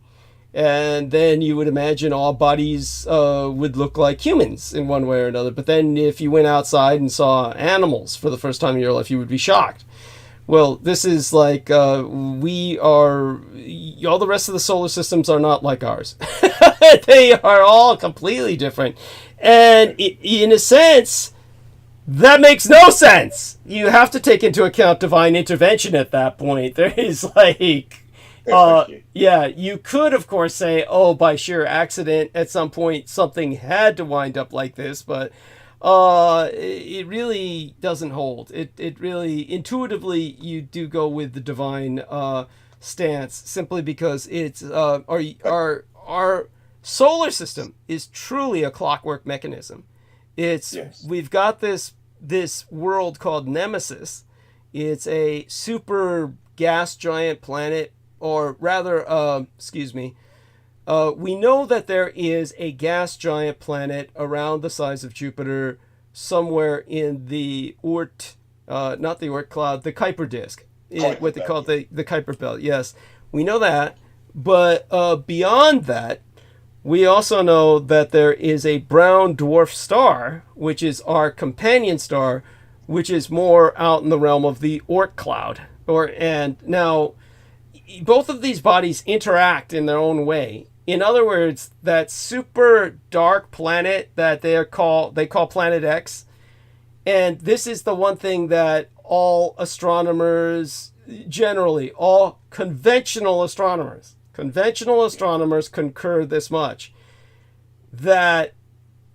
A: And then you would imagine all bodies would look like humans in one way or another. But then if you went outside and saw animals for the first time in your life, you would be shocked. Well, this is like all the rest of the solar systems are not like ours. They are all completely different. And in a sense, that makes no sense. You have to take into account divine intervention at that point. There is like... you could, of course, say, oh, by sheer accident, at some point, something had to wind up like this, but it really doesn't hold. It really, intuitively, you do go with the divine stance, simply because it's our solar system is truly a clockwork mechanism. We've got this world called Nemesis. It's a super gas giant planet. Or rather, we know that there is a gas giant planet around the size of Jupiter somewhere in the Oort, not the Oort cloud, the Kuiper disk, what they call the Kuiper belt. Yes, we know that. But beyond that, We also know that there is a brown dwarf star, which is our companion star, which is more out in the realm of the Oort cloud. And now, both of these bodies interact in their own way. In other words, that super dark planet that they call Planet X, and this is the one thing that all astronomers, generally, all conventional astronomers concur this much, that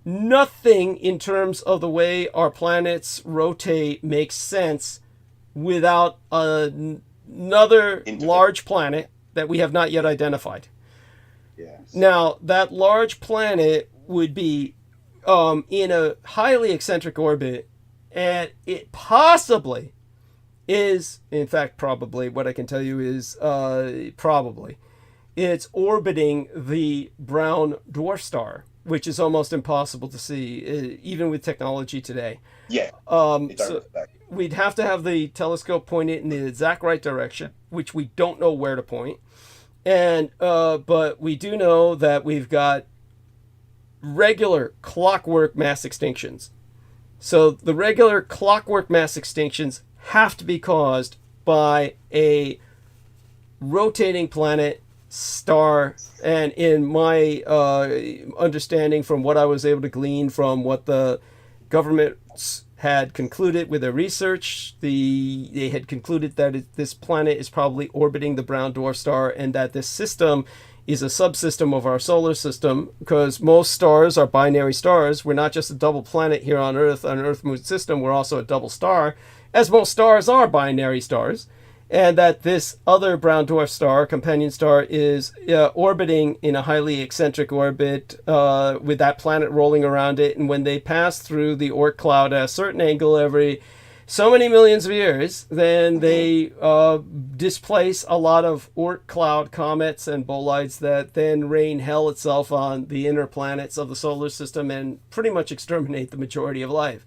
A: nothing in terms of the way our planets rotate makes sense without another large planet that we have not yet identified.
F: Yes.
A: Now, that large planet would be in a highly eccentric orbit, and it possibly is, in fact, probably, what I can tell you is probably, it's orbiting the brown dwarf star, which is almost impossible to see, even with technology today.
F: Yeah.
A: So we'd have to have the telescope point it in the exact right direction, which we don't know where to point. And but we do know that we've got regular clockwork mass extinctions. So the regular clockwork mass extinctions have to be caused by a rotating planet, star, and in my understanding from what I was able to glean from what the governments had concluded with their research, they had concluded that this planet is probably orbiting the brown dwarf star, and that this system is a subsystem of our solar system, because most stars are binary stars. We're not just a double planet here on Earth, an Earth-Moon system, we're also a double star, as most stars are binary stars. And that this other brown dwarf star, companion star, is orbiting in a highly eccentric orbit with that planet rolling around it. And when they pass through the Oort cloud at a certain angle every so many millions of years, then they displace a lot of Oort cloud comets and bolides that then rain hell itself on the inner planets of the solar system and pretty much exterminate the majority of life.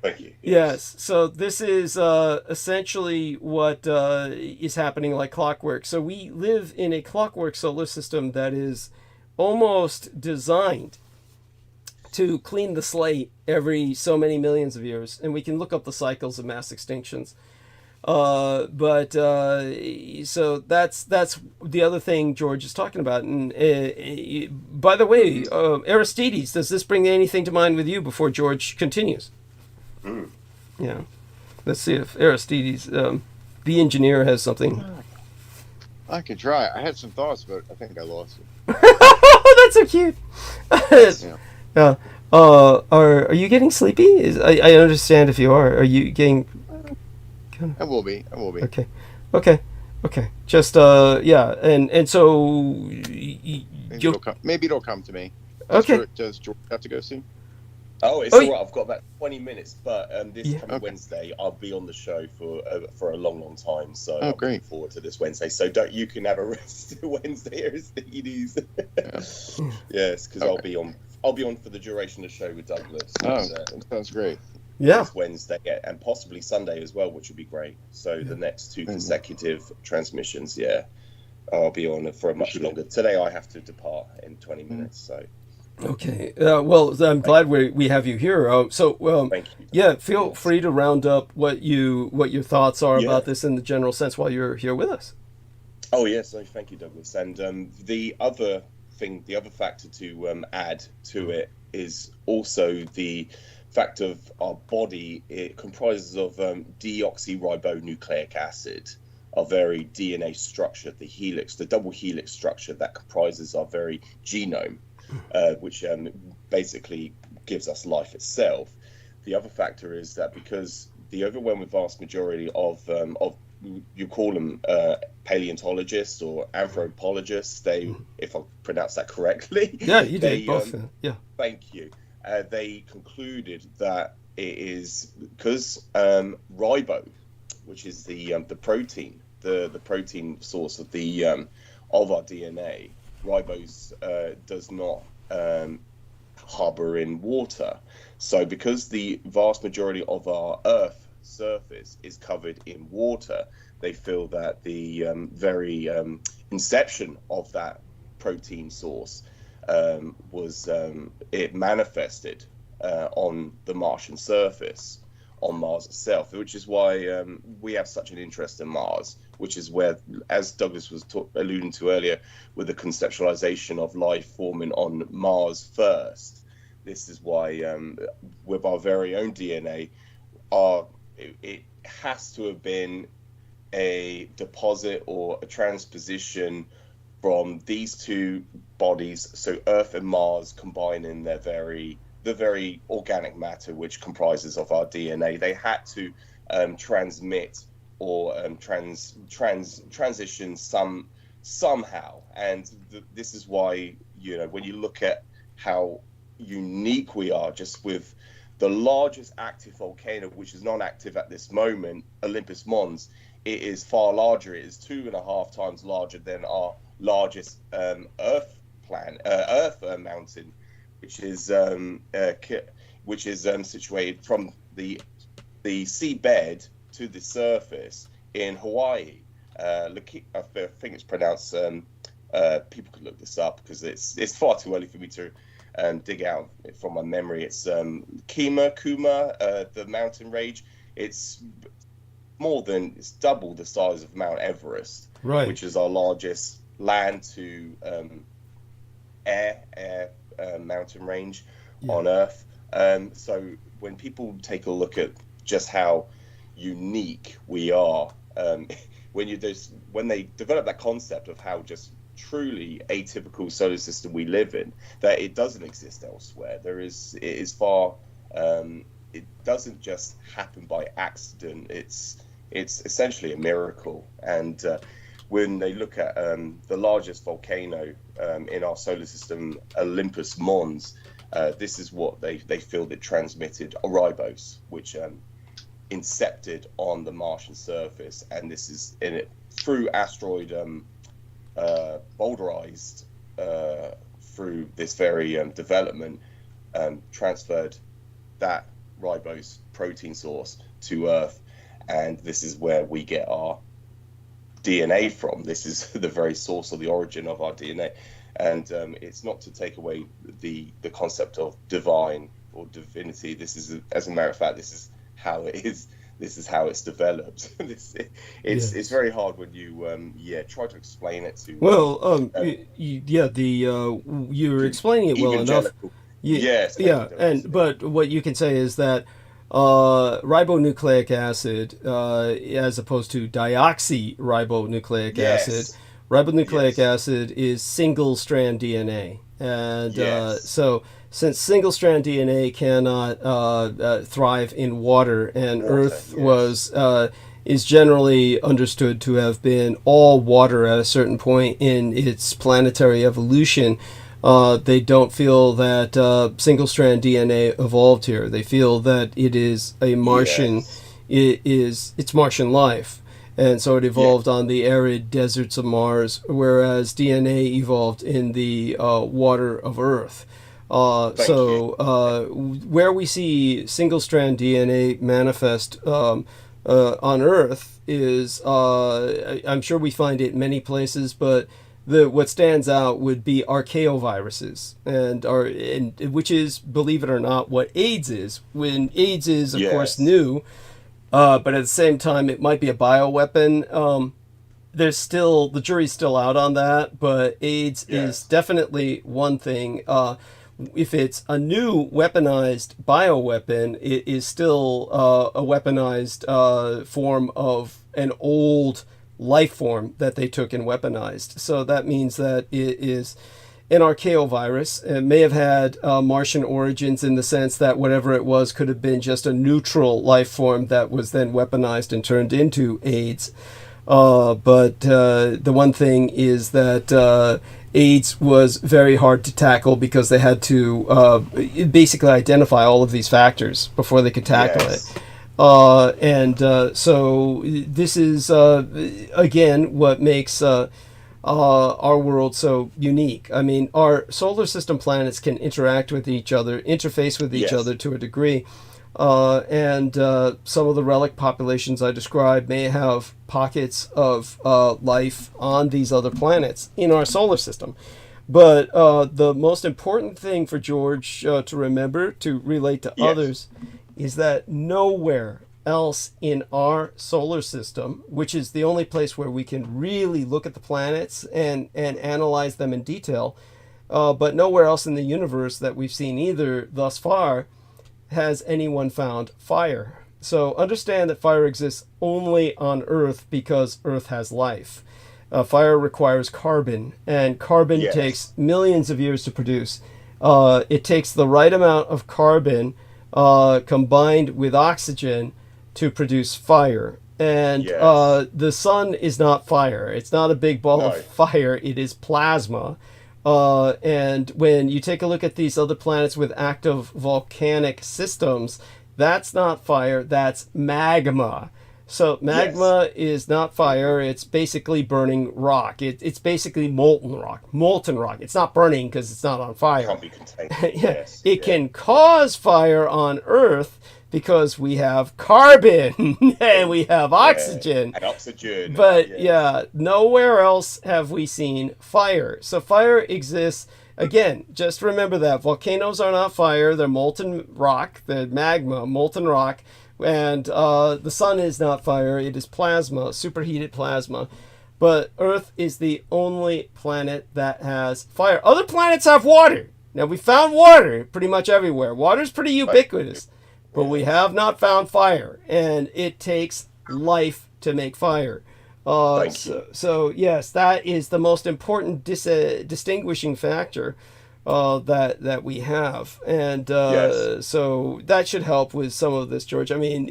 F: Thank you.
A: Yes. So this is essentially what is happening like clockwork. So we live in a clockwork solar system that is almost designed to clean the slate every so many millions of years. And we can look up the cycles of mass extinctions. So that's the other thing George is talking about. And by the way, Aristides, does this bring anything to mind with you before George continues? Yeah, let's see if Aristides, the engineer, has something.
B: I can try. I had some thoughts, but I think I lost it.
A: Oh, that's so cute.
B: Yeah.
A: Are you getting sleepy? I understand if you are. Are you getting?
B: I will be.
A: Okay. Just yeah, and so
B: maybe it'll come to me.
A: Okay.
B: Does George have to go soon?
F: Oh, it's all right. I've got about 20 minutes, but this coming Wednesday, I'll be on the show for a long time. So I'm looking forward to this Wednesday. So you can have a rest Wednesday, Aristides. Yes, because I'll be on for the duration of the show with Douglas.
B: That sounds great.
A: Yeah.
F: This Wednesday and possibly Sunday as well, which would be great. So the next 2 consecutive transmissions, I'll be on for a much longer. Today I have to depart in 20 minutes, so.
A: Okay. Well, I'm glad we have you here.
F: Thank you.
A: Yeah, feel free to round up what your thoughts are about this in the general sense while you're here with us.
F: Oh yes, thank you, Douglas. And the other factor to add to it is also the fact of our body. It comprises of deoxyribonucleic acid, our very DNA structure, the double helix structure that comprises our very genome. Which basically gives us life itself. The other factor is that because the overwhelming vast majority of you call them paleontologists or anthropologists, if I pronounce that correctly.
A: Yeah, you did both. Yeah.
F: Thank you. They concluded that it is because ribo, which is the protein, the protein source of our DNA. Ribose does not harbor in water. So because the vast majority of our Earth surface is covered in water, they feel that the very inception of that protein source it manifested on the Martian surface, on Mars itself, which is why we have such an interest in Mars, which is where, as Douglas was alluding to earlier, with the conceptualization of life forming on Mars first. This is why, with our very own DNA, it has to have been a deposit or a transposition from these two bodies, so Earth and Mars, combining the very organic matter which comprises of our DNA. They had to transmit or transition somehow, and this is why, you know, when you look at how unique we are, just with the largest active volcano, which is non-active at this moment, Olympus Mons, it is far larger. It is 2.5 times larger than our largest Earth mountain, which is situated from the seabed to the surface in Hawaii. I think it's pronounced. People could look this up because it's far too early for me to dig out from my memory. It's Kuma, the mountain range. It's double the size of Mount Everest,
A: right,
F: which is our largest land to air mountain range on Earth. So when people take a look at just how unique we are, when they develop that concept of how just truly atypical solar system we live in, that it doesn't exist elsewhere. It doesn't just happen by accident. It's essentially a miracle. And when they look at the largest volcano in our solar system, Olympus Mons, this is what they feel that transmitted ribose, which incepted on the Martian surface, and this is in it through asteroid boulderized through this very development, transferred that ribose protein source to Earth, and this is where we get our DNA from. This is the very source of the origin of our DNA, and it's not to take away the concept of divine or divinity. This is, as a matter of fact, this is how it is. This is how it's developed. It's very hard when you try to explain it to.
A: Well, you're explaining it well enough.
F: Yes.
A: But what you can say is that ribonucleic acid, as opposed to deoxyribonucleic acid, ribonucleic acid is single-strand DNA, and so since single-strand DNA cannot thrive in water, and Earth is generally understood to have been all water at a certain point in its planetary evolution, they don't feel that single-strand DNA evolved here. They feel that it is a Martian, it's Martian life, and so it evolved on the arid deserts of Mars, whereas DNA evolved in the water of Earth. Where we see single-strand DNA manifest on Earth is, I'm sure we find it many places, but what stands out would be archaeoviruses, and which is, believe it or not, what AIDS is. When AIDS is, of course, new, but at the same time, it might be a bioweapon. The jury's still out on that, but AIDS is definitely one thing. If it's a new weaponized bioweapon, it is still a weaponized form of an old life form that they took and weaponized. So that means that it is an archaeovirus. It may have had Martian origins in the sense that whatever it was could have been just a neutral life form that was then weaponized and turned into AIDS. But the one thing is that AIDS was very hard to tackle because they had to basically identify all of these factors before they could tackle it. So this is, again, what makes our world so unique. I mean, our solar system planets can interact with each other, interface with each other to a degree. And some of the relic populations I described may have pockets of life on these other planets in our solar system. But the most important thing for George to remember, to relate to others, is that nowhere else in our solar system, which is the only place where we can really look at the planets and analyze them in detail, but nowhere else in the universe that we've seen either thus far has anyone found fire. So understand that fire exists only on Earth because Earth has life. Fire requires carbon, and carbon takes millions of years to produce. It takes the right amount of carbon combined with oxygen to produce fire. And the sun is not fire. It's not a big ball of fire. It is plasma. And when you take a look at these other planets with active volcanic systems, that's not fire, that's magma. So magma is not fire, it's basically burning rock. It's basically molten rock. Molten rock. It's not burning because it's not on fire.
F: It can't be contained.
A: It can cause fire on Earth because we have carbon and we have oxygen.
F: And oxygen.
A: But nowhere else have we seen fire. So fire exists. Again, just remember that volcanoes are not fire; they're molten rock. They're magma, molten rock, and the sun is not fire; it is plasma, superheated plasma. But Earth is the only planet that has fire. Other planets have water. Now we found water pretty much everywhere. Water is pretty ubiquitous, but we have not found fire, and it takes life to make fire. So yes, that is the most important distinguishing factor that we have, and so that should help with some of this, George. I mean,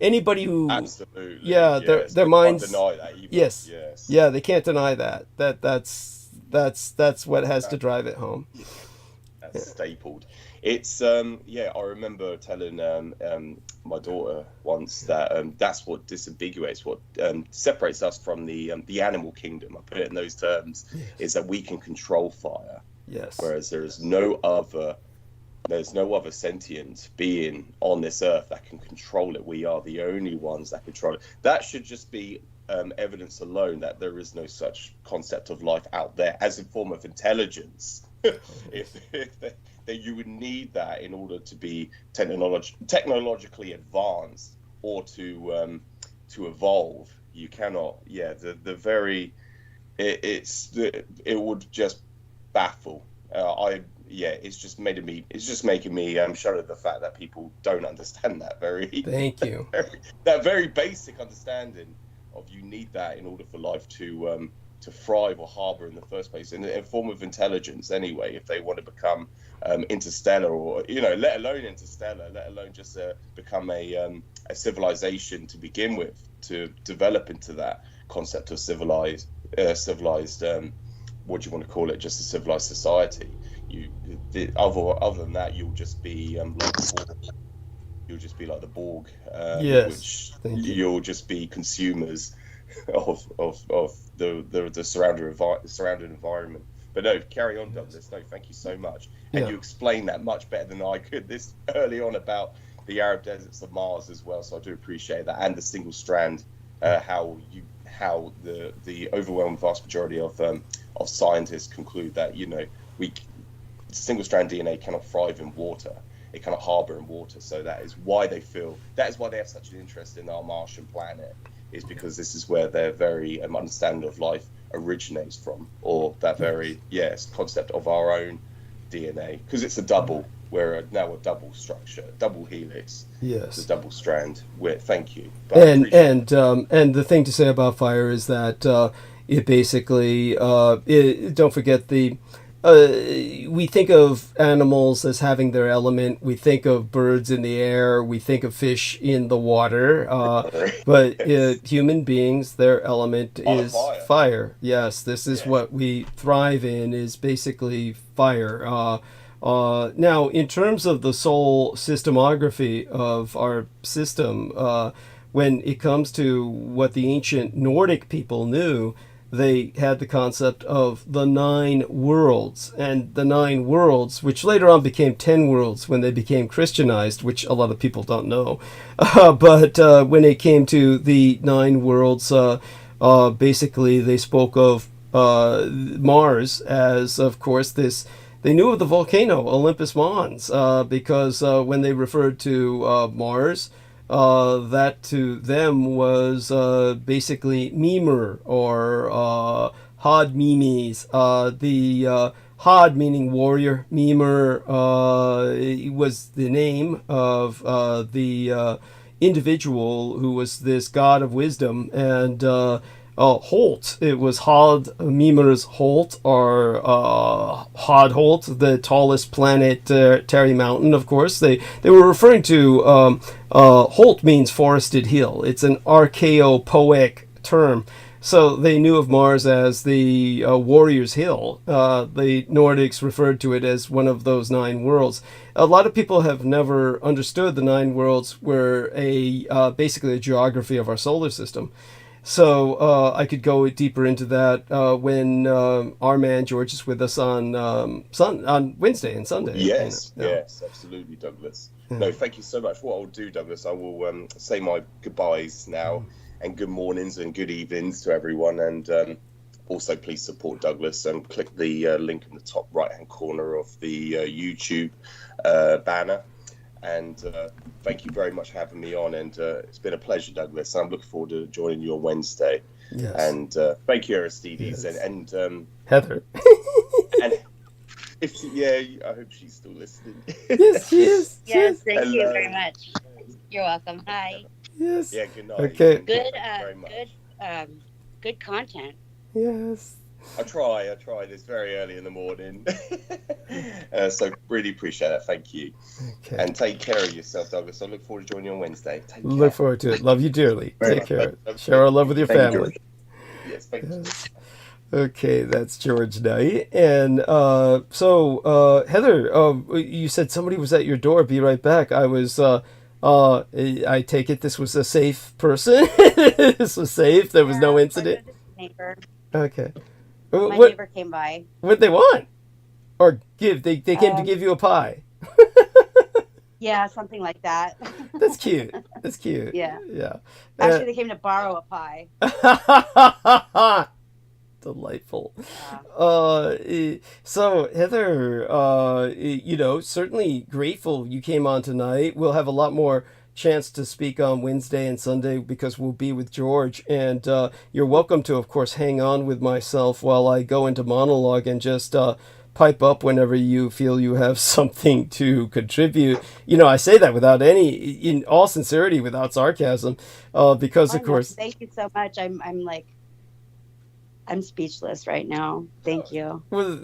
A: anybody who their minds
F: can't deny that either.
A: They can't deny that. That's what has to drive it home.
F: That's stapled. It's I remember telling my daughter once that that's what disambiguates, what separates us from the animal kingdom. I put it in those terms, is that we can control fire.
A: Yes.
F: Whereas there's no other sentient being on this earth that can control it. We are the only ones that control it. That should just be evidence alone that there is no such concept of life out there as a form of intelligence. That you would need that in order to be technologically advanced or to evolve. You cannot. It would just baffle. It's just making me shudder the fact that people don't understand that that very basic understanding of you need that in order for life to thrive or harbor in the first place, in a form of intelligence anyway, if they want to become interstellar, or let alone interstellar, let alone just become a civilization to begin with, to develop into that concept of civilized what do you want to call it, just a civilized society. Other than that, you'll just be like the Borg. Which you'll just be consumers of the surrounding environment. But no, carry on, Douglas. No, thank you so much. And you explained that much better than I could this early on about the arid deserts of Mars as well. So I do appreciate that, and the single strand, how the overwhelming vast majority of scientists conclude that single strand DNA cannot thrive in water. It cannot harbor in water. So that is why they have such an interest in our Martian planet, is because this is where their very understanding of life originates from, or that very concept of our own DNA, because it's a double. We're now a double structure, double helix. Yes, it's a double strand. Thank you.
A: And the thing to say about fire is that it basically don't forget we think of animals as having their element. We think of birds in the air. We think of fish in the water. But human beings, their element is fire. Yes, this is what we thrive in, is basically fire. Now, in terms of the soul systemography of our system, when it comes to what the ancient Nordic people knew, they had the concept of the 9 worlds, and the 9 worlds, which later on became 10 worlds when they became Christianized, which a lot of people don't know. But when it came to the 9 worlds, basically they spoke of Mars as, of course, this. They knew of the volcano Olympus Mons because when they referred to Mars, that to them was basically Mimer or Hod Mimes. The Hod meaning warrior, Mimer was the name of the individual who was this god of wisdom, and Holt. It was Hod Mimer's Holt, or Hod Holt, the tallest planetary mountain. Of course, they were referring to Holt means forested hill. It's an archaeopoetic term. So they knew of Mars as the warrior's hill. The Nordics referred to it as one of those 9 worlds. A lot of people have never understood the 9 worlds were basically a geography of our solar system. So I could go deeper into that when our man George is with us on Wednesday and Sunday.
F: Yes, yes, absolutely, Douglas. No, thank you so much. What I'll do, Douglas, I will say my goodbyes now, and good mornings and good evenings to everyone. And also, please support Douglas and click the link in the top right-hand corner of the YouTube banner. And thank you very much for having me on. And it's been a pleasure, Douglas. I'm looking forward to joining you on Wednesday.
A: Yes.
F: And thank you, Aristides.
A: Yes.
F: And
A: Heather.
F: and I hope she's still listening.
A: Yes, she is.
E: Yes, thank
F: Hello.
E: you very much. You're welcome. Hi.
A: Yes.
F: Yeah, good night.
A: Okay.
E: Good,
F: Thank you very much.
E: good content.
A: Yes.
F: I try. It's very early in the morning. So really appreciate that. Thank you.
A: Okay.
F: And take care of yourself, Douglas. I look forward to joining you on Wednesday. Take care.
A: Look forward to it. Love you dearly.
F: Very
A: Take care.
F: much.
A: Share our love with your
B: Thank you,
A: family.
F: Yes, thank you.
A: Yes. Okay, that's George Knight. And so Heather, you said somebody was at your door. Be right back. I take it this was a safe person. This was safe. There was no incident.
E: Neighbor.
A: Okay.
E: My neighbor came by.
A: What they want? Or give? They came to give you a pie.
E: Yeah, something like that.
A: That's cute. That's cute.
E: Yeah.
A: Yeah.
E: Actually, they came to borrow a pie.
A: Delightful.
E: Yeah.
A: So Heather, certainly grateful you came on tonight. We'll have a lot more chance to speak on Wednesday and Sunday because we'll be with George, and you're welcome to, of course, hang on with myself while I go into monologue and just pipe up whenever you feel you have something to contribute. I say that without in all sincerity, without sarcasm, because of course.
E: Thank you so much. I'm speechless right now. Thank you.
A: Well,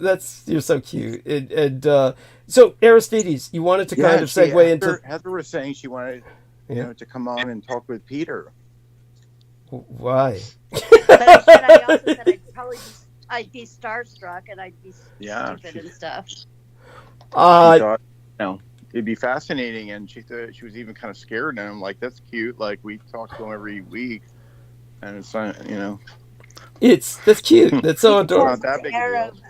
A: you're so cute. So Aristides, you wanted to kind of segue into.
B: Heather was saying she wanted, to come on and talk with Peter.
A: Why?
E: But I also said I'd be starstruck and I'd be stupid and stuff.
B: She thought, it'd be fascinating, and she thought she was even kind of scared. And I'm like, that's cute. Like, we talk to him every week, and it's
A: that's cute. That's so adorable.
B: Not that big a deal.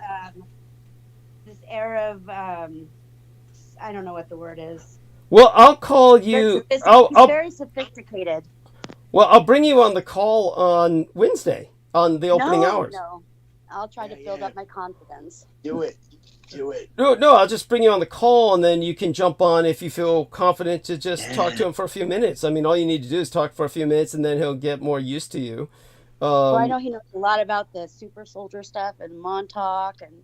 E: This air of I don't know what the word is.
A: Well, I'll call you.
E: He's very sophisticated.
A: Well, I'll bring you on the call on Wednesday on the opening hours.
E: No, I'll try to build up my confidence.
B: Do it.
A: No, I'll just bring you on the call, and then you can jump on if you feel confident to just talk to him for a few minutes. I mean, all you need to do is talk for a few minutes, and then he'll get more used to you.
E: Well, I know he knows a lot about the super soldier stuff and Montauk and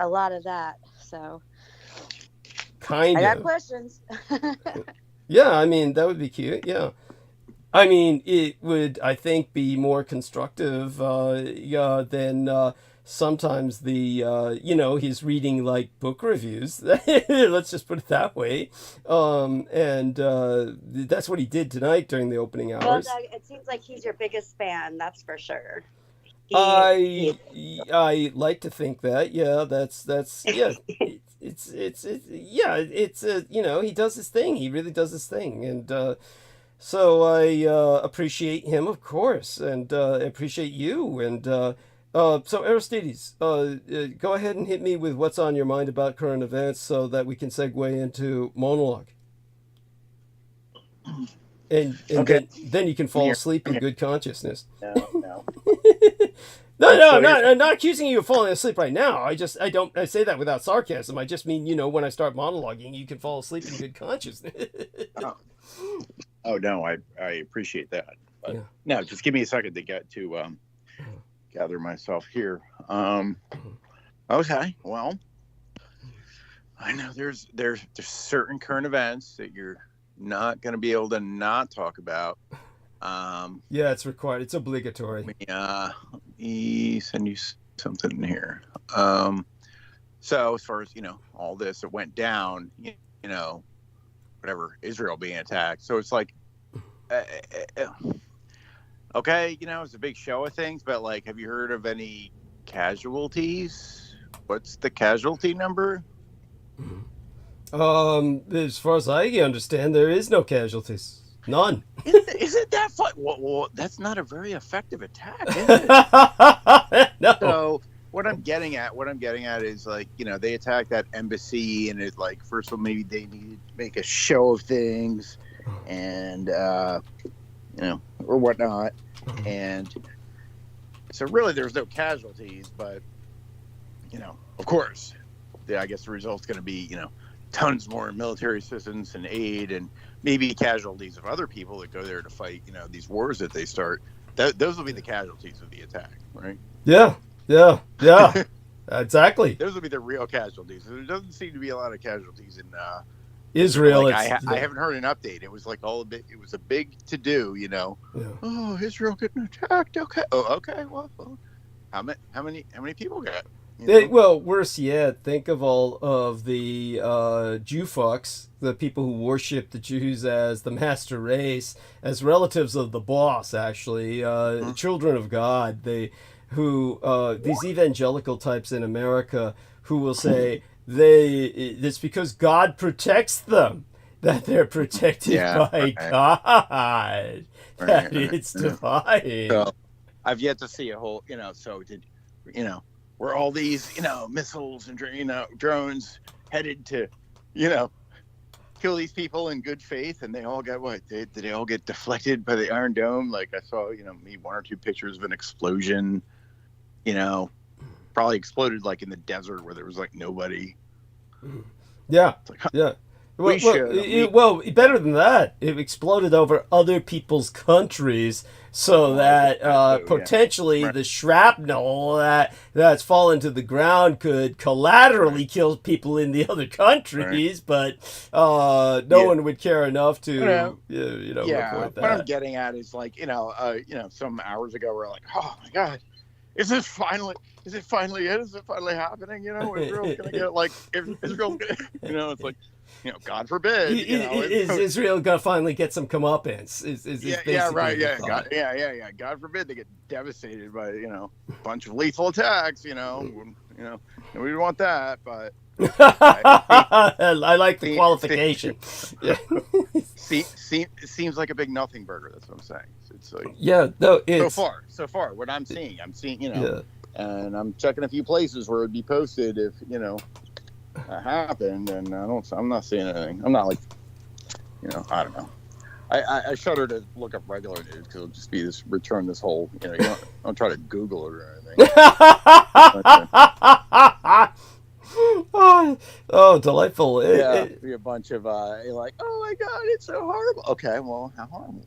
E: a lot of that. So I got questions.
A: Yeah, I mean, that would be cute. Yeah. I mean, it would, I think, be more constructive than sometimes he's reading like book reviews. Let's just put it that way. And that's what he did tonight during the opening hours.
E: Well, it seems like he's your biggest fan, that's for sure.
A: I like to think that. Yeah, that's yeah. It's he does his thing. He really does his thing, and so I appreciate him, of course, and appreciate you. And so Aristides, go ahead and hit me with what's on your mind about current events, so that we can segue into monologue. And
B: okay.
A: then you can fall asleep in good consciousness.
B: No.
A: No, no,
B: So
A: I'm not accusing you of falling asleep right now. I say that without sarcasm. I just mean, when I start monologuing, you can fall asleep in good consciousness.
B: Oh no, I appreciate that. But
A: Yeah.
B: no, just give me a second to get to gather myself here. Okay, well, I know there's certain current events that you're not going to be able to not talk about.
A: Yeah, it's required. It's obligatory.
B: Let me send you something in here. So as far as all this that went down, whatever, Israel being attacked. So it's like, okay, it's a big show of things, but like, have you heard of any casualties? What's the casualty number?
A: As far as I understand, there is no casualties. None.
B: Isn't that fun? Well, that's not a very effective attack, is it?
A: No.
B: So what I'm getting at is like, they attacked that embassy, and it's like, first of all, maybe they needed to make a show of things, and or whatnot, and so really there's no casualties, but of course, I guess the result's going to be tons more military assistance and aid, and maybe casualties of other people that go there to fight these wars that they start. Those will be the casualties of the attack, right?
A: Yeah. Exactly.
B: Those will be the real casualties. There doesn't seem to be a lot of casualties in
A: Israel.
B: Like, I haven't heard an update. It was like it was a big to do,
A: Yeah.
B: Oh, Israel getting attacked. Okay. Oh, okay. Well, how many people got?
A: Well, worse yet, think of all of the Jew fucks, the people who worship the Jews as the master race, as relatives of the boss, actually, children of God. These evangelical types in America who will say it's because God protects them that they're protected by God. That it's divine.
B: So I've yet to see a whole, so did, were all these, missiles and, drones headed to, kill these people in good faith, and they all got what? Did they all get deflected by the Iron Dome? Like I saw, maybe one or two pictures of an explosion, probably exploded like in the desert where there was like nobody.
A: Yeah,
B: like,
A: yeah. Well, better than that. It exploded over other people's countries, so that potentially the shrapnel that's fallen to the ground could collaterally kill people in the other countries, but no one would care enough to report that.
B: What I'm getting at is like some hours ago we're like, oh my God, is it finally it? Is it finally happening? Israel's gonna get Israel's gonna, it's like. God forbid.
A: Is Israel gonna finally get some comeuppance?
B: God forbid they get devastated by a bunch of lethal attacks. We don't want that, but
A: I like the qualification.
B: Seems like a big nothing burger. That's what I'm saying. It's like so far what I'm seeing, and I'm checking a few places where it'd be posted if happened, and I'm not seeing anything. I'm not like, I don't know. I shudder to look up regular news because it'll just be return this whole, you don't try to Google it or anything.
A: Oh, delightful.
B: It'd be a bunch of, like, oh my God, it's so horrible. Okay, well, how horrible?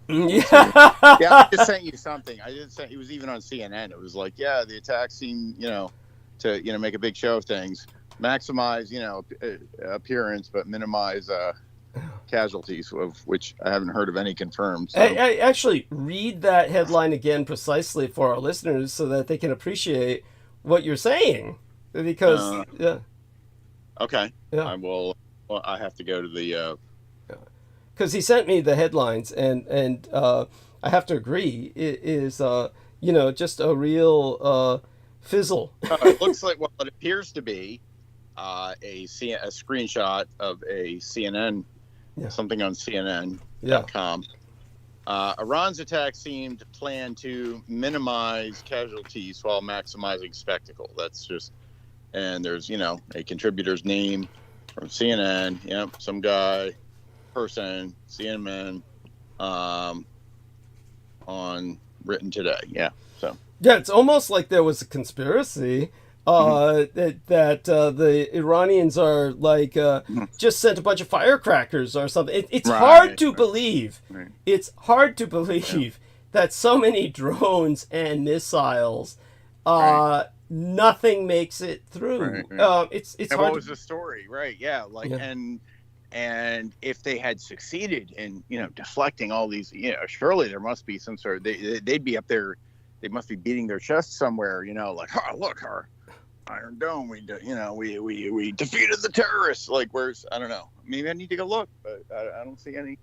B: I just sent you something. It was even on CNN. It was like, the attacks seem, to, make a big show of things. Maximize, appearance, but minimize casualties, of which I haven't heard of any confirmed. So.
A: I actually read that headline again precisely for our listeners so that they can appreciate what you're saying. Because,
B: Okay.
A: Yeah.
B: I will. Well, I have to go to the.
A: Because he sent me the headlines, and I have to agree, it is, just a real fizzle.
B: It looks like, it appears to be. A screenshot of a CNN, something on CNN.com. Iran's attack seemed planned to minimize casualties while maximizing spectacle. That's just, and there's, a contributor's name from CNN. Yep, some guy, CNN, on written today. Yeah. So
A: Yeah, it's almost like there was a conspiracy that the Iranians are like just sent a bunch of firecrackers or something. It's hard to believe.
B: Right.
A: It's hard to believe that so many drones and missiles, nothing makes it through.
B: Right.
A: It's
B: and
A: hard.
B: what was the story? Right. Yeah. Like and if they had succeeded in deflecting all these, surely there must be some sort of they'd be up there. They must be beating their chests somewhere, like, oh, look, our Iron Dome, we defeated the terrorists. Like, where's, I don't know. Maybe I need to go look, but I don't see any.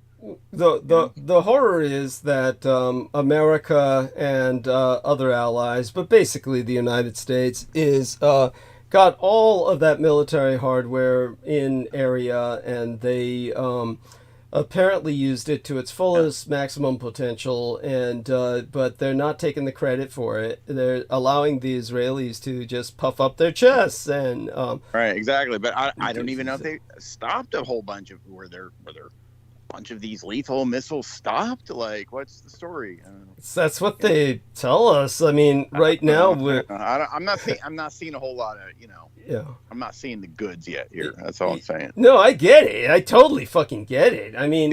A: The horror is that America and other allies, but basically the United States, is got all of that military hardware in area, and they apparently used it to its fullest maximum potential, and but they're not taking the credit for it. They're allowing the Israelis to just puff up their chests and
B: right, exactly. But I don't even know if they stopped a whole bunch of were there a bunch of these lethal missiles stopped. Like, what's the story? I don't know.
A: That's what they tell us. I mean, right now
B: I'm not seeing a whole lot of I'm not seeing the goods yet here. That's all I'm saying.
A: No, I get it. I totally fucking get it. I mean,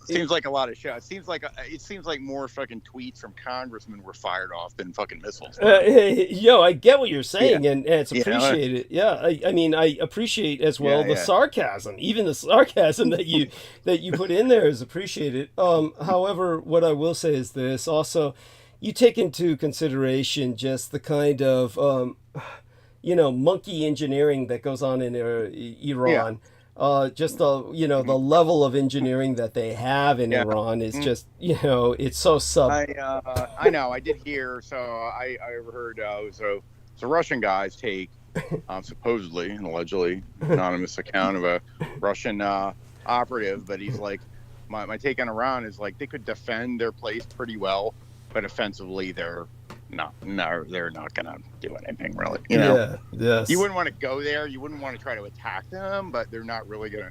B: seems like a lot of shit. It seems like more fucking tweets from congressmen were fired off than fucking missiles.
A: I get what you're saying, and it's appreciated. I mean, I appreciate as well the sarcasm. Even the sarcasm that you put in there is appreciated. However, what I will say is this: also, you take into consideration just the kind of monkey engineering that goes on in Iran. Just the the level of engineering that they have in Iran is just it's so sub.
B: I know. I did hear. So I overheard. So Russian guys take supposedly and allegedly anonymous account of a Russian operative, but he's like, my take on Iran is like they could defend their place pretty well, but offensively they're not gonna do anything really.
A: Yes.
B: You wouldn't want to go there. You wouldn't want to try to attack them, but they're not really gonna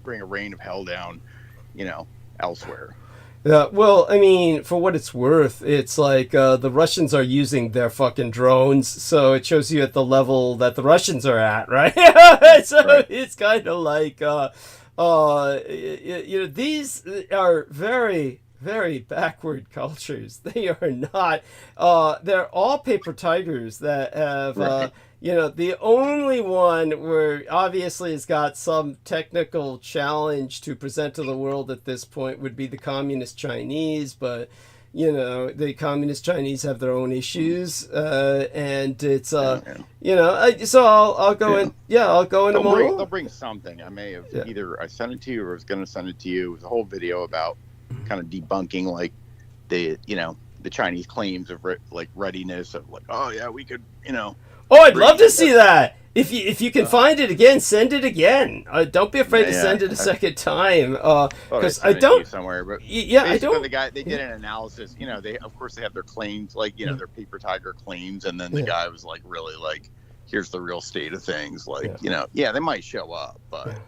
B: bring a rain of hell down, elsewhere.
A: Yeah, well, I mean, for what it's worth, it's like the Russians are using their fucking drones, so it shows you at the level that the Russians are at, right? It's kind of like, these are very, very backward cultures. They are not. They're all paper tigers that have. The only one where obviously has got some technical challenge to present to the world at this point would be the communist Chinese, but the communist Chinese have their own issues, and it's so I'll go in. Yeah, I'll go into
B: they'll bring something. I may have either I sent it to you or I was going to send it to you. It was a whole video about kind of debunking like the Chinese claims of readiness of like, oh yeah, we could
A: Oh, I'd love to see that. If you can find it again, send it again. Don't be afraid to send it a second time. Because I don't
B: somewhere, but
A: I don't.
B: They did an analysis. They of course they have their claims, like their paper tiger claims, and then the guy was like, really like, here's the real state of things. Like they might show up, but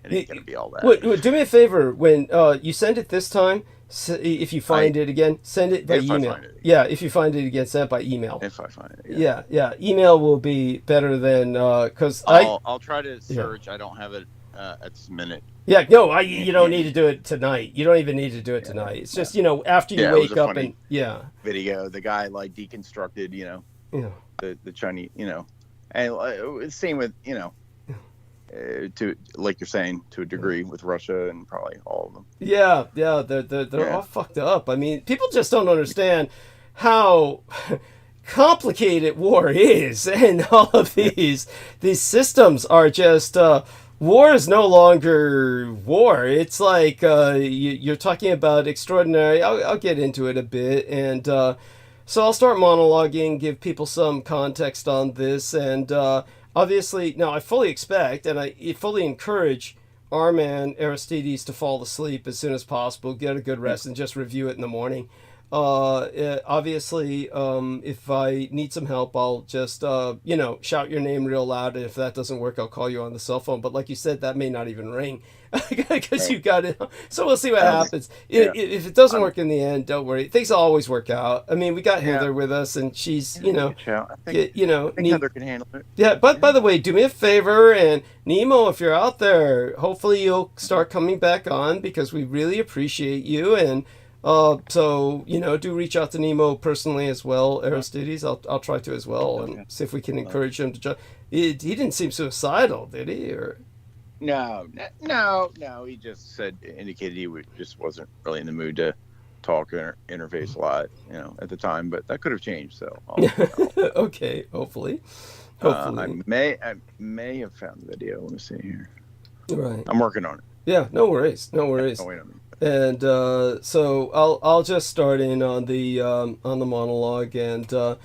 B: it ain't gonna be all that.
A: Do me a favor when you send it this time. If you find it again, send it by email. If you find it again, send it by email.
B: If I find it.
A: Yeah. Email will be better than because
B: I'll try to search. I don't have it at this minute.
A: Yeah, no, you don't need to do it tonight. You don't even need to do it tonight. It's just after you wake up and
B: video. The guy like deconstructed the Chinese and same with to like you're saying to a degree with Russia and probably all of them.
A: They're all fucked up. I mean, people just don't understand how complicated war is, and all of these systems are just war is no longer war. It's like you're talking about extraordinary. I'll get into it a bit, and so I'll start monologuing, give people some context on this, and obviously, now I fully expect and I fully encourage our man Aristides to fall asleep as soon as possible, get a good rest, and just review it in the morning. Obviously, if I need some help, I'll just, shout your name real loud. And if that doesn't work, I'll call you on the cell phone. But like you said, that may not even ring because you got it. So we'll see what happens.
B: Yeah.
A: If it doesn't work in the end, don't worry. Things will always work out. I mean, we got Heather with us, and she's,
B: I think Heather can handle it.
A: Yeah, but by the way, do me a favor, and Nemo, if you're out there, hopefully you'll start coming back on because we really appreciate you. And so, do reach out to Nemo personally as well, Aristides. I'll try to as well and see if we can encourage him to join. He didn't seem suicidal, did he? Or
B: No. He just indicated he just wasn't really in the mood to talk or interface a lot, at the time. But that could have changed. So
A: okay, hopefully.
B: I may have found the video. Let me see here.
A: Right.
B: I'm working on it.
A: Yeah, no worries.
B: Oh, wait a minute.
A: And so I'll just start in on the monologue, and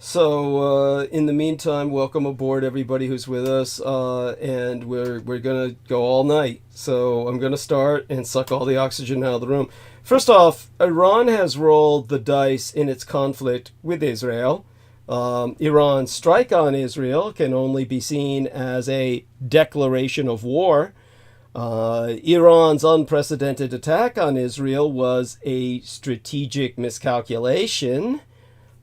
A: so in the meantime, welcome aboard everybody who's with us, and we're gonna go all night. So I'm gonna start and suck all the oxygen out of the room. First off, Iran has rolled the dice in its conflict with Israel. Iran's strike on Israel can only be seen as a declaration of war. Iran's unprecedented attack on Israel was a strategic miscalculation.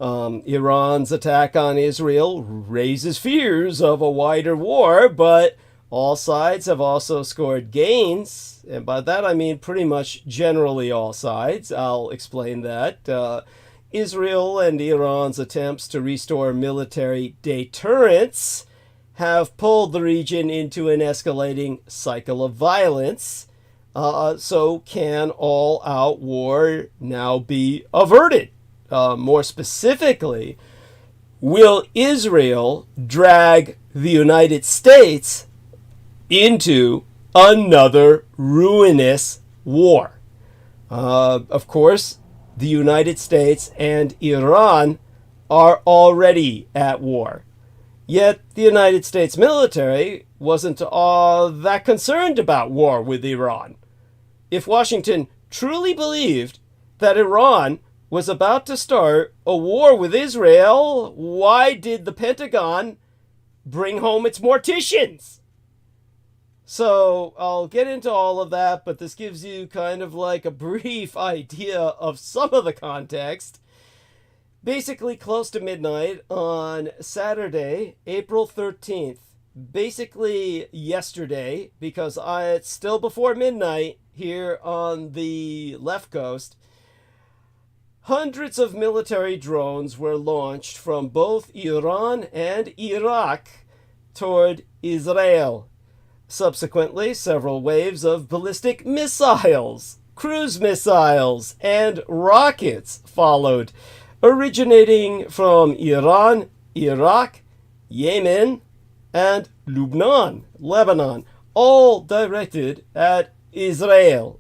A: Iran's attack on Israel raises fears of a wider war, but all sides have also scored gains, and by that I mean pretty much generally all sides. I'll explain that. Israel and Iran's attempts to restore military deterrence have pulled the region into an escalating cycle of violence. So can all-out war now be averted? More specifically, will Israel drag the United States into another ruinous war? Of course, the United States and Iran are already at war. Yet the United States military wasn't that concerned about war with Iran. If Washington truly believed that Iran was about to start a war with Israel, why did the Pentagon bring home its morticians? So I'll get into all of that, but this gives you kind of like a brief idea of some of the context. Basically, close to midnight on Saturday, April 13th, basically yesterday, because it's still before midnight here on the left coast, hundreds of military drones were launched from both Iran and Iraq toward Israel. Subsequently, several waves of ballistic missiles, cruise missiles, and rockets followed, originating from Iran, Iraq, Yemen, and Lebanon, all directed at Israel.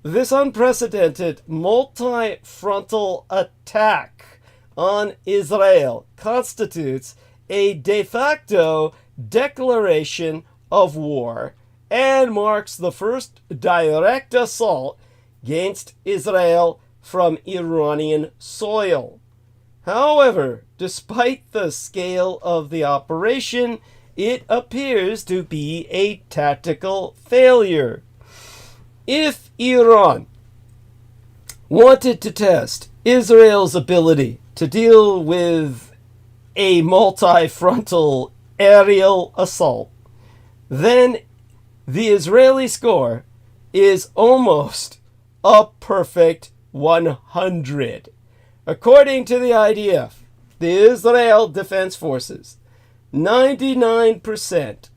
A: This unprecedented multi-frontal attack on Israel constitutes a de facto declaration of war and marks the first direct assault against Israel from Iranian soil. However, despite the scale of the operation, it appears to be a tactical failure. If Iran wanted to test Israel's ability to deal with a multi-frontal aerial assault, then the Israeli score is almost a perfect 100. According to the IDF, the Israel Defense Forces, 99%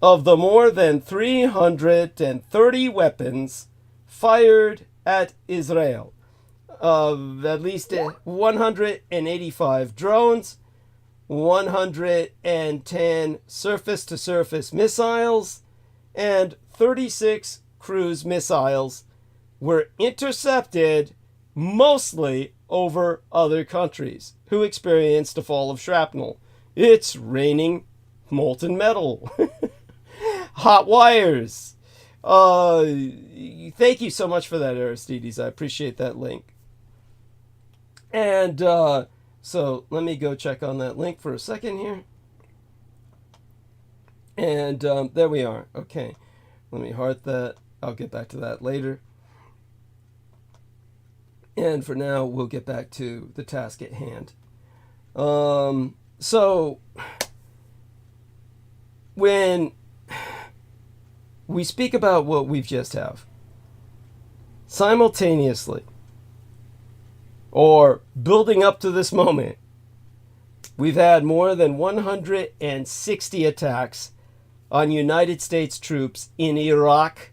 A: of the more than 330 weapons fired at Israel, at least 185 drones, 110 surface-to-surface missiles, and 36 cruise missiles were intercepted mostly over other countries who experienced a fall of shrapnel. It's raining molten metal. Hot wires. Thank you so much for that, Aristides. I appreciate that link. And so let me go check on that link for a second here. And there we are. Okay, let me heart that. I'll get back to that later. And for now, we'll get back to the task at hand. So when we speak about what we've just have, simultaneously, or building up to this moment, we've had more than 160 attacks on United States troops in Iraq,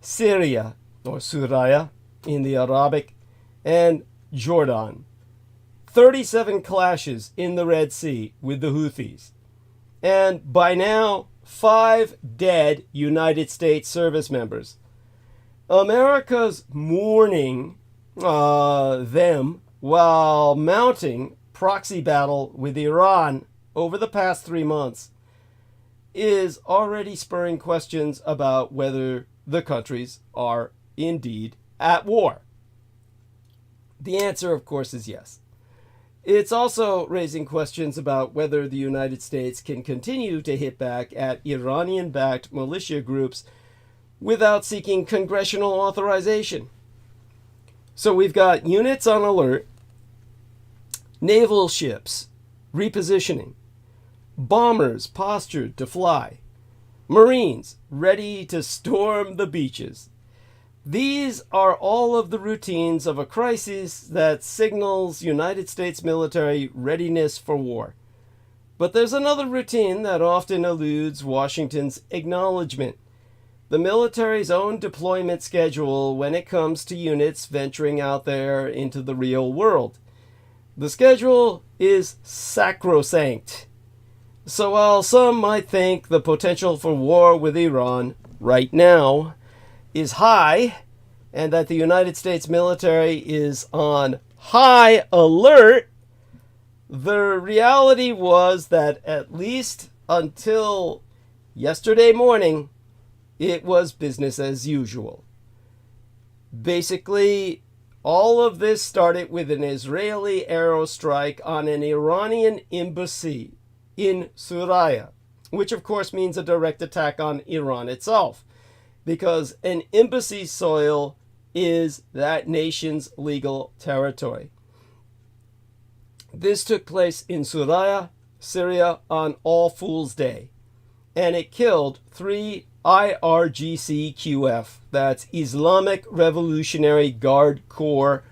A: Syria, or Suraya in the Arabic, and Jordan. 37 clashes in the Red Sea with the Houthis. And by now, 5 dead United States service members. America's mourning them while mounting proxy battle with Iran over the past 3 months is already spurring questions about whether the countries are indeed at war. The answer, of course, is yes. It's also raising questions about whether the United States can continue to hit back at Iranian-backed militia groups without seeking congressional authorization. So we've got units on alert, naval ships repositioning, bombers postured to fly, Marines ready to storm the beaches. These are all of the routines of a crisis that signals United States military readiness for war. But there's another routine that often eludes Washington's acknowledgement: the military's own deployment schedule when it comes to units venturing out there into the real world. The schedule is sacrosanct. So while some might think the potential for war with Iran right now is high, and that the United States military is on high alert, the reality was that at least until yesterday morning, it was business as usual. Basically, all of this started with an Israeli aerostrike on an Iranian embassy in Suraya, which of course means a direct attack on Iran itself, because an embassy soil is that nation's legal territory. This took place in Suraya, Syria on All Fool's Day, and it killed 3 IRGC-QF, that's Islamic Revolutionary Guard Corps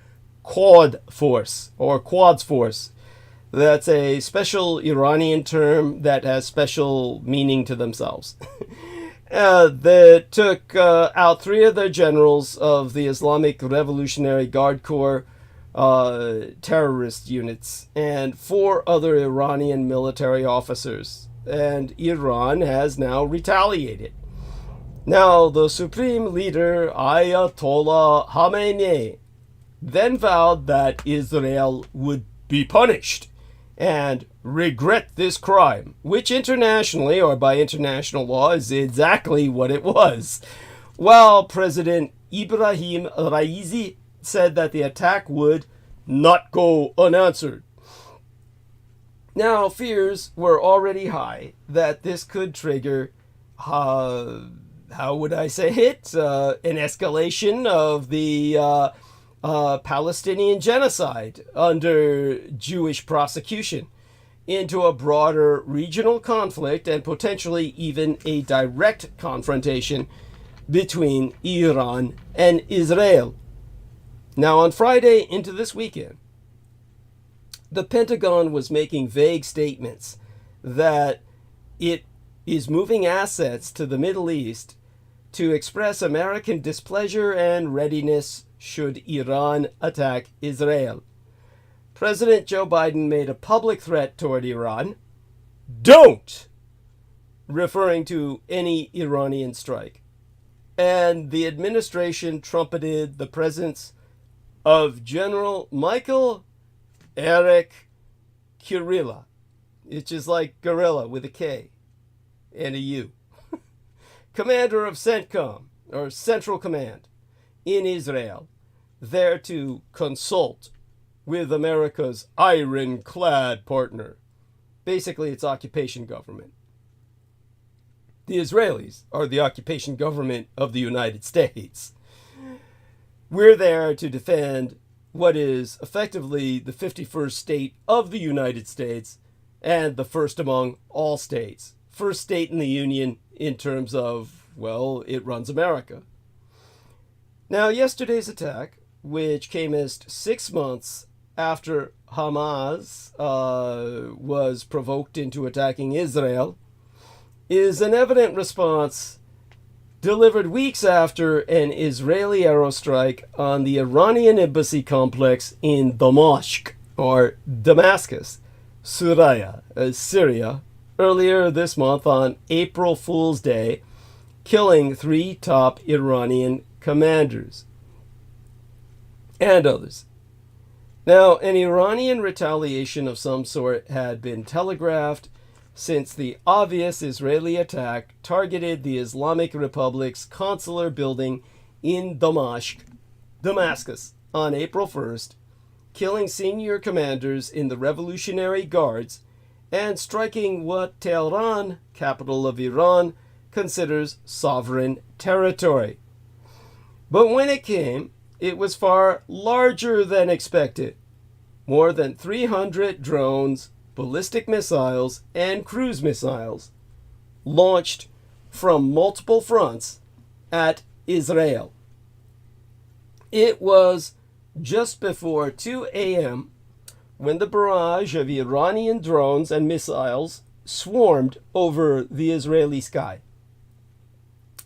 A: Quad Force, or Quads Force. That's a special Iranian term that has special meaning to themselves. That took out 3 of their generals of the Islamic Revolutionary Guard Corps terrorist units and 4 other Iranian military officers. And Iran has now retaliated. Now, the supreme leader, Ayatollah Khamenei, then vowed that Israel would be punished and regret this crime, which internationally, or by international law, is exactly what it was. While President Ibrahim Raisi said that the attack would not go unanswered. Now, fears were already high that this could trigger, how would I say it, an escalation of the Palestinian genocide under Jewish prosecution into a broader regional conflict and potentially even a direct confrontation between Iran and Israel. Now, on Friday into this weekend, the Pentagon was making vague statements that it is moving assets to the Middle East to express American displeasure and readiness should Iran attack Israel. President Joe Biden made a public threat toward Iran. Don't! Referring to any Iranian strike. And the administration trumpeted the presence of General Michael Eric Kurilla, which is like gorilla with a K and a U, commander of CENTCOM, or Central Command, in Israel, there to consult with America's ironclad partner. Basically, it's occupation government. The Israelis are the occupation government of the United States. We're there to defend what is effectively the 51st state of the United States and the first among all states. First state in the Union in terms of, well, it runs America. Now, yesterday's attack, which came as 6 months after Hamas was provoked into attacking Israel, is an evident response delivered weeks after an Israeli aerostrike on the Iranian embassy complex in Damascus, Syria, earlier this month on April Fool's Day, killing 3 top Iranian commanders and others. Now, an Iranian retaliation of some sort had been telegraphed since the obvious Israeli attack targeted the Islamic Republic's consular building in Damascus on April 1st, killing senior commanders in the Revolutionary Guards and striking what Tehran, capital of Iran, considers sovereign territory. But when it came, it was far larger than expected. More than 300 drones, ballistic missiles, and cruise missiles launched from multiple fronts at Israel. It was just before 2 a.m. when the barrage of Iranian drones and missiles swarmed over the Israeli sky.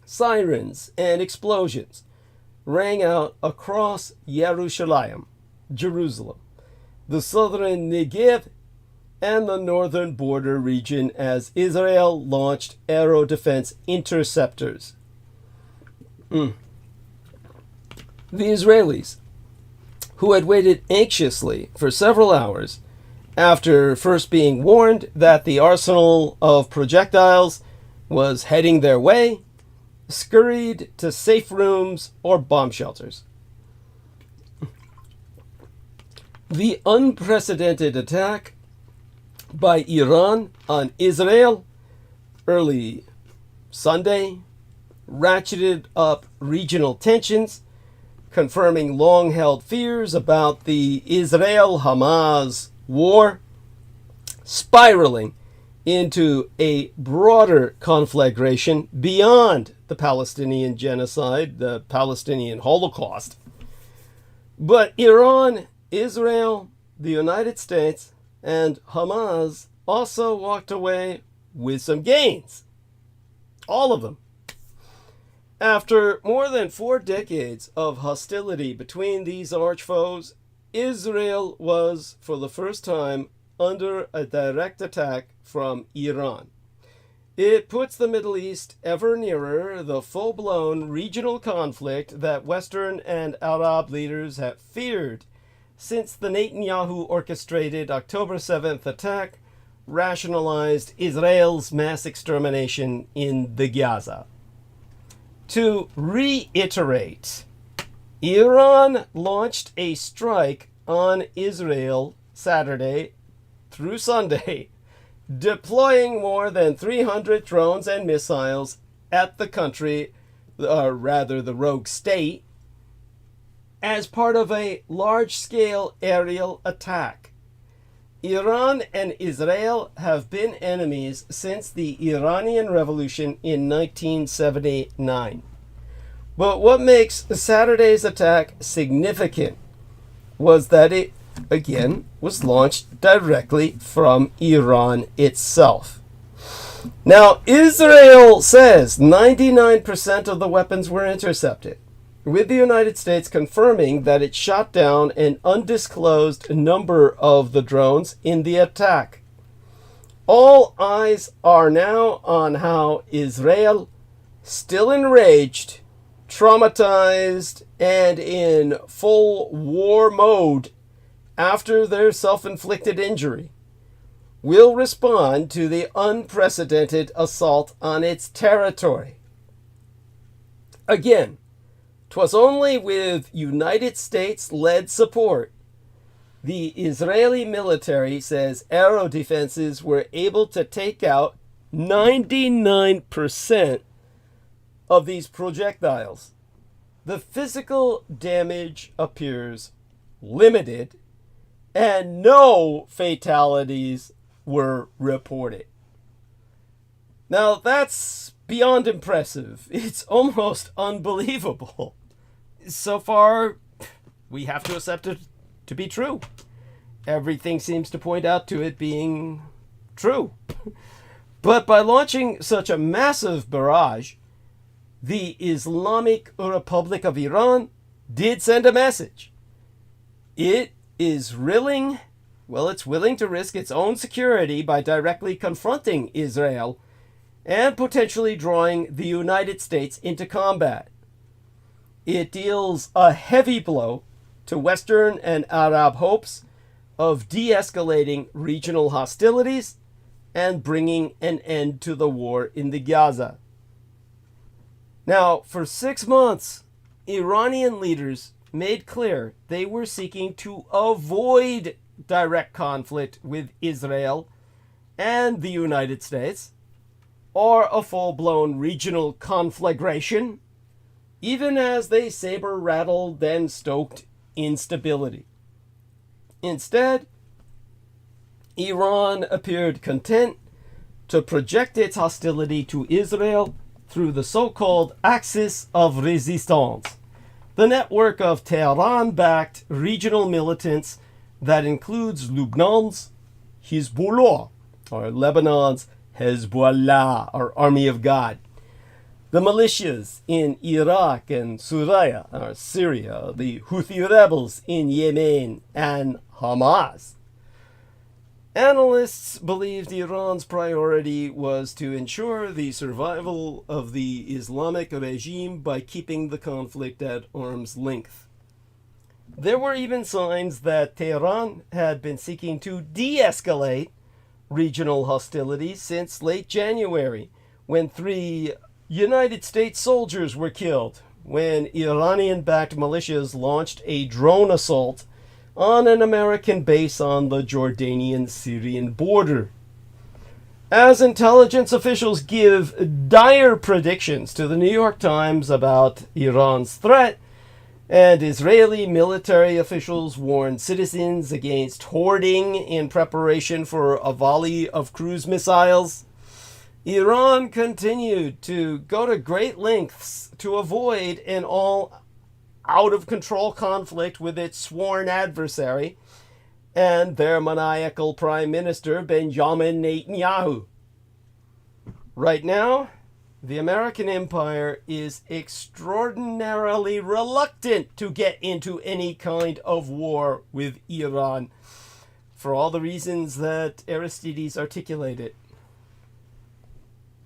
A: Sirens and explosions rang out across Jerusalem, the southern Negev, and the northern border region as Israel launched aero defense interceptors. The Israelis, who had waited anxiously for several hours after first being warned that the arsenal of projectiles was heading their way, scurried to safe rooms or bomb shelters. The unprecedented attack by Iran on Israel early Sunday ratcheted up regional tensions, confirming long-held fears about the Israel-Hamas war spiraling into a broader conflagration beyond the Palestinian genocide, the Palestinian Holocaust. But Iran, Israel, the United States, and Hamas also walked away with some gains. All of them. After more than 4 decades of hostility between these arch foes, Israel was, for the first time, under a direct attack from Iran. It puts the Middle East ever nearer the full-blown regional conflict that Western and Arab leaders have feared since the Netanyahu-orchestrated October 7th attack rationalized Israel's mass extermination in the Gaza. To reiterate, Iran launched a strike on Israel Saturday through Sunday, deploying more than 300 drones and missiles at the country, or rather the rogue state, as part of a large-scale aerial attack. Iran and Israel have been enemies since the Iranian Revolution in 1979. But what makes Saturday's attack significant was that it, again, was launched directly from Iran itself. Now, Israel says 99% of the weapons were intercepted, with the United States confirming that it shot down an undisclosed number of the drones in the attack. All eyes are now on how Israel, still enraged, traumatized, and in full war mode after their self-inflicted injury, will respond to the unprecedented assault on its territory. Again, 'twas only with United States-led support the Israeli military says aero defenses were able to take out 99% of these projectiles. The physical damage appears limited, and no fatalities were reported. Now, that's beyond impressive. It's almost unbelievable. So far, we have to accept it to be true. Everything seems to point out to it being true. But by launching such a massive barrage, the Islamic Republic of Iran did send a message. It is willing to risk its own security by directly confronting Israel and potentially drawing the United States into combat. It deals a heavy blow to Western and Arab hopes of de-escalating regional hostilities and bringing an end to the war in the Gaza. Now, for 6 months, Iranian leaders made clear they were seeking to avoid direct conflict with Israel and the United States, or a full-blown regional conflagration, even as they saber-rattled and stoked instability. Instead, Iran appeared content to project its hostility to Israel through the so-called Axis of Resistance, the network of Tehran-backed regional militants that includes Lebanon's Hezbollah, or Lebanon's Hezbollah, or Army of God, the militias in Iraq and Syria, or Syria, the Houthi rebels in Yemen, and Hamas. Analysts believed Iran's priority was to ensure the survival of the Islamic regime by keeping the conflict at arm's length. There were even signs that Tehran had been seeking to de-escalate regional hostilities since late January, when 3 United States soldiers were killed when Iranian-backed militias launched a drone assault on an American base on the Jordanian-Syrian border. As intelligence officials give dire predictions to the New York Times about Iran's threat, and Israeli military officials warn citizens against hoarding in preparation for a volley of cruise missiles, Iran continued to go to great lengths to avoid an all-out-of-control conflict with its sworn adversary and their maniacal Prime Minister Benjamin Netanyahu. Right now, the American empire is extraordinarily reluctant to get into any kind of war with Iran, for all the reasons that Aristides articulated.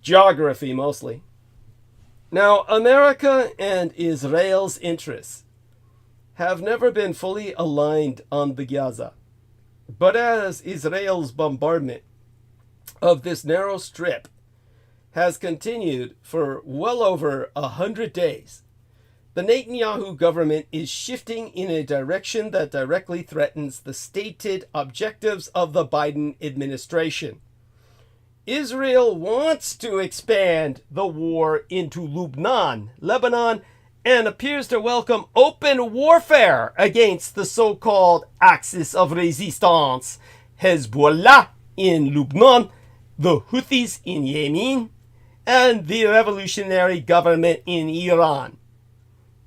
A: Geography, mostly. Now, America and Israel's interests have never been fully aligned on the Gaza. But as Israel's bombardment of this narrow strip has continued for well over 100 days, the Netanyahu government is shifting in a direction that directly threatens the stated objectives of the Biden administration. Israel wants to expand the war into Lebanon, and appears to welcome open warfare against the so-called Axis of Resistance, Hezbollah in Lebanon, the Houthis in Yemen, and the revolutionary government in Iran.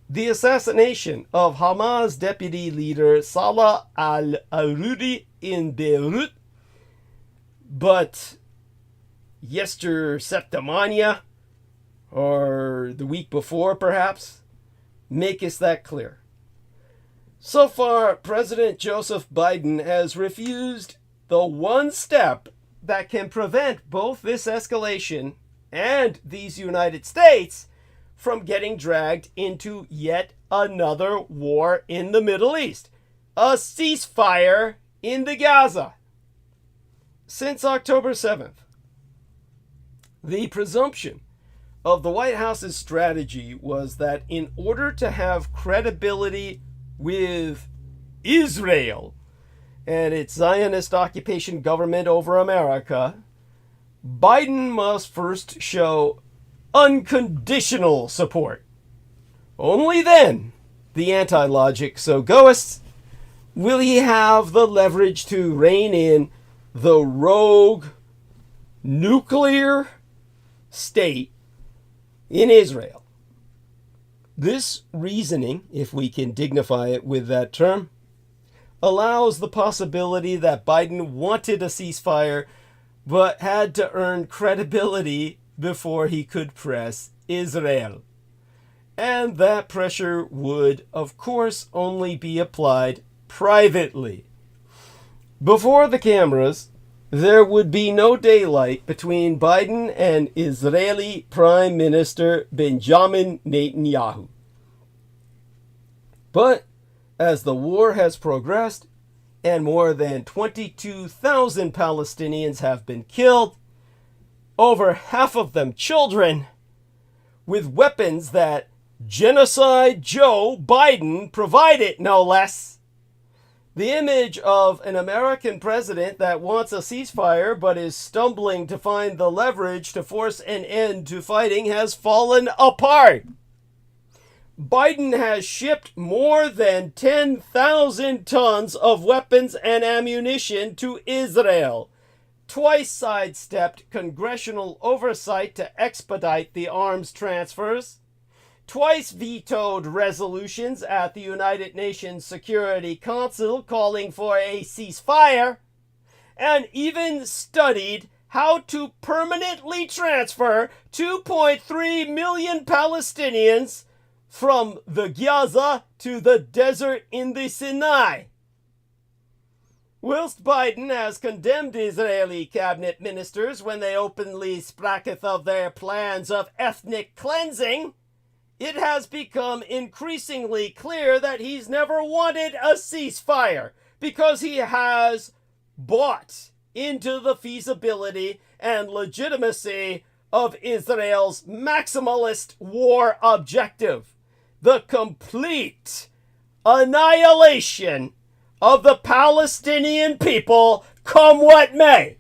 A: The assassination of Hamas deputy leader Salah al-Aruri in Beirut, but Septimania, or the week before perhaps, make us that clear. So far, President Joseph Biden has refused the one step that can prevent both this escalation and these United States from getting dragged into yet another war in the Middle East, a ceasefire in the Gaza. Since October 7th, the presumption of the White House's strategy was that in order to have credibility with Israel, and its Zionist occupation government over America, Biden must first show unconditional support. Only then, the anti-logic so goes, will he have the leverage to rein in the rogue nuclear state in Israel. This reasoning, if we can dignify it with that term, allows the possibility that Biden wanted a ceasefire but had to earn credibility before he could press Israel. And that pressure would, of course, only be applied privately. Before the cameras, there would be no daylight between Biden and Israeli Prime Minister Benjamin Netanyahu. But as the war has progressed and more than 22,000 Palestinians have been killed, over half of them children, with weapons that Genocide Joe Biden provided, no less. The image of an American president that wants a ceasefire but is stumbling to find the leverage to force an end to fighting has fallen apart. Biden has shipped more than 10,000 tons of weapons and ammunition to Israel, twice sidestepped congressional oversight to expedite the arms transfers, twice vetoed resolutions at the United Nations Security Council calling for a ceasefire, and even studied how to permanently transfer 2.3 million Palestinians from the Gaza to the desert in the Sinai. Whilst Biden has condemned Israeli cabinet ministers when they openly spraketh of their plans of ethnic cleansing, it has become increasingly clear that he's never wanted a ceasefire because he has bought into the feasibility and legitimacy of Israel's maximalist war objective, the complete annihilation of the Palestinian people, come what may.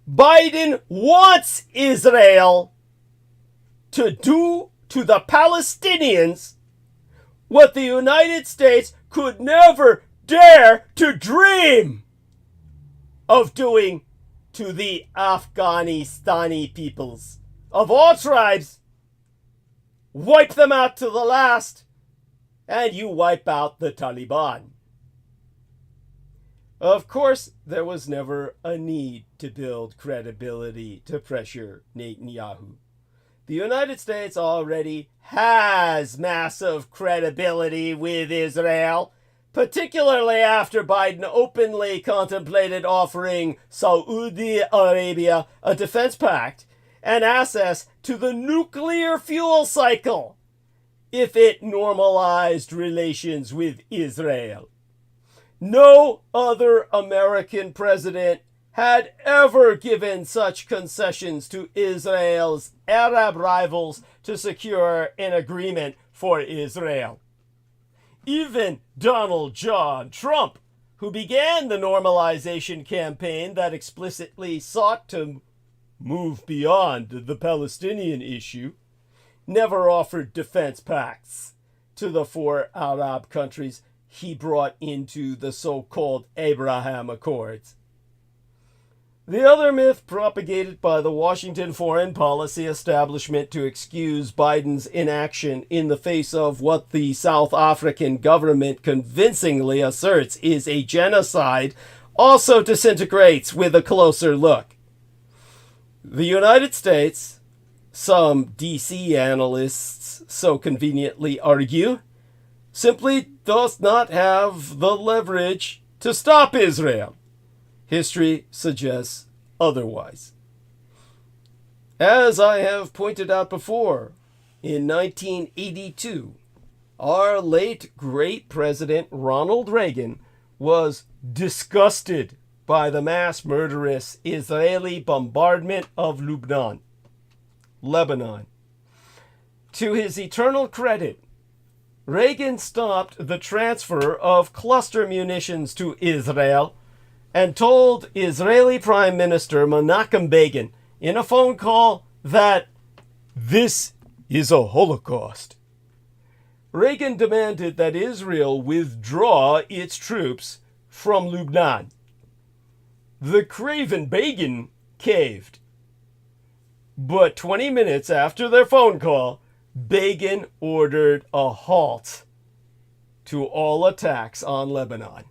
A: Biden wants Israel to do to the Palestinians what the United States could never dare to dream of doing to the Afghanistani peoples of all tribes. Wipe them out to the last, and you wipe out the Taliban. Of course, there was never a need to build credibility to pressure Netanyahu. The United States already has massive credibility with Israel, particularly after Biden openly contemplated offering Saudi Arabia a defense pact and access to the nuclear fuel cycle if it normalized relations with Israel. No other American president had ever given such concessions to Israel's Arab rivals to secure an agreement for Israel. Even Donald John Trump, who began the normalization campaign that explicitly sought to move beyond the Palestinian issue, never offered defense pacts to the 4 Arab countries he brought into the so-called Abraham Accords. The other myth propagated by the Washington foreign policy establishment to excuse Biden's inaction in the face of what the South African government convincingly asserts is a genocide also disintegrates with a closer look. The United States, some DC analysts so conveniently argue, simply does not have the leverage to stop Israel. History suggests otherwise. As I have pointed out before, in 1982, our late great President Ronald Reagan was disgusted by the mass murderous Israeli bombardment of Lebanon. To his eternal credit, Reagan stopped the transfer of cluster munitions to Israel and told Israeli Prime Minister Menachem Begin in a phone call that this is a Holocaust. Reagan demanded that Israel withdraw its troops from Lebanon. The craven Begin caved. But 20 minutes after their phone call, Begin ordered a halt to all attacks on Lebanon.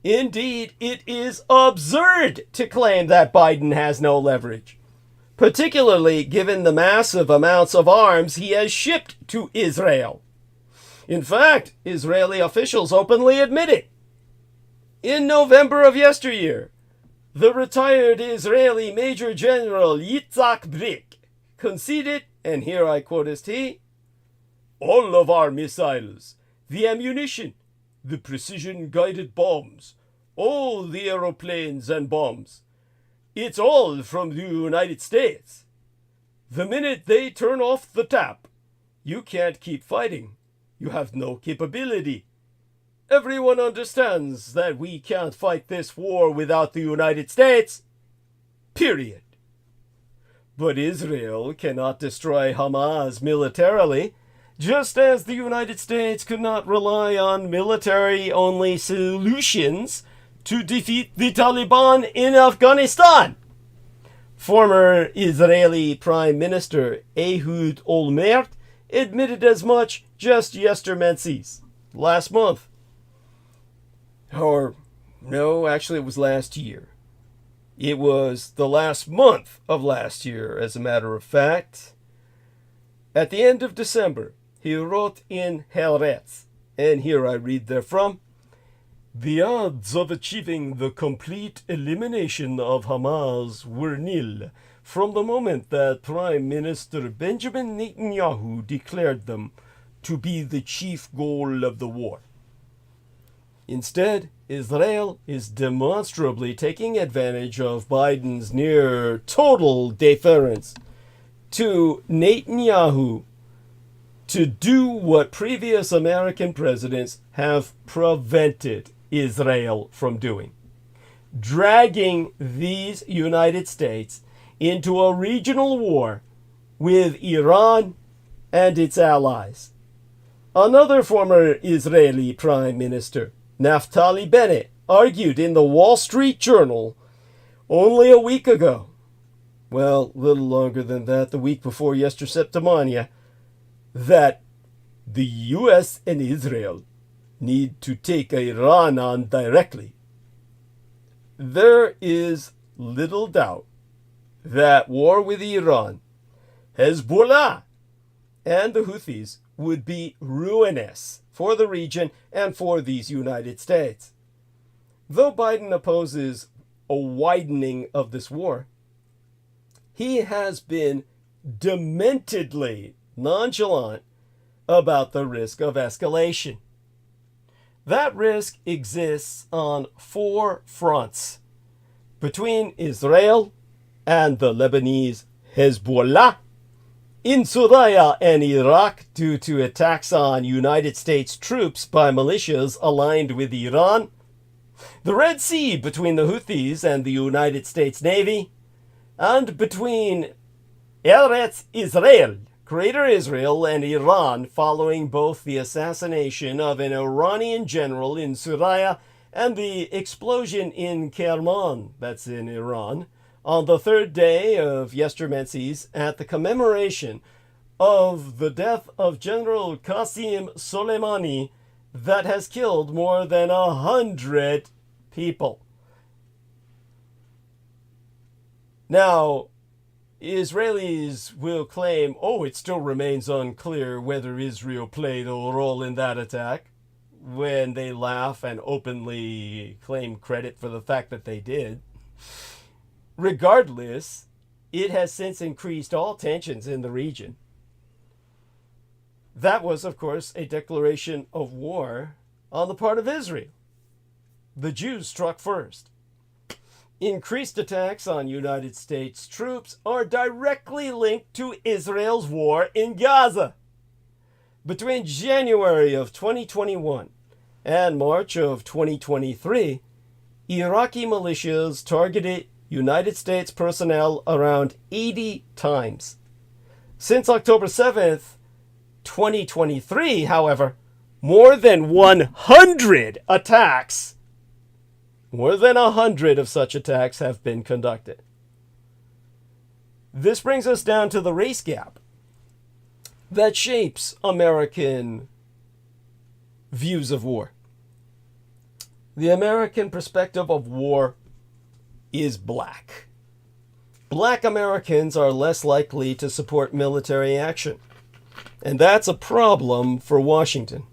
A: Indeed, it is absurd to claim that Biden has no leverage, particularly given the massive amounts of arms he has shipped to Israel. In fact, Israeli officials openly admit it. In November of yesteryear, the retired Israeli Major General Yitzhak Brik conceded, and here I quote his T, "All of our missiles, the ammunition, the precision-guided bombs, all the aeroplanes and bombs, it's all from the United States. The minute they turn off the tap, you can't keep fighting. You have no capability. Everyone understands that we can't fight this war without the United States. Period. But Israel cannot destroy Hamas militarily, just as the United States could not rely on military-only solutions to defeat the Taliban in Afghanistan." Former Israeli Prime Minister Ehud Olmert admitted as much just yesterday, last month. Or, no, actually it was last year. It was the last month of last year, as a matter of fact. At the end of December, he wrote in Haaretz, and here I read therefrom, "The odds of achieving the complete elimination of Hamas were nil from the moment that Prime Minister Benjamin Netanyahu declared them to be the chief goal of the war. Instead, Israel is demonstrably taking advantage of Biden's near total deference to Netanyahu to do what previous American presidents have prevented Israel from doing, dragging these United States into a regional war with Iran and its allies. Another former Israeli Prime Minister, Naftali Bennett, argued in the Wall Street Journal only a week ago, well, a little longer than that, the week before Septimania, that the U.S. and Israel need to take Iran on directly. There is little doubt that war with Iran, Hezbollah, and the Houthis would be ruinous for the region and for these United States. Though Biden opposes a widening of this war, he has been dementedly nonchalant about the risk of escalation. That risk exists on 4 fronts: between Israel and the Lebanese Hezbollah, in Syria and Iraq due to attacks on United States troops by militias aligned with Iran, the Red Sea between the Houthis and the United States Navy, and between Eretz Israel, Greater Israel, and Iran following both the assassination of an Iranian general in Syria and the explosion in Kerman, that's in Iran, on the 3rd day of yesterday at the commemoration of the death of General Qasem Soleimani that has killed more than 100 people. Now, Israelis will claim, it still remains unclear whether Israel played a role in that attack, when they laugh and openly claim credit for the fact that they did. Regardless, it has since increased all tensions in the region. That was, of course, a declaration of war on the part of Israel. The Jews struck first. Increased attacks on United States troops are directly linked to Israel's war in Gaza. Between January of 2021 and March of 2023, Iraqi militias targeted United States personnel around 80 times. Since October 7th, 2023, however, more than 100 attacks, more than 100 of such attacks have been conducted. This brings us down to the race gap that shapes American views of war. The American perspective of war is black. Black Americans are less likely to support military action. And that's a problem for Washington.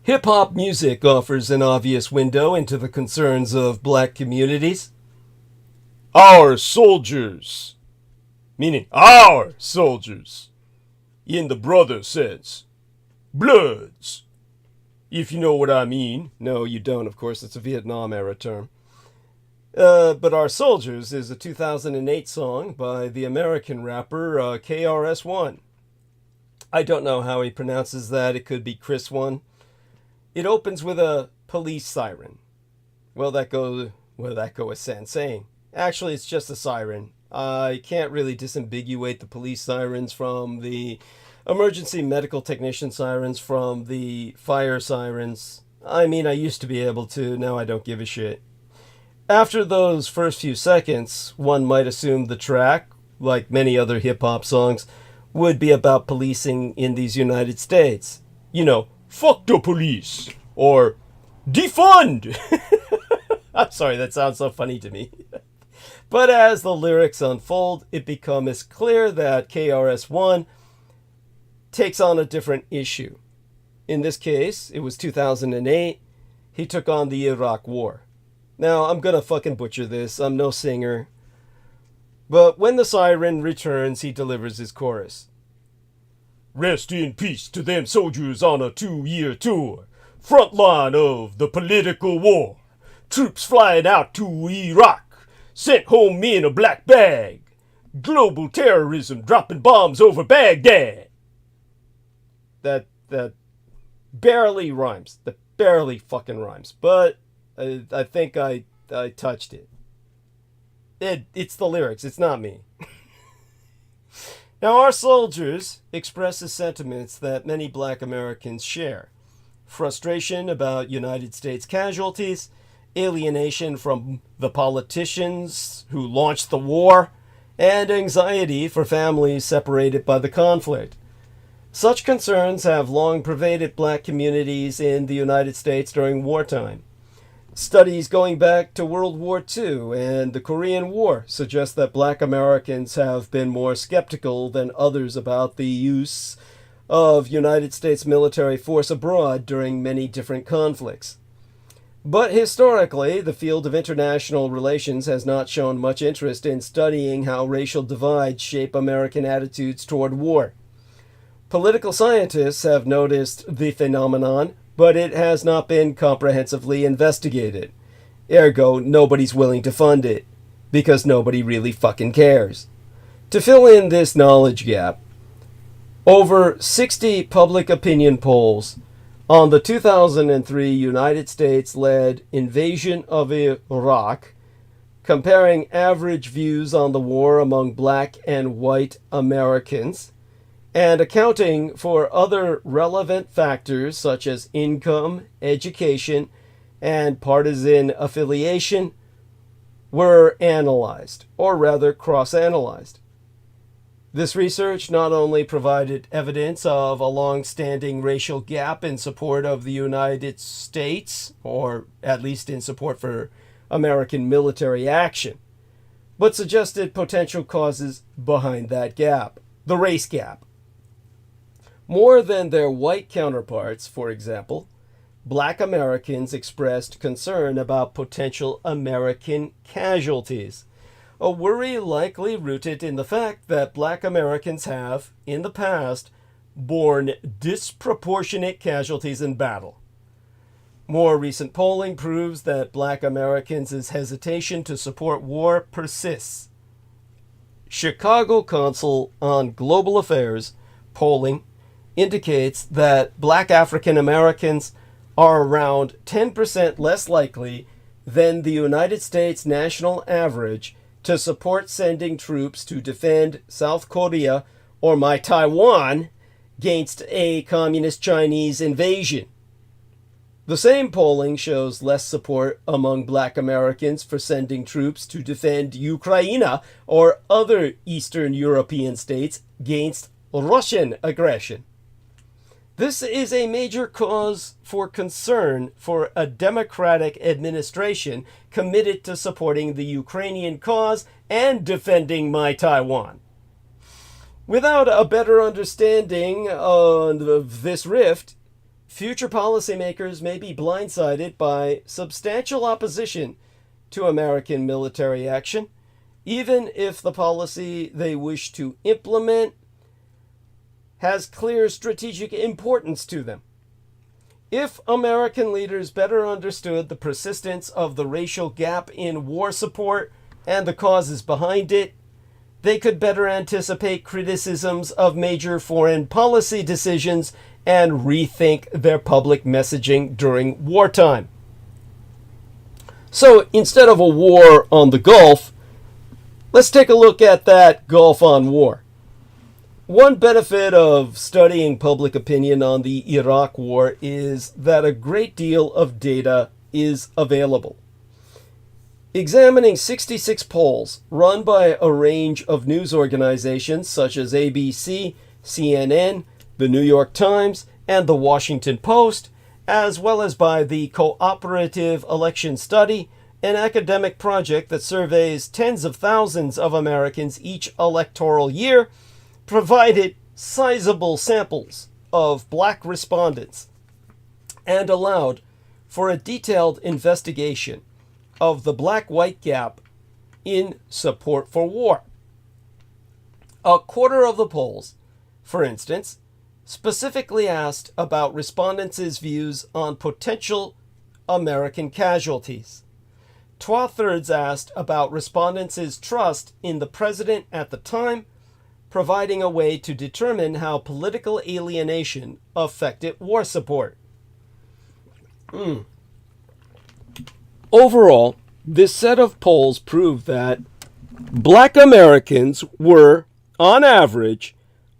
A: Hip-hop music offers an obvious window into the concerns of black communities. Our soldiers, meaning our soldiers, in the brother sense. Bloods, if you know what I mean. No, you don't, of course. It's a Vietnam-era term. But Our Soldiers is a 2008 song by the American rapper KRS-One. I don't know how he pronounces that. It could be Chris One. It opens with a police siren. Well, that goes without saying. Actually, it's just a siren. I can't really disambiguate the police sirens from the emergency medical technician sirens from the fire sirens. I mean, I used to be able to. Now I don't give a shit. After those first few seconds, one might assume the track, like many other hip-hop songs, would be about policing in these United States. You know, fuck the police, or defund! I'm sorry, that sounds so funny to me. But as the lyrics unfold, it becomes clear that KRS-One takes on a different issue. In this case, it was 2008, he took on the Iraq War. Now, I'm gonna fucking butcher this, I'm no singer. But when the siren returns, he delivers his chorus. Rest in peace to them soldiers on a 2-year tour. Front line of the political war. Troops flying out to Iraq. Sent home in a black bag. Global terrorism dropping bombs over Baghdad. That barely rhymes. That barely fucking rhymes. But I think I touched it. It's the lyrics. It's not me. Now, Our Soldiers expresses sentiments that many black Americans share. Frustration about United States casualties, alienation from the politicians who launched the war, and anxiety for families separated by the conflict. Such concerns have long pervaded black communities in the United States during wartime. Studies going back to World War II and the Korean War suggest that black Americans have been more skeptical than others about the use of United States military force abroad during many different conflicts. But historically, the field of international relations has not shown much interest in studying how racial divides shape American attitudes toward war. Political scientists have noticed the phenomenon, but it has not been comprehensively investigated. Ergo, nobody's willing to fund it, because nobody really fucking cares. To fill in this knowledge gap, over 60 public opinion polls on the 2003 United States-led invasion of Iraq, comparing average views on the war among black and white Americans, and accounting for other relevant factors such as income, education, and partisan affiliation, were analyzed, or rather cross-analyzed. This research not only provided evidence of a long-standing racial gap in support of the United States, or at least in support for American military action, but suggested potential causes behind that gap, the race gap. More than their white counterparts, for example, black Americans expressed concern about potential American casualties, a worry likely rooted in the fact that black Americans have, in the past, borne disproportionate casualties in battle. More recent polling proves that black Americans' hesitation to support war persists. Chicago Council on Global Affairs polling indicates that black African Americans are around 10% less likely than the United States national average to support sending troops to defend South Korea or my Taiwan against a communist Chinese invasion. The same polling shows less support among black Americans for sending troops to defend Ukraine or other Eastern European states against Russian aggression. This is a major cause for concern for a Democratic administration committed to supporting the Ukrainian cause and defending my Taiwan. Without a better understanding of this rift, future policymakers may be blindsided by substantial opposition to American military action, even if the policy they wish to implement has clear strategic importance to them. If American leaders better understood the persistence of the racial gap in war support and the causes behind it, they could better anticipate criticisms of major foreign policy decisions and rethink their public messaging during wartime. So instead of a war on the Gulf, let's take a look at that Gulf on war. One benefit of studying public opinion on the Iraq War is that a great deal of data is available. Examining 66 polls run by a range of news organizations such as ABC, CNN, the New York Times, and the Washington Post, as well as by the Cooperative Election Study, an academic project that surveys tens of thousands of Americans each electoral year, provided sizable samples of black respondents and allowed for a detailed investigation of the black-white gap in support for war. A quarter of the polls, for instance, specifically asked about respondents' views on potential American casualties. 2/3 asked about respondents' trust in the president at the time, providing a way to determine how political alienation affected war support. Overall, this set of polls proved that black Americans were, on average,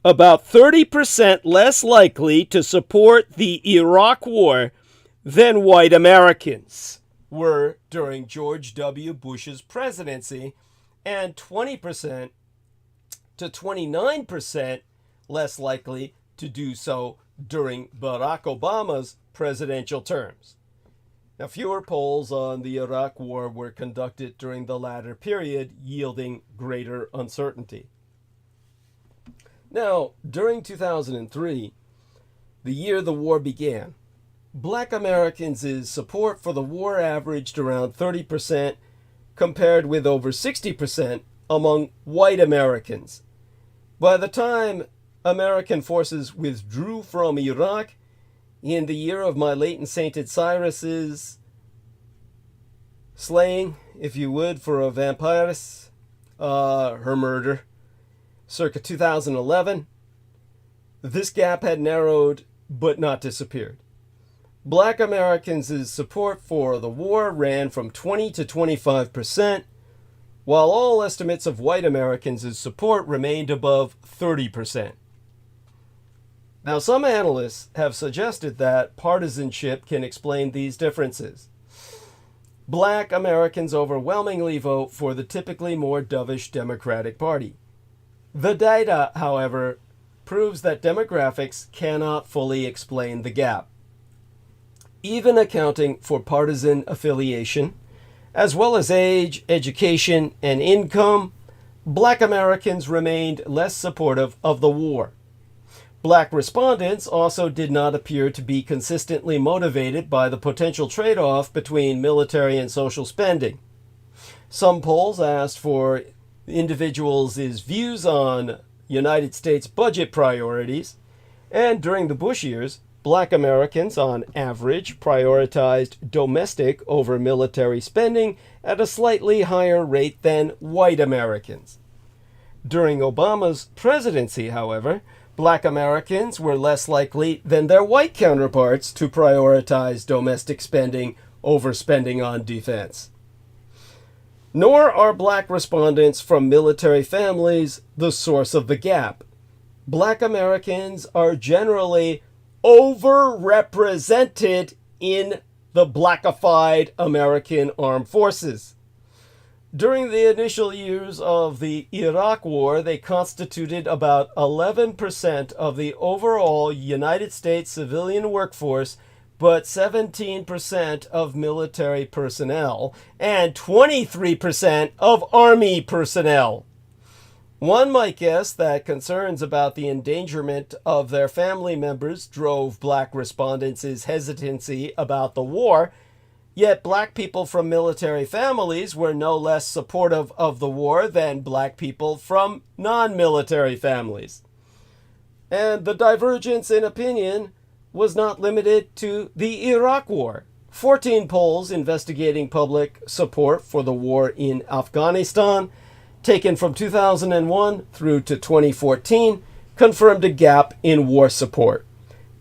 A: about 30% less likely to support the Iraq War than white Americans were during George W. Bush's presidency, and 20% to 29% less likely to do so during Barack Obama's presidential terms. Now, fewer polls on the Iraq War were conducted during the latter period, yielding greater uncertainty. Now, during 2003, the year the war began, black Americans' support for the war averaged around 30%, compared with over 60% among white Americans. By the time American forces withdrew from Iraq, in the year of my late and sainted Cyrus's slaying, if you would, for a vampiress, her murder, circa 2011, this gap had narrowed but not disappeared. Black Americans' support for the war ran from 20 to 25%, while all estimates of white Americans' support remained above 30%. Now, some analysts have suggested that partisanship can explain these differences. Black Americans overwhelmingly vote for the typically more dovish Democratic Party. The data, however, proves that demographics cannot fully explain the gap. Even accounting for partisan affiliation, as well as age, education, and income, black Americans remained less supportive of the war. Black respondents also did not appear to be consistently motivated by the potential trade-off between military and social spending. Some polls asked for individuals' views on United States budget priorities, and during the Bush years, black Americans, on average, prioritized domestic over military spending at a slightly higher rate than white Americans. During Obama's presidency, however, Black Americans were less likely than their white counterparts to prioritize domestic spending over spending on defense. Nor are Black respondents from military families the source of the gap. Black Americans are generally overrepresented in the blackified American armed forces. During the initial years of the Iraq War, they constituted about 11% of the overall United States civilian workforce, but 17% of military personnel and 23% of Army personnel. One might guess that concerns about the endangerment of their family members drove Black respondents' hesitancy about the war, yet Black people from military families were no less supportive of the war than Black people from non-military families. And the divergence in opinion was not limited to the Iraq War. 14 polls investigating public support for the war in Afghanistan, taken from 2001 through to 2014, confirmed a gap in war support.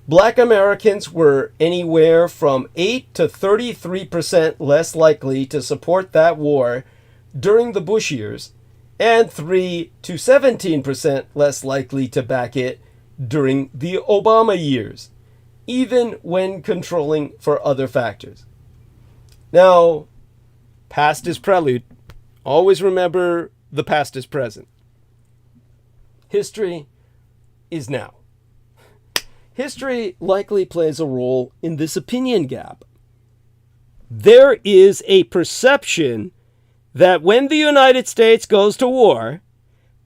A: Black Americans were anywhere from 8 to 33% less likely to support that war during the Bush years, and 3 to 17% less likely to back it during the Obama years, even when controlling for other factors. Now, past is prelude. Always remember the past is present. History is now. History likely plays a role in this opinion gap. There is a perception that when the United States goes to war,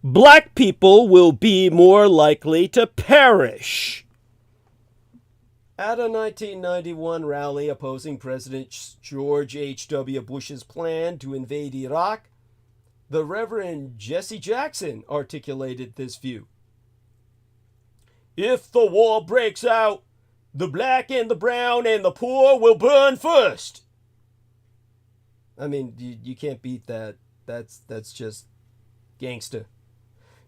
A: Black people will be more likely to perish. At a 1991 rally opposing President George H.W. Bush's plan to invade Iraq, the Reverend Jesse Jackson articulated this view. If the war breaks out, the black and the brown and the poor will burn first. I mean, you can't beat that. That's just gangsta.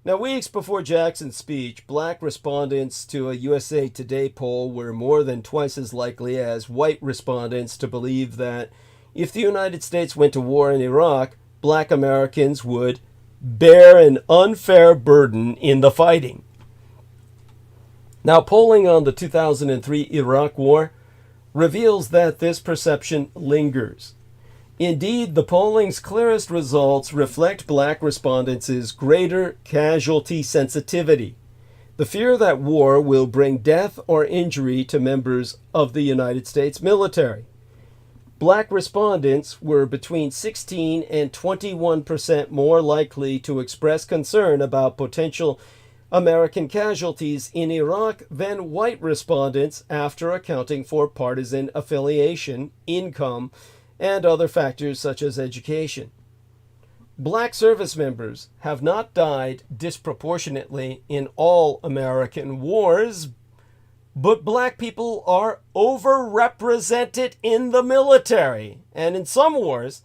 A: Now, weeks before Jackson's speech, Black respondents to a USA Today poll were more than twice as likely as white respondents to believe that if the United States went to war in Iraq, Black Americans would bear an unfair burden in the fighting. Now, polling on the 2003 Iraq War reveals that this perception lingers. Indeed, the polling's clearest results reflect Black respondents' greater casualty sensitivity, the fear that war will bring death or injury to members of the United States military. Black respondents were between 16 and 21% more likely to express concern about potential American casualties in Iraq than white respondents after accounting for partisan affiliation, income, and other factors such as education. Black service members have not died disproportionately in all American wars, but Black people are overrepresented in the military, and in some wars,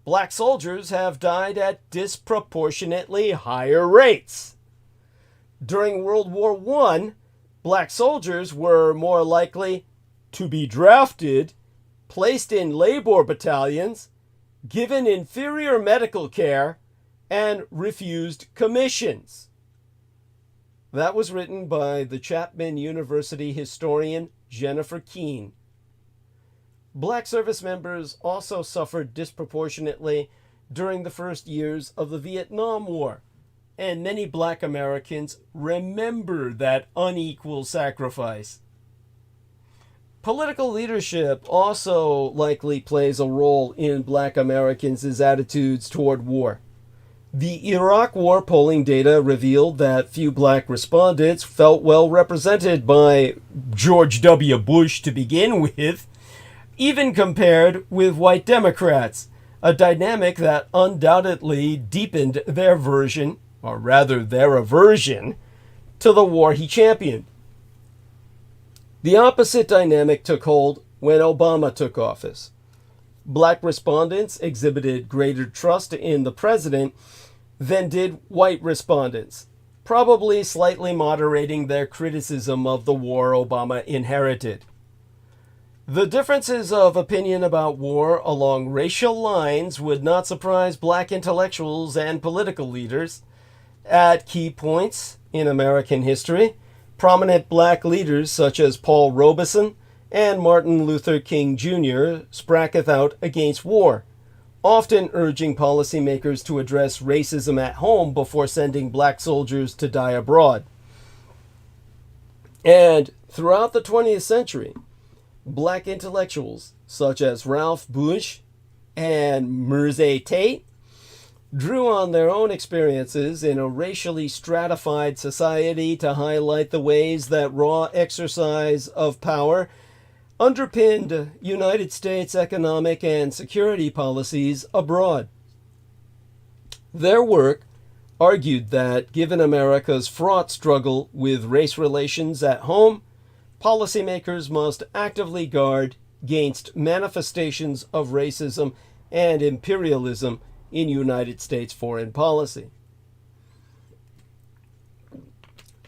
A: Black soldiers have died at disproportionately higher rates. During World War I, Black soldiers were more likely to be drafted, placed in labor battalions, given inferior medical care, and refused commissions. That was written by the Chapman University historian Jennifer Keene. Black service members also suffered disproportionately during the first years of the Vietnam War, and many Black Americans remember that unequal sacrifice. Political leadership also likely plays a role in Black Americans' attitudes toward war. The Iraq War polling data revealed that few Black respondents felt well represented by George W. Bush to begin with, even compared with white Democrats, a dynamic that undoubtedly deepened their aversion to the war he championed. The opposite dynamic took hold when Obama took office. Black respondents exhibited greater trust in the president, than did white respondents, probably slightly moderating their criticism of the war Obama inherited. The differences of opinion about war along racial lines would not surprise black intellectuals and political leaders. At key points in American history, prominent black leaders such as Paul Robeson and Martin Luther King Jr. spracketh out against war, often urging policymakers to address racism at home before sending black soldiers to die abroad. And throughout the 20th century, black intellectuals such as Ralph Bush and Mirzay Tate drew on their own experiences in a racially stratified society to highlight the ways that raw exercise of power underpinned United States economic and security policies abroad. Their work argued that given America's fraught struggle with race relations at home, policymakers must actively guard against manifestations of racism and imperialism in United States foreign policy.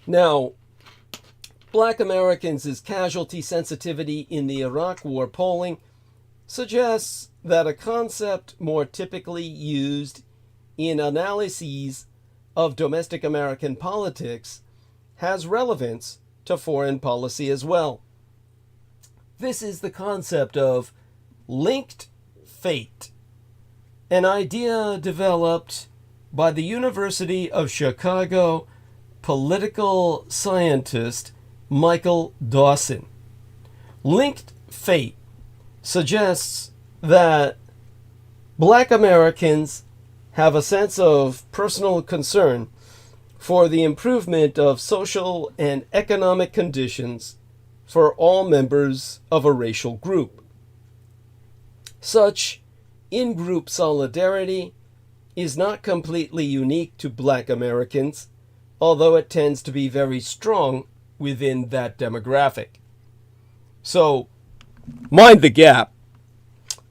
A: Now, Black Americans' casualty sensitivity in the Iraq War polling suggests that a concept more typically used in analyses of domestic American politics has relevance to foreign policy as well. This is the concept of linked fate, an idea developed by the University of Chicago political scientist Michael Dawson. Linked fate suggests that Black Americans have a sense of personal concern for the improvement of social and economic conditions for all members of a racial group. Such in-group solidarity is not completely unique to Black Americans, although it tends to be very strong within that demographic. So, mind the gap.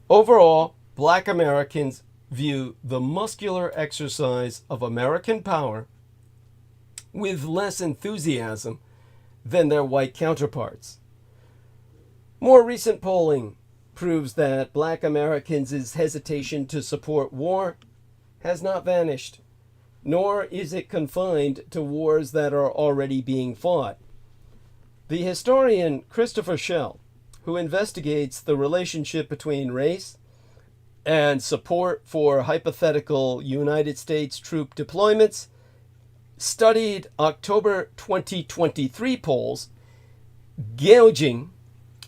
A: Overall, Black Americans view the muscular exercise of American power with less enthusiasm than their white counterparts. More recent polling proves that Black Americans' hesitation to support war has not vanished, nor is it confined to wars that are already being fought. The historian Christopher Schell, who investigates the relationship between race and support for hypothetical United States troop deployments, studied October 2023 polls gauging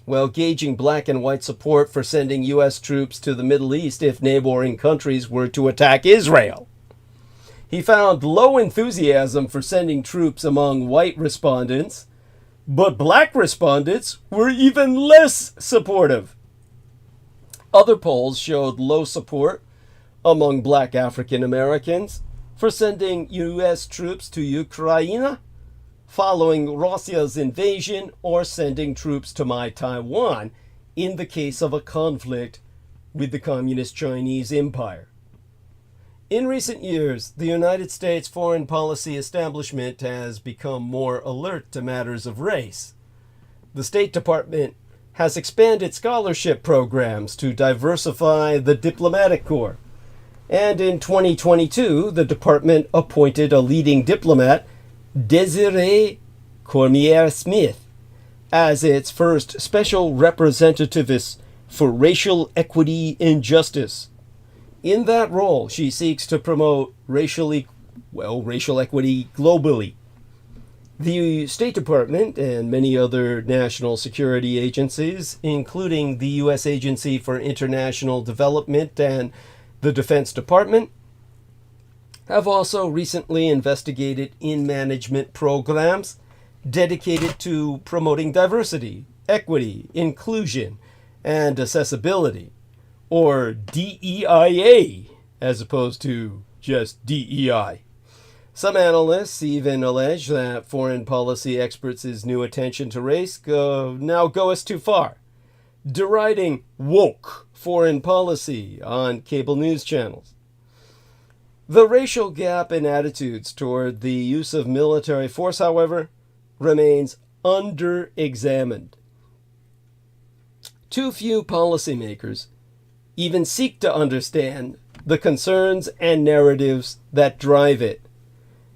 A: Black and white support for sending U.S. troops to the Middle East if neighboring countries were to attack Israel. He found low enthusiasm for sending troops among white respondents, but Black respondents were even less supportive. Other polls showed low support among Black African Americans for sending U.S. troops to Ukraine following Russia's invasion or sending troops to Taiwan in the case of a conflict with the Communist Chinese Empire. In recent years, the United States foreign policy establishment has become more alert to matters of race. The State Department has expanded scholarship programs to diversify the diplomatic corps. And in 2022, the department appointed a leading diplomat, Desiree Cormier-Smith, as its first special representativess for racial equity and justice. In that role, she seeks to promote racial equity globally. The State Department and many other national security agencies, including the U.S. Agency for International Development and the Defense Department, have also recently investigated in-management programs dedicated to promoting diversity, equity, inclusion, and accessibility, or DEIA, as opposed to just DEI. Some analysts even allege that foreign policy experts' new attention to race goes too far, deriding woke foreign policy on cable news channels. The racial gap in attitudes toward the use of military force, however, remains under-examined. Too few policymakers even seek to understand the concerns and narratives that drive it.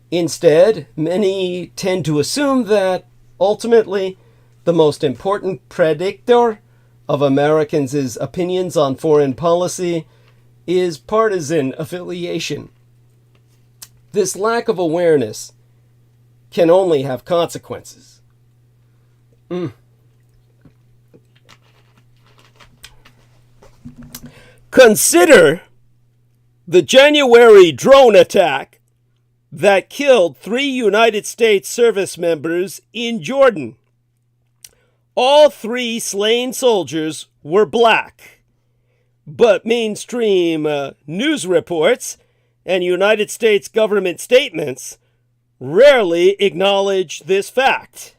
A: Instead, many tend to assume that, ultimately, the most important predictor of Americans' opinions on foreign policy is partisan affiliation. This lack of awareness can only have consequences. Consider the January drone attack that killed 3 United States service members in Jordan. All 3 slain soldiers were black, but mainstream news reports and United States government statements rarely acknowledge this fact.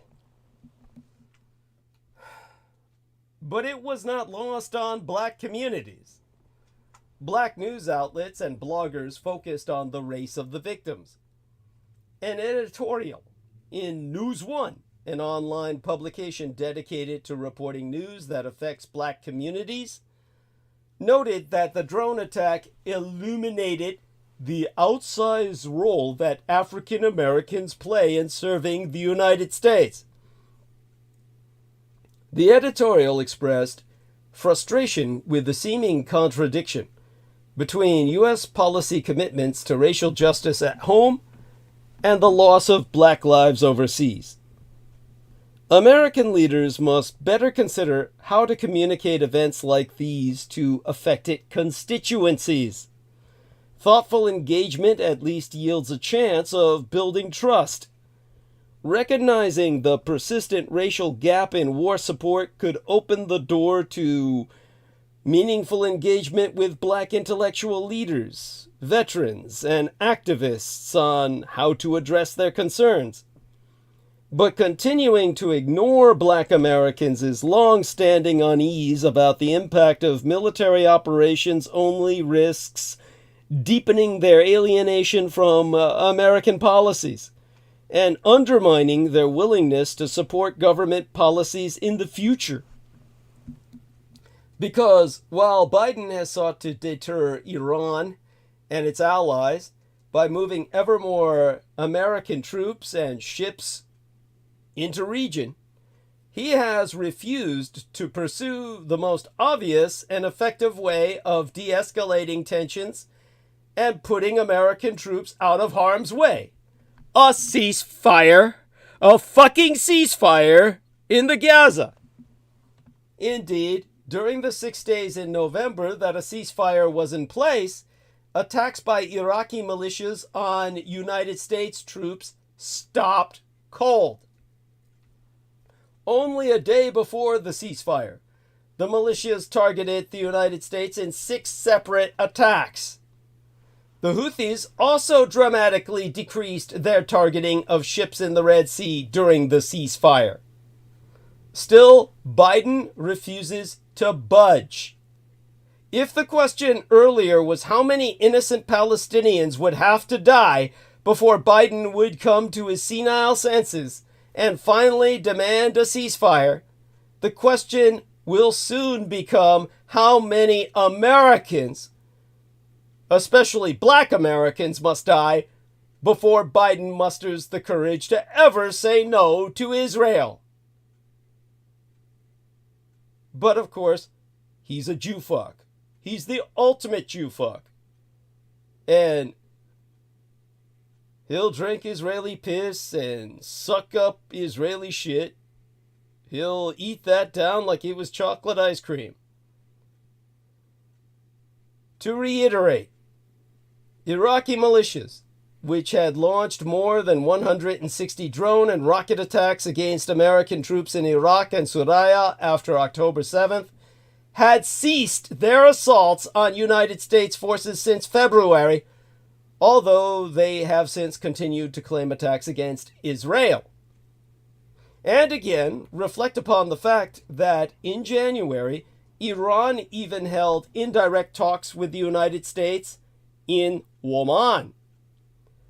A: But it was not lost on black communities. Black news outlets and bloggers focused on the race of the victims. An editorial in News One, an online publication dedicated to reporting news that affects black communities, noted that the drone attack illuminated the outsized role that African Americans play in serving the United States. The editorial expressed frustration with the seeming contradiction between U.S. policy commitments to racial justice at home and the loss of black lives overseas. American leaders must better consider how to communicate events like these to affected constituencies. Thoughtful engagement at least yields a chance of building trust. Recognizing the persistent racial gap in war support could open the door to meaningful engagement with black intellectual leaders, veterans, and activists on how to address their concerns. But continuing to ignore black Americans' long-standing unease about the impact of military operations only risks deepening their alienation from American policies and undermining their willingness to support government policies in the future. Because while Biden has sought to deter Iran and its allies by moving ever more American troops and ships into region, he has refused to pursue the most obvious and effective way of de-escalating tensions and putting American troops out of harm's way. A ceasefire. A fucking ceasefire in the Gaza. Indeed, during the 6 days in November that a ceasefire was in place, attacks by Iraqi militias on United States troops stopped cold. Only a day before the ceasefire, the militias targeted the United States in 6 separate attacks. The Houthis also dramatically decreased their targeting of ships in the Red Sea during the ceasefire. Still, Biden refuses to budge. If the question earlier was how many innocent Palestinians would have to die before Biden would come to his senile senses and finally demand a ceasefire, the question will soon become how many Americans, especially black Americans, must die before Biden musters the courage to ever say no to Israel. But of course, he's a Jew fuck. He's the ultimate Jew fuck. And he'll drink Israeli piss and suck up Israeli shit. He'll eat that down like it was chocolate ice cream. To reiterate, Iraqi militias, which had launched more than 160 drone and rocket attacks against American troops in Iraq and Syria after October 7th, had ceased their assaults on United States forces since February, although they have since continued to claim attacks against Israel. And again, reflect upon the fact that in January, Iran even held indirect talks with the United States in Oman.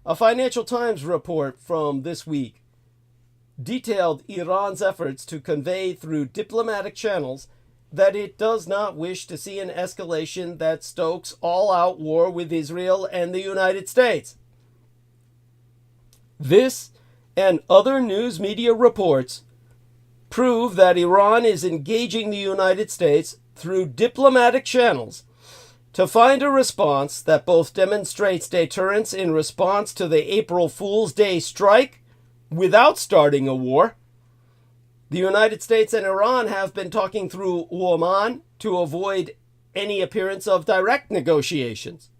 A: A Financial Times report from this week detailed Iran's efforts to convey through diplomatic channels that it does not wish to see an escalation that stokes all-out war with Israel and the United States. This and other news media reports prove that Iran is engaging the United States through diplomatic channels to find a response that both demonstrates deterrence in response to the April Fool's Day strike without starting a war. The United States and Iran have been talking through Oman to avoid any appearance of direct negotiations.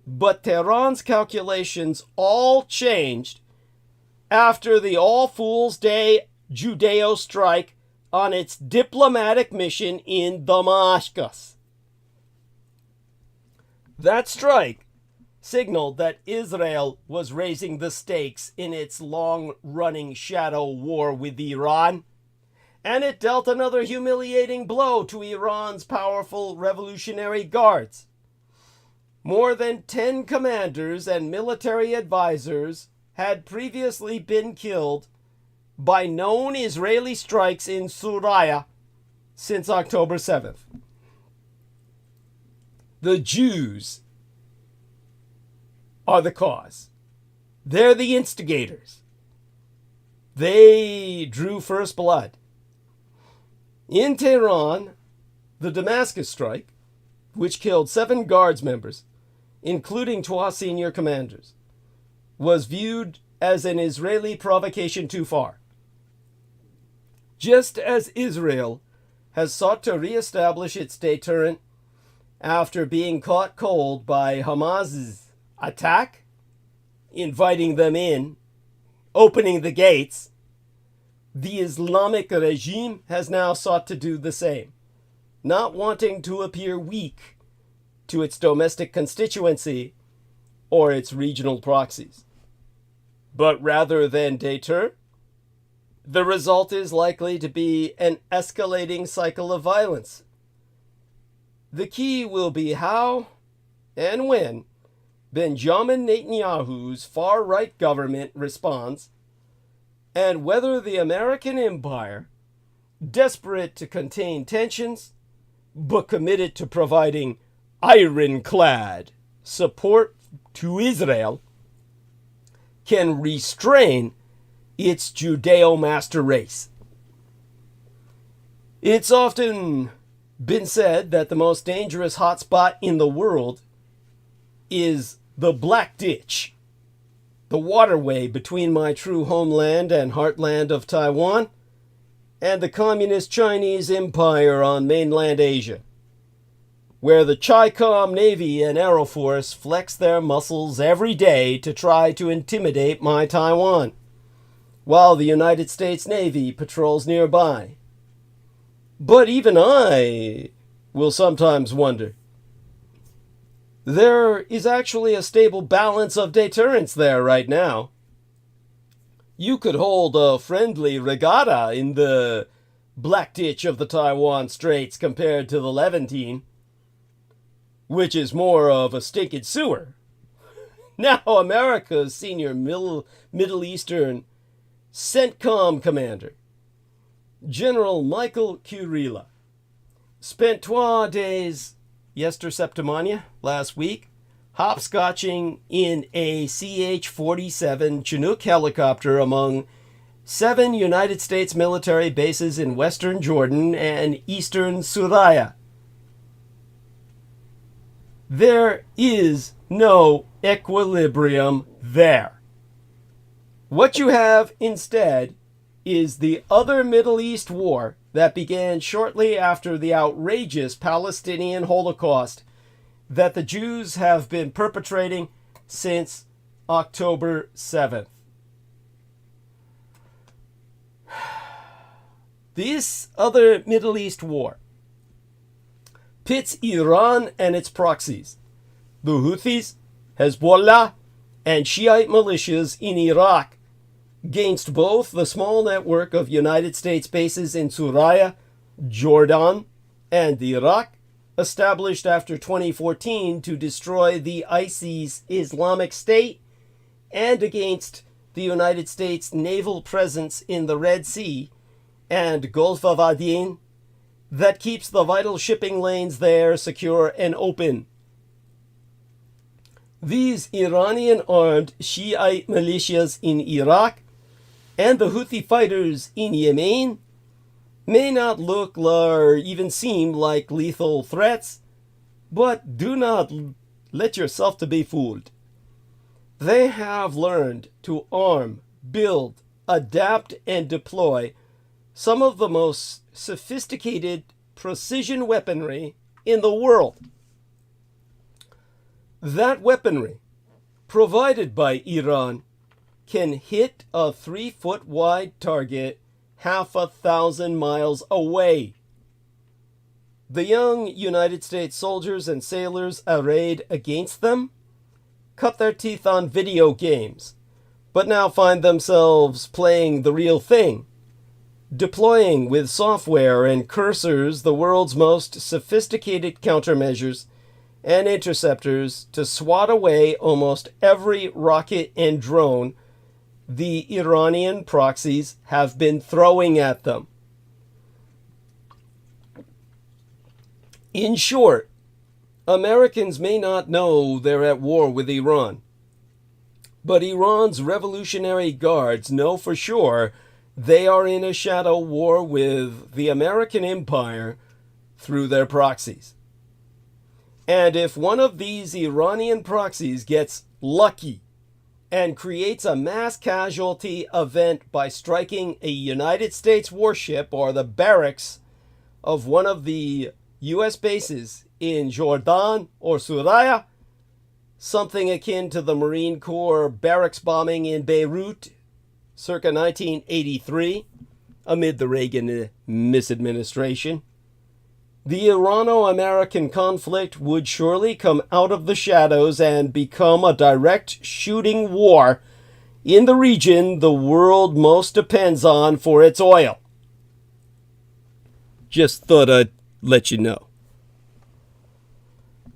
A: But Tehran's calculations all changed after the All Fool's Day Judeo strike on its diplomatic mission in Damascus. That strike signaled that Israel was raising the stakes in its long-running shadow war with Iran, and it dealt another humiliating blow to Iran's powerful Revolutionary Guards. More than 10 commanders and military advisors had previously been killed by known Israeli strikes in Suraya since October 7th. The Jews are the cause. They're the instigators. They drew first blood. In Tehran, the Damascus strike, which killed 7 Guards members, including 2 senior commanders, was viewed as an Israeli provocation too far. Just as Israel has sought to reestablish its deterrent after being caught cold by Hamas's attack, inviting them in, opening the gates, the Islamic regime has now sought to do the same, not wanting to appear weak to its domestic constituency or its regional proxies. But rather than deter, the result is likely to be an escalating cycle of violence. The key will be how and when Benjamin Netanyahu's far-right government responds, and whether the American empire, desperate to contain tensions, but committed to providing ironclad support to Israel, can restrain its Judeo-master race. It's often been said that the most dangerous hotspot in the world is the Black Ditch, the waterway between my true homeland and heartland of Taiwan and the communist Chinese Empire on mainland Asia, where the Chi-Com Navy and Air Force flex their muscles every day to try to intimidate my Taiwan, while the United States Navy patrols nearby. But even I will sometimes wonder. There is actually a stable balance of deterrence there right now. You could hold a friendly regatta in the Black Ditch of the Taiwan Straits compared to the Levantine, which is more of a stinking sewer. Now America's senior Middle Eastern CENTCOM commander, General Michael Kurila, spent 2 days Septimania last week hopscotching in a CH-47 Chinook helicopter among 7 United States military bases in western Jordan and eastern Suraya. There is no equilibrium there. What you have instead is the other Middle East war that began shortly after the outrageous Palestinian Holocaust that the Jews have been perpetrating since October 7th. This other Middle East war pits Iran and its proxies, the Houthis, Hezbollah, and Shiite militias in Iraq, against both the small network of United States bases in Suraya, Jordan, and Iraq, established after 2014 to destroy the ISIS Islamic State and against the United States naval presence in the Red Sea and Gulf of Aden that keeps the vital shipping lanes there secure and open. These Iranian-armed Shiite militias in Iraq and the Houthi fighters in Yemen may not look or even seem like lethal threats, but do not let yourself to be fooled. They have learned to arm, build, adapt, and deploy some of the most sophisticated precision weaponry in the world. That weaponry, provided by Iran, can hit a 3-foot wide target half 1,000 miles away. The young United States soldiers and sailors arrayed against them cut their teeth on video games, but now find themselves playing the real thing, deploying with software and cursors the world's most sophisticated countermeasures and interceptors to swat away almost every rocket and drone the Iranian proxies have been throwing at them. In short, Americans may not know they're at war with Iran, but Iran's Revolutionary Guards know for sure they are in a shadow war with the American empire through their proxies. And if one of these Iranian proxies gets lucky and creates a mass casualty event by striking a United States warship or the barracks of one of the U.S. bases in Jordan or Suraya, something akin to the Marine Corps barracks bombing in Beirut circa 1983 amid the Reagan misadministration, the Irano-American conflict would surely come out of the shadows and become a direct shooting war in the region the world most depends on for its oil. Just thought I'd let you know.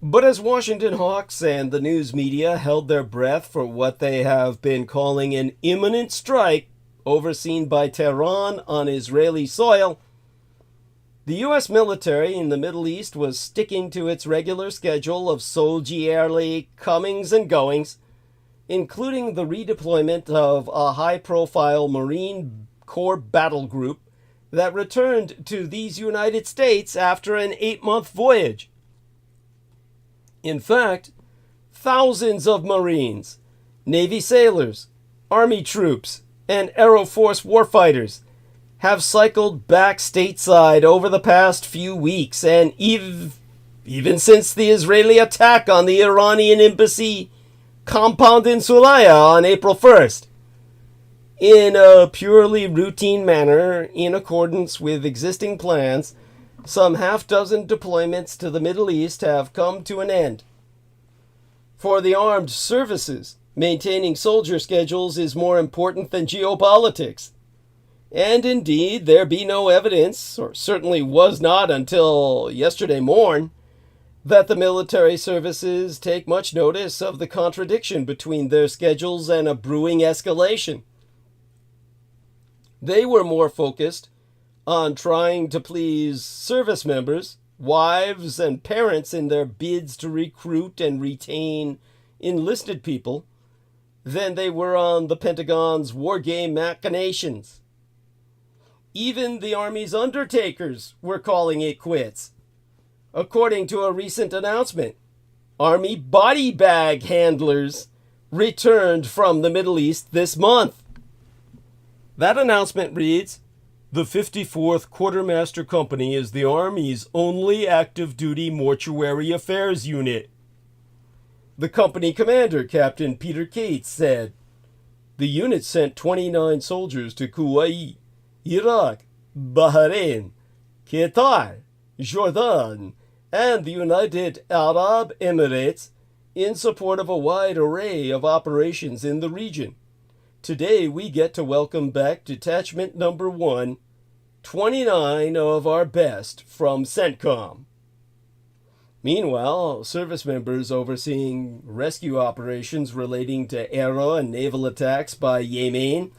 A: But as Washington hawks and the news media held their breath for what they have been calling an imminent strike overseen by Tehran on Israeli soil, the U.S. military in the Middle East was sticking to its regular schedule of soldierly comings and goings, including the redeployment of a high-profile Marine Corps battle group that returned to these United States after an 8-month voyage. In fact, thousands of Marines, Navy sailors, Army troops, and Air Force warfighters have cycled back stateside over the past few weeks, and even since the Israeli attack on the Iranian embassy compound in Suraya on April 1st. In a purely routine manner, in accordance with existing plans, some half-dozen deployments to the Middle East have come to an end. For the armed services, maintaining soldier schedules is more important than geopolitics. And indeed, there be no evidence, or certainly was not until yesterday morn, that the military services take much notice of the contradiction between their schedules and a brewing escalation. They were more focused on trying to please service members, wives, and parents in their bids to recruit and retain enlisted people than they were on the Pentagon's war game machinations. Even the Army's undertakers were calling it quits. According to a recent announcement, Army body bag handlers returned from the Middle East this month. That announcement reads, "The 54th Quartermaster Company is the Army's only active duty mortuary affairs unit." The company commander, Captain Peter Cates, said, "The unit sent 29 soldiers to Kuwait, Iraq, Bahrain, Qatar, Jordan, and the United Arab Emirates in support of a wide array of operations in the region. Today we get to welcome back Detachment Number 1, 29 of our best from CENTCOM." Meanwhile, service members overseeing rescue operations relating to aero and naval attacks by Yemen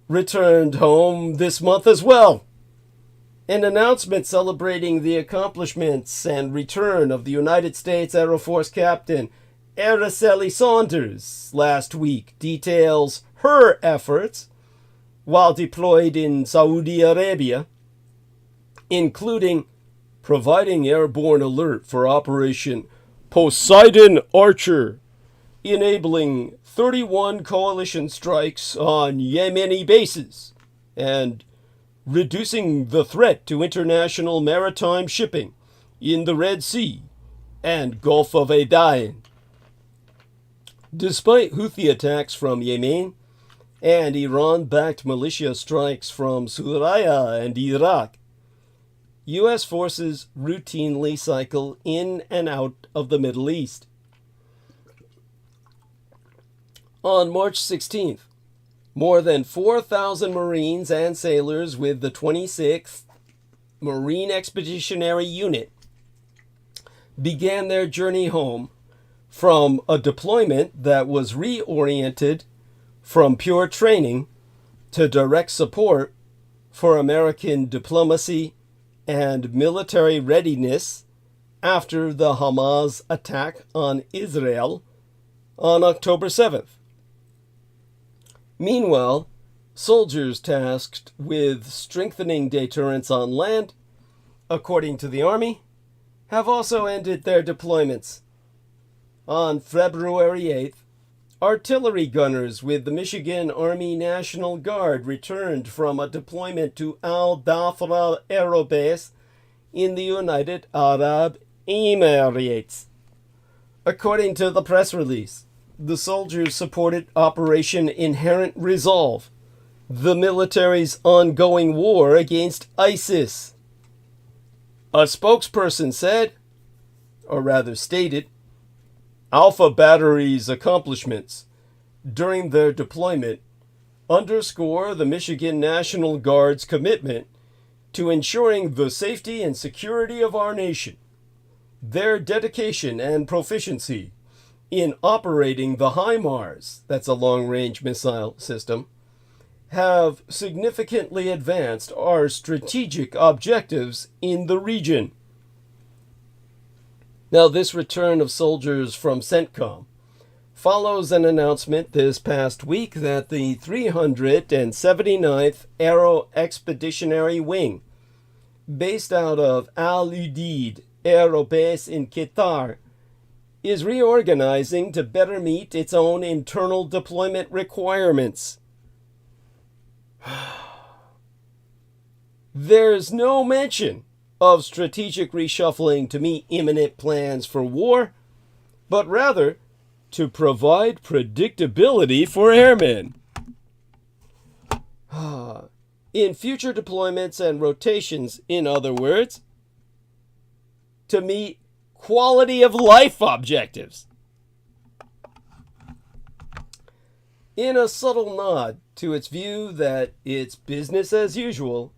A: returned home this month as well. An announcement celebrating the accomplishments and return of the United States Air Force Captain Araceli Saunders last week details her efforts while deployed in Saudi Arabia, including providing airborne alert for Operation Poseidon Archer, enabling 31 coalition strikes on Yemeni bases, and reducing the threat to international maritime shipping in the Red Sea and Gulf of Aden. Despite Houthi attacks from Yemen and Iran-backed militia strikes from Syria and Iraq, U.S. forces routinely cycle in and out of the Middle East. On March 16th, more than 4,000 Marines and sailors with the 26th Marine Expeditionary Unit began their journey home from a deployment that was reoriented from pure training to direct support for American diplomacy and military readiness after the Hamas attack on Israel on October 7th. Meanwhile, soldiers tasked with strengthening deterrence on land, according to the Army, have also ended their deployments. On February 8th, artillery gunners with the Michigan Army National Guard returned from a deployment to Al-Dhafra Aero Base in the United Arab Emirates. According to the press release, the soldiers supported Operation Inherent Resolve, the military's ongoing war against ISIS. A spokesperson said, or rather stated, Alpha Battery's accomplishments during their deployment underscore the Michigan National Guard's commitment to ensuring the safety and security of our nation. Their dedication and proficiency in operating the HIMARS, that's a long-range missile system, have significantly advanced our strategic objectives in the region. Now, this return of soldiers from CENTCOM follows an announcement this past week that the 379th Aero Expeditionary Wing, based out of Al Udeid Aero Base in Qatar, is reorganizing to better meet its own internal deployment requirements. There's no mention of strategic reshuffling to meet imminent plans for war, but rather to provide predictability for airmen. In future deployments and rotations, in other words, to meet quality of life objectives. In a subtle nod to its view that it's business as usual,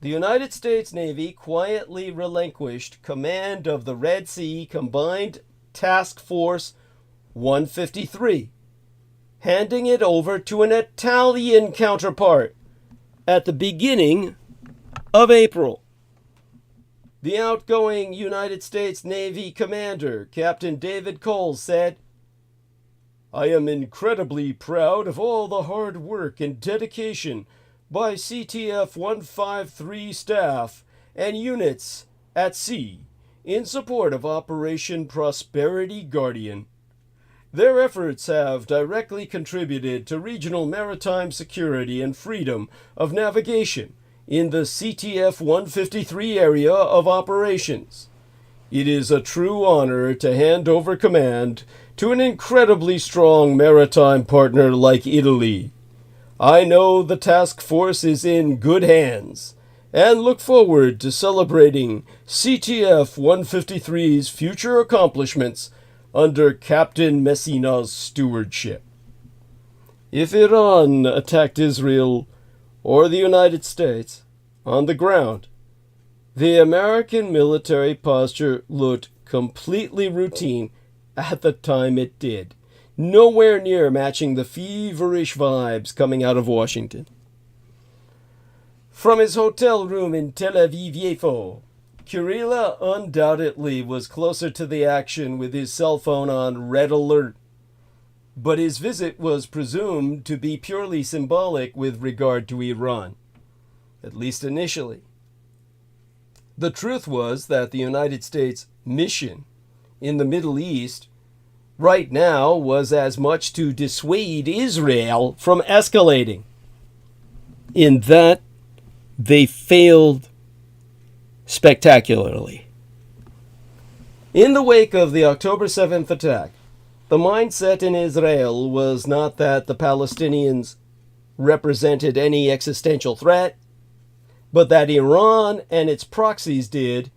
A: the United States Navy quietly relinquished command of the Red Sea Combined Task Force 153, handing it over to an Italian counterpart at the beginning of April. The outgoing United States Navy commander, Captain David Coles, said, I am incredibly proud of all the hard work and dedication by CTF 153 staff and units at sea in support of Operation Prosperity Guardian. Their efforts have directly contributed to regional maritime security and freedom of navigation in the CTF 153 area of operations. It is a true honor to hand over command to an incredibly strong maritime partner like Italy. I know the task force is in good hands and look forward to celebrating CTF 153's future accomplishments under Captain Messina's stewardship. If Iran attacked Israel or the United States on the ground, the American military posture looked completely routine at the time it did, nowhere near matching the feverish vibes coming out of Washington. From his hotel room in Tel Aviv-Yafo, Kurila undoubtedly was closer to the action with his cell phone on red alert, but his visit was presumed to be purely symbolic with regard to Iran, at least initially. The truth was that the United States mission in the Middle East right now was as much to dissuade Israel from escalating. In that, they failed spectacularly. In the wake of the October 7th attack, the mindset in Israel was not that the Palestinians represented any existential threat, but that Iran and its proxies did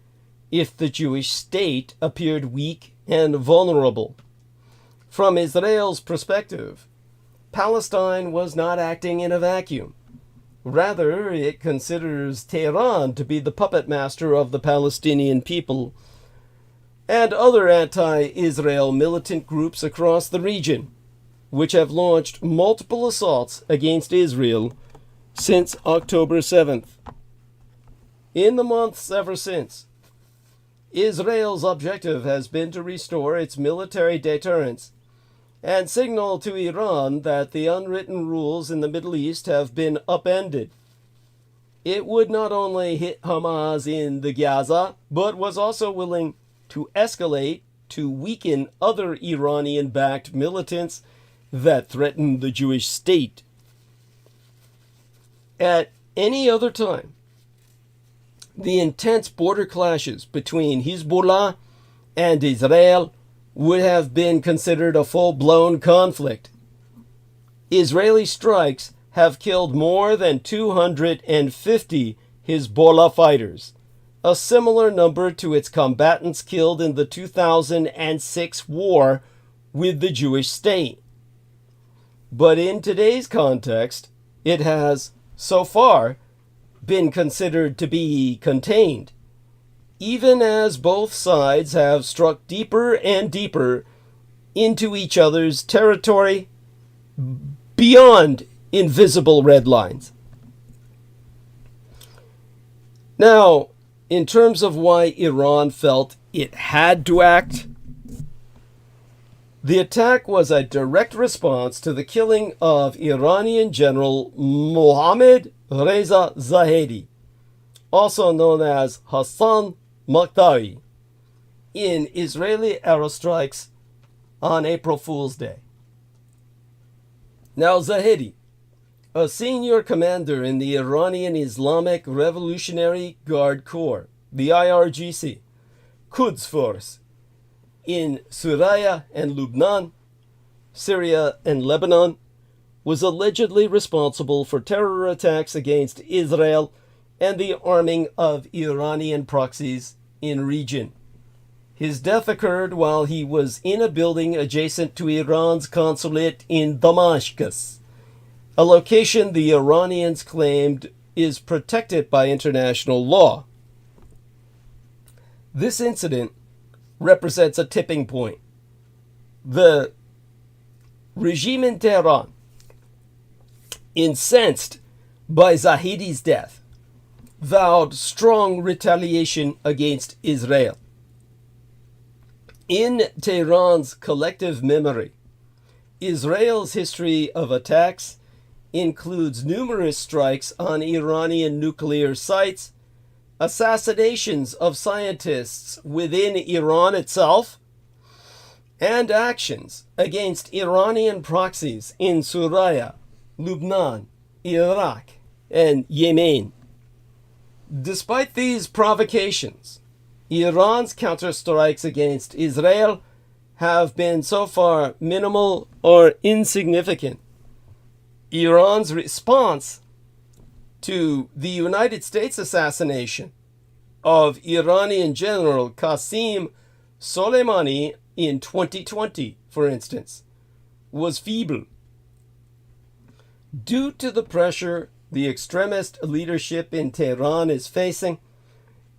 A: if the Jewish state appeared weak and vulnerable. From Israel's perspective, Palestine was not acting in a vacuum. Rather, it considers Tehran to be the puppet master of the Palestinian people and other anti-Israel militant groups across the region, which have launched multiple assaults against Israel since October 7th. In the months ever since, Israel's objective has been to restore its military deterrence and signal to Iran that the unwritten rules in the Middle East have been upended. It would not only hit Hamas in the Gaza, but was also willing to escalate to weaken other Iranian-backed militants that threaten the Jewish state. At any other time, the intense border clashes between Hezbollah and Israel would have been considered a full-blown conflict. Israeli strikes have killed more than 250 Hezbollah fighters, a similar number to its combatants killed in the 2006 war with the Jewish state. But in today's context, it has, so far, been considered to be contained, even as both sides have struck deeper and deeper into each other's territory beyond invisible red lines. Now, in terms of why Iran felt it had to act, the attack was a direct response to the killing of Iranian General Mohammad Reza Zahedi, also known as Hassan Maqtawi, in Israeli aerostrikes on April Fool's Day. Now, Zahedi, a senior commander in the Iranian Islamic Revolutionary Guard Corps, the IRGC, Quds Force, in Syria and Lebanon, Syria and Lebanon, was allegedly responsible for terror attacks against Israel and the arming of Iranian proxies in region. His death occurred while he was in a building adjacent to Iran's consulate in Damascus, a location the Iranians claimed is protected by international law. This incident represents a tipping point. The regime in Tehran, incensed by Zahedi's death, vowed strong retaliation against Israel. In Tehran's collective memory, Israel's history of attacks includes numerous strikes on Iranian nuclear sites, assassinations of scientists within Iran itself, and actions against Iranian proxies in Syria, Lebanon, Iraq, and Yemen. Despite these provocations, Iran's counterstrikes against Israel have been so far minimal or insignificant. Iran's response to the United States assassination of Iranian General Qasem Soleimani in 2020, for instance, was feeble. Due to the pressure the extremist leadership in Tehran is facing,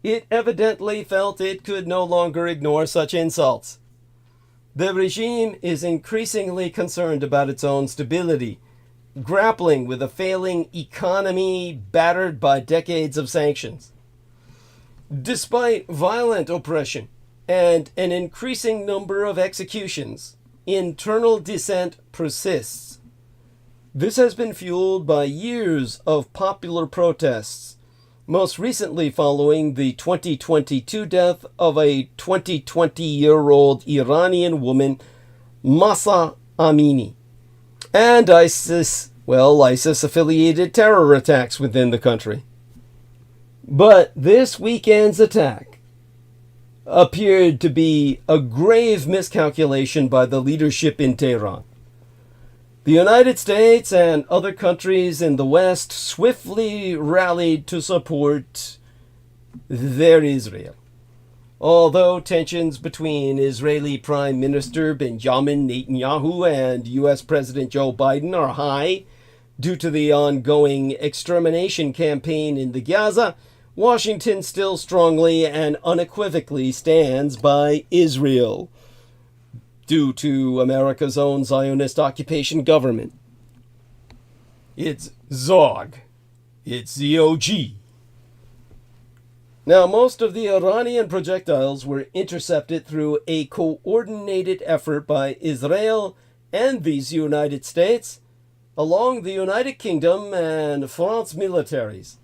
A: it evidently felt it could no longer ignore such insults. The regime is increasingly concerned about its own stability, grappling with a failing economy battered by decades of sanctions. Despite violent oppression and an increasing number of executions, internal dissent persists. This has been fueled by years of popular protests, most recently following the 2022 death of a 20-year-old Iranian woman, Mahsa Amini, and ISIS-affiliated terror attacks within the country. But this weekend's attack appeared to be a grave miscalculation by the leadership in Tehran. The United States and other countries in the West swiftly rallied to support their Israel. Although tensions between Israeli Prime Minister Benjamin Netanyahu and U.S. President Joe Biden are high due to the ongoing extermination campaign in the Gaza, Washington still strongly and unequivocally stands by Israel due to America's own Zionist occupation government. It's Zog. It's ZOG. Now, most of the Iranian projectiles were intercepted through a coordinated effort by Israel and the United States, along the United Kingdom and France militaries.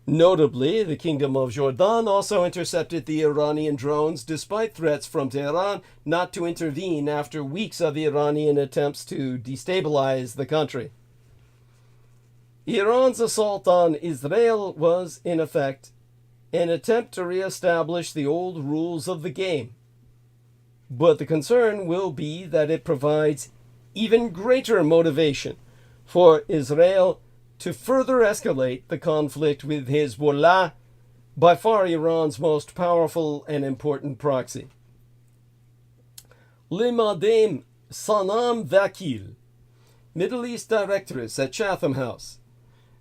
A: Notably, the Kingdom of Jordan also intercepted the Iranian drones despite threats from Tehran not to intervene after weeks of Iranian attempts to destabilize the country. Iran's assault on Israel was, in effect, an attempt to reestablish the old rules of the game. But the concern will be that it provides even greater motivation for Israel to further escalate the conflict with Hezbollah, by far Iran's most powerful and important proxy. Madame Sanam Vakil, Middle East directress at Chatham House,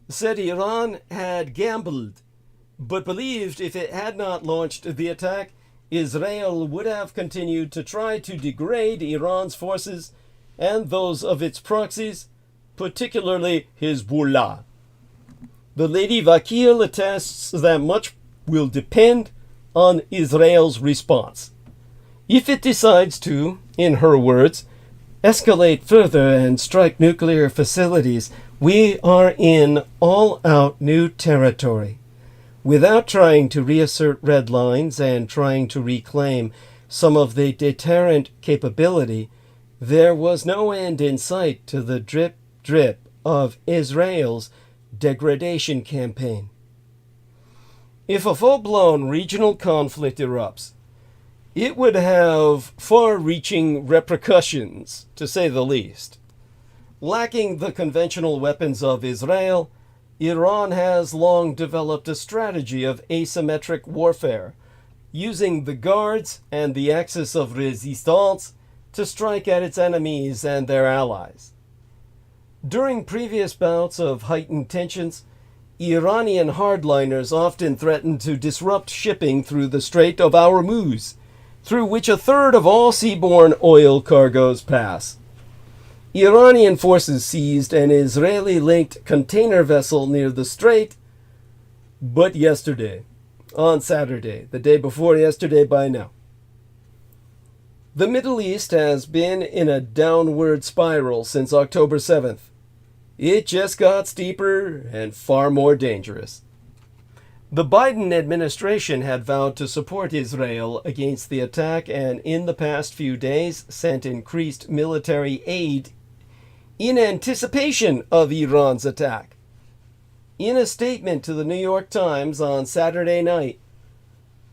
A: said Iran had gambled, but believed if it had not launched the attack, Israel would have continued to try to degrade Iran's forces and those of its proxies, particularly Hezbollah. The Lady Vakil attests that much will depend on Israel's response. If it decides to, in her words, escalate further and strike nuclear facilities, we are in all-out new territory. Without trying to reassert red lines and trying to reclaim some of the deterrent capability, there was no end in sight to the drip of Israel's degradation campaign. If a full-blown regional conflict erupts, it would have far-reaching repercussions, to say the least. Lacking the conventional weapons of Israel, Iran has long developed a strategy of asymmetric warfare, using the guards and the axis of resistance to strike at its enemies and their allies. During previous bouts of heightened tensions, Iranian hardliners often threatened to disrupt shipping through the Strait of Hormuz, through which a third of all seaborne oil cargoes pass. Iranian forces seized an Israeli-linked container vessel near the strait, but yesterday, on Saturday, the day before yesterday by now. The Middle East has been in a downward spiral since October 7th. It just got steeper and far more dangerous. The Biden administration had vowed to support Israel against the attack and in the past few days sent increased military aid in anticipation of Iran's attack. In a statement to the New York Times on Saturday night,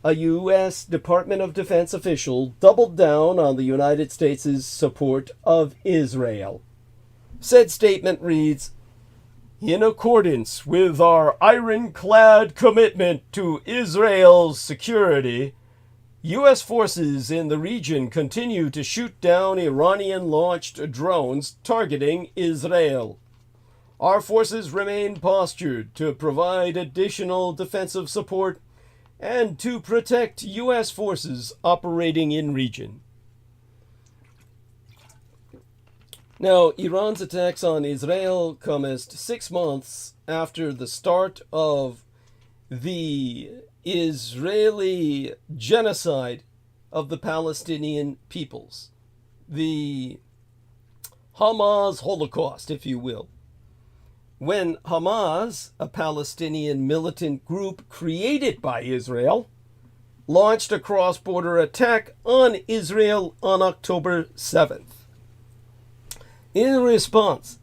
A: a U.S. Department of Defense official doubled down on the United States' support of Israel. Said statement reads, "In accordance with our ironclad commitment to Israel's security, U.S. forces in the region continue to shoot down Iranian-launched drones targeting Israel. Our forces remain postured to provide additional defensive support and to protect U.S. forces operating in region. Now, Iran's attacks on Israel commenced 6 months after the start of the Israeli genocide of the Palestinian peoples, the Hamas Holocaust, if you will. When Hamas, a Palestinian militant group created by Israel, launched a cross-border attack on Israel on October 7th. In response,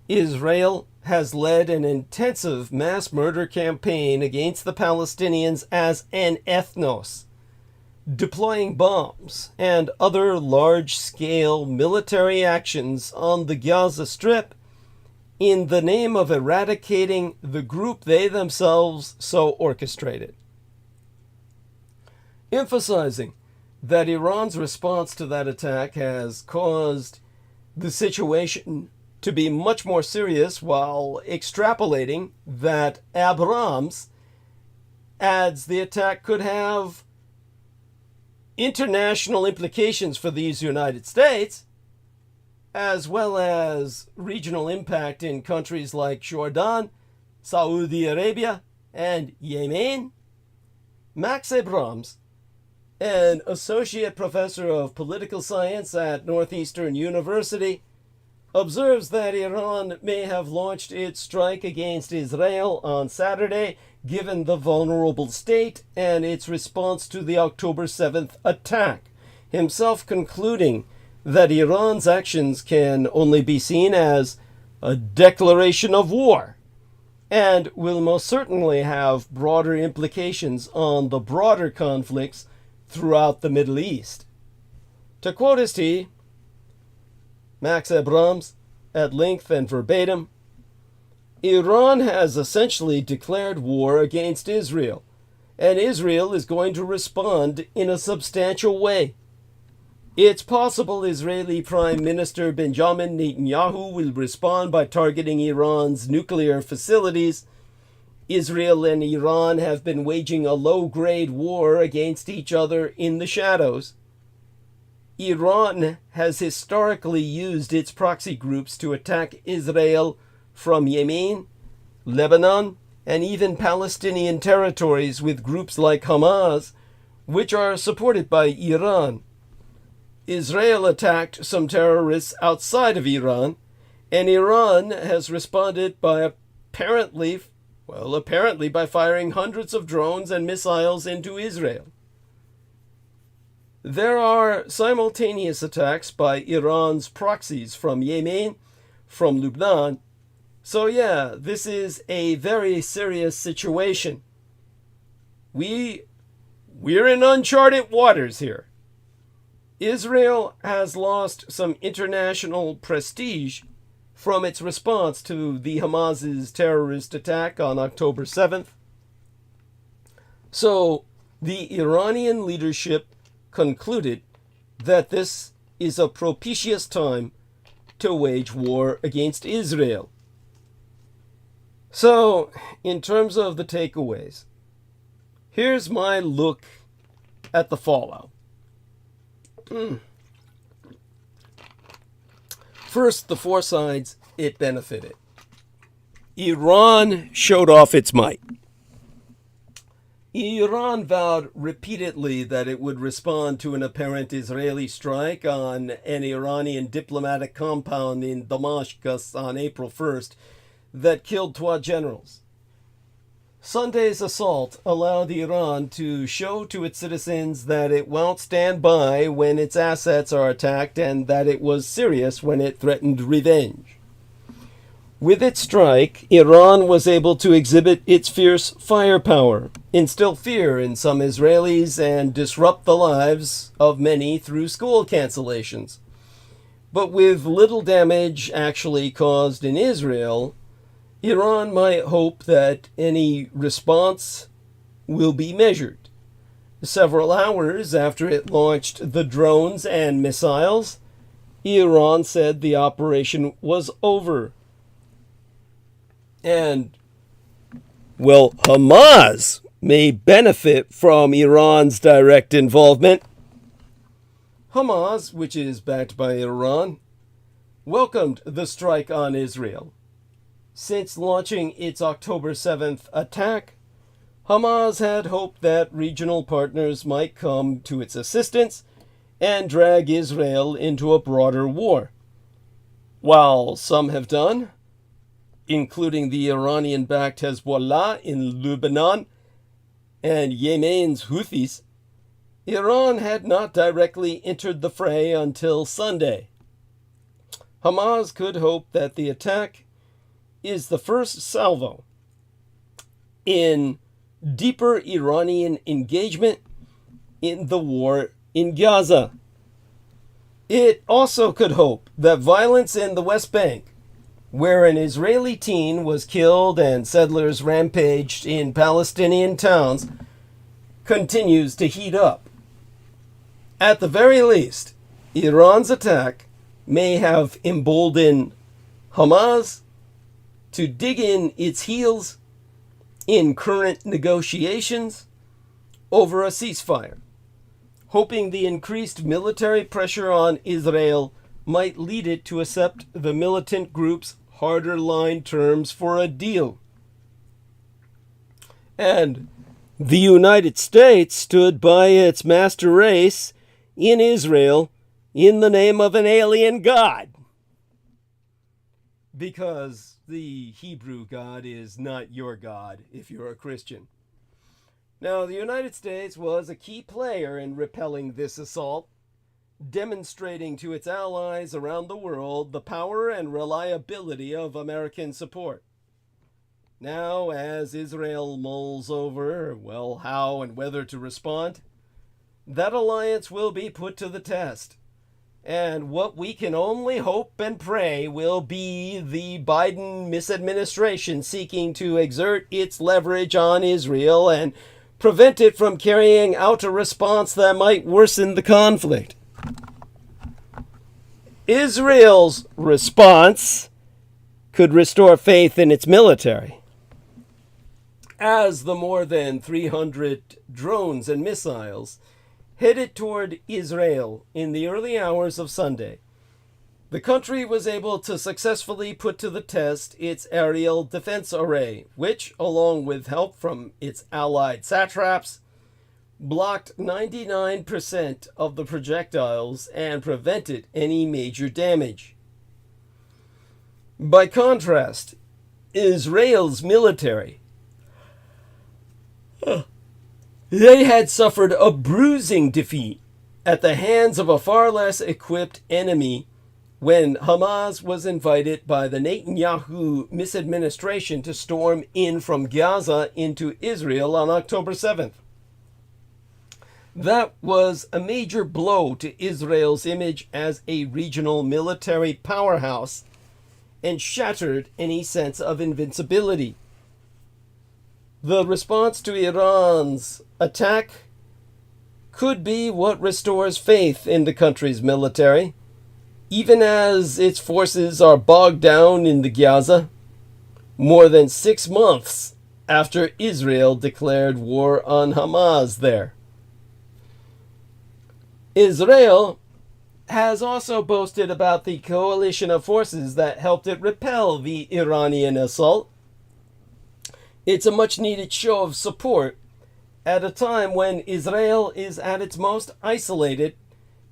A: Israel has led an intensive mass murder campaign against the Palestinians as an ethnos, deploying bombs and other large-scale military actions on the Gaza Strip in the name of eradicating the group they themselves so orchestrated. Emphasizing that Iran's response to that attack has caused the situation to be much more serious, while extrapolating that Abrams adds the attack could have international implications for these United States, as well as regional impact in countries like Jordan, Saudi Arabia, and Yemen. Max Abrams, an associate professor of political science at Northeastern University, observes that Iran may have launched its strike against Israel on Saturday, given the vulnerable state and its response to the October 7th attack, himself concluding that Iran's actions can only be seen as a declaration of war and will most certainly have broader implications on the broader conflicts throughout the Middle East. To quote his T, Max Abrams, at length and verbatim, Iran has essentially declared war against Israel, and Israel is going to respond in a substantial way. It's possible Israeli Prime Minister Benjamin Netanyahu will respond by targeting Iran's nuclear facilities. Israel and Iran have been waging a low-grade war against each other in the shadows. Iran has historically used its proxy groups to attack Israel from Yemen, Lebanon, and even Palestinian territories with groups like Hamas, which are supported by Iran. Israel attacked some terrorists outside of Iran, and Iran has responded by apparently by firing hundreds of drones and missiles into Israel. There are simultaneous attacks by Iran's proxies from Yemen, from Lebanon. So yeah, this is a very serious situation. We're in uncharted waters here. Israel has lost some international prestige from its response to the Hamas's terrorist attack on October 7th. So the Iranian leadership concluded that this is a propitious time to wage war against Israel. So, in terms of the takeaways, here's my look at the fallout. First, the four sides it benefited. Iran showed off its might. Iran vowed repeatedly that it would respond to an apparent Israeli strike on an Iranian diplomatic compound in Damascus on April 1st that killed 12 generals. Sunday's assault allowed Iran to show to its citizens that it won't stand by when its assets are attacked and that it was serious when it threatened revenge. With its strike, Iran was able to exhibit its fierce firepower, instill fear in some Israelis, and disrupt the lives of many through school cancellations. But with little damage actually caused in Israel, Iran might hope that any response will be measured. Several hours after it launched the drones and missiles, Iran said the operation was over. And, well, Hamas may benefit from Iran's direct involvement. Hamas, which is backed by Iran, welcomed the strike on Israel. Since launching its October 7th attack, Hamas had hoped that regional partners might come to its assistance and drag Israel into a broader war. While some have done, including the Iranian-backed Hezbollah in Lebanon and Yemen's Houthis, Iran had not directly entered the fray until Sunday. Hamas could hope that the attack is the first salvo in deeper Iranian engagement in the war in Gaza. It also could hope that violence in the West Bank, where an Israeli teen was killed and settlers rampaged in Palestinian towns, continues to heat up. At the very least, Iran's attack may have emboldened Hamas to dig in its heels in current negotiations over a ceasefire, hoping the increased military pressure on Israel might lead it to accept the militant group's harder line terms for a deal. And the United States stood by its master race in Israel in the name of an alien god, because the Hebrew God is not your God if you're a Christian. Now, the United States was a key player in repelling this assault, demonstrating to its allies around the world the power and reliability of American support. Now, as Israel mulls over, well, how and whether to respond, that alliance will be put to the test. And what we can only hope and pray will be the Biden misadministration seeking to exert its leverage on Israel and prevent it from carrying out a response that might worsen the conflict. Israel's response could restore faith in its military, as the more than 300 drones and missiles headed toward Israel in the early hours of Sunday. The country was able to successfully put to the test its aerial defense array, which, along with help from its allied satraps, blocked 99% of the projectiles and prevented any major damage. By contrast, Israel's military, they had suffered a bruising defeat at the hands of a far less equipped enemy when Hamas was invited by the Netanyahu misadministration to storm in from Gaza into Israel on October 7th. That was a major blow to Israel's image as a regional military powerhouse and shattered any sense of invincibility. The response to Iran's attack could be what restores faith in the country's military, even as its forces are bogged down in the Gaza, more than 6 months after Israel declared war on Hamas there. Israel has also boasted about the coalition of forces that helped it repel the Iranian assault. It's a much-needed show of support at a time when Israel is at its most isolated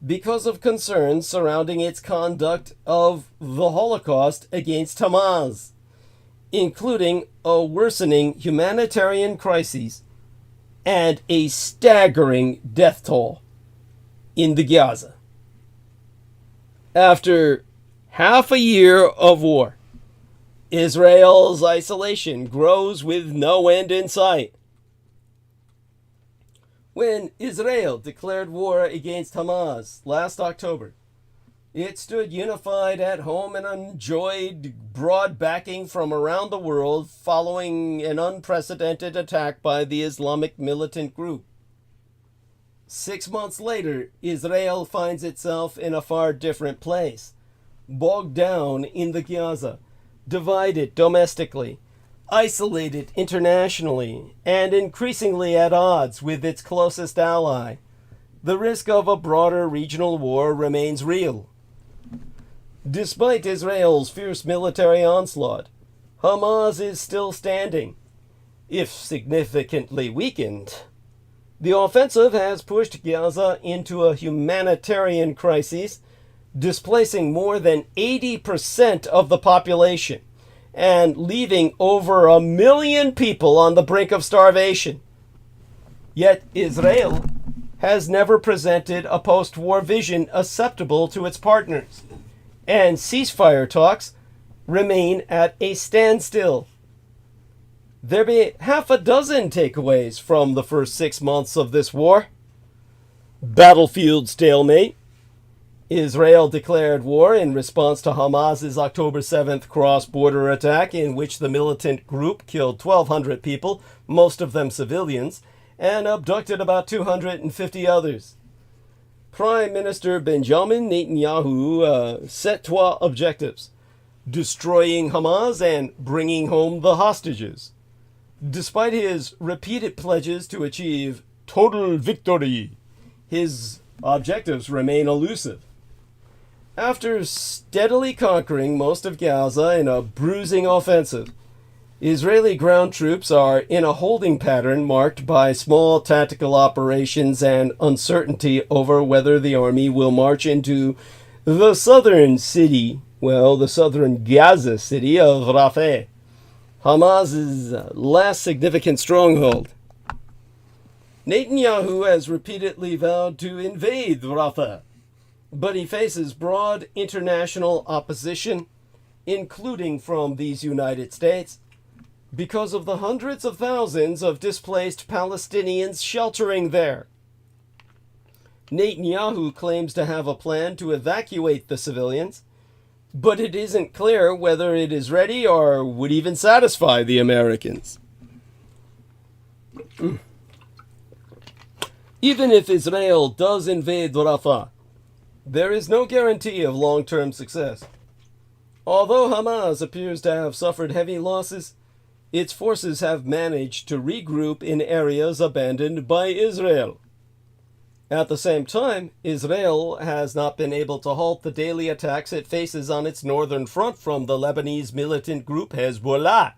A: because of concerns surrounding its conduct of the Holocaust against Hamas, including a worsening humanitarian crisis and a staggering death toll in the Gaza. After half a year of war, Israel's isolation grows with no end in sight. When Israel declared war against Hamas last October, it stood unified at home and enjoyed broad backing from around the world following an unprecedented attack by the Islamic militant group. 6 months later, Israel finds itself in a far different place, bogged down in the Gaza, divided domestically, isolated internationally and increasingly at odds with its closest ally, the risk of a broader regional war remains real. Despite Israel's fierce military onslaught, Hamas is still standing, if significantly weakened. The offensive has pushed Gaza into a humanitarian crisis, displacing more than 80% of the population and leaving over 1 million people on the brink of starvation. Yet Israel has never presented a post-war vision acceptable to its partners, and ceasefire talks remain at a standstill. There be half a dozen takeaways from the first 6 months of this war. Battlefield stalemate. Israel declared war in response to Hamas's October 7th cross-border attack, in which the militant group killed 1,200 people, most of them civilians, and abducted about 250 others. Prime Minister Benjamin Netanyahu set 3 objectives: destroying Hamas and bringing home the hostages. Despite his repeated pledges to achieve total victory, his objectives remain elusive. After steadily conquering most of Gaza in a bruising offensive, Israeli ground troops are in a holding pattern marked by small tactical operations and uncertainty over whether the army will march into the southern Gaza city of Rafah, Hamas's last significant stronghold. Netanyahu has repeatedly vowed to invade Rafah, but he faces broad international opposition, including from these United States, because of the hundreds of thousands of displaced Palestinians sheltering there. Netanyahu claims to have a plan to evacuate the civilians, but it isn't clear whether it is ready or would even satisfy the Americans. Even if Israel does invade Rafah, there is no guarantee of long-term success. Although Hamas appears to have suffered heavy losses, its forces have managed to regroup in areas abandoned by Israel. At the same time, Israel has not been able to halt the daily attacks it faces on its northern front from the Lebanese militant group Hezbollah.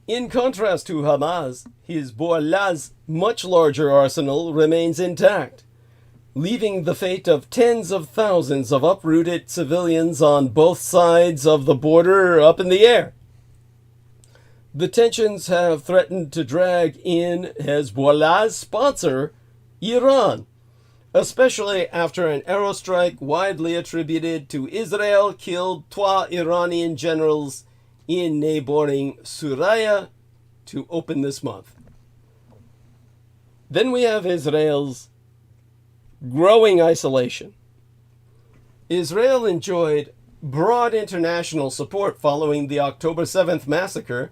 A: In contrast to Hamas, Hezbollah's much larger arsenal remains intact, leaving the fate of tens of thousands of uprooted civilians on both sides of the border up in the air. The tensions have threatened to drag in Hezbollah's sponsor, Iran, especially after an aerostrike widely attributed to Israel killed 2 Iranian generals in neighboring Suraya to open this month. Then we have Israel's growing isolation. Israel enjoyed broad international support following the October 7th massacre,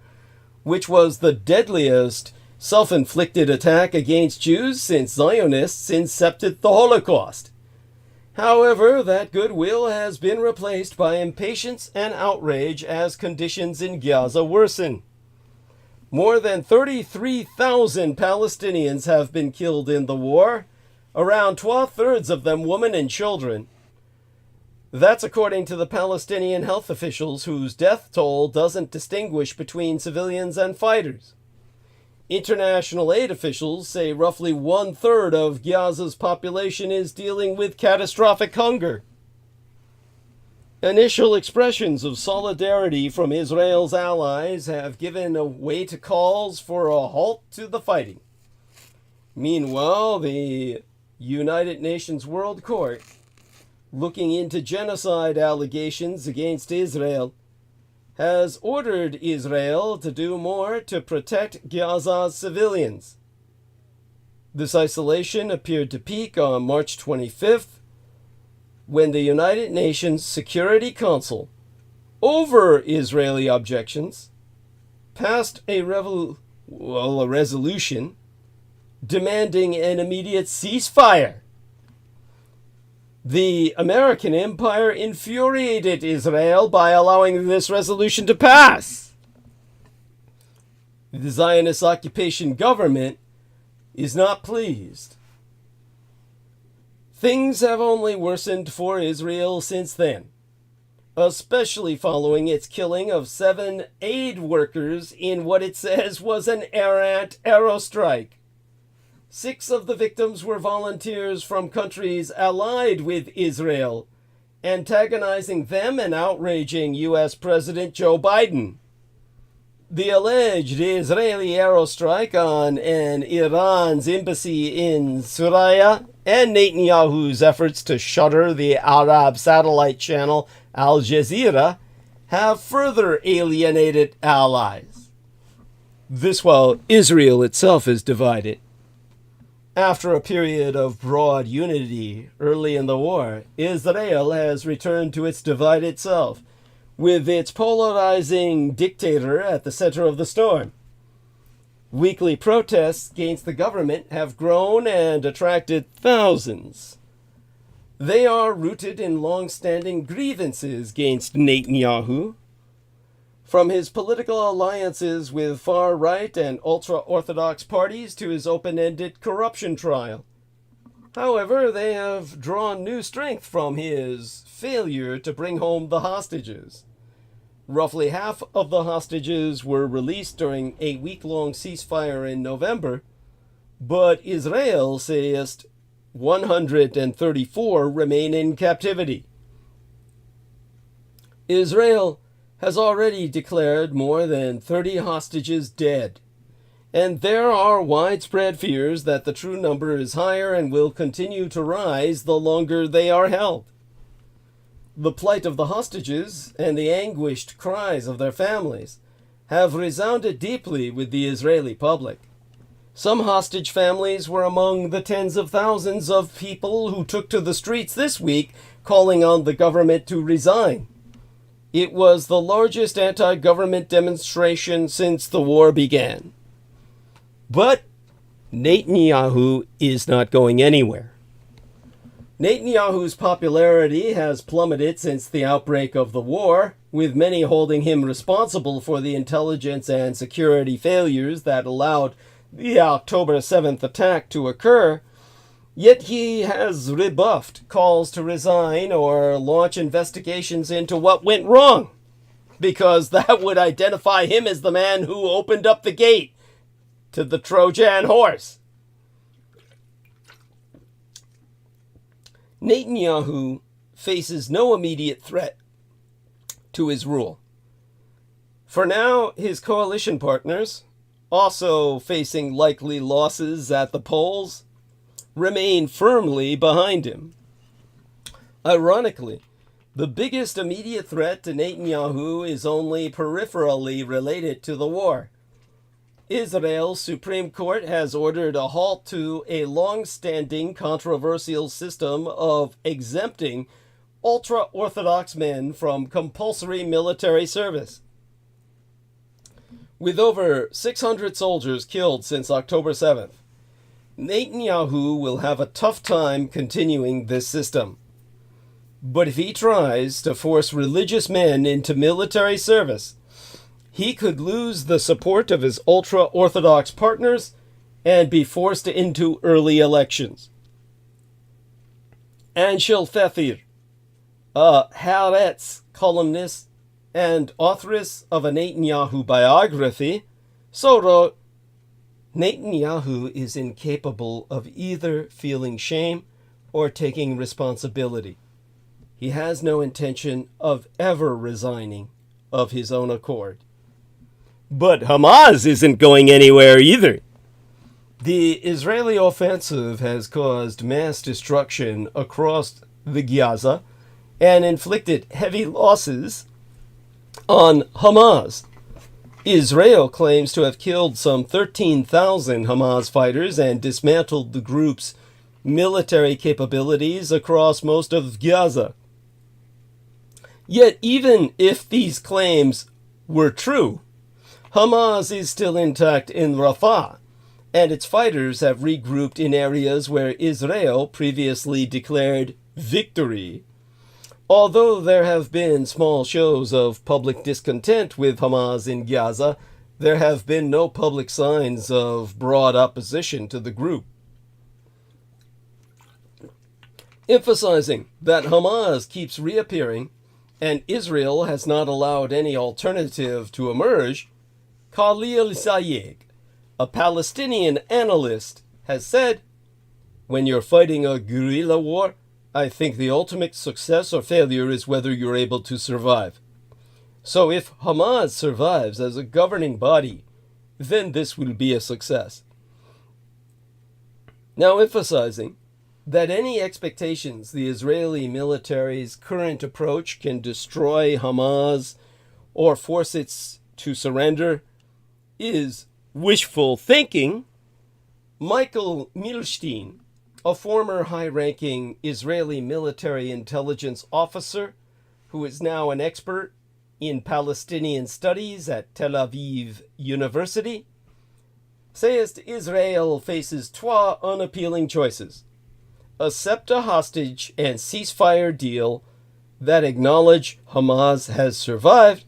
A: which was the deadliest self-inflicted attack against Jews since Zionists incepted the Holocaust. However, that goodwill has been replaced by impatience and outrage as conditions in Gaza worsen. More than 33,000 Palestinians have been killed in the war, around 2/3 of them women and children. That's according to the Palestinian health officials, whose death toll doesn't distinguish between civilians and fighters. International aid officials say roughly 1/3 of Gaza's population is dealing with catastrophic hunger. Initial expressions of solidarity from Israel's allies have given way to calls for a halt to the fighting. Meanwhile, the United Nations World Court, looking into genocide allegations against Israel, has ordered Israel to do more to protect Gaza's civilians. This isolation appeared to peak on March 25th, when the United Nations Security Council, over Israeli objections, passed a resolution demanding an immediate ceasefire. The American empire infuriated Israel by allowing this resolution to pass. The Zionist occupation government is not pleased. Things have only worsened for Israel since then, especially following its killing of 7 aid workers in what it says was an errant aerostrike. 6 of the victims were volunteers from countries allied with Israel, antagonizing them and outraging U.S. President Joe Biden. The alleged Israeli aerostrike on Iran's embassy in Suraya and Netanyahu's efforts to shutter the Arab satellite channel Al Jazeera have further alienated allies. This while Israel itself is divided. After a period of broad unity early in the war, Israel has returned to its divided self, with its polarizing dictator at the center of the storm. Weekly protests against the government have grown and attracted thousands. They are rooted in long-standing grievances against Netanyahu, from his political alliances with far-right and ultra-Orthodox parties to his open-ended corruption trial. However, they have drawn new strength from his failure to bring home the hostages. Roughly half of the hostages were released during a week-long ceasefire in November, but Israel says 134 remain in captivity. Israel has already declared more than 30 hostages dead, and there are widespread fears that the true number is higher and will continue to rise the longer they are held. The plight of the hostages and the anguished cries of their families have resounded deeply with the Israeli public. Some hostage families were among the tens of thousands of people who took to the streets this week calling on the government to resign. It was the largest anti-government demonstration since the war began. But Netanyahu is not going anywhere. Netanyahu's popularity has plummeted since the outbreak of the war, with many holding him responsible for the intelligence and security failures that allowed the October 7th attack to occur. Yet he has rebuffed calls to resign or launch investigations into what went wrong, because that would identify him as the man who opened up the gate to the Trojan horse. Netanyahu faces no immediate threat to his rule. For now, his coalition partners, also facing likely losses at the polls, remain firmly behind him. Ironically, the biggest immediate threat to Netanyahu is only peripherally related to the war. Israel's Supreme Court has ordered a halt to a long-standing controversial system of exempting ultra-Orthodox men from compulsory military service. With over 600 soldiers killed since October 7th, Netanyahu will have a tough time continuing this system. But if he tries to force religious men into military service, he could lose the support of his ultra-Orthodox partners and be forced into early elections. Anshel Fethir, a Haaretz columnist and authoress of a Netanyahu biography, so wrote, Netanyahu is incapable of either feeling shame or taking responsibility. He has no intention of ever resigning of his own accord. But Hamas isn't going anywhere either. The Israeli offensive has caused mass destruction across the Gaza and inflicted heavy losses on Hamas. Israel claims to have killed some 13,000 Hamas fighters and dismantled the group's military capabilities across most of Gaza. Yet even if these claims were true, Hamas is still intact in Rafah, and its fighters have regrouped in areas where Israel previously declared victory. Although there have been small shows of public discontent with Hamas in Gaza, there have been no public signs of broad opposition to the group. Emphasizing that Hamas keeps reappearing and Israel has not allowed any alternative to emerge, Khalil Sayegh, a Palestinian analyst, has said, "When you're fighting a guerrilla war, I think the ultimate success or failure is whether you're able to survive. So if Hamas survives as a governing body, then this will be a success." Now emphasizing that any expectations the Israeli military's current approach can destroy Hamas or force it to surrender is wishful thinking, Michael Milstein, a former high-ranking Israeli military intelligence officer who is now an expert in Palestinian studies at Tel Aviv University, says Israel faces two unappealing choices: accept a hostage and ceasefire deal that acknowledge Hamas has survived,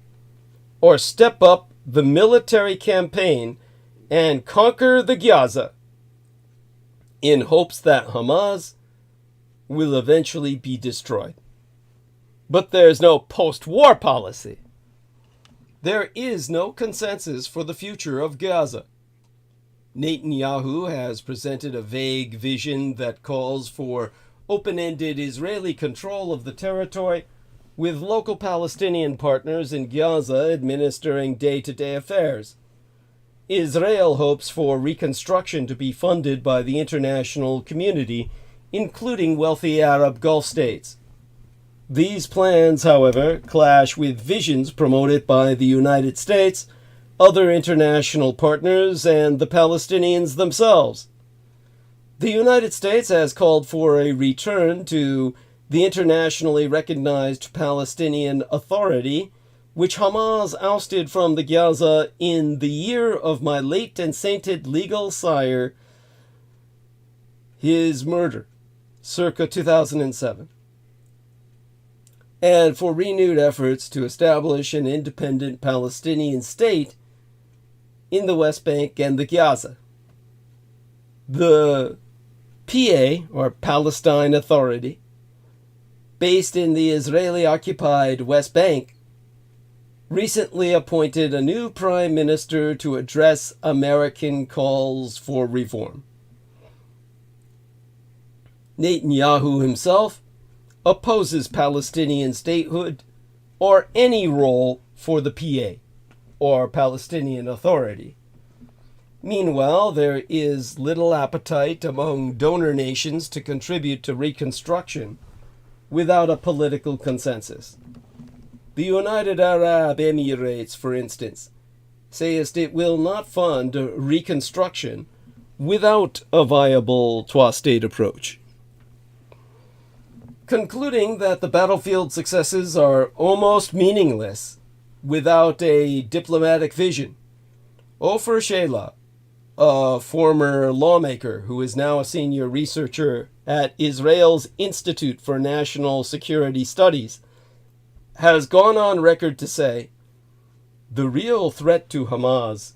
A: or step up the military campaign and conquer the Gaza in hopes that Hamas will eventually be destroyed. But there's no post-war policy. There is no consensus for the future of Gaza. Netanyahu has presented a vague vision that calls for open-ended Israeli control of the territory, with local Palestinian partners in Gaza administering day-to-day affairs. Israel hopes for reconstruction to be funded by the international community, including wealthy Arab Gulf states. These plans, however, clash with visions promoted by the United States, other international partners, and the Palestinians themselves. The United States has called for a return to the internationally recognized Palestinian Authority, which Hamas ousted from the Gaza in the year of my late and sainted legal sire, his murder, circa 2007, and for renewed efforts to establish an independent Palestinian state in the West Bank and the Gaza. The PA, or Palestine Authority, based in the Israeli-occupied West Bank, recently appointed a new prime minister to address American calls for reform. Netanyahu himself opposes Palestinian statehood or any role for the PA, or Palestinian Authority. Meanwhile, there is little appetite among donor nations to contribute to reconstruction without a political consensus. The United Arab Emirates, for instance, says it will not fund reconstruction without a viable two-state approach. Concluding that the battlefield successes are almost meaningless without a diplomatic vision, Ofer Sheila, a former lawmaker who is now a senior researcher at Israel's Institute for National Security Studies, has gone on record to say, the real threat to Hamas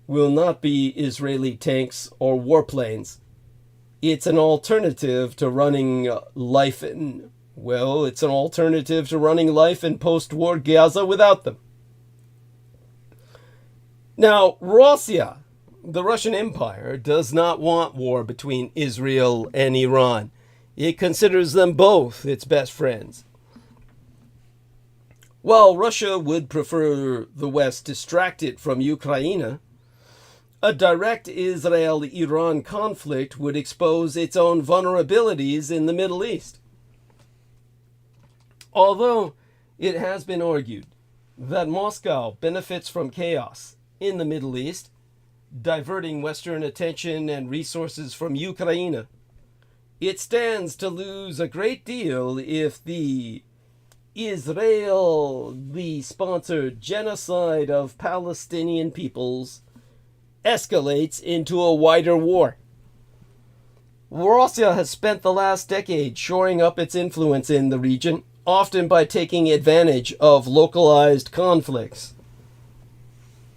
A: will not be Israeli tanks or warplanes. It's an alternative to running life in post-war Gaza without them. Now, Russia, the Russian Empire, does not want war between Israel and Iran. It considers them both its best friends. While Russia would prefer the West distract it from Ukraine, a direct Israel-Iran conflict would expose its own vulnerabilities in the Middle East. Although it has been argued that Moscow benefits from chaos in the Middle East, diverting Western attention and resources from Ukraine, it stands to lose a great deal if the Israeli-sponsored genocide of Palestinian peoples escalates into a wider war. Russia has spent the last decade shoring up its influence in the region, often by taking advantage of localized conflicts.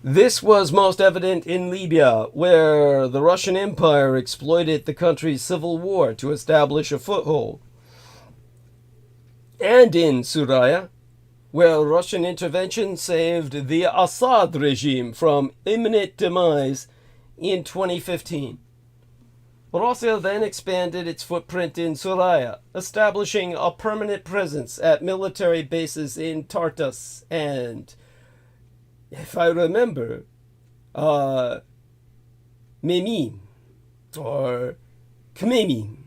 A: This was most evident in Libya, where the Russian Empire exploited the country's civil war to establish a foothold, and in Suraya, where Russian intervention saved the Assad regime from imminent demise in 2015. Russia then expanded its footprint in Suraya, establishing a permanent presence at military bases in Tartus and, if I remember, Memim, or Khmeimim.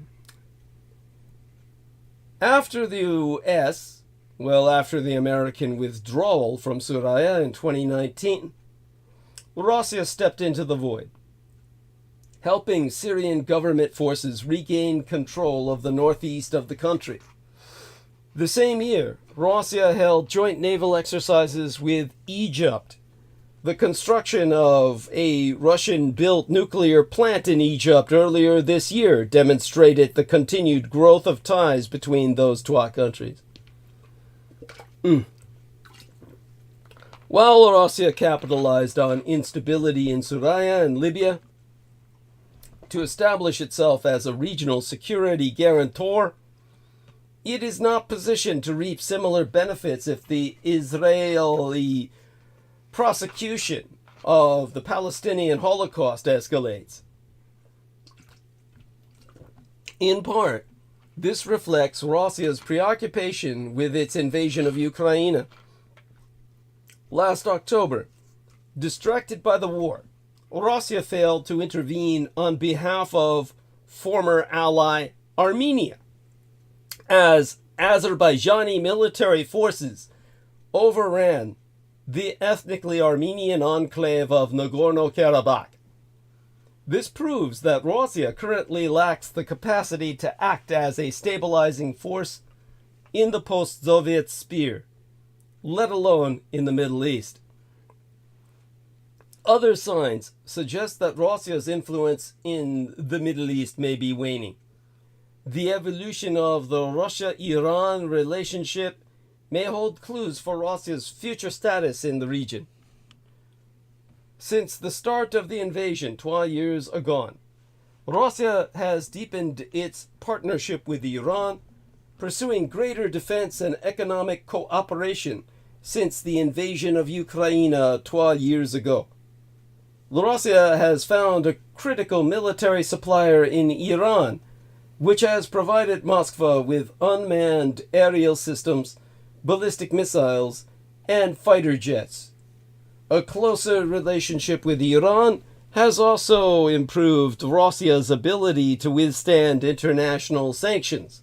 A: After the U.S., after the American withdrawal from Suraya in 2019, Russia stepped into the void, helping Syrian government forces regain control of the northeast of the country. The same year, Russia held joint naval exercises with Egypt. The construction of a Russian-built nuclear plant in Egypt earlier this year demonstrated the continued growth of ties between those two countries. While Russia capitalized on instability in Suraya and Libya to establish itself as a regional security guarantor, it is not positioned to reap similar benefits if the Israeli prosecution of the Palestinian Holocaust escalates. In part, this reflects Russia's preoccupation with its invasion of Ukraine. Last October, distracted by the war, Russia failed to intervene on behalf of former ally Armenia, as Azerbaijani military forces overran the ethnically Armenian enclave of Nagorno-Karabakh. This proves that Russia currently lacks the capacity to act as a stabilizing force in the post-Soviet sphere, let alone in the Middle East. Other signs suggest that Russia's influence in the Middle East may be waning. The evolution of the Russia-Iran relationship may hold clues for Russia's future status in the region. Since the start of the invasion 12 years agone, Russia has deepened its partnership with Iran, pursuing greater defense and economic cooperation since the invasion of Ukraine 12 years ago. Russia has found a critical military supplier in Iran, which has provided Moscow with unmanned aerial systems, ballistic missiles, and fighter jets. A closer relationship with Iran has also improved Russia's ability to withstand international sanctions.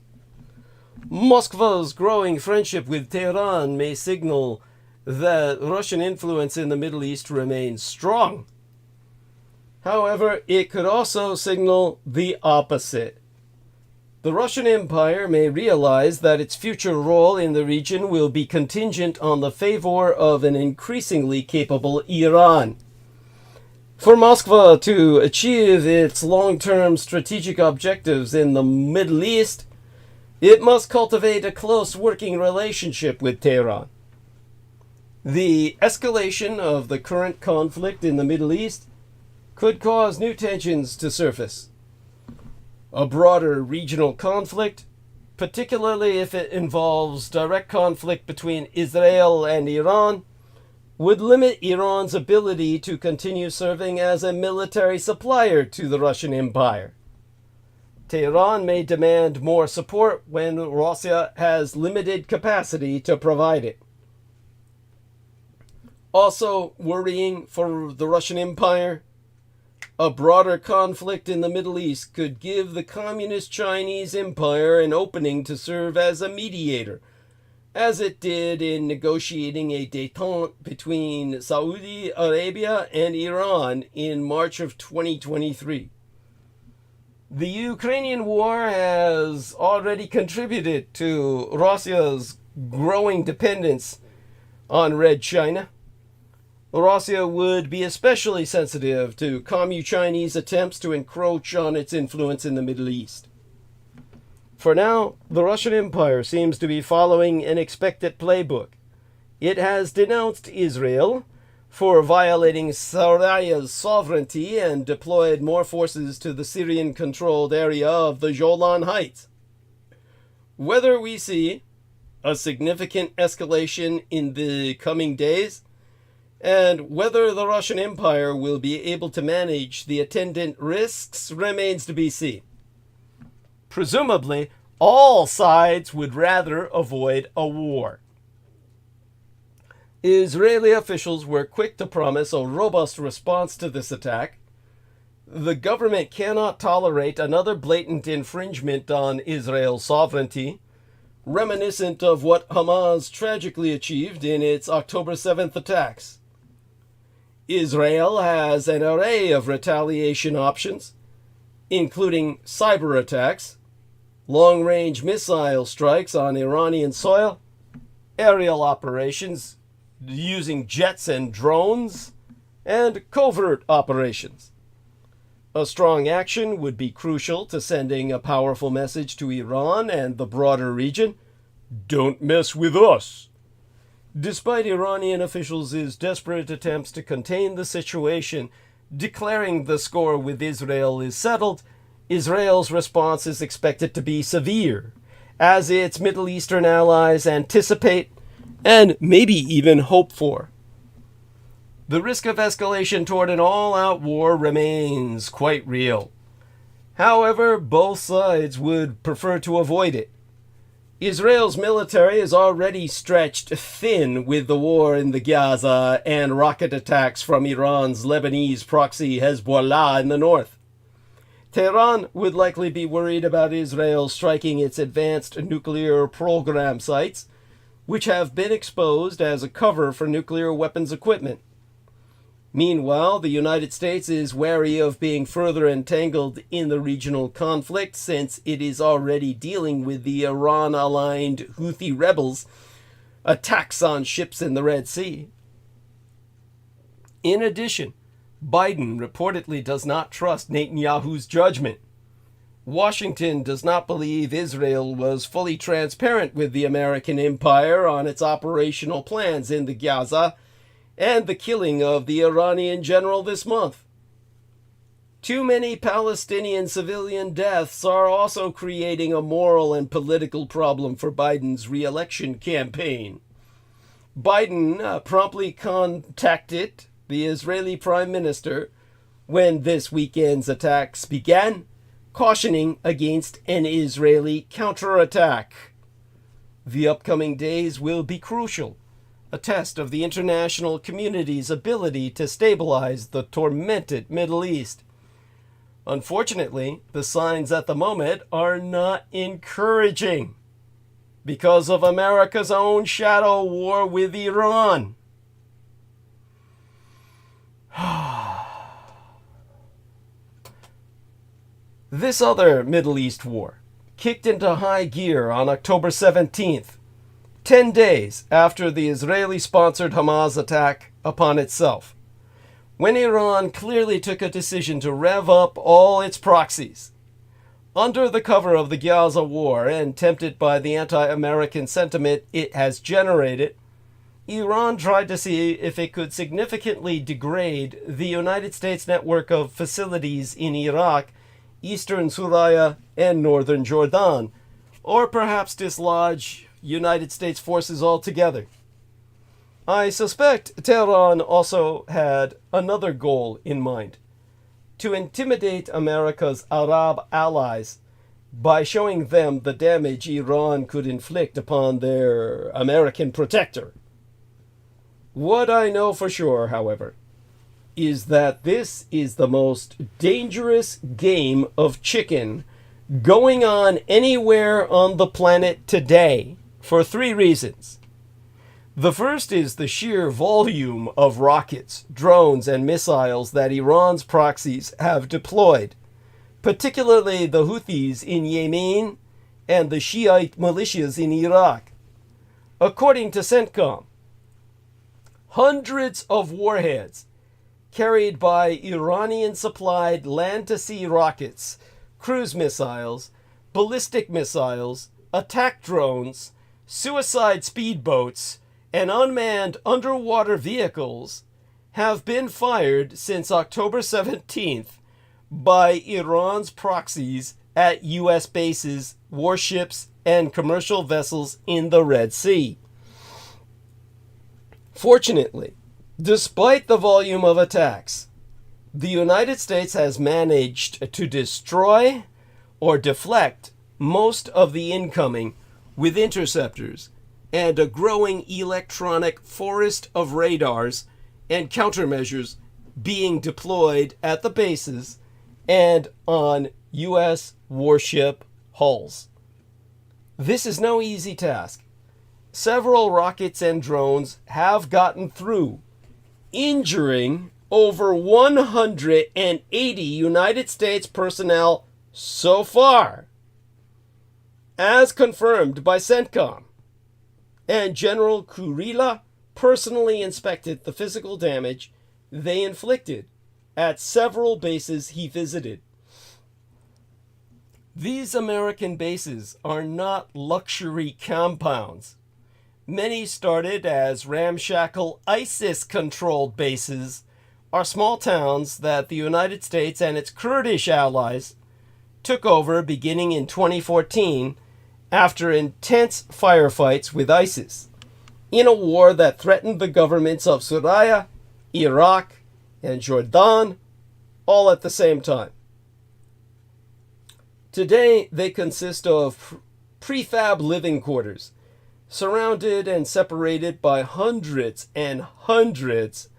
A: Moscow's growing friendship with Tehran may signal that Russian influence in the Middle East remains strong. However, it could also signal the opposite. The Russian Empire may realize that its future role in the region will be contingent on the favor of an increasingly capable Iran. For Moscow to achieve its long-term strategic objectives in the Middle East, it must cultivate a close working relationship with Tehran. The escalation of the current conflict in the Middle East could cause new tensions to surface. A broader regional conflict, particularly if it involves direct conflict between Israel and Iran, would limit Iran's ability to continue serving as a military supplier to the Russian Empire. Tehran may demand more support when Russia has limited capacity to provide it. Also worrying for the Russian Empire, a broader conflict in the Middle East could give the Communist Chinese Empire an opening to serve as a mediator, as it did in negotiating a détente between Saudi Arabia and Iran in March of 2023. The Ukrainian war has already contributed to Russia's growing dependence on Red China. Russia would be especially sensitive to Communist Chinese attempts to encroach on its influence in the Middle East. For now, the Russian Empire seems to be following an expected playbook. It has denounced Israel, for violating Syria's sovereignty and deployed more forces to the Syrian-controlled area of the Golan Heights. Whether we see a significant escalation in the coming days, and whether the Russian Empire will be able to manage the attendant risks remains to be seen. Presumably, all sides would rather avoid a war. Israeli officials were quick to promise a robust response to this attack. The government cannot tolerate another blatant infringement on Israel's sovereignty, reminiscent of what Hamas tragically achieved in its October 7th attacks. Israel has an array of retaliation options, including cyber attacks, long-range missile strikes on Iranian soil, aerial operations using jets and drones, and covert operations. A strong action would be crucial to sending a powerful message to Iran and the broader region: don't mess with us. Despite Iranian officials' desperate attempts to contain the situation, declaring the score with Israel is settled, Israel's response is expected to be severe, as its Middle Eastern allies anticipate and maybe even hope for. The risk of escalation toward an all-out war remains quite real. However, both sides would prefer to avoid it. Israel's military is already stretched thin with the war in the Gaza and rocket attacks from Iran's Lebanese proxy Hezbollah in the north. Tehran would likely be worried about Israel striking its advanced nuclear program sites, which have been exposed as a cover for nuclear weapons equipment. Meanwhile, the United States is wary of being further entangled in the regional conflict, since it is already dealing with the Iran-aligned Houthi rebels' attacks on ships in the Red Sea. In addition, Biden reportedly does not trust Netanyahu's judgment. Washington does not believe Israel was fully transparent with the American empire on its operational plans in the Gaza and the killing of the Iranian general this month. Too many Palestinian civilian deaths are also creating a moral and political problem for Biden's re-election campaign. Biden promptly contacted the Israeli Prime Minister when this weekend's attacks began, cautioning against an Israeli counterattack. The upcoming days will be crucial, a test of the international community's ability to stabilize the tormented Middle East. Unfortunately, the signs at the moment are not encouraging because of America's own shadow war with Iran. This other Middle East war kicked into high gear on October 17th, 10 days after the Israeli-sponsored Hamas attack upon itself, when Iran clearly took a decision to rev up all its proxies. Under the cover of the Gaza war and tempted by the anti-American sentiment it has generated, Iran tried to see if it could significantly degrade the United States network of facilities in Iraq, eastern Syria, and northern Jordan, or perhaps dislodge United States forces altogether. I suspect Tehran also had another goal in mind: to intimidate America's Arab allies by showing them the damage Iran could inflict upon their American protector. What I know for sure, however, is that this is the most dangerous game of chicken going on anywhere on the planet today, for 3 reasons. The first is the sheer volume of rockets, drones, and missiles that Iran's proxies have deployed, particularly the Houthis in Yemen and the Shiite militias in Iraq. According to CENTCOM, hundreds of warheads carried by Iranian-supplied land-to-sea rockets, cruise missiles, ballistic missiles, attack drones, suicide speedboats, and unmanned underwater vehicles have been fired since October 17th by Iran's proxies at U.S. bases, warships, and commercial vessels in the Red Sea. Fortunately, despite the volume of attacks, the United States has managed to destroy or deflect most of the incoming with interceptors and a growing electronic forest of radars and countermeasures being deployed at the bases and on U.S. warship hulls. This is no easy task. Several rockets and drones have gotten through, injuring over 180 United States personnel so far, as confirmed by CENTCOM. And General Kurila personally inspected the physical damage they inflicted at several bases he visited. These American bases are not luxury compounds. Many started as ramshackle ISIS-controlled bases, are small towns that the United States and its Kurdish allies took over beginning in 2014 after intense firefights with ISIS in a war that threatened the governments of Syria, Iraq, and Jordan all at the same time. Today, they consist of prefab living quarters, surrounded and separated by hundreds and hundreds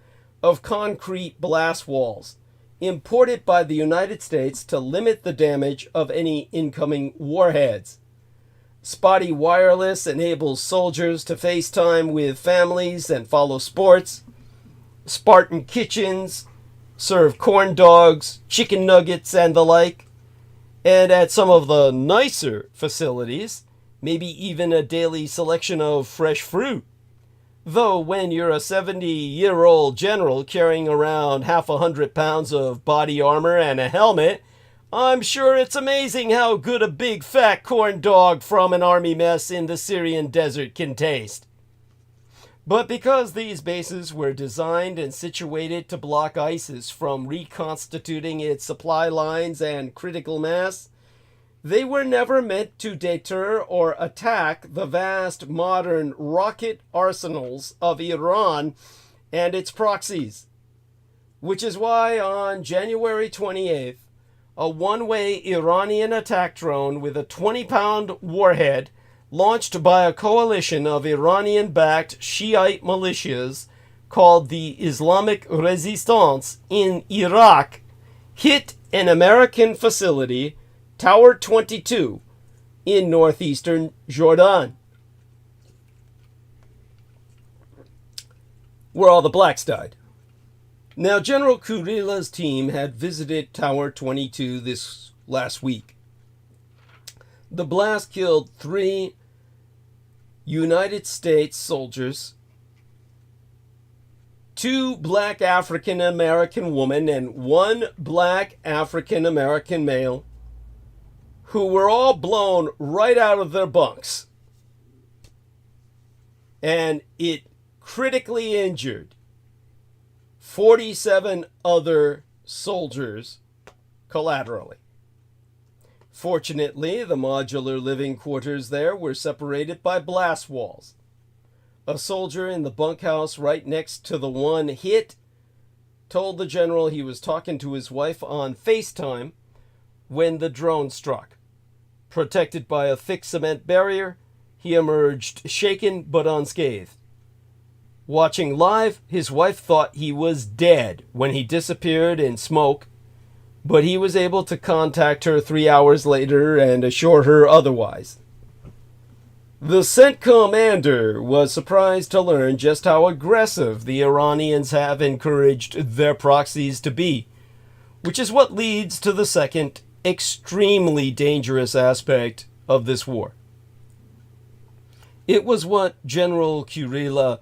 A: of concrete blast walls, imported by the United States to limit the damage of any incoming warheads. Spotty wireless enables soldiers to FaceTime with families and follow sports. Spartan kitchens serve corn dogs, chicken nuggets, and the like. And at some of the nicer facilities, maybe even a daily selection of fresh fruit. Though when you're a 70-year-old general carrying around 100 pounds of body armor and a helmet, I'm sure it's amazing how good a big fat corn dog from an army mess in the Syrian desert can taste. But because these bases were designed and situated to block ISIS from reconstituting its supply lines and critical mass, they were never meant to deter or attack the vast modern rocket arsenals of Iran and its proxies. Which is why on January 28th, a one-way Iranian attack drone with a 20-pound warhead launched by a coalition of Iranian-backed Shiite militias called the Islamic Resistance in Iraq hit an American facility, Tower 22, in northeastern Jordan, where all the blacks died. Now, General Kurila's team had visited Tower 22 this last week. The blast killed 3 United States soldiers, 2 black African American women, and 1 black African American male, who were all blown right out of their bunks. And it critically injured 47 other soldiers collaterally. Fortunately, the modular living quarters there were separated by blast walls. A soldier in the bunkhouse right next to the one hit told the general he was talking to his wife on FaceTime when the drone struck. Protected by a thick cement barrier, he emerged shaken but unscathed. Watching live, his wife thought he was dead when he disappeared in smoke, but he was able to contact her 3 hours later and assure her otherwise. The CENT commander was surprised to learn just how aggressive the Iranians have encouraged their proxies to be, which is what leads to the second, extremely dangerous aspect of this war. It was what General Kurila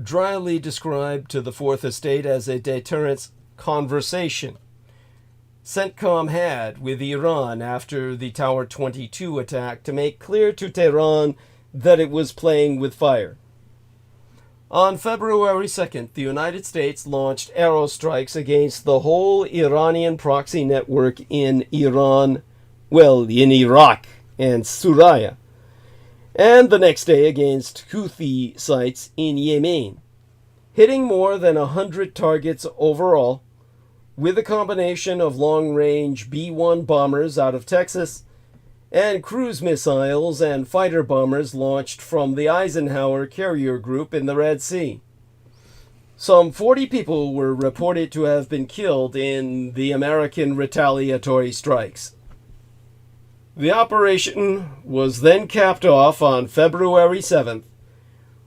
A: dryly described to the Fourth Estate as a deterrence conversation CENTCOM had with Iran after the Tower 22 attack to make clear to Tehran that it was playing with fire. On February 2nd, the United States launched aerostrikes against the whole Iranian proxy network in Iran, in Iraq and Syria, and the next day against Houthi sites in Yemen, hitting more than 100 targets overall, with a combination of long-range B-1 bombers out of Texas and cruise missiles and fighter bombers launched from the Eisenhower carrier group in the Red Sea. Some 40 people were reported to have been killed in the American retaliatory strikes. The operation was then capped off on February 7th,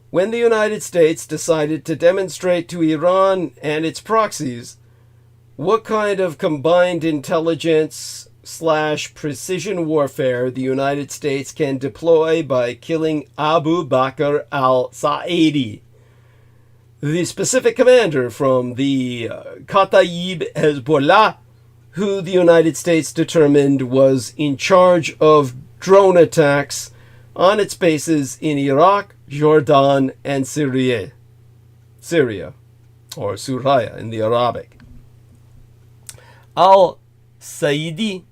A: when the United States decided to demonstrate to Iran and its proxies what kind of combined intelligence / precision warfare the United States can deploy by killing Abu Bakr al-Sa'idi, the specific commander from the Kataib Hezbollah, who the United States determined was in charge of drone attacks on its bases in Iraq, Jordan, and Syria, or Suraya in the Arabic. Al-Sa'idi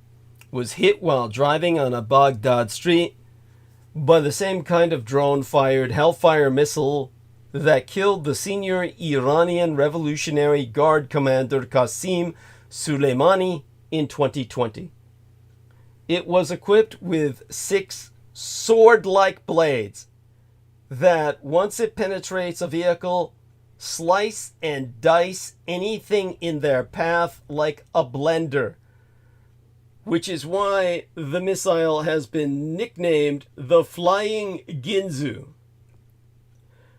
A: was hit while driving on a Baghdad street by the same kind of drone-fired Hellfire missile that killed the senior Iranian Revolutionary Guard commander Qasim Soleimani in 2020. It was equipped with 6 sword-like blades that, once it penetrates a vehicle, slice and dice anything in their path like a blender, which is why the missile has been nicknamed the Flying Ginzu.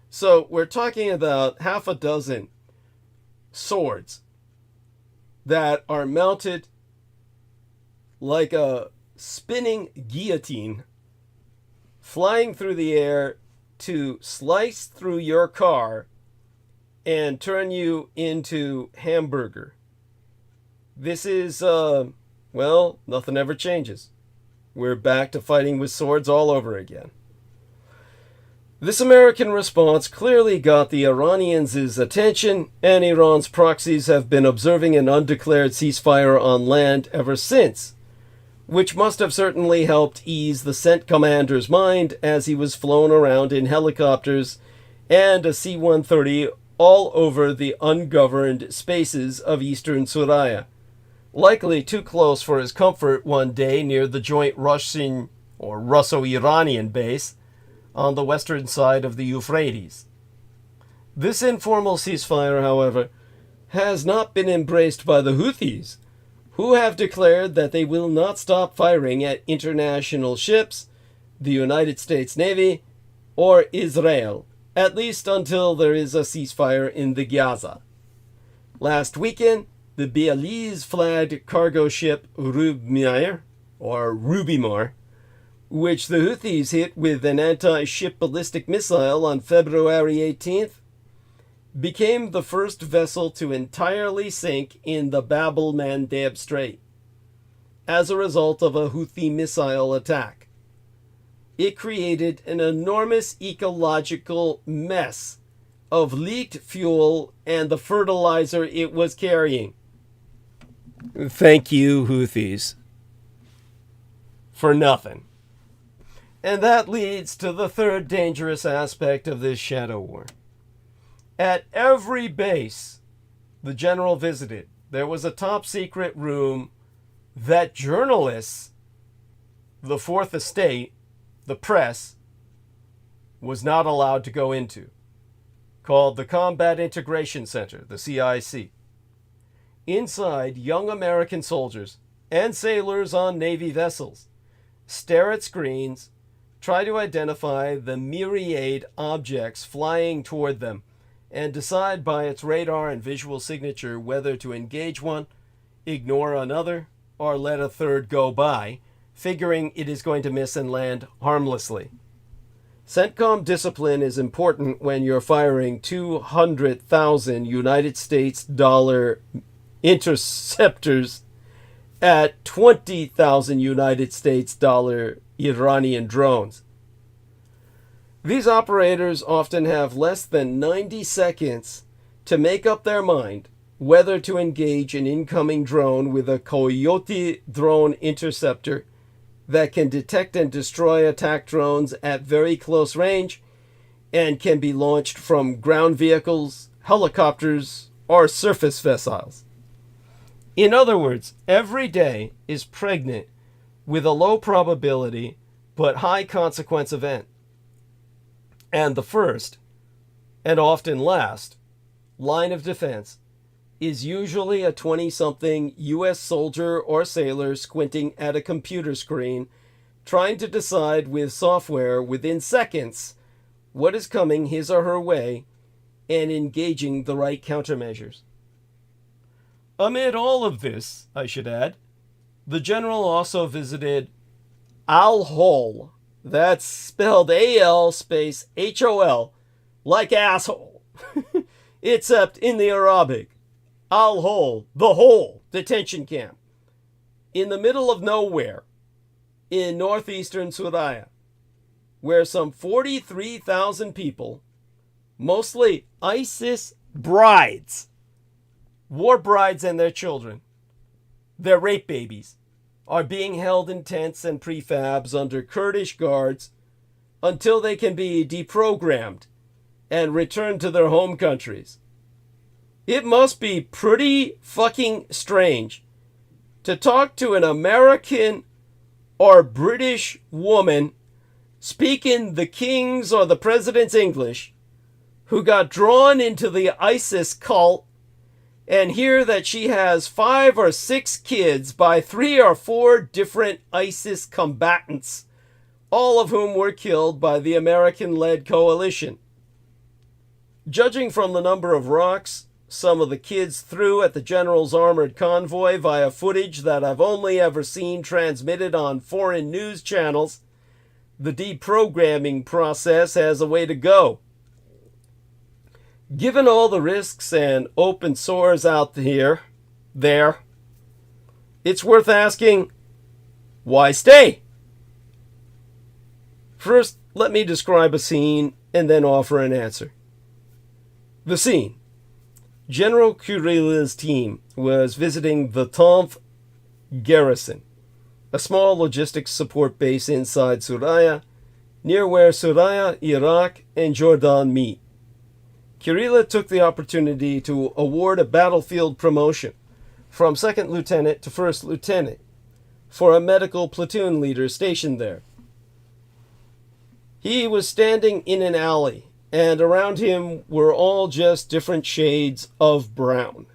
A: So we're talking about half a dozen swords that are mounted like a spinning guillotine, flying through the air to slice through your car and turn you into hamburger. This is, nothing ever changes. We're back to fighting with swords all over again. This American response clearly got the Iranians' attention, and Iran's proxies have been observing an undeclared ceasefire on land ever since, which must have certainly helped ease the sent commander's mind as he was flown around in helicopters and a C-130 all over the ungoverned spaces of eastern Suraya, likely too close for his comfort one day near the joint Russian or Russo-Iranian base on the western side of the Euphrates. This informal ceasefire, however, has not been embraced by the Houthis, who have declared that they will not stop firing at international ships, the United States Navy, or Israel, at least until there is a ceasefire in the Gaza. Last weekend, the Belize-flagged cargo ship Rubimar, which the Houthis hit with an anti-ship ballistic missile on February 18th, became the first vessel to entirely sink in the Bab el-Mandeb Strait as a result of a Houthi missile attack. It created an enormous ecological mess of leaked fuel and the fertilizer it was carrying. Thank you, Houthis, for nothing. And that leads to the third dangerous aspect of this shadow war. At every base the general visited, there was a top secret room that journalists, the Fourth Estate, the press, was not allowed to go into, called the Combat Integration Center, the CIC. Inside, young American soldiers and sailors on Navy vessels stare at screens, try to identify the myriad objects flying toward them, and decide by its radar and visual signature whether to engage one, ignore another, or let a third go by, figuring it is going to miss and land harmlessly. CENTCOM discipline is important when you're firing 200,000 United States dollar interceptors at 20,000 United States dollar Iranian drones. These operators often have less than 90 seconds to make up their mind whether to engage an incoming drone with a Coyote drone interceptor that can detect and destroy attack drones at very close range and can be launched from ground vehicles, helicopters, or surface vessels. In other words, every day is pregnant with a low probability but high consequence event. And the first, and often last, line of defense is usually a 20-something U.S. soldier or sailor squinting at a computer screen, trying to decide with software within seconds what is coming his or her way and engaging the right countermeasures. Amid all of this, I should add, the general also visited Al-Hol. That's spelled A-L space H-O-L, like asshole, except in the Arabic. Al-Hol, the hole, detention camp, in the middle of nowhere, in northeastern Suraya, where some 43,000 people, mostly ISIS brides, war brides and their children, their rape babies, are being held in tents and prefabs under Kurdish guards until they can be deprogrammed and returned to their home countries. It must be pretty fucking strange to talk to an American or British woman speaking the king's or the president's English who got drawn into the ISIS cult and hear that she has 5 or 6 kids by 3 or 4 different ISIS combatants, all of whom were killed by the American-led coalition. Judging from the number of rocks some of the kids threw at the general's armored convoy via footage that I've only ever seen transmitted on foreign news channels, the deprogramming process has a way to go. Given all the risks and open sores out there, it's worth asking, why stay? First, let me describe a scene and then offer an answer. The scene. General Kurila's team was visiting the 10th Garrison, a small logistics support base inside Suraya, near where Suraya, Iraq, and Jordan meet. Kurila took the opportunity to award a battlefield promotion from 2nd Lieutenant to 1st Lieutenant for a medical platoon leader stationed there. He was standing in an alley, and around him were all just different shades of brown.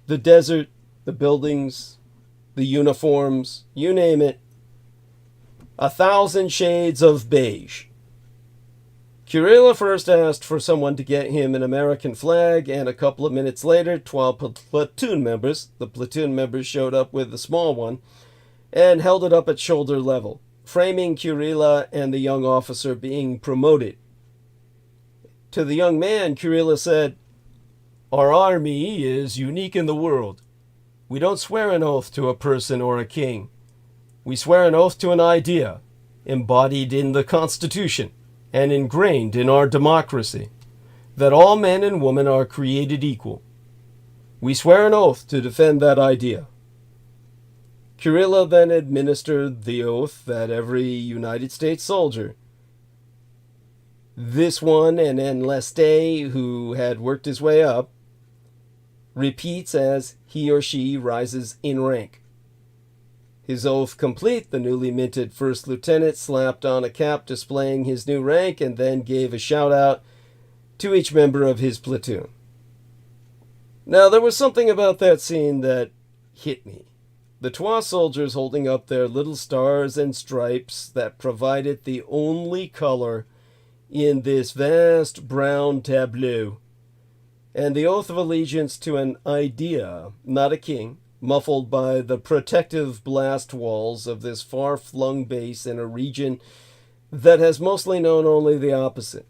A: The desert, the buildings, the uniforms, you name it. 1,000 shades of beige. Kurila first asked for someone to get him an American flag, and a couple of minutes later, 12 platoon members, the platoon members showed up with a small one, and held it up at shoulder level, framing Kurila and the young officer being promoted. To the young man, Kurila said, "Our army is unique in the world. We don't swear an oath to a person or a king. We swear an oath to an idea, embodied in the Constitution and ingrained in our democracy, that all men and women are created equal. We swear an oath to defend that idea." Kurila then administered the oath that every United States soldier, this one and Sndy, who had worked his way up, repeats as he or she rises in rank. His oath complete, the newly minted 1st Lieutenant slapped on a cap displaying his new rank and then gave a shout out to each member of his platoon. Now, there was something about that scene that hit me. The 12 soldiers holding up their little stars and stripes that provided the only color in this vast brown tableau, and the oath of allegiance to an idea, not a king, muffled by the protective blast walls of this far-flung base in a region that has mostly known only the opposite.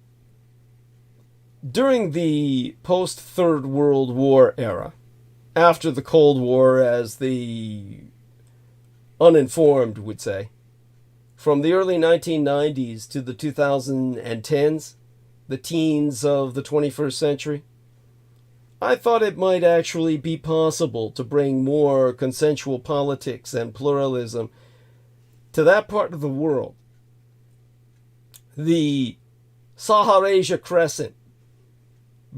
A: During the post-Third World War era, after the Cold War, as the uninformed would say, From the early 1990s to the 2010s, the teens of the 21st century, I thought it might actually be possible to bring more consensual politics and pluralism to that part of the world. The Saharasia Crescent,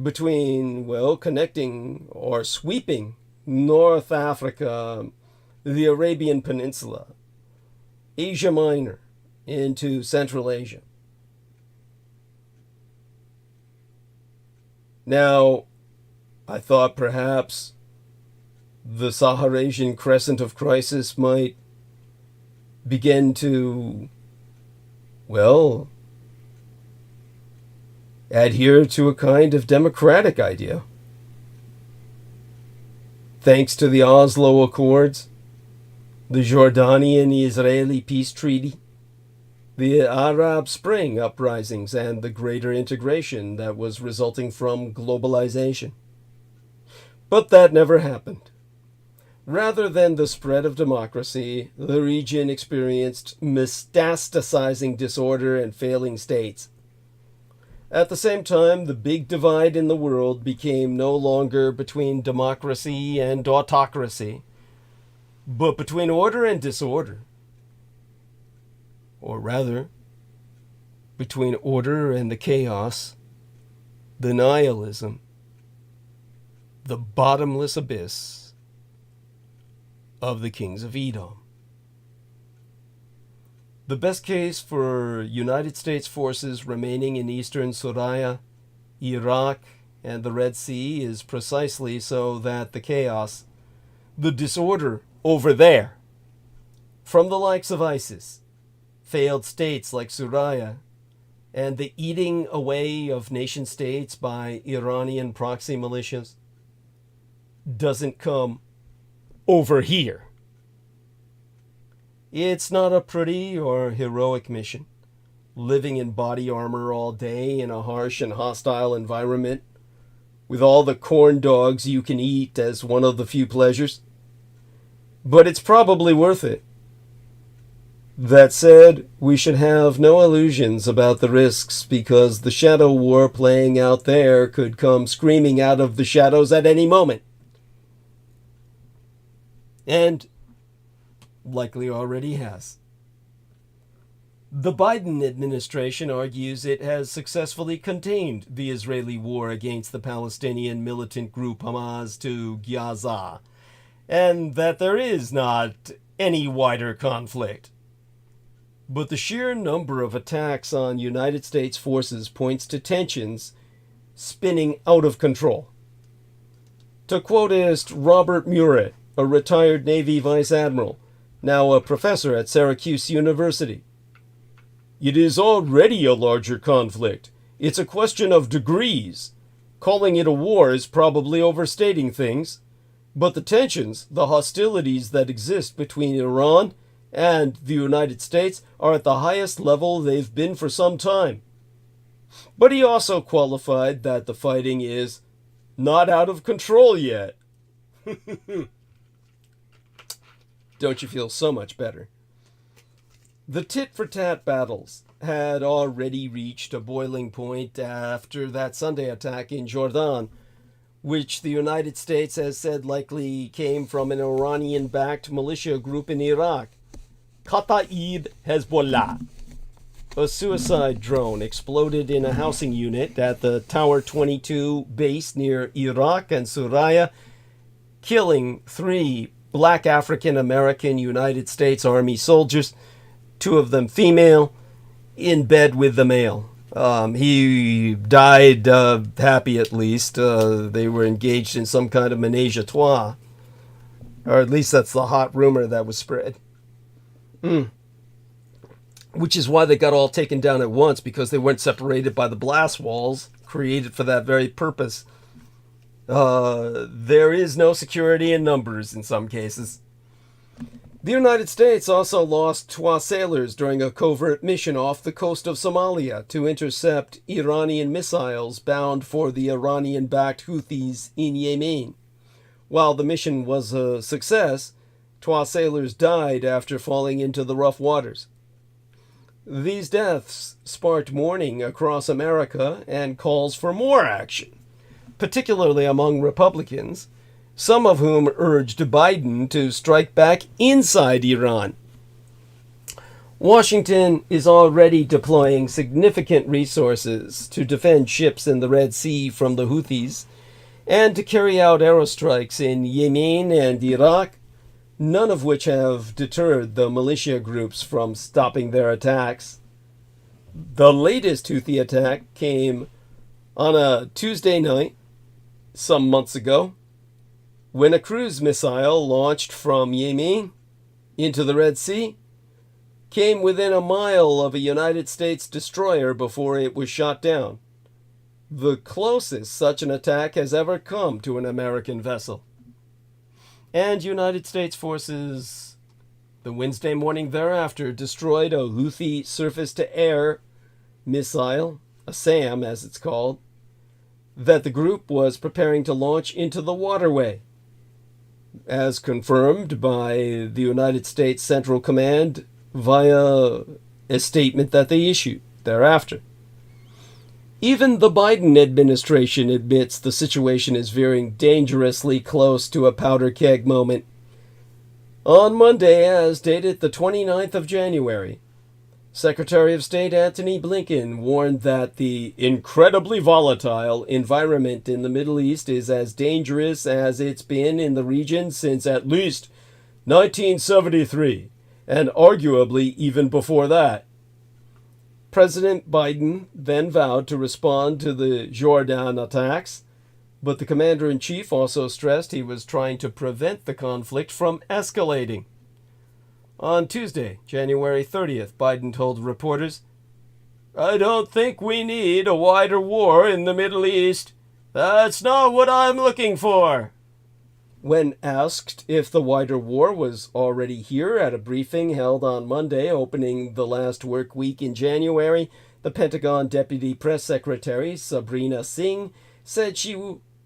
A: between, well, connecting or sweeping North Africa, the Arabian Peninsula, Asia Minor, into Central Asia. Now, I thought perhaps the Saharasian Crescent of Crisis might begin to, well, adhere to a kind of democratic idea. Thanks to the Oslo Accords, the Jordanian-Israeli peace treaty, the Arab Spring uprisings, and the greater integration that was resulting from globalization. But that never happened. Rather than the spread of democracy, the region experienced metastasizing disorder and failing states. At the same time, the big divide in the world became no longer between democracy and autocracy, but between order and disorder. Or rather, between order and the chaos, the nihilism, the bottomless abyss of the kings of Edom. The best case for United States forces remaining in eastern Syria, Iraq, and the Red Sea is precisely so that the chaos, the disorder over there, from the likes of ISIS, failed states like Syria, and the eating away of nation states by Iranian proxy militias, doesn't come over here. It's not a pretty or heroic mission, living in body armor all day in a harsh and hostile environment, with all the corn dogs you can eat as one of the few pleasures. But it's probably worth it. That said, we should have no illusions about the risks, because the shadow war playing out there could come screaming out of the shadows at any moment. And likely already has. The Biden administration argues it has successfully contained the Israeli war against the Palestinian militant group Hamas to Gaza, and that there is not any wider conflict. But the sheer number of attacks on United States forces points to tensions spinning out of control. To quoteist Robert Murat, a retired Navy vice admiral, now a professor at Syracuse University, "It is already a larger conflict. It's a question of degrees. Calling it a war is probably overstating things, but the tensions, the hostilities that exist between Iran and the United States are at the highest level they've been for some time." But he also qualified that the fighting is not out of control yet. Don't you feel so much better? The tit-for-tat battles had already reached a boiling point after that Sunday attack in Jordan, which the United States has said likely came from an Iranian-backed militia group in Iraq, Kataib Hezbollah. A suicide drone exploded in a housing unit at the Tower 22 base near Iraq and Syria, killing 3 Black African-American United States Army soldiers, 2 of them female, in bed with the male. He died happy, at least. They were engaged in some kind of menage a trois. Or at least that's the hot rumor that was spread. Which is why they got all taken down at once, because they weren't separated by the blast walls created for that very purpose. There is no security in numbers in some cases. The United States also lost 12 sailors during a covert mission off the coast of Somalia to intercept Iranian missiles bound for the Iranian-backed Houthis in Yemen. While the mission was a success, 12 sailors died after falling into the rough waters. These deaths sparked mourning across America and calls for more action, particularly among Republicans, some of whom urged Biden to strike back inside Iran. Washington is already deploying significant resources to defend ships in the Red Sea from the Houthis and to carry out aerostrikes in Yemen and Iraq, none of which have deterred the militia groups from stopping their attacks. The latest Houthi attack came on a Tuesday night, some months ago, when a cruise missile launched from Yemen into the Red Sea came within a mile of a United States destroyer before it was shot down, the closest such an attack has ever come to an American vessel. And United States forces, the Wednesday morning thereafter, destroyed a Houthi surface-to-air missile, a SAM as it's called, that the group was preparing to launch into the waterway, as confirmed by the United States Central Command via a statement that they issued thereafter. Even the Biden administration admits the situation is veering dangerously close to a powder keg moment. On Monday, as dated the 29th of January, Secretary of State Antony Blinken warned that the incredibly volatile environment in the Middle East is as dangerous as it's been in the region since at least 1973, and arguably even before that. President Biden then vowed to respond to the Jordan attacks, but the commander-in-chief also stressed he was trying to prevent the conflict from escalating. On Tuesday, January 30th, Biden told reporters, "I don't think we need a wider war in the Middle East. That's not what I'm looking for." When asked if the wider war was already here at a briefing held on Monday opening the last work week in January, the Pentagon Deputy Press Secretary Sabrina Singh said she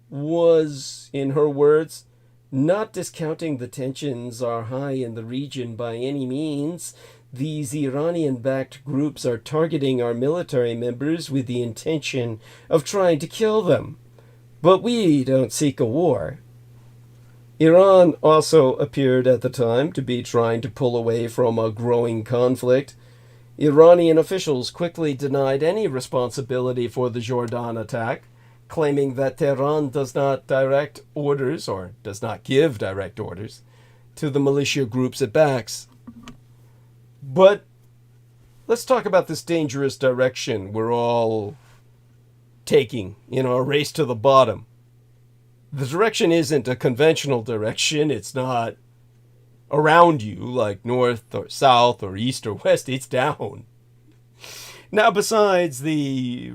A: was, in her words, not discounting the tensions are high in the region by any means. These Iranian-backed groups are targeting our military members with the intention of trying to kill them. But we don't seek a war. Iran also appeared at the time to be trying to pull away from a growing conflict. Iranian officials quickly denied any responsibility for the Jordan attack, claiming that Tehran does not direct orders, or does not give direct orders, to the militia groups it backs. But let's talk about this dangerous direction we're all taking in our race to the bottom. The direction isn't a conventional direction. It's not around you like north or south or east or west. It's down. Now, besides the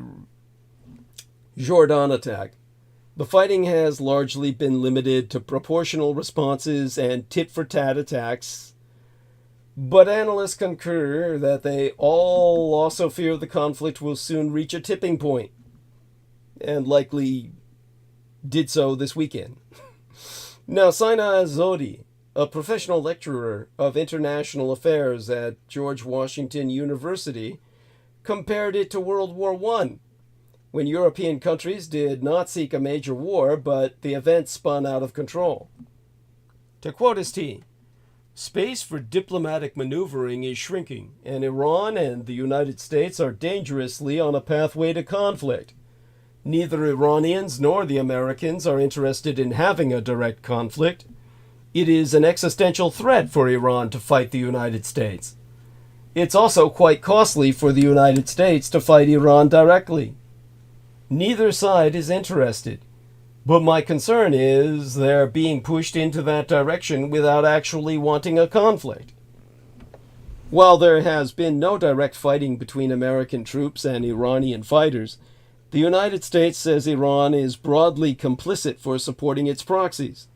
A: Jordan attack, the fighting has largely been limited to proportional responses and tit-for-tat attacks, but analysts concur that they all also fear the conflict will soon reach a tipping point, and likely did so this weekend. Now, Sinai Zodi, a professional lecturer of international affairs at George Washington University, compared it to World War I, when European countries did not seek a major war, but the event spun out of control. To quote his T, "Space for diplomatic maneuvering is shrinking, and Iran and the United States are dangerously on a pathway to conflict. Neither Iranians nor the Americans are interested in having a direct conflict. It is an existential threat for Iran to fight the United States. It's also quite costly for the United States to fight Iran directly. Neither side is interested, but my concern is they're being pushed into that direction without actually wanting a conflict. While there has been no direct fighting between American troops and Iranian fighters, the United States says Iran is broadly complicit for supporting its proxies,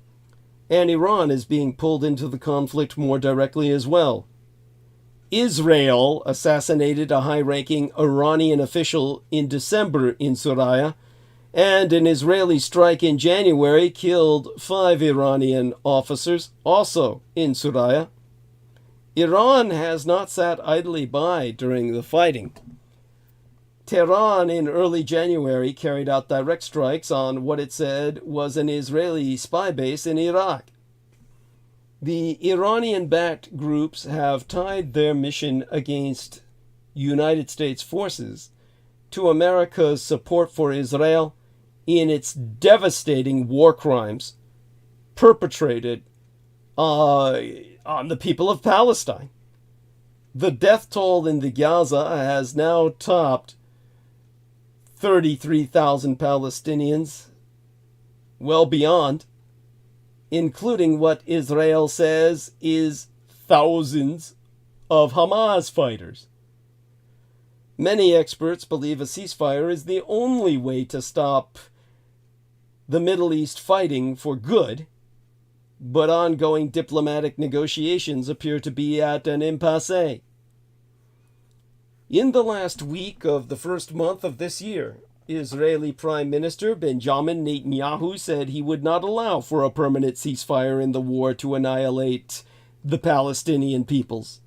A: and Iran is being pulled into the conflict more directly as well. Israel assassinated a high-ranking Iranian official in December in Suraya, and an Israeli strike in January killed 5 Iranian officers, also in Suraya. Iran has not sat idly by during the fighting. Tehran in early January carried out direct strikes on what it said was an Israeli spy base in Iraq. The Iranian-backed groups have tied their mission against United States forces to America's support for Israel in its devastating war crimes perpetrated on the people of Palestine. The death toll in the Gaza has now topped 33,000 Palestinians, well beyond, including what Israel says is thousands of Hamas fighters. Many experts believe a ceasefire is the only way to stop the Middle East fighting for good, but ongoing diplomatic negotiations appear to be at an impasse. In the last week of the first month of this year, Israeli Prime Minister Benjamin Netanyahu said he would not allow for a permanent ceasefire in the war to annihilate the Palestinian peoples.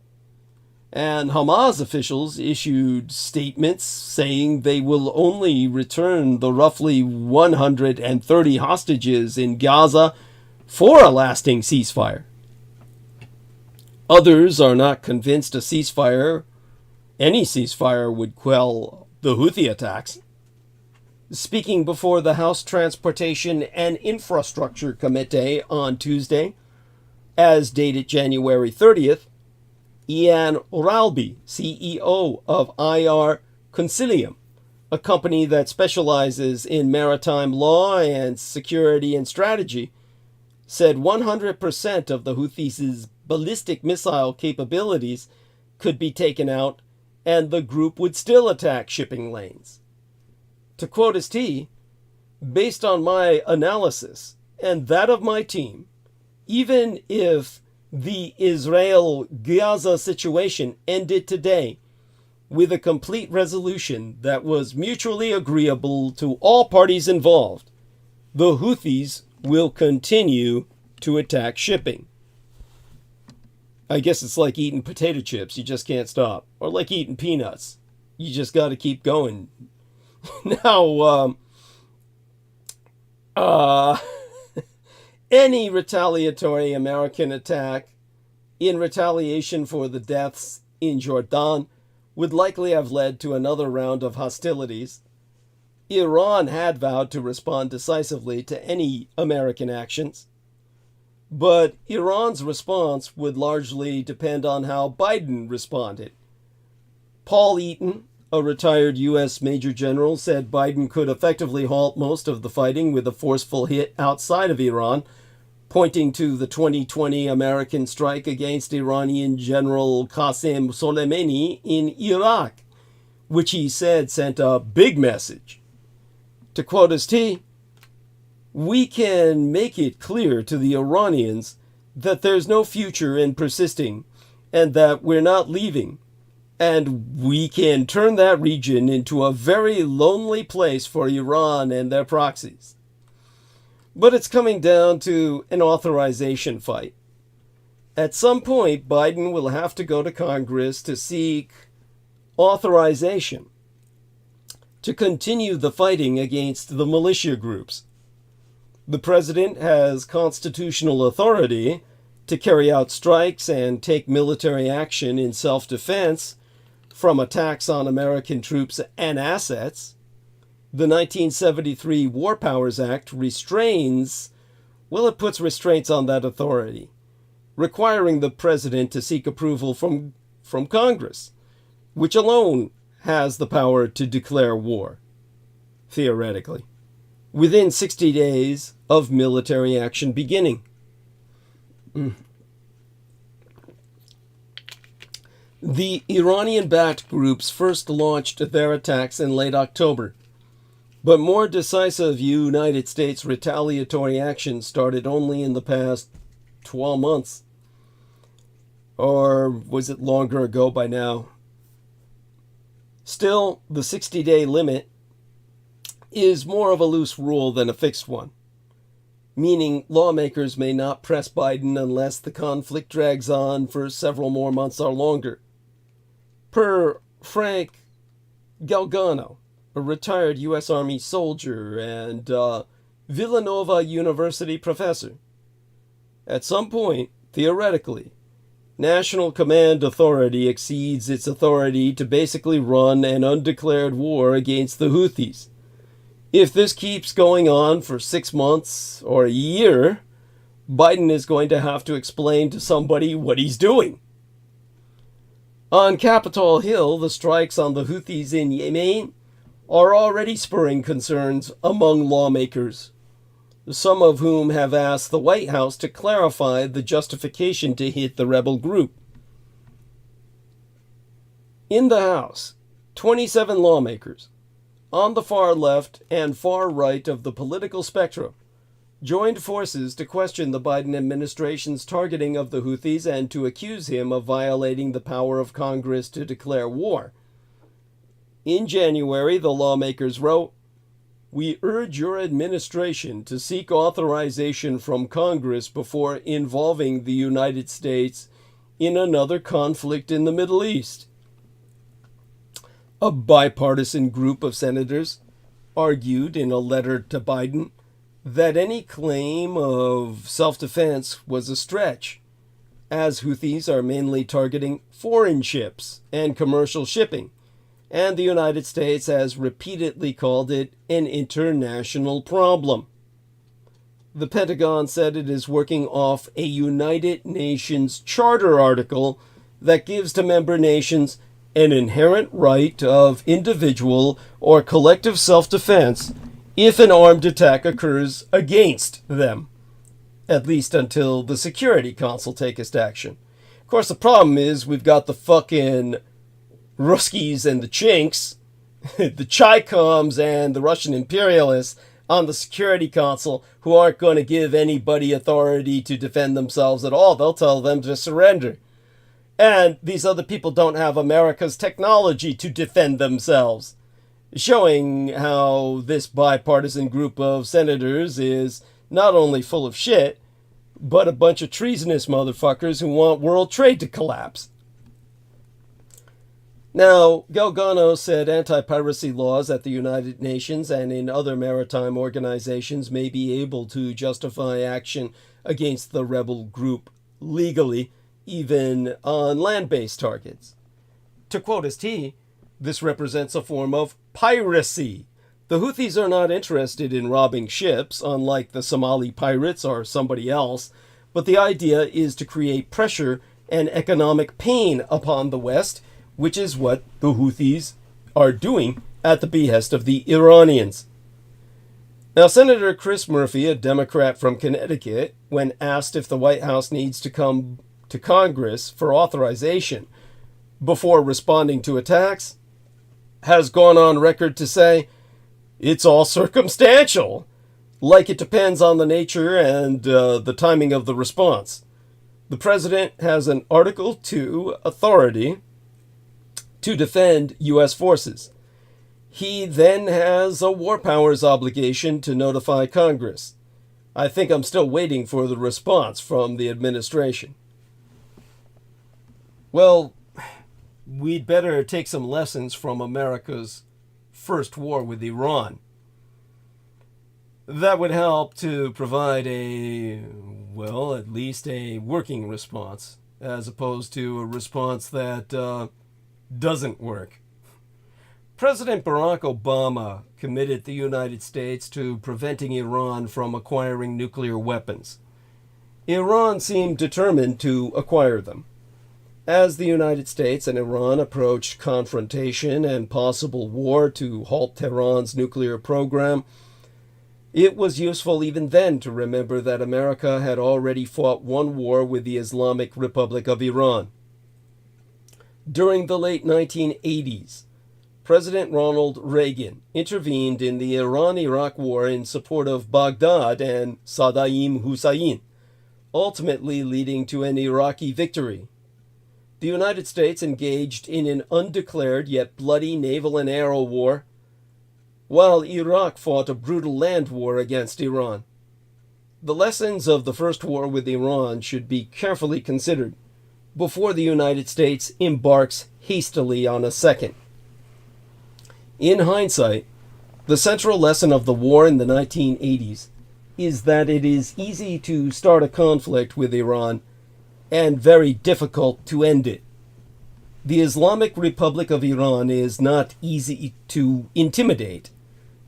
A: And Hamas officials issued statements saying they will only return the roughly 130 hostages in Gaza for a lasting ceasefire. Others are not convinced any ceasefire would quell the Houthi attacks. Speaking before the House Transportation and Infrastructure Committee on Tuesday, as dated January 30th, Ian Oralby, CEO of IR Consilium, a company that specializes in maritime law and security and strategy, said 100% of the Houthis' ballistic missile capabilities could be taken out and the group would still attack shipping lanes. To quote St, based on my analysis and that of my team, even if the Israel-Gaza situation ended today with a complete resolution that was mutually agreeable to all parties involved, the Houthis will continue to attack shipping. I guess it's like eating potato chips. You just can't stop. Or like eating peanuts. You just got to keep going. Now, any retaliatory American attack in retaliation for the deaths in Jordan would likely have led to another round of hostilities. Iran had vowed to respond decisively to any American actions, but Iran's response would largely depend on how Biden responded. Paul Eaton, a retired U.S. Major General, said Biden could effectively halt most of the fighting with a forceful hit outside of Iran, pointing to the 2020 American strike against Iranian General Qasem Soleimani in Iraq, which he said sent a big message. To quote St, we can make it clear to the Iranians that there's no future in persisting and that we're not leaving. And we can turn that region into a very lonely place for Iran and their proxies. But it's coming down to an authorization fight. At some point, Biden will have to go to Congress to seek authorization to continue the fighting against the militia groups. The president has constitutional authority to carry out strikes and take military action in self-defense from attacks on American troops and assets. The 1973 War Powers Act puts restraints on that authority, requiring the president to seek approval from Congress, which alone has the power to declare war, theoretically, within 60 days of military action beginning. The Iranian-backed groups first launched their attacks in late October, but more decisive United States retaliatory action started only in the past 12 months. Or was it longer ago by now? Still, the 60-day limit is more of a loose rule than a fixed one. meaning lawmakers may not press Biden unless the conflict drags on for several more months or longer. Per Frank Galgano, a retired U.S. Army soldier and Villanova University professor, at some point, theoretically, national command authority exceeds its authority to basically run an undeclared war against the Houthis. If this keeps going on for 6 months or a year, Biden is going to have to explain to somebody what he's doing. On Capitol Hill, the strikes on the Houthis in Yemen are already spurring concerns among lawmakers, some of whom have asked the White House to clarify the justification to hit the rebel group. In the House, 27 lawmakers, on the far left and far right of the political spectrum, joined forces to question the Biden administration's targeting of the Houthis and to accuse him of violating the power of Congress to declare war. In January, the lawmakers wrote, "We urge your administration to seek authorization from Congress before involving the United States in another conflict in the Middle East." A bipartisan group of senators argued in a letter to Biden that any claim of self-defense was a stretch, as Houthis are mainly targeting foreign ships and commercial shipping, and the United States has repeatedly called it an international problem. The Pentagon said it is working off a United Nations Charter article that gives to member nations an inherent right of individual or collective self-defense if an armed attack occurs against them, at least until the Security Council takes action. Of course, the problem is we've got the fucking Ruskies and the Chinks, the Chi-Coms and the Russian imperialists on the Security Council who aren't going to give anybody authority to defend themselves at all. They'll tell them to surrender. And these other people don't have America's technology to defend themselves, showing how this bipartisan group of senators is not only full of shit, but a bunch of treasonous motherfuckers who want world trade to collapse. Now, Galgano said anti-piracy laws at the United Nations and in other maritime organizations may be able to justify action against the rebel group legally, even on land-based targets. To quote his T, this represents a form of piracy. The Houthis are not interested in robbing ships, unlike the Somali pirates or somebody else, but the idea is to create pressure and economic pain upon the West, which is what the Houthis are doing at the behest of the Iranians. Now, Senator Chris Murphy, a Democrat from Connecticut, when asked if the White House needs to come to Congress for authorization before responding to attacks, has gone on record to say, "It's all circumstantial, like it depends on the nature and the timing of the response. The president has an Article 2 authority to defend U.S. forces. He then has a war powers obligation to notify Congress. I think I'm still waiting for the response from the administration." Well, we'd better take some lessons from America's first war with Iran. That would help to provide at least a working response, as opposed to a response that doesn't work. President Barack Obama committed the United States to preventing Iran from acquiring nuclear weapons. Iran seemed determined to acquire them. As the United States and Iran approached confrontation and possible war to halt Tehran's nuclear program, it was useful even then to remember that America had already fought one war with the Islamic Republic of Iran. During the late 1980s, President Ronald Reagan intervened in the Iran-Iraq War in support of Baghdad and Saddam Hussein, ultimately leading to an Iraqi victory. The United States engaged in an undeclared yet bloody naval and air war, while Iraq fought a brutal land war against Iran. The lessons of the first war with Iran should be carefully considered before the United States embarks hastily on a second. In hindsight, the central lesson of the war in the 1980s is that it is easy to start a conflict with Iran and very difficult to end it. The Islamic Republic of Iran is not easy to intimidate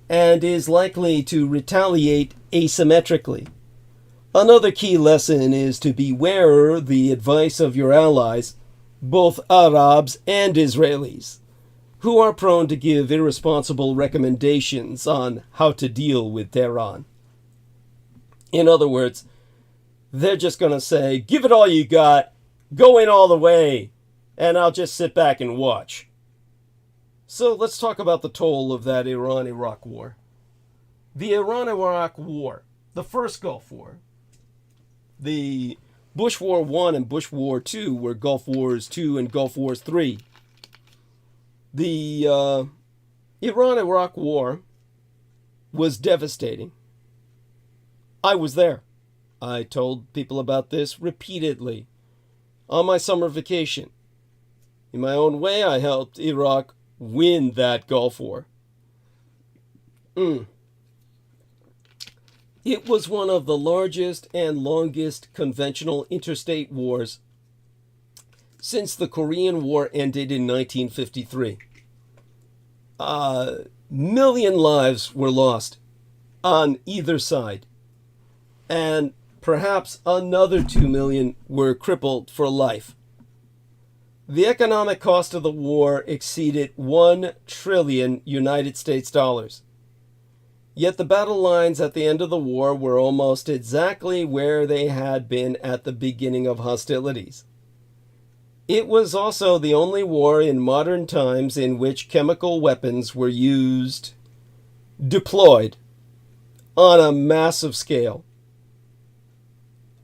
A: and is likely to retaliate asymmetrically. Another key lesson is to beware the advice of your allies, both Arabs and Israelis, who are prone to give irresponsible recommendations on how to deal with Tehran. In other words, they're just going to say, give it all you got, go in all the way, and I'll just sit back and watch. So let's talk about the toll of that Iran-Iraq war. The Iran-Iraq war, the first Gulf War, the Bush War I and Bush War II were Gulf Wars II and Gulf Wars III. The Iran-Iraq war was devastating. I was there. I told people about this repeatedly on my summer vacation. In my own way, I helped Iraq win that Gulf War. It was one of the largest and longest conventional interstate wars since the Korean War ended in 1953. Million lives were lost on either side, and perhaps another 2 million were crippled for life. The economic cost of the war exceeded 1 trillion United States dollars. Yet the battle lines at the end of the war were almost exactly where they had been at the beginning of hostilities. It was also the only war in modern times in which chemical weapons were deployed on a massive scale,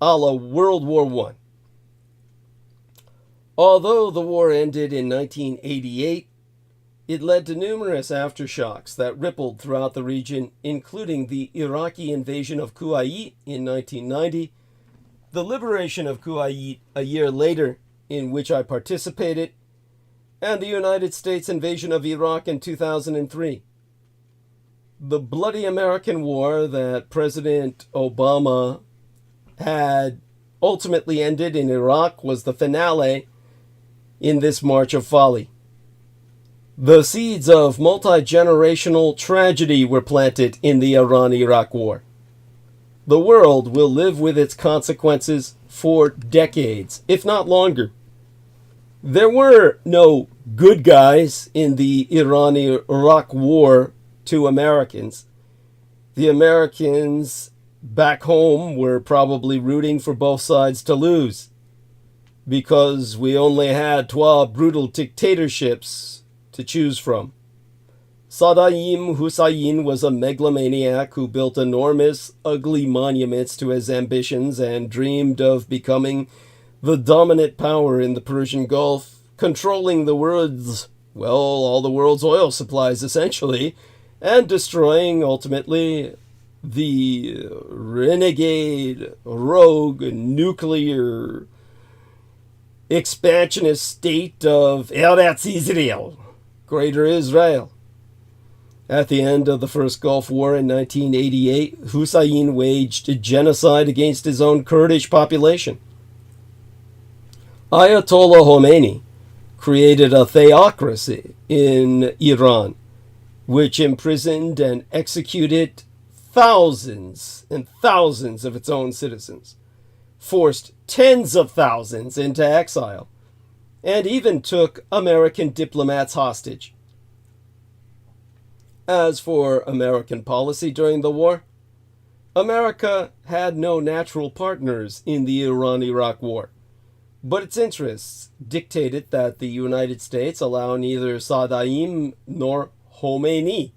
A: a la World War I. Although the war ended in 1988, it led to numerous aftershocks that rippled throughout the region, including the Iraqi invasion of Kuwait in 1990, the liberation of Kuwait a year later, in which I participated, and the United States invasion of Iraq in 2003. The bloody American war that President Obama had ultimately ended in Iraq was the finale in this march of folly. The seeds of multi-generational tragedy were planted in the Iran-Iraq war. The world will live with its consequences for decades, if not longer. There were no good guys in the Iran-Iraq war to Americans. The Americans back home were probably rooting for both sides to lose, because we only had 12 brutal dictatorships to choose from. Saddam Hussein was a megalomaniac who built enormous, ugly monuments to his ambitions and dreamed of becoming the dominant power in the Persian Gulf, controlling the world's, all the world's oil supplies essentially, and destroying ultimately the renegade, rogue, nuclear expansionist state of Eretz Israel, Greater Israel. At the end of the First Gulf War in 1988, Hussein waged a genocide against his own Kurdish population. Ayatollah Khomeini created a theocracy in Iran, which imprisoned and executed thousands and thousands of its own citizens, forced tens of thousands into exile, and even took American diplomats hostage. As for American policy during the war, America had no natural partners in the Iran-Iraq war, but its interests dictated that the United States allow neither Saddam nor Khomeini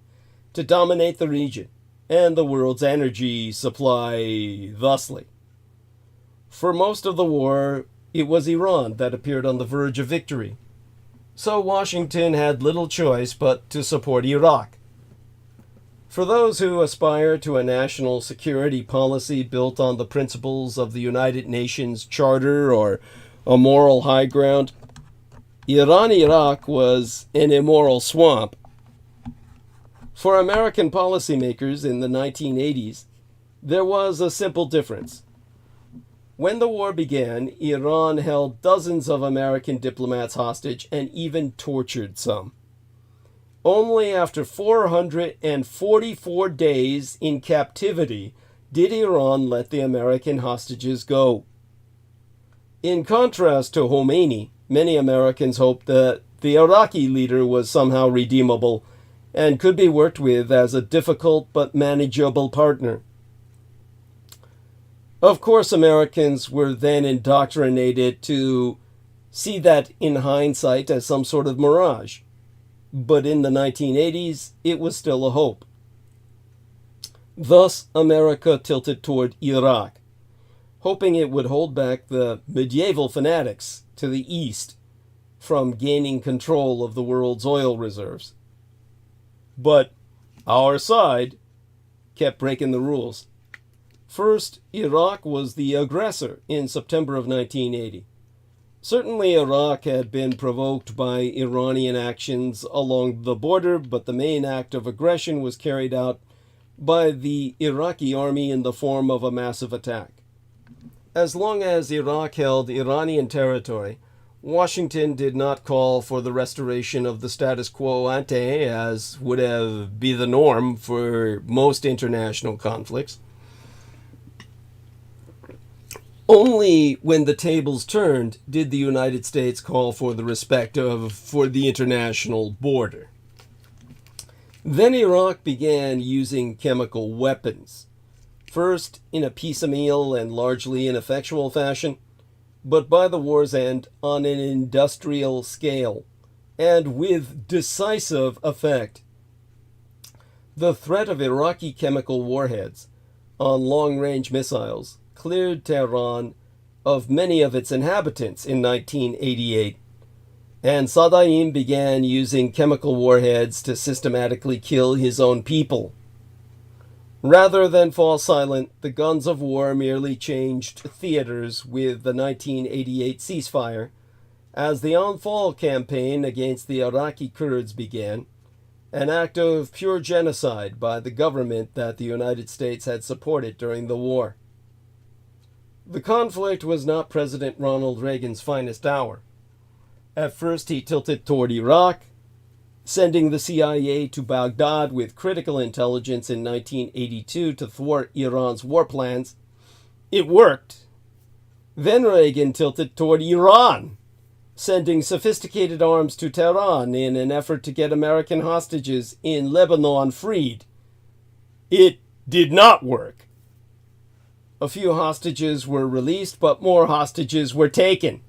A: to dominate the region and the world's energy supply thusly. For most of the war, it was Iran that appeared on the verge of victory, so Washington had little choice but to support Iraq. For those who aspire to a national security policy built on the principles of the United Nations Charter or a moral high ground, Iran-Iraq was an immoral swamp. For American policymakers in the 1980s, there was a simple difference. When the war began, Iran held dozens of American diplomats hostage and even tortured some. Only after 444 days in captivity did Iran let the American hostages go. In contrast to Khomeini, many Americans hoped that the Iraqi leader was somehow redeemable and could be worked with as a difficult but manageable partner. Of course, Americans were then indoctrinated to see that in hindsight as some sort of mirage. But in the 1980s, it was still a hope. Thus, America tilted toward Iraq, hoping it would hold back the medieval fanatics to the east from gaining control of the world's oil reserves. But our side kept breaking the rules. First, Iraq was the aggressor in September of 1980. Certainly, Iraq had been provoked by Iranian actions along the border, but the main act of aggression was carried out by the Iraqi army in the form of a massive attack. As long as Iraq held Iranian territory, Washington did not call for the restoration of the status quo ante, as would have been the norm for most international conflicts. Only when the tables turned did the United States call for the respect for the international border. Then Iraq began using chemical weapons, first in a piecemeal and largely ineffectual fashion, but by the war's end on an industrial scale, and with decisive effect. The threat of Iraqi chemical warheads on long-range missiles cleared Tehran of many of its inhabitants in 1988, and Saddam began using chemical warheads to systematically kill his own people. Rather than fall silent, the guns of war merely changed theaters with the 1988 ceasefire, as the Anfal campaign against the Iraqi Kurds began, an act of pure genocide by the government that the United States had supported during the war. The conflict was not President Ronald Reagan's finest hour. At first he tilted toward Iraq, sending the CIA to Baghdad with critical intelligence in 1982 to thwart Iran's war plans. It worked. Then Reagan tilted toward Iran, sending sophisticated arms to Tehran in an effort to get American hostages in Lebanon freed. It did not work. A few hostages were released, but more hostages were taken.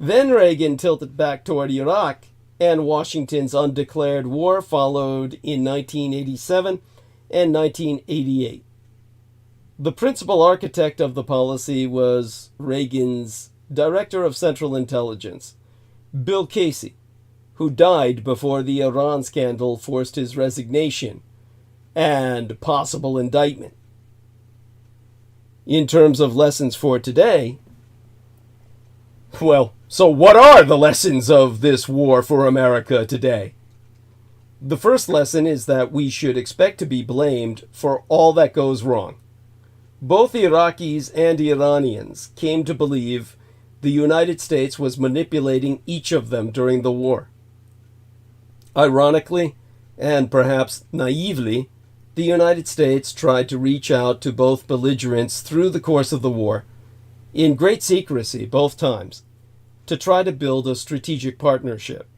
A: Then Reagan tilted back toward Iraq, and Washington's undeclared war followed in 1987 and 1988. The principal architect of the policy was Reagan's Director of Central Intelligence, Bill Casey, who died before the Iran scandal forced his resignation and possible indictment. In terms of lessons for today, well, so what are the lessons of this war for America today? The first lesson is that we should expect to be blamed for all that goes wrong. Both Iraqis and Iranians came to believe the United States was manipulating each of them during the war. Ironically, and perhaps naively, the United States tried to reach out to both belligerents through the course of the war, in great secrecy both times, to try to build a strategic partnership.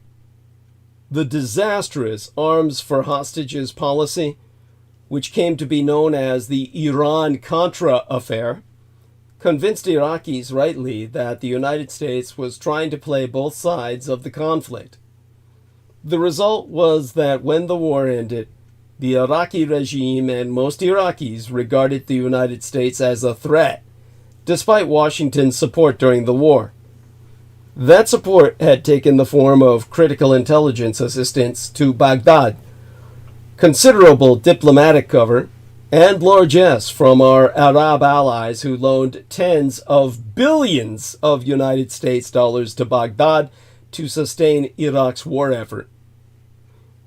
A: The disastrous arms for hostages policy, which came to be known as the Iran-Contra affair, convinced Iraqis rightly that the United States was trying to play both sides of the conflict. The result was that when the war ended, the Iraqi regime and most Iraqis regarded the United States as a threat, despite Washington's support during the war. That support had taken the form of critical intelligence assistance to Baghdad, considerable diplomatic cover, and largesse from our Arab allies who loaned tens of billions of United States dollars to Baghdad to sustain Iraq's war effort.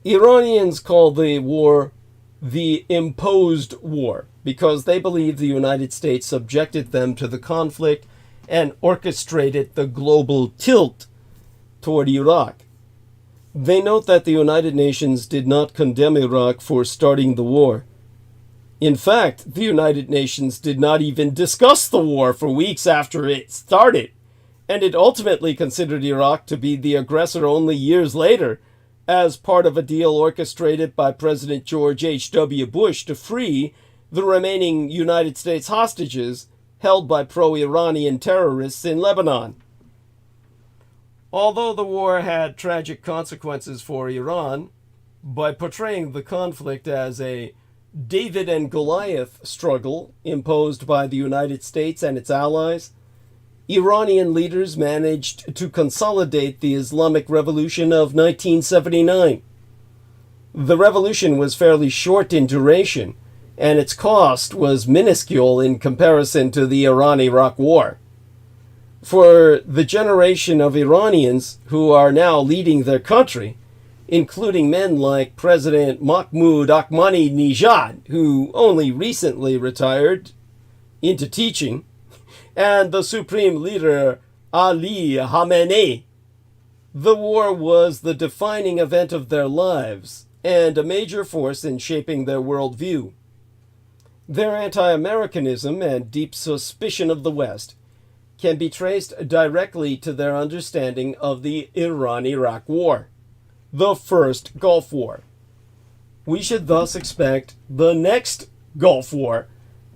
A: Iranians call the war the imposed war because they believe the United States subjected them to the conflict and orchestrated the global tilt toward Iraq. They note that the United Nations did not condemn Iraq for starting the war. In fact, the United Nations did not even discuss the war for weeks after it started, and it ultimately considered Iraq to be the aggressor only years later, as part of a deal orchestrated by President George H.W. Bush to free the remaining United States hostages held by pro-Iranian terrorists in Lebanon. Although the war had tragic consequences for Iran, by portraying the conflict as a David and Goliath struggle imposed by the United States and its allies, Iranian leaders managed to consolidate the Islamic Revolution of 1979. The revolution was fairly short in duration, and its cost was minuscule in comparison to the Iran-Iraq War. For the generation of Iranians who are now leading their country, including men like President Mahmoud Ahmadinejad, who only recently retired into teaching, and the supreme leader Ali Khamenei, the war was the defining event of their lives and a major force in shaping their worldview. Their anti-Americanism and deep suspicion of the West can be traced directly to their understanding of the Iran-Iraq War, the first Gulf War. We should thus expect the next Gulf War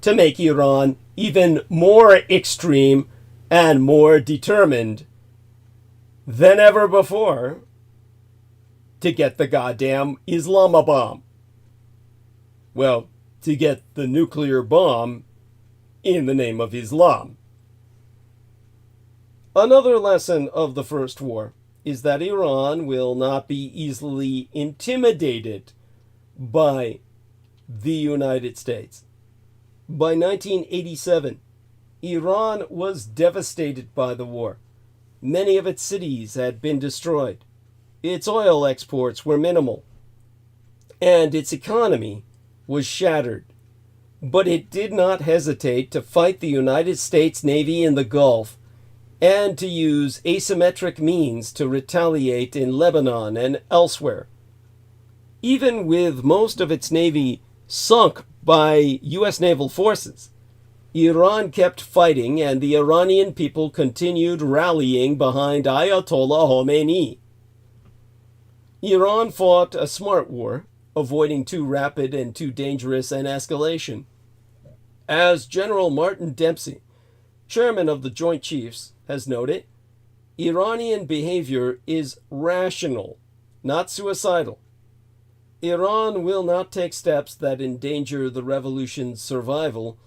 A: to make Iran even more extreme and more determined than ever before to get the goddamn Islamabomb. Well, to get the nuclear bomb in the name of Islam. Another lesson of the First War is that Iran will not be easily intimidated by the United States. By 1987, Iran was devastated by the war. Many of its cities had been destroyed. Its oil exports were minimal, and its economy was shattered. But it did not hesitate to fight the United States Navy in the Gulf and to use asymmetric means to retaliate in Lebanon and elsewhere. Even with most of its navy sunk by U.S. naval forces, Iran kept fighting and the Iranian people continued rallying behind Ayatollah Khomeini. Iran fought a smart war, avoiding too rapid and too dangerous an escalation. As General Martin Dempsey, chairman of the Joint Chiefs, has noted, Iranian behavior is rational, not suicidal. Iran will not take steps that endanger the revolution's survival.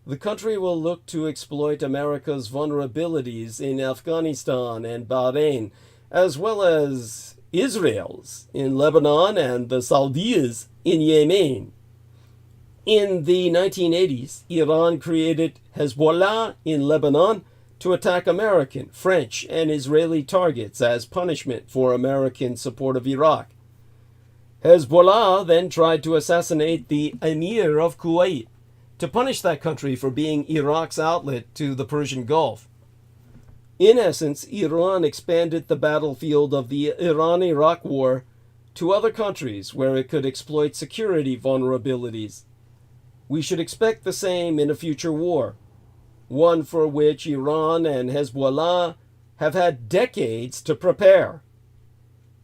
A: The country will look to exploit America's vulnerabilities in Afghanistan and Bahrain, as well as Israel's in Lebanon and the Saudis in Yemen. In the 1980s, Iran created Hezbollah in Lebanon to attack American, French, and Israeli targets as punishment for American support of Iraq. Hezbollah then tried to assassinate the Emir of Kuwait to punish that country for being Iraq's outlet to the Persian Gulf. In essence, Iran expanded the battlefield of the Iran-Iraq War to other countries where it could exploit security vulnerabilities. We should expect the same in a future war, one for which Iran and Hezbollah have had decades to prepare.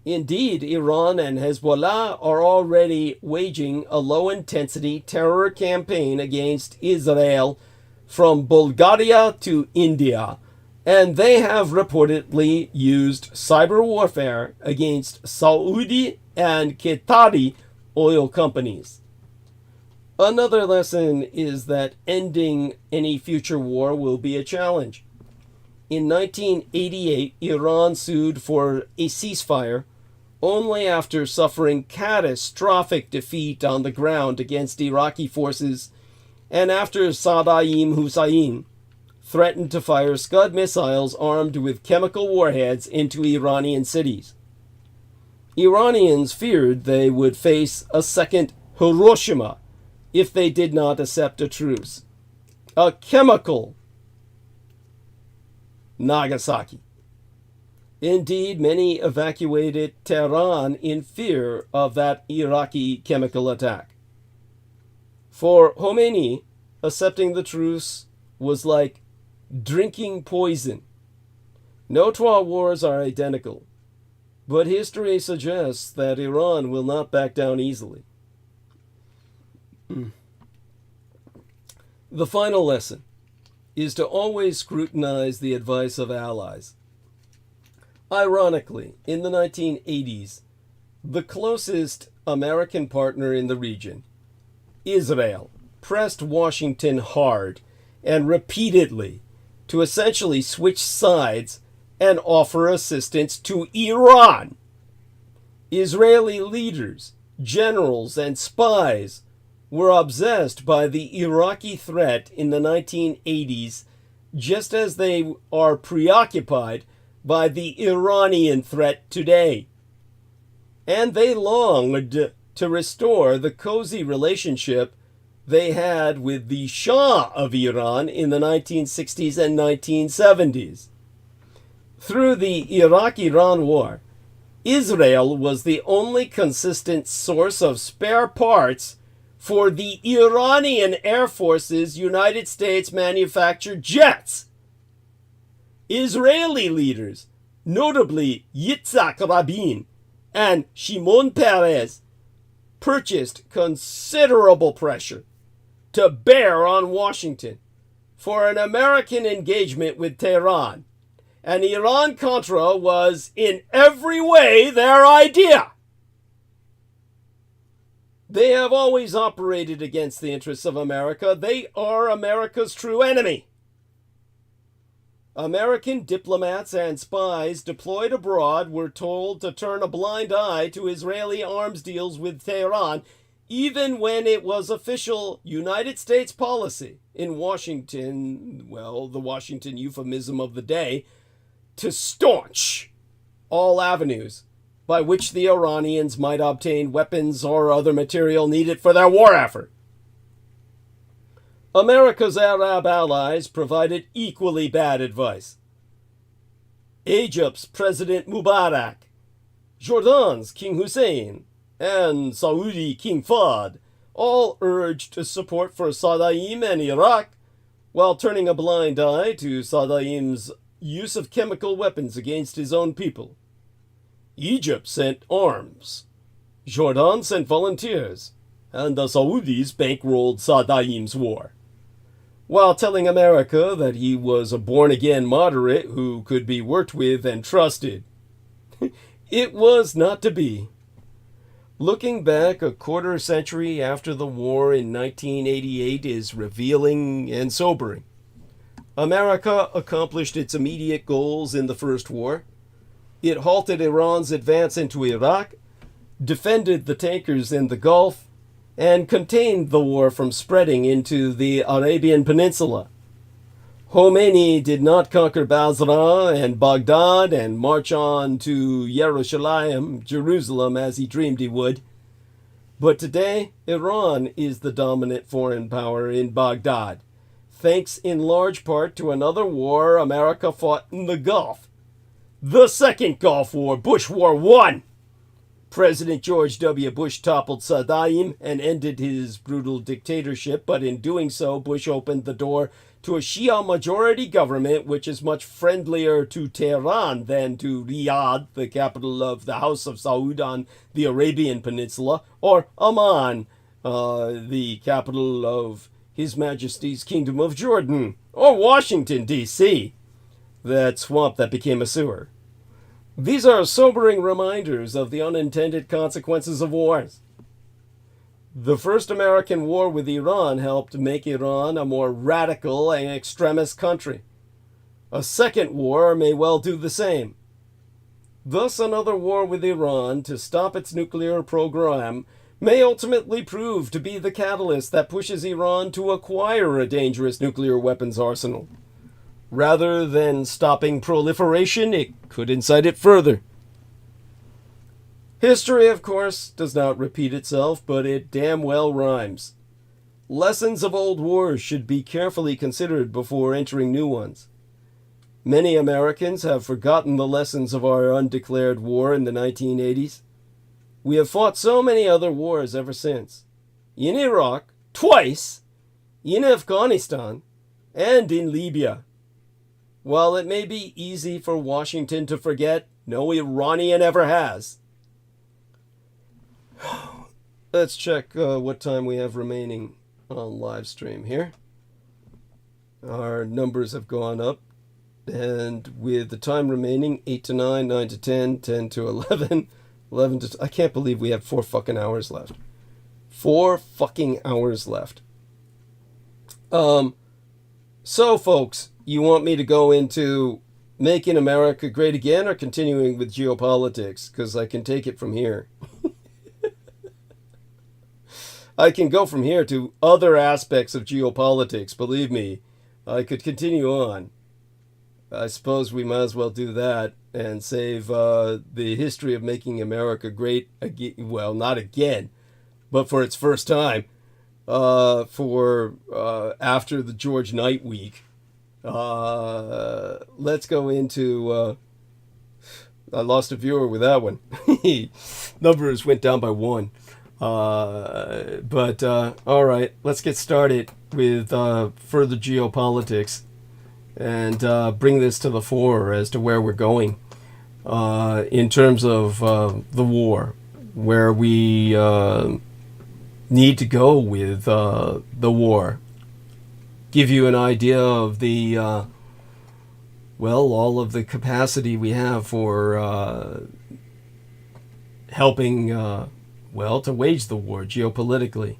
A: Indeed, Iran and Hezbollah are already waging a low-intensity terror campaign against Israel from Bulgaria to India, and they have reportedly used cyber warfare against Saudi and Qatari oil companies. Another lesson is that ending any future war will be a challenge. In 1988, Iran sued for a ceasefire only after suffering catastrophic defeat on the ground against Iraqi forces and after Saddam Hussein threatened to fire Scud missiles armed with chemical warheads into Iranian cities. Iranians feared they would face a second Hiroshima if they did not accept a truce. A chemical Nagasaki. Indeed, many evacuated Tehran in fear of that Iraqi chemical attack. For Khomeini, accepting the truce was like drinking poison. No two wars are identical, but history suggests that Iran will not back down easily. The final lesson is to always scrutinize the advice of allies. Ironically, in the 1980s, the closest American partner in the region, Israel, pressed Washington hard and repeatedly to essentially switch sides and offer assistance to Iran. Israeli leaders, generals, and spies were obsessed by the Iraqi threat in the 1980s, just as they are preoccupied by the Iranian threat today. And they longed to restore the cozy relationship they had with the Shah of Iran in the 1960s and 1970s. Through the Iraq-Iran war, Israel was the only consistent source of spare parts for the Iranian Air Force's United States manufactured jets. Israeli leaders, notably Yitzhak Rabin and Shimon Peres, purchased considerable pressure to bear on Washington for an American engagement with Tehran, and Iran-Contra was in every way their idea. They have always operated against the interests of America. They are America's true enemy. American diplomats and spies deployed abroad were told to turn a blind eye to Israeli arms deals with Tehran, even when it was official United States policy in Washington, well, the Washington euphemism of the day, to staunch all avenues by which the Iranians might obtain weapons or other material needed for their war effort. America's Arab allies provided equally bad advice. Egypt's President Mubarak, Jordan's King Hussein, and Saudi King Fahd all urged support for Saddam and Iraq, while turning a blind eye to Saddam's use of chemical weapons against his own people. Egypt sent arms, Jordan sent volunteers, and the Saudis bankrolled Saddam's war, while telling America that he was a born-again moderate who could be worked with and trusted. It was not to be. Looking back a quarter century after the war in 1988 is revealing and sobering. America accomplished its immediate goals in the First War. It halted Iran's advance into Iraq, defended the tankers in the Gulf, and contained the war from spreading into the Arabian Peninsula. Khomeini did not conquer Basra and Baghdad and march on to Jerusalem, as he dreamed he would. But today, Iran is the dominant foreign power in Baghdad, thanks in large part to another war America fought in the Gulf. The Second Gulf War, Bush War I. President George W. Bush toppled Saddam and ended his brutal dictatorship, but in doing so, Bush opened the door to a Shia-majority government which is much friendlier to Tehran than to Riyadh, the capital of the House of Saud on the Arabian Peninsula, or Amman, the capital of His Majesty's Kingdom of Jordan, or Washington, D.C., that swamp that became a sewer. These are sobering reminders of the unintended consequences of wars. The first American war with Iran helped make Iran a more radical and extremist country. A second war may well do the same. Thus, another war with Iran to stop its nuclear program may ultimately prove to be the catalyst that pushes Iran to acquire a dangerous nuclear weapons arsenal. Rather than stopping proliferation, it could incite it further. History, of course, does not repeat itself, but it damn well rhymes. Lessons of old wars should be carefully considered before entering new ones. Many Americans have forgotten the lessons of our undeclared war in the 1980s. We have fought so many other wars ever since. In Iraq, twice, in Afghanistan, and in Libya. While it may be easy for Washington to forget, no Iranian ever has. Let's check what time we have remaining on live stream here. Our numbers have gone up, and with the time remaining, 8 to 9, 9 to 10, 10 to 11, 11 to... I can't believe we have 4 fucking hours left. 4 fucking hours left. So, folks, you want me to go into making America great again or continuing with geopolitics? Because I can take it from here. I can go from here to other aspects of geopolitics. Believe me, I could continue on. I suppose we might as well do that and save the history of making America great again. Well, not again, but for its first time. For after the George Knight week. Let's go into... I lost a viewer with that one. Numbers went down by 1. But all right, let's get started with further geopolitics and bring this to the fore as to where we're going in terms of the war, where we need to go with the war. Give you an idea of the, all of the capacity we have for helping, to wage the war geopolitically.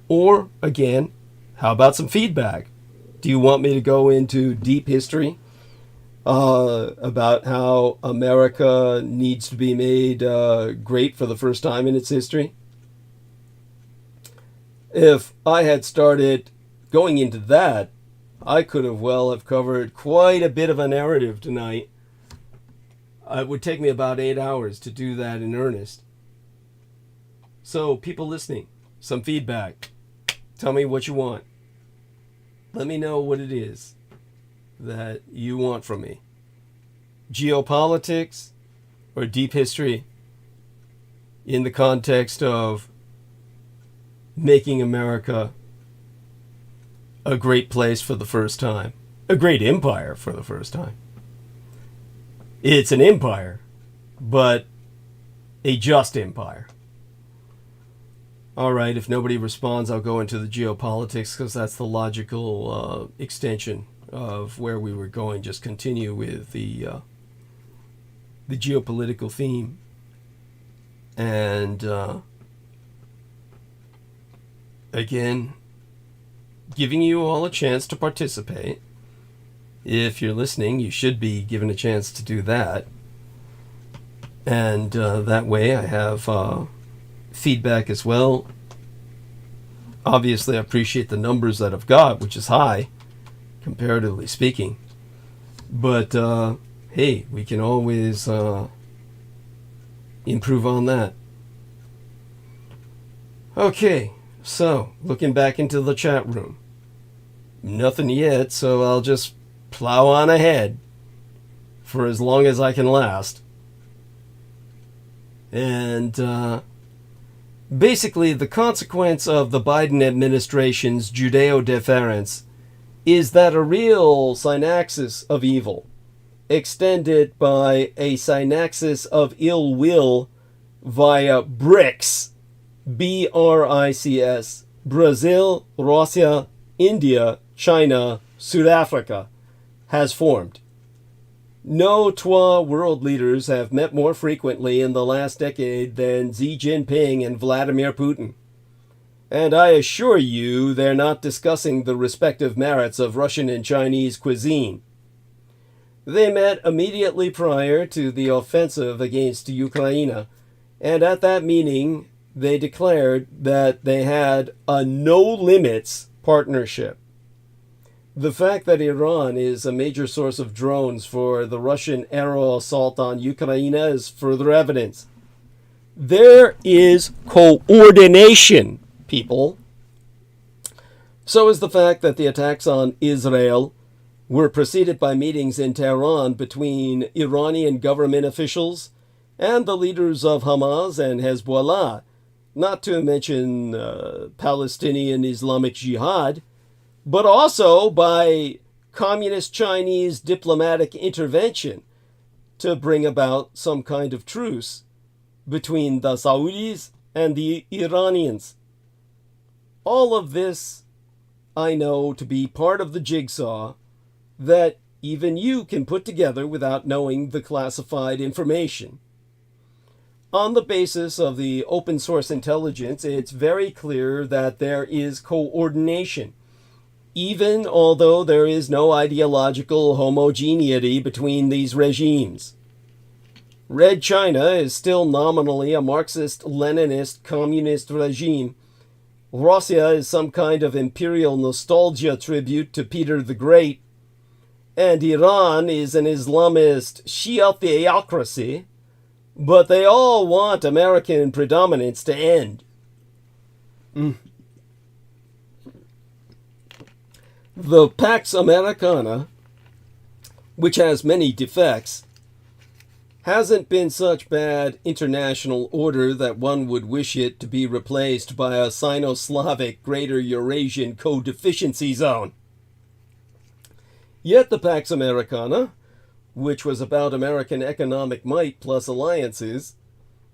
A: Or, again, how about some feedback? Do you want me to go into deep history about how America needs to be made great for the first time in its history? If I had started going into that, I could have covered quite a bit of a narrative tonight. It would take me about 8 hours to do that in earnest. So, people listening, some feedback. Tell me what you want. Let me know what it is that you want from me. Geopolitics or deep history in the context of making America a great place for the first time. A great empire for the first time. It's an empire, but a just empire. All right, if nobody responds, I'll go into the geopolitics because that's the logical extension of where we were going. Just continue with the geopolitical theme. And again, giving you all a chance to participate. If you're listening, you should be given a chance to do that. And that way I have feedback as well. Obviously, I appreciate the numbers that I've got, which is high, comparatively speaking. But, hey, we can always improve on that. Okay, so, looking back into the chat room. Nothing yet, so I'll just plow on ahead for as long as I can last. And, basically, the consequence of the Biden administration's Judeo-deference is that a real synaxis of evil, extended by a synaxis of ill will via BRICS, BRICS, Brazil, Russia, India, China, South Africa, has formed. No two world leaders have met more frequently in the last decade than Xi Jinping and Vladimir Putin. And I assure you they're not discussing the respective merits of Russian and Chinese cuisine. They met immediately prior to the offensive against Ukraine, and at that meeting, they declared that they had a no-limits partnership. The fact that Iran is a major source of drones for the Russian aerial assault on Ukraine is further evidence. There is coordination, people. So is the fact that the attacks on Israel were preceded by meetings in Tehran between Iranian government officials and the leaders of Hamas and Hezbollah, not to mention Palestinian Islamic Jihad, but also by communist Chinese diplomatic intervention to bring about some kind of truce between the Saudis and the Iranians. All of this I know to be part of the jigsaw that even you can put together without knowing the classified information. On the basis of the open source intelligence, it's very clear that there is coordination, even although there is no ideological homogeneity between these regimes. Red China is still nominally a Marxist-Leninist communist regime. Russia is some kind of imperial nostalgia tribute to Peter the Great. And Iran is an Islamist Shia theocracy. But they all want American predominance to end. The Pax Americana, which has many defects, hasn't been such bad international order that one would wish it to be replaced by a Sino-Slavic Greater Eurasian Co-Deficiency Zone. Yet the Pax Americana, which was about American economic might plus alliances,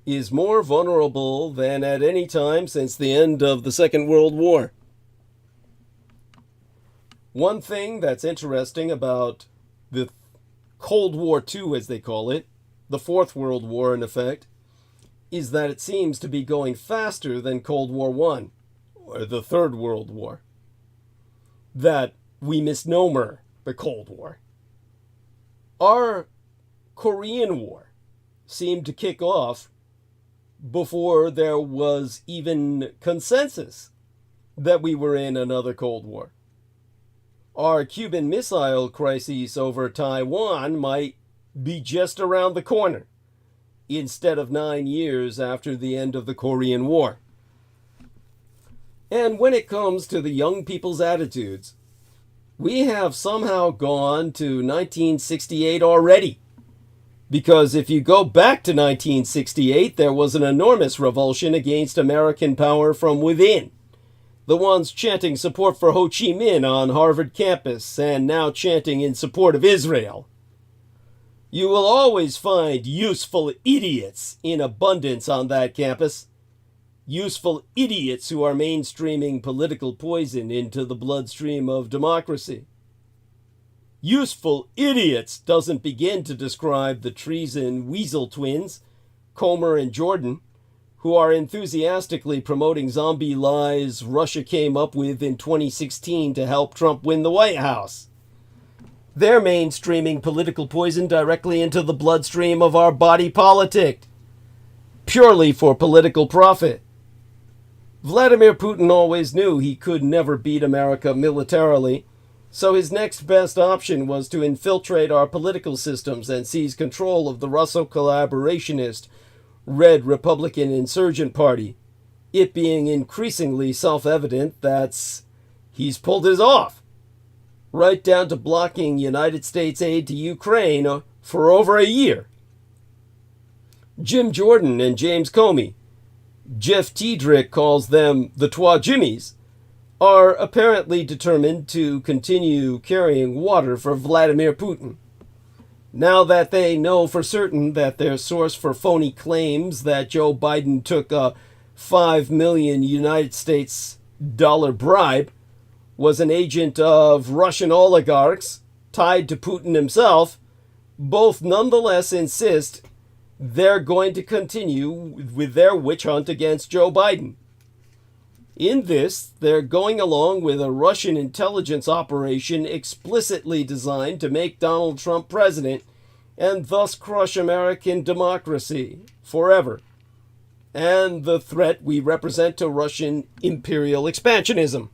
A: is more vulnerable than at any time since the end of the Second World War. One thing that's interesting about the Cold War II, as they call it, the Fourth World War in effect, is that it seems to be going faster than Cold War I, or the Third World War. That we misnomer the Cold War. Our Korean War seemed to kick off before there was even consensus that we were in another Cold War. Our Cuban Missile Crisis over Taiwan might be just around the corner, instead of 9 years after the end of the Korean War. And when it comes to the young people's attitudes, we have somehow gone to 1968 already. Because if you go back to 1968, there was an enormous revulsion against American power from within. The ones chanting support for Ho Chi Minh on Harvard campus and now chanting in support of Israel. You will always find useful idiots in abundance on that campus. Useful idiots who are mainstreaming political poison into the bloodstream of democracy. Useful idiots doesn't begin to describe the treason weasel twins, Comer and Jordan, who are enthusiastically promoting zombie lies Russia came up with in 2016 to help Trump win the White House. They're mainstreaming political poison directly into the bloodstream of our body politic, purely for political profit. Vladimir Putin always knew he could never beat America militarily, so his next best option was to infiltrate our political systems and seize control of the Russo-collaborationist Red Republican Insurgent Party, it being increasingly self-evident that he's pulled his off, right down to blocking United States aid to Ukraine for over a year. Jim Jordan and James Comey, Jeff Tiedrick calls them the Twa Jimmies, are apparently determined to continue carrying water for Vladimir Putin. Now that they know for certain that their source for phony claims that Joe Biden took a $5 million United States dollar bribe was an agent of Russian oligarchs tied to Putin himself, both nonetheless insist they're going to continue with their witch hunt against Joe Biden. In this, they're going along with a Russian intelligence operation explicitly designed to make Donald Trump president and thus crush American democracy forever, and the threat we represent to Russian imperial expansionism.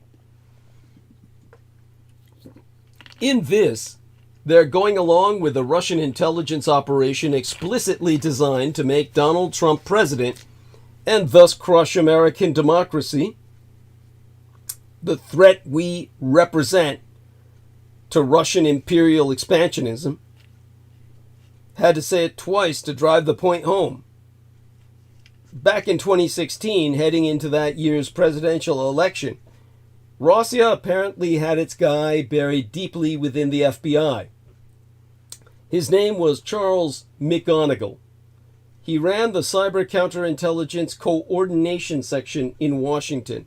A: In this, they're going along with a Russian intelligence operation explicitly designed to make Donald Trump president and thus crush American democracy, the threat we represent to Russian imperial expansionism. Had to say it twice to drive the point home. Back in 2016, heading into that year's presidential election, Russia apparently had its guy buried deeply within the FBI. His name was Charles McGonigal. He ran the Cyber Counterintelligence Coordination Section in Washington,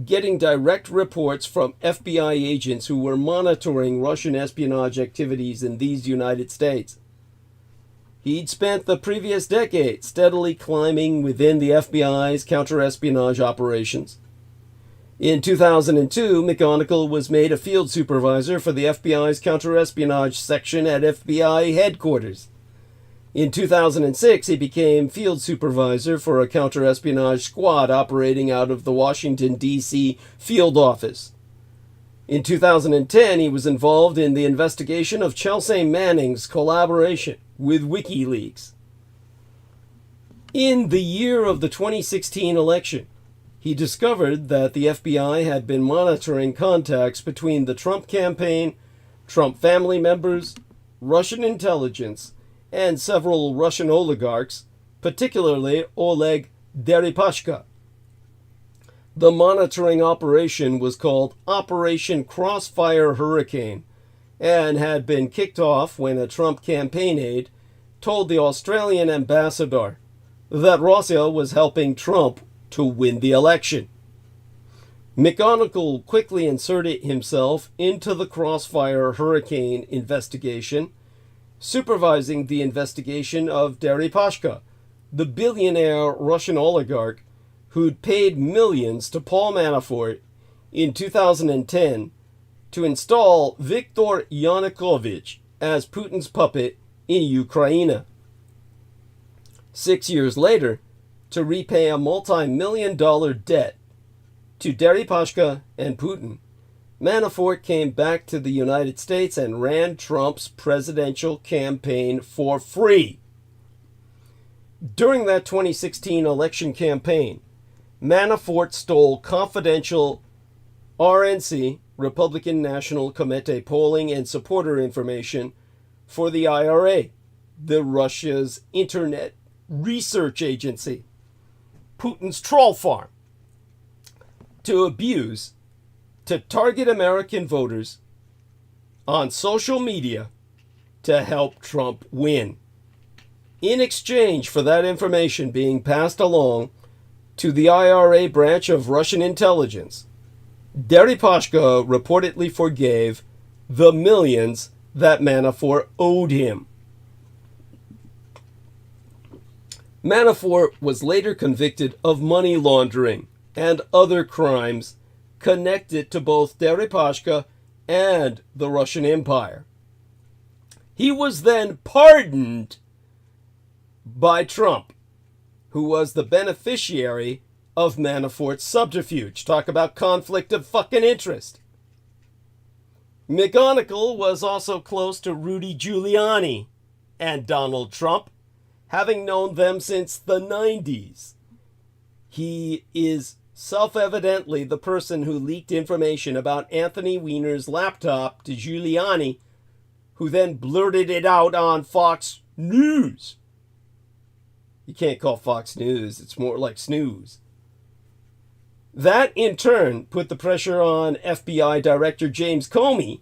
A: getting direct reports from FBI agents who were monitoring Russian espionage activities in these United States. He'd spent the previous decade steadily climbing within the FBI's counterespionage operations. In 2002, McGonigal was made a field supervisor for the FBI's counterespionage section at FBI headquarters. In 2006, he became field supervisor for a counterespionage squad operating out of the Washington, D.C. field office. In 2010, he was involved in the investigation of Chelsea Manning's collaboration with WikiLeaks. In the year of the 2016 election, he discovered that the FBI had been monitoring contacts between the Trump campaign, Trump family members, Russian intelligence, and several Russian oligarchs, particularly Oleg Deripaska. The monitoring operation was called Operation Crossfire Hurricane and had been kicked off when a Trump campaign aide told the Australian ambassador that Russia was helping Trump to win the election. McGonigal quickly inserted himself into the Crossfire Hurricane investigation, supervising the investigation of Deripaska, the billionaire Russian oligarch who'd paid millions to Paul Manafort in 2010 to install Viktor Yanukovych as Putin's puppet in Ukraine. 6 years later, to repay a multi-million-dollar debt to Deripaska and Putin, Manafort came back to the United States and ran Trump's presidential campaign for free. During that 2016 election campaign, Manafort stole confidential RNC, Republican National Committee polling and supporter information for the IRA, the Russia's Internet Research Agency, Putin's troll farm, to abuse, to target American voters on social media to help Trump win. In exchange for that information being passed along to the IRA branch of Russian intelligence, Deripaska reportedly forgave the millions that Manafort owed him. Manafort was later convicted of money laundering and other crimes connected to both Deripaska and the Russian Empire. He was then pardoned by Trump, who was the beneficiary of Manafort's subterfuge. Talk about conflict of fucking interest. McGonigal was also close to Rudy Giuliani and Donald Trump, having known them since the 90s. He is self-evidently the person who leaked information about Anthony Weiner's laptop to Giuliani, who then blurted it out on Fox News. You can't call Fox News, it's more like snooze. That, in turn, put the pressure on FBI Director James Comey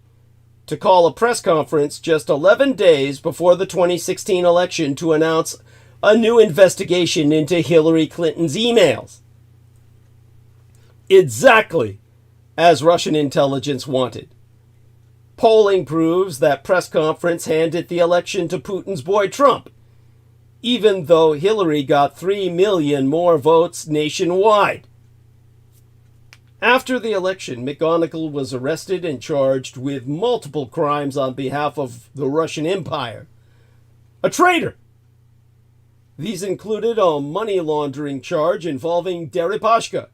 A: to call a press conference just 11 days before the 2016 election to announce a new investigation into Hillary Clinton's emails. Exactly as Russian intelligence wanted. Polling proves that press conference handed the election to Putin's boy Trump, even though Hillary got 3 million more votes nationwide. After the election, McGonigal was arrested and charged with multiple crimes on behalf of the Russian Empire. A traitor! These included a money laundering charge involving Deripaska.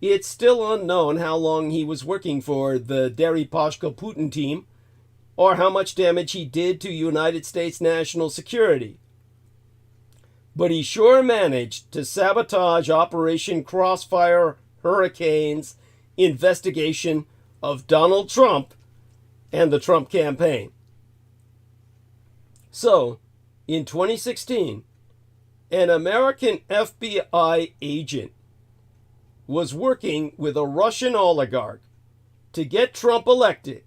A: It's still unknown how long he was working for the Deripaska Putin team, or how much damage he did to United States national security. But he sure managed to sabotage Operation Crossfire Hurricane's investigation of Donald Trump and the Trump campaign. So, in 2016, an American FBI agent was working with a Russian oligarch to get Trump elected,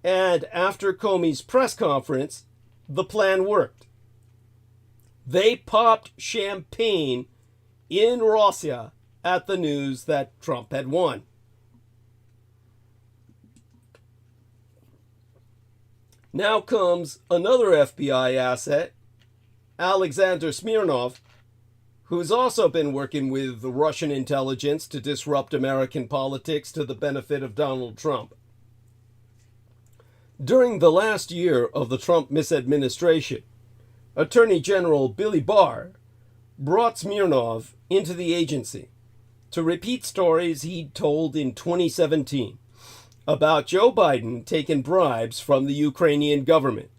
A: and after Comey's press conference, the plan worked. They popped champagne in Russia at the news that Trump had won. Now comes another FBI asset, Alexander Smirnov, who's also been working with the Russian intelligence to disrupt American politics to the benefit of Donald Trump. During the last year of the Trump misadministration, Attorney General Billy Barr brought Smirnov into the agency to repeat stories he'd told in 2017 about Joe Biden taking bribes from the Ukrainian government.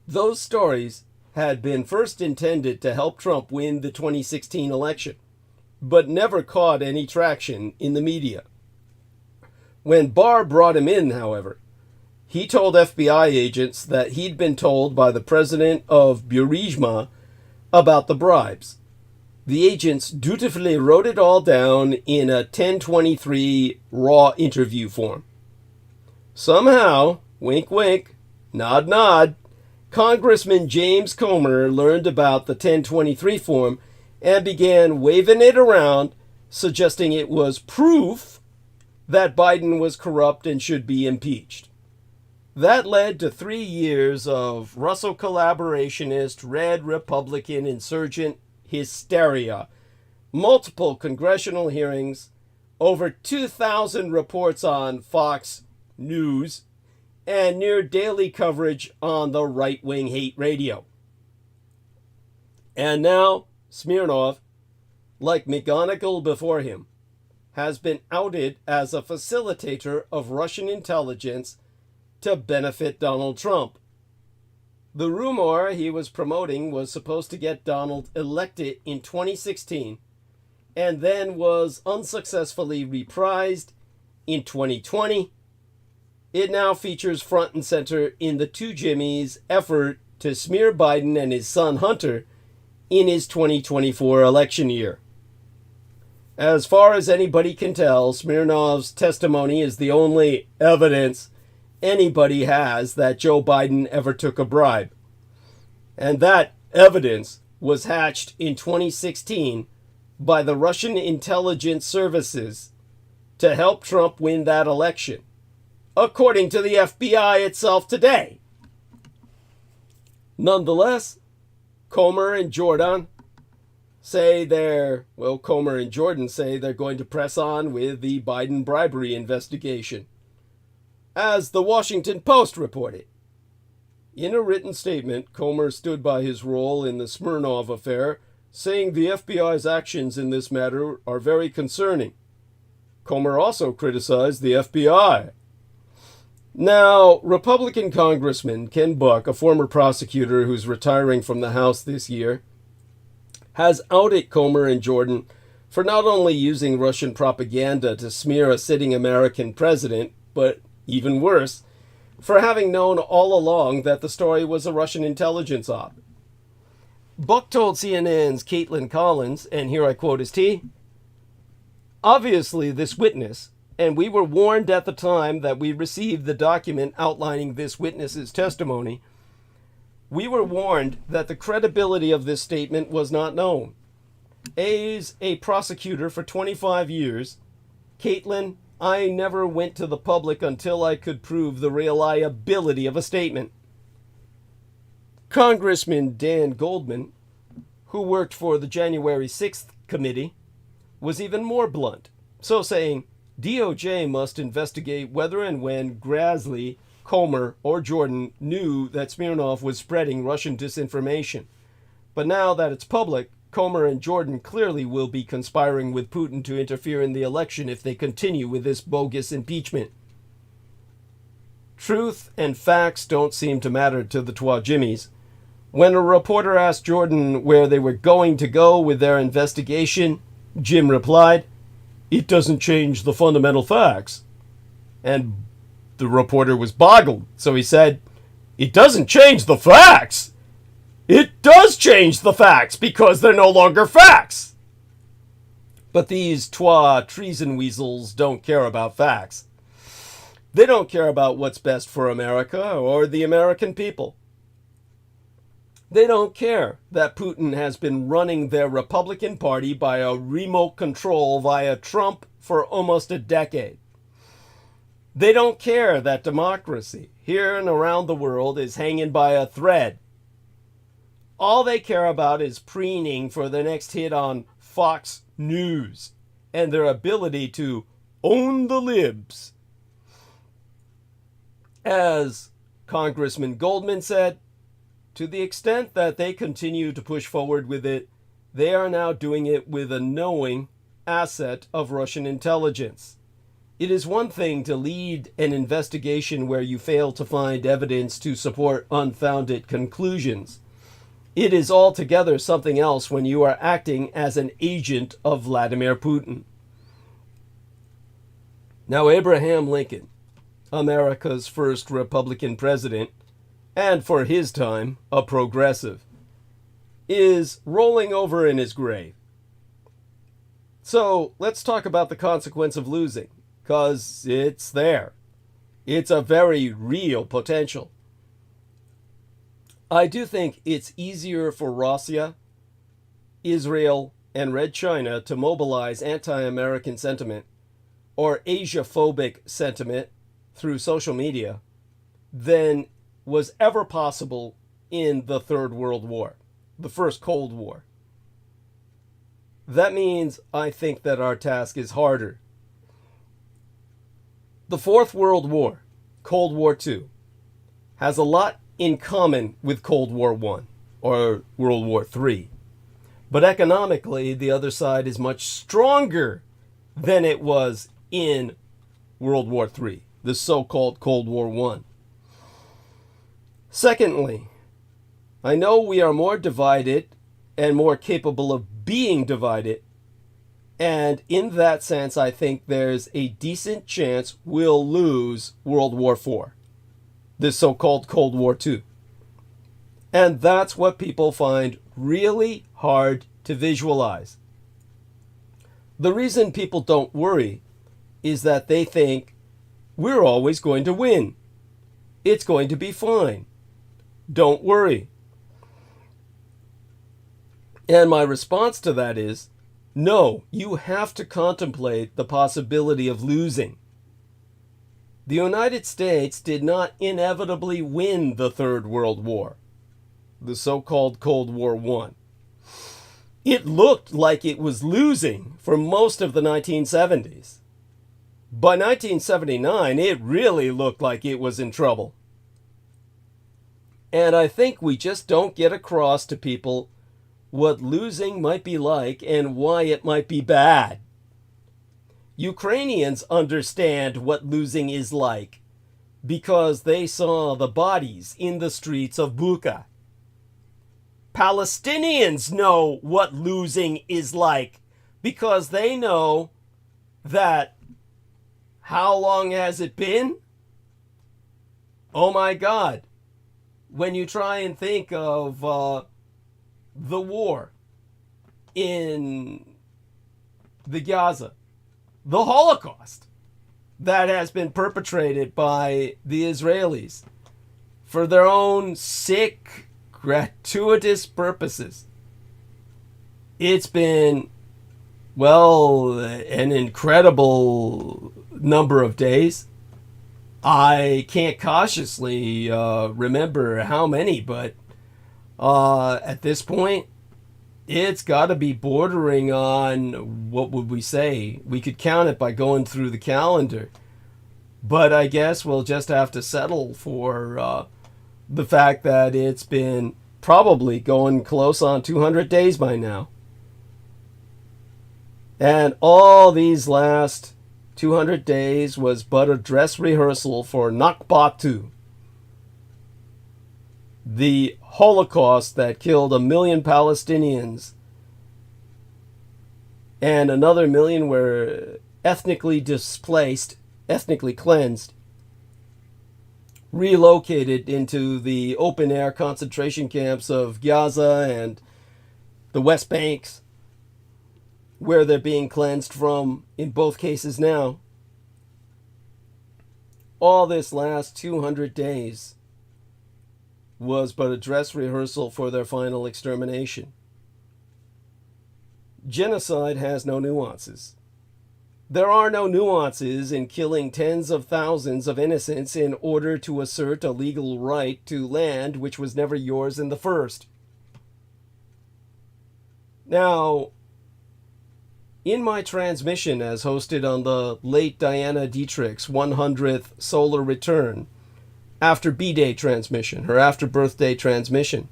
A: Those stories had been first intended to help Trump win the 2016 election, but never caught any traction in the media. When Barr brought him in, however, he told FBI agents that he'd been told by the president of Burisma about the bribes. The agents dutifully wrote it all down in a 1023 raw interview form. Somehow, wink wink, nod nod, Congressman James Comer learned about the 1023 form and began waving it around, suggesting it was proof that Biden was corrupt and should be impeached. That led to 3 years of Russell collaborationist, red Republican insurgent hysteria, multiple congressional hearings, over 2,000 reports on Fox News, and near daily coverage on the right-wing hate radio. And now, Smirnov, like McGonigal before him, has been outed as a facilitator of Russian intelligence to benefit Donald Trump. The rumor he was promoting was supposed to get Donald elected in 2016 and then was unsuccessfully reprised in 2020. It now features front and center in the Two Jimmys' effort to smear Biden and his son Hunter in his 2024 election year. As far as anybody can tell, Smirnov's testimony is the only evidence anybody has that Joe Biden ever took a bribe. And that evidence was hatched in 2016 by the Russian intelligence services to help Trump win that election, according to the FBI itself today. Nonetheless, Comer and Jordan say Comer and Jordan say they're going to press on with the Biden bribery investigation. As the Washington Post reported, in a written statement, Comer stood by his role in the Smirnov affair, saying the FBI's actions in this matter are very concerning. Comer also criticized the FBI. Now, Republican Congressman Ken Buck, a former prosecutor who's retiring from the House this year, has outed Comer and Jordan for not only using Russian propaganda to smear a sitting American president, but even worse, for having known all along that the story was a Russian intelligence op. Buck told CNN's Caitlin Collins, and here I quote his T, "Obviously, this witness, and we were warned at the time that we received the document outlining this witness's testimony, we were warned that the credibility of this statement was not known. As a prosecutor for 25 years, Caitlin, I never went to the public until I could prove the reliability of a statement." Congressman Dan Goldman, who worked for the January 6th committee, was even more blunt. So saying, DOJ must investigate whether and when Grassley, Comer, or Jordan knew that Smirnov was spreading Russian disinformation. But now that it's public, Comer and Jordan clearly will be conspiring with Putin to interfere in the election if they continue with this bogus impeachment. Truth and facts don't seem to matter to the Twa Jimmies. When a reporter asked Jordan where they were going to go with their investigation, Jim replied, "It doesn't change the fundamental facts." And the reporter was boggled, so he said, "It doesn't change the facts! It does change the facts because they're no longer facts!" But these Twa treason weasels don't care about facts. They don't care about what's best for America or the American people. They don't care that Putin has been running their Republican Party by a remote control via Trump for almost a decade. They don't care that democracy here and around the world is hanging by a thread. All they care about is preening for the next hit on Fox News and their ability to own the libs. As Congressman Goldman said, to the extent that they continue to push forward with it, they are now doing it with a knowing asset of Russian intelligence. It is one thing to lead an investigation where you fail to find evidence to support unfounded conclusions. It is altogether something else when you are acting as an agent of Vladimir Putin. Now, Abraham Lincoln, America's first Republican president, and for his time, a progressive, is rolling over in his grave. So let's talk about the consequence of losing, because it's there. It's a very real potential. I do think it's easier for Russia, Israel, and Red China to mobilize anti-American sentiment or Asia-phobic sentiment through social media than was ever possible in the Third World War, the First Cold War. That means I think that our task is harder. The Fourth World War, Cold War II, has a lot in common with Cold War I or World War III. But economically, the other side is much stronger than it was in World War III, the so-called Cold War I. Secondly, I know we are more divided and more capable of being divided, and in that sense, I think there's a decent chance we'll lose World War IV, this so-called Cold War II. And that's what people find really hard to visualize. The reason people don't worry is that they think we're always going to win. It's going to be fine. Don't worry. And my response to that is, no, you have to contemplate the possibility of losing. The United States did not inevitably win the Third World War, the so-called Cold War I. It looked like it was losing for most of the 1970s. By 1979, it really looked like it was in trouble. And I think we just don't get across to people what losing might be like and why it might be bad. Ukrainians understand what losing is like because they saw the bodies in the streets of Bucha. Palestinians know what losing is like because they know that how long has it been? Oh my God. When you try and think of the war in the Gaza, the Holocaust that has been perpetrated by the Israelis for their own sick, gratuitous purposes. It's been, well, an incredible number of days. I can't cautiously remember how many, but at this point, it's got to be bordering on, what would we say? We could count it by going through the calendar. But I guess we'll just have to settle for the fact that it's been probably going close on 200 days by now. And all these last 200 days was but a dress rehearsal for Nakbatu, the Holocaust that killed 1 million Palestinians, and another million were ethnically displaced, ethnically cleansed, relocated into the open-air concentration camps of Gaza and the West Banks, where they're being cleansed from in both cases now. All this last 200 days was but a dress rehearsal for their final extermination. Genocide has no nuances. There are no nuances in killing tens of thousands of innocents in order to assert a legal right to land which was never yours in the first. Now, in my transmission as hosted on the late Diana Dietrich's 100th solar return, after B-Day transmission, her after birthday transmission,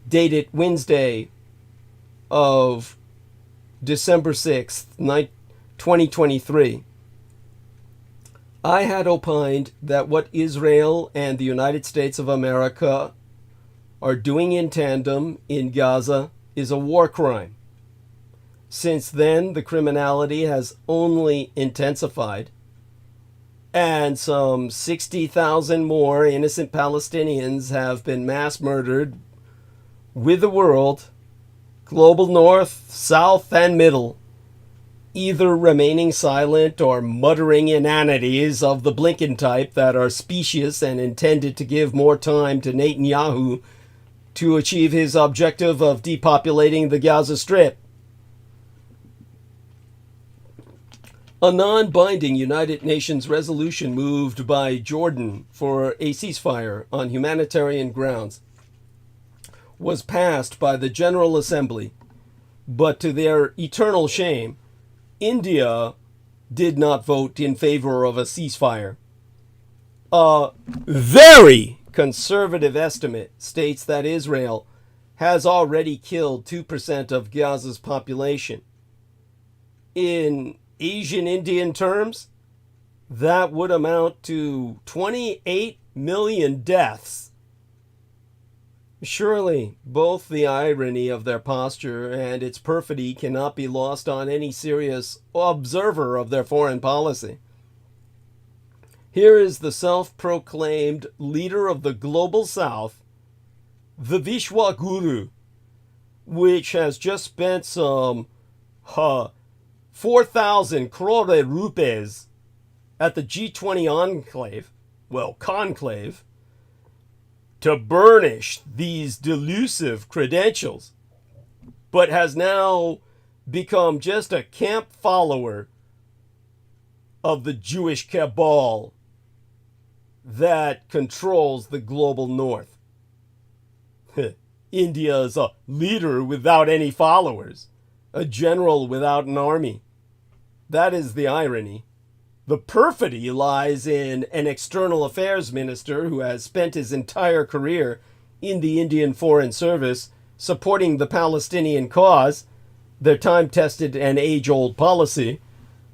A: dated Wednesday of December 6th, 2023, I had opined that what Israel and the United States of America are doing in tandem in Gaza is a war crime. Since then, the criminality has only intensified, and some 60,000 more innocent Palestinians have been mass murdered, with the world, global north, south, and middle, either remaining silent or muttering inanities of the Blinken type that are specious and intended to give more time to Netanyahu to achieve his objective of depopulating the Gaza Strip. A non-binding United Nations resolution moved by Jordan for a ceasefire on humanitarian grounds was passed by the General Assembly, but to their eternal shame, India did not vote in favor of a ceasefire. A very conservative estimate states that Israel has already killed 2% of Gaza's population. In Asian Indian terms, that would amount to 28 million deaths. Surely, both the irony of their posture and its perfidy cannot be lost on any serious observer of their foreign policy. Here is the self-proclaimed leader of the global south, the Vishwa Guru, which has just spent some 4,000 crore rupees at the G20 conclave, to burnish these delusive credentials, but has now become just a camp follower of the Jewish cabal that controls the global north. India is a leader without any followers, a general without an army. That is the irony. The perfidy lies in an external affairs minister who has spent his entire career in the Indian Foreign Service supporting the Palestinian cause, their time-tested and age-old policy,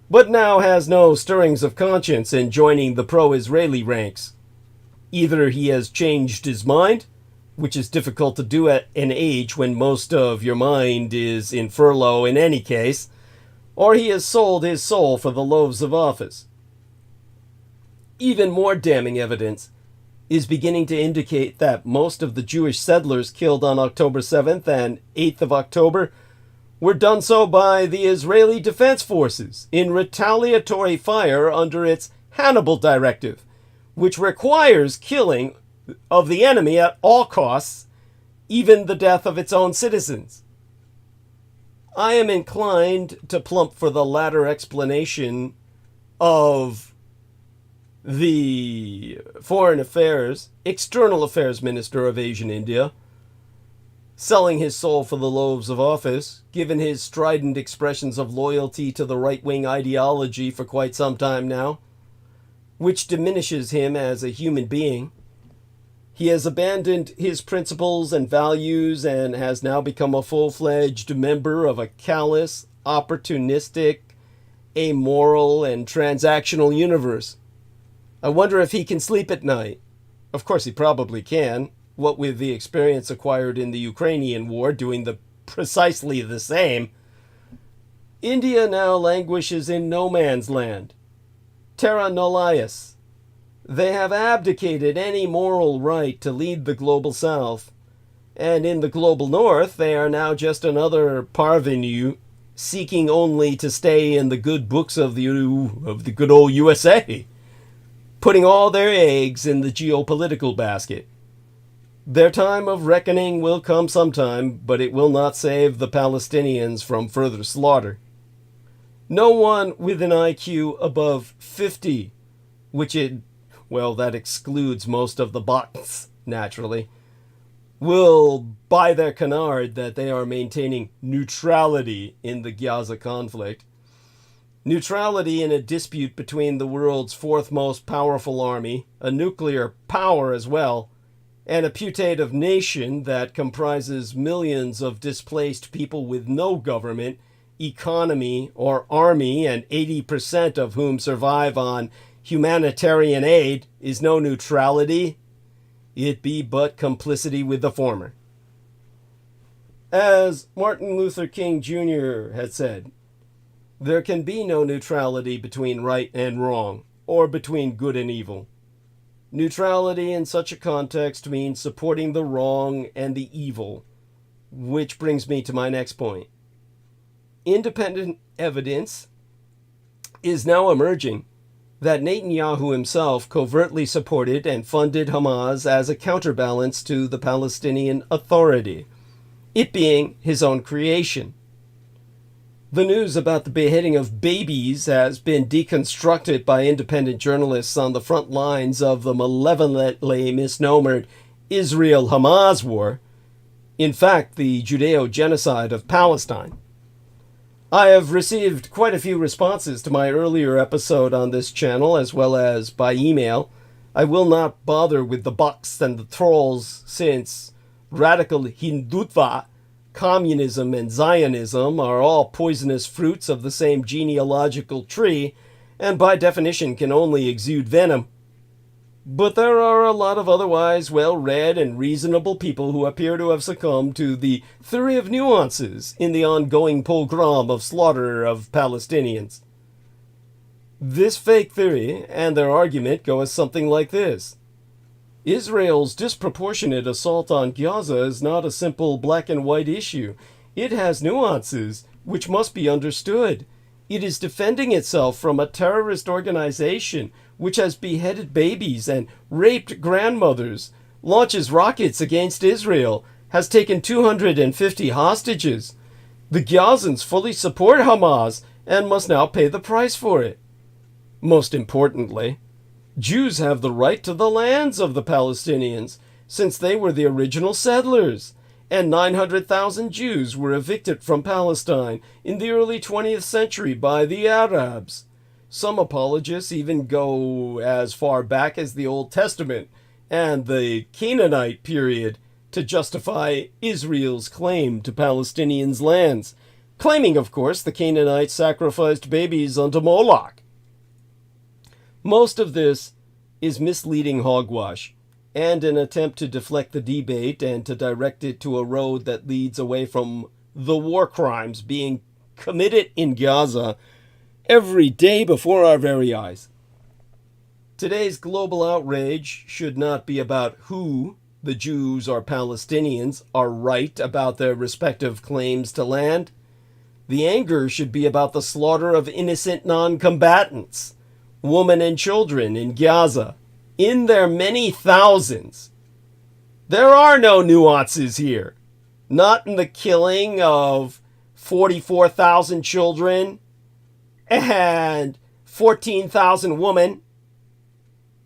A: but now has no stirrings of conscience in joining the pro-Israeli ranks. Either he has changed his mind, which is difficult to do at an age when most of your mind is in furlough in any case, or he has sold his soul for the loaves of office. Even more damning evidence is beginning to indicate that most of the Jewish settlers killed on October 7th and 8th of October were done so by the Israeli Defense Forces in retaliatory fire under its Hannibal Directive, which requires killing of the enemy at all costs, even the death of its own citizens. I am inclined to plump for the latter explanation of the External Affairs Minister of Asian India, selling his soul for the loaves of office, given his strident expressions of loyalty to the right-wing ideology for quite some time now, which diminishes him as a human being. He has abandoned his principles and values and has now become a full-fledged member of a callous, opportunistic, amoral, and transactional universe. I wonder if he can sleep at night. Of course he probably can, what with the experience acquired in the Ukrainian war doing precisely the same. India now languishes in no man's land. Terra nullius. They have abdicated any moral right to lead the global south. And in the global north, they are now just another parvenu seeking only to stay in the good books of the good old USA, putting all their eggs in the geopolitical basket. Their time of reckoning will come sometime, but it will not save the Palestinians from further slaughter. No one with an IQ above 50, that excludes most of the bots, naturally, will buy their canard that they are maintaining neutrality in the Gaza conflict. Neutrality in a dispute between the world's fourth most powerful army, a nuclear power as well, and a putative nation that comprises millions of displaced people with no government, economy, or army, and 80% of whom survive on humanitarian aid, is no neutrality. It be but complicity with the former. As Martin Luther King Jr. had said, there can be no neutrality between right and wrong, or between good and evil. Neutrality in such a context means supporting the wrong and the evil, which brings me to my next point. Independent evidence is now emerging that Netanyahu himself covertly supported and funded Hamas as a counterbalance to the Palestinian Authority, it being his own creation. The news about the beheading of babies has been deconstructed by independent journalists on the front lines of the malevolently misnomered Israel-Hamas war, in fact, the Judeo-genocide of Palestine. I have received quite a few responses to my earlier episode on this channel, as well as by email. I will not bother with the bots and the trolls, since radical Hindutva, communism, and Zionism are all poisonous fruits of the same genealogical tree, and by definition can only exude venom. But there are a lot of otherwise well-read and reasonable people who appear to have succumbed to the theory of nuances in the ongoing pogrom of slaughter of Palestinians. This fake theory and their argument go as something like this. Israel's disproportionate assault on Gaza is not a simple black and white issue. It has nuances, which must be understood. It is defending itself from a terrorist organization which has beheaded babies and raped grandmothers, launches rockets against Israel, has taken 250 hostages. The Gazans fully support Hamas and must now pay the price for it. Most importantly, Jews have the right to the lands of the Palestinians, since they were the original settlers, and 900,000 Jews were evicted from Palestine in the early 20th century by the Arabs. Some apologists even go as far back as the Old Testament and the Canaanite period to justify Israel's claim to Palestinians' lands, claiming, of course, the Canaanites sacrificed babies unto Moloch. Most of this is misleading hogwash, and an attempt to deflect the debate and to direct it to a road that leads away from the war crimes being committed in Gaza every day before our very eyes. Today's global outrage should not be about who, the Jews or Palestinians, are right about their respective claims to land. The anger should be about the slaughter of innocent non-combatants, women and children in Gaza, in their many thousands. There are no nuances here. Not in the killing of 44,000 children and 14,000 women.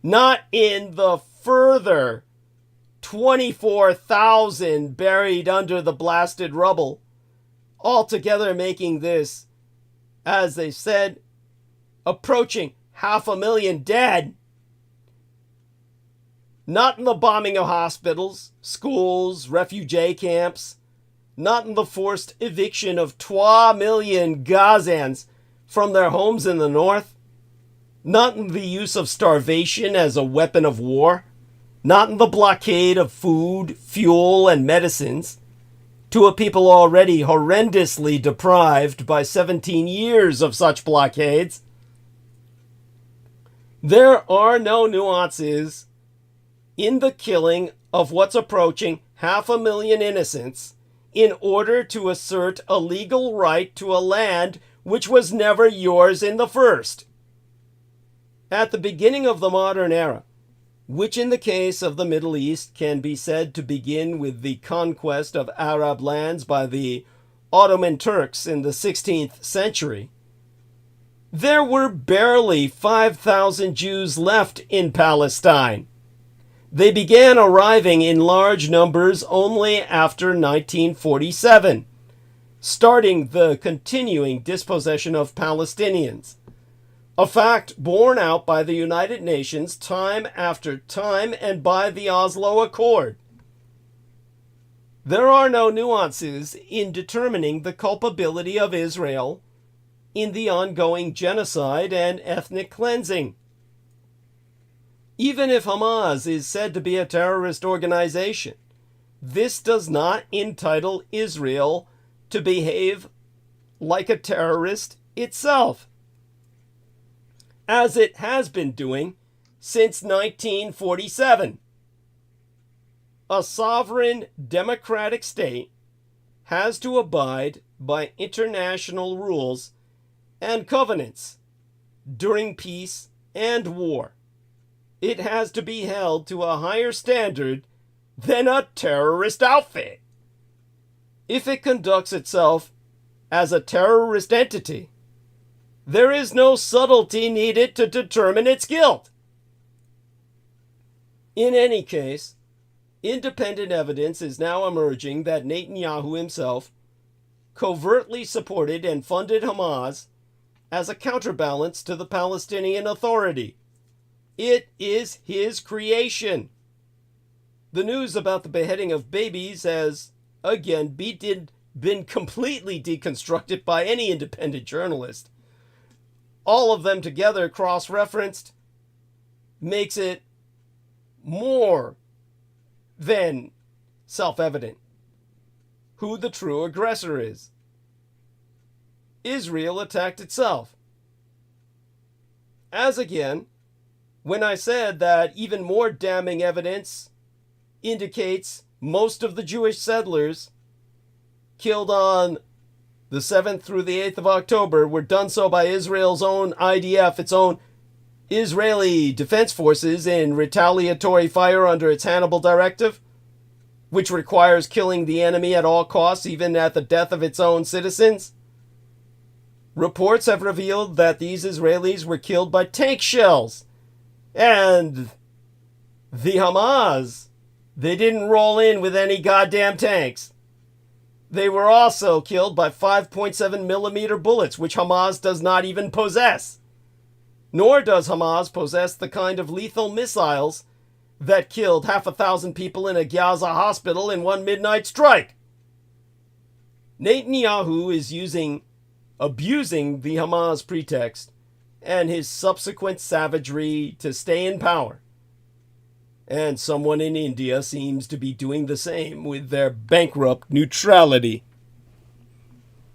A: Not in the further 24,000 buried under the blasted rubble, altogether making this, as they said, approaching 500,000 dead. Not in the bombing of hospitals, schools, refugee camps, not in the forced eviction of 2 million Gazans from their homes in the north, not in the use of starvation as a weapon of war, not in the blockade of food, fuel, and medicines to a people already horrendously deprived by 17 years of such blockades. There are no nuances in the killing of what's approaching 500,000 innocents in order to assert a legal right to a land which was never yours in the first. At the beginning of the modern era, which in the case of the Middle East can be said to begin with the conquest of Arab lands by the Ottoman Turks in the 16th century, there were barely 5,000 Jews left in Palestine. They began arriving in large numbers only after 1947, starting the continuing dispossession of Palestinians, a fact borne out by the United Nations time after time and by the Oslo Accord. There are no nuances in determining the culpability of Israel in the ongoing genocide and ethnic cleansing. Even if Hamas is said to be a terrorist organization, this does not entitle Israel to behave like a terrorist itself, as it has been doing since 1947. A sovereign democratic state has to abide by international rules and covenants during peace and war. It has to be held to a higher standard than a terrorist outfit. If it conducts itself as a terrorist entity, there is no subtlety needed to determine its guilt. In any case, independent evidence is now emerging that Netanyahu himself covertly supported and funded Hamas as a counterbalance to the Palestinian Authority. It is his creation. The news about the beheading of babies has, again, been completely deconstructed by any independent journalist. All of them together, cross-referenced, makes it more than self-evident who the true aggressor is. Israel attacked itself. As again, when I said that even more damning evidence indicates most of the Jewish settlers killed on the 7th through the 8th of October were done so by Israel's own IDF, its own Israeli Defense Forces, in retaliatory fire under its Hannibal Directive, which requires killing the enemy at all costs, even at the death of its own citizens. Reports have revealed that these Israelis were killed by tank shells. And the Hamas, they didn't roll in with any goddamn tanks. They were also killed by 5.7 millimeter bullets, which Hamas does not even possess. Nor does Hamas possess the kind of lethal missiles that killed 500,000 people in a Gaza hospital in one midnight strike. Netanyahu is abusing the Hamas pretext and his subsequent savagery to stay in power. And someone in India seems to be doing the same with their bankrupt neutrality.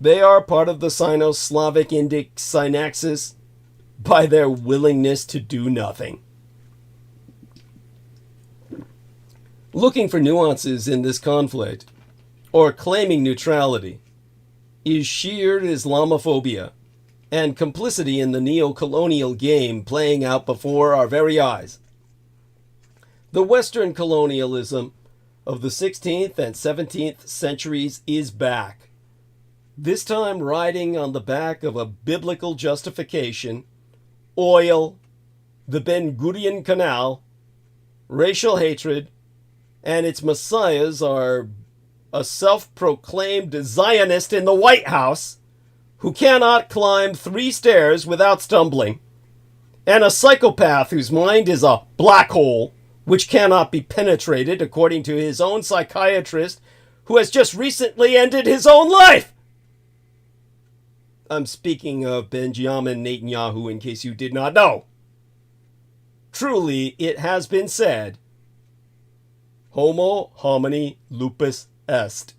A: They are part of the Sino-Slavic Indic synaxis by their willingness to do nothing. Looking for nuances in this conflict, or claiming neutrality, is sheer Islamophobia and complicity in the neo-colonial game playing out before our very eyes. The Western colonialism of the 16th and 17th centuries is back, this time riding on the back of a biblical justification, oil, the Ben Gurion Canal, racial hatred, and its messiahs are a self-proclaimed Zionist in the White House who cannot climb 3 stairs without stumbling, and a psychopath whose mind is a black hole which cannot be penetrated, according to his own psychiatrist, who has just recently ended his own life. I'm speaking of Benjamin Netanyahu, in case you did not know. Truly, it has been said, Homo homini lupus est.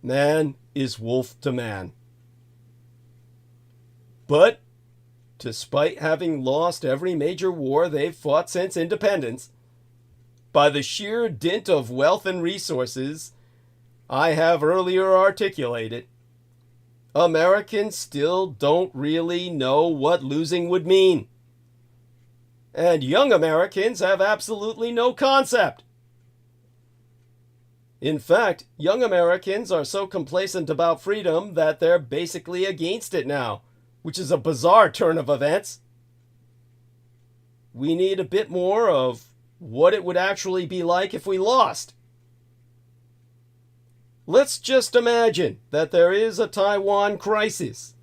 A: Man is wolf to man. But, despite having lost every major war they've fought since independence, by the sheer dint of wealth and resources I have earlier articulated, Americans still don't really know what losing would mean. And young Americans have absolutely no concept. In fact, young Americans are so complacent about freedom that they're basically against it now, which is a bizarre turn of events. We need a bit more of what it would actually be like if we lost. Let's just imagine that there is a Taiwan crisis,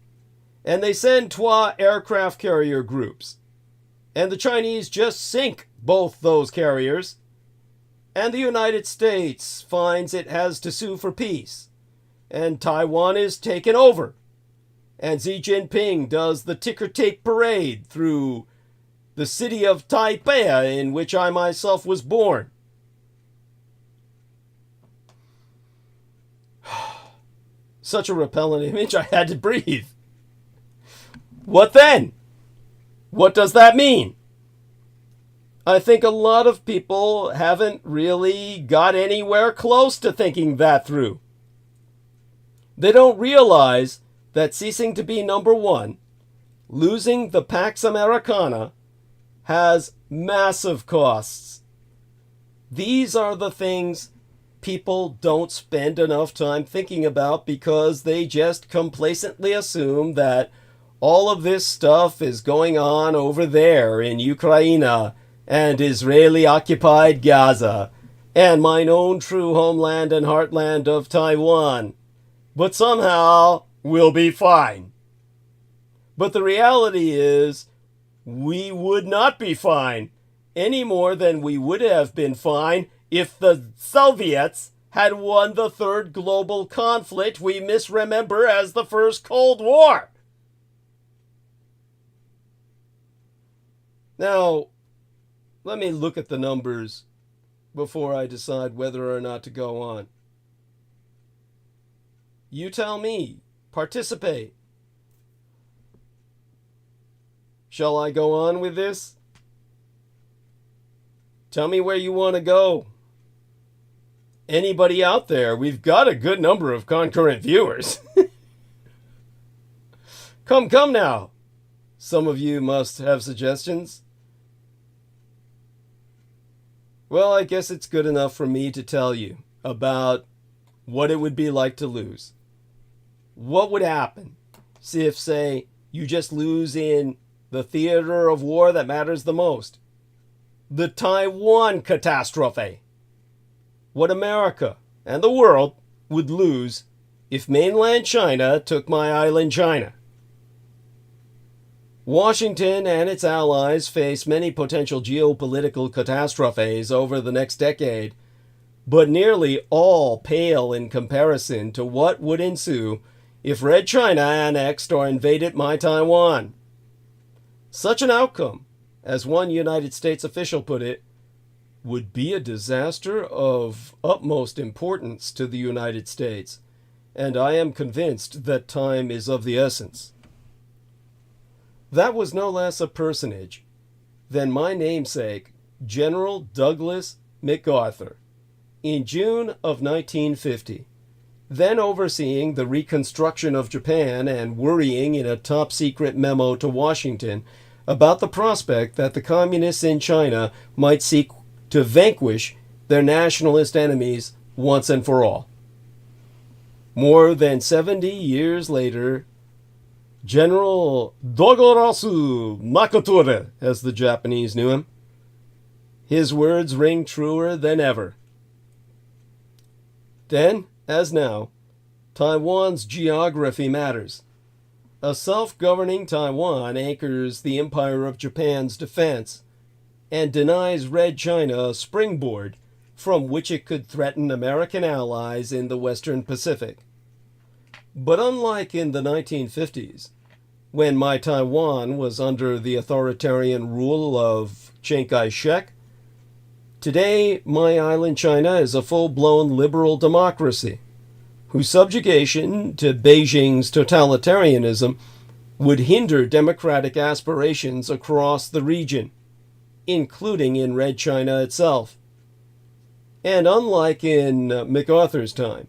A: and they send 2 aircraft carrier groups, and the Chinese just sink both those carriers, and the United States finds it has to sue for peace, and Taiwan is taken over, and Xi Jinping does the ticker tape parade through the city of Taipei, in which I myself was born. Such a repellent image, I had to breathe. What then? What does that mean? I think a lot of people haven't really got anywhere close to thinking that through. They don't realize that ceasing to be number 1, losing the Pax Americana, has massive costs. These are the things people don't spend enough time thinking about because they just complacently assume that all of this stuff is going on over there in Ukraine and Israeli-occupied Gaza and mine own true homeland and heartland of Taiwan. But somehow we'll be fine. But the reality is we would not be fine any more than we would have been fine if the Soviets had won the 3rd global conflict we misremember as the First Cold War. Now, let me look at the numbers before I decide whether or not to go on. You tell me. Participate. Shall I go on with this? Tell me where you want to go. Anybody out there? We've got a good number of concurrent viewers. Come now. Some of you must have suggestions. Well, I guess it's good enough for me to tell you about what it would be like to lose. What would happen if, say, you just lose in the theater of war that matters the most? The Taiwan catastrophe. What America and the world would lose if mainland China took my island China. Washington and its allies face many potential geopolitical catastrophes over the next decade, but nearly all pale in comparison to what would ensue if Red China annexed or invaded my Taiwan. Such an outcome, as one United States official put it, would be a disaster of utmost importance to the United States, and I am convinced that time is of the essence. That was no less a personage than my namesake, General Douglas MacArthur, in June of 1950, then overseeing the reconstruction of Japan and worrying in a top-secret memo to Washington about the prospect that the communists in China might seek to vanquish their nationalist enemies once and for all. More than 70 years later, General Dogorosu Makature, as the Japanese knew him, his words ring truer than ever Then, as now, Taiwan's geography matters. A self-governing Taiwan anchors the empire of Japan's defense and denies Red China a springboard from which it could threaten American allies in the Western Pacific. But unlike in the 1950s, when my Taiwan was under the authoritarian rule of Chiang Kai-shek, today my island China is a full-blown liberal democracy, whose subjugation to Beijing's totalitarianism would hinder democratic aspirations across the region, including in Red China itself. And unlike in MacArthur's time,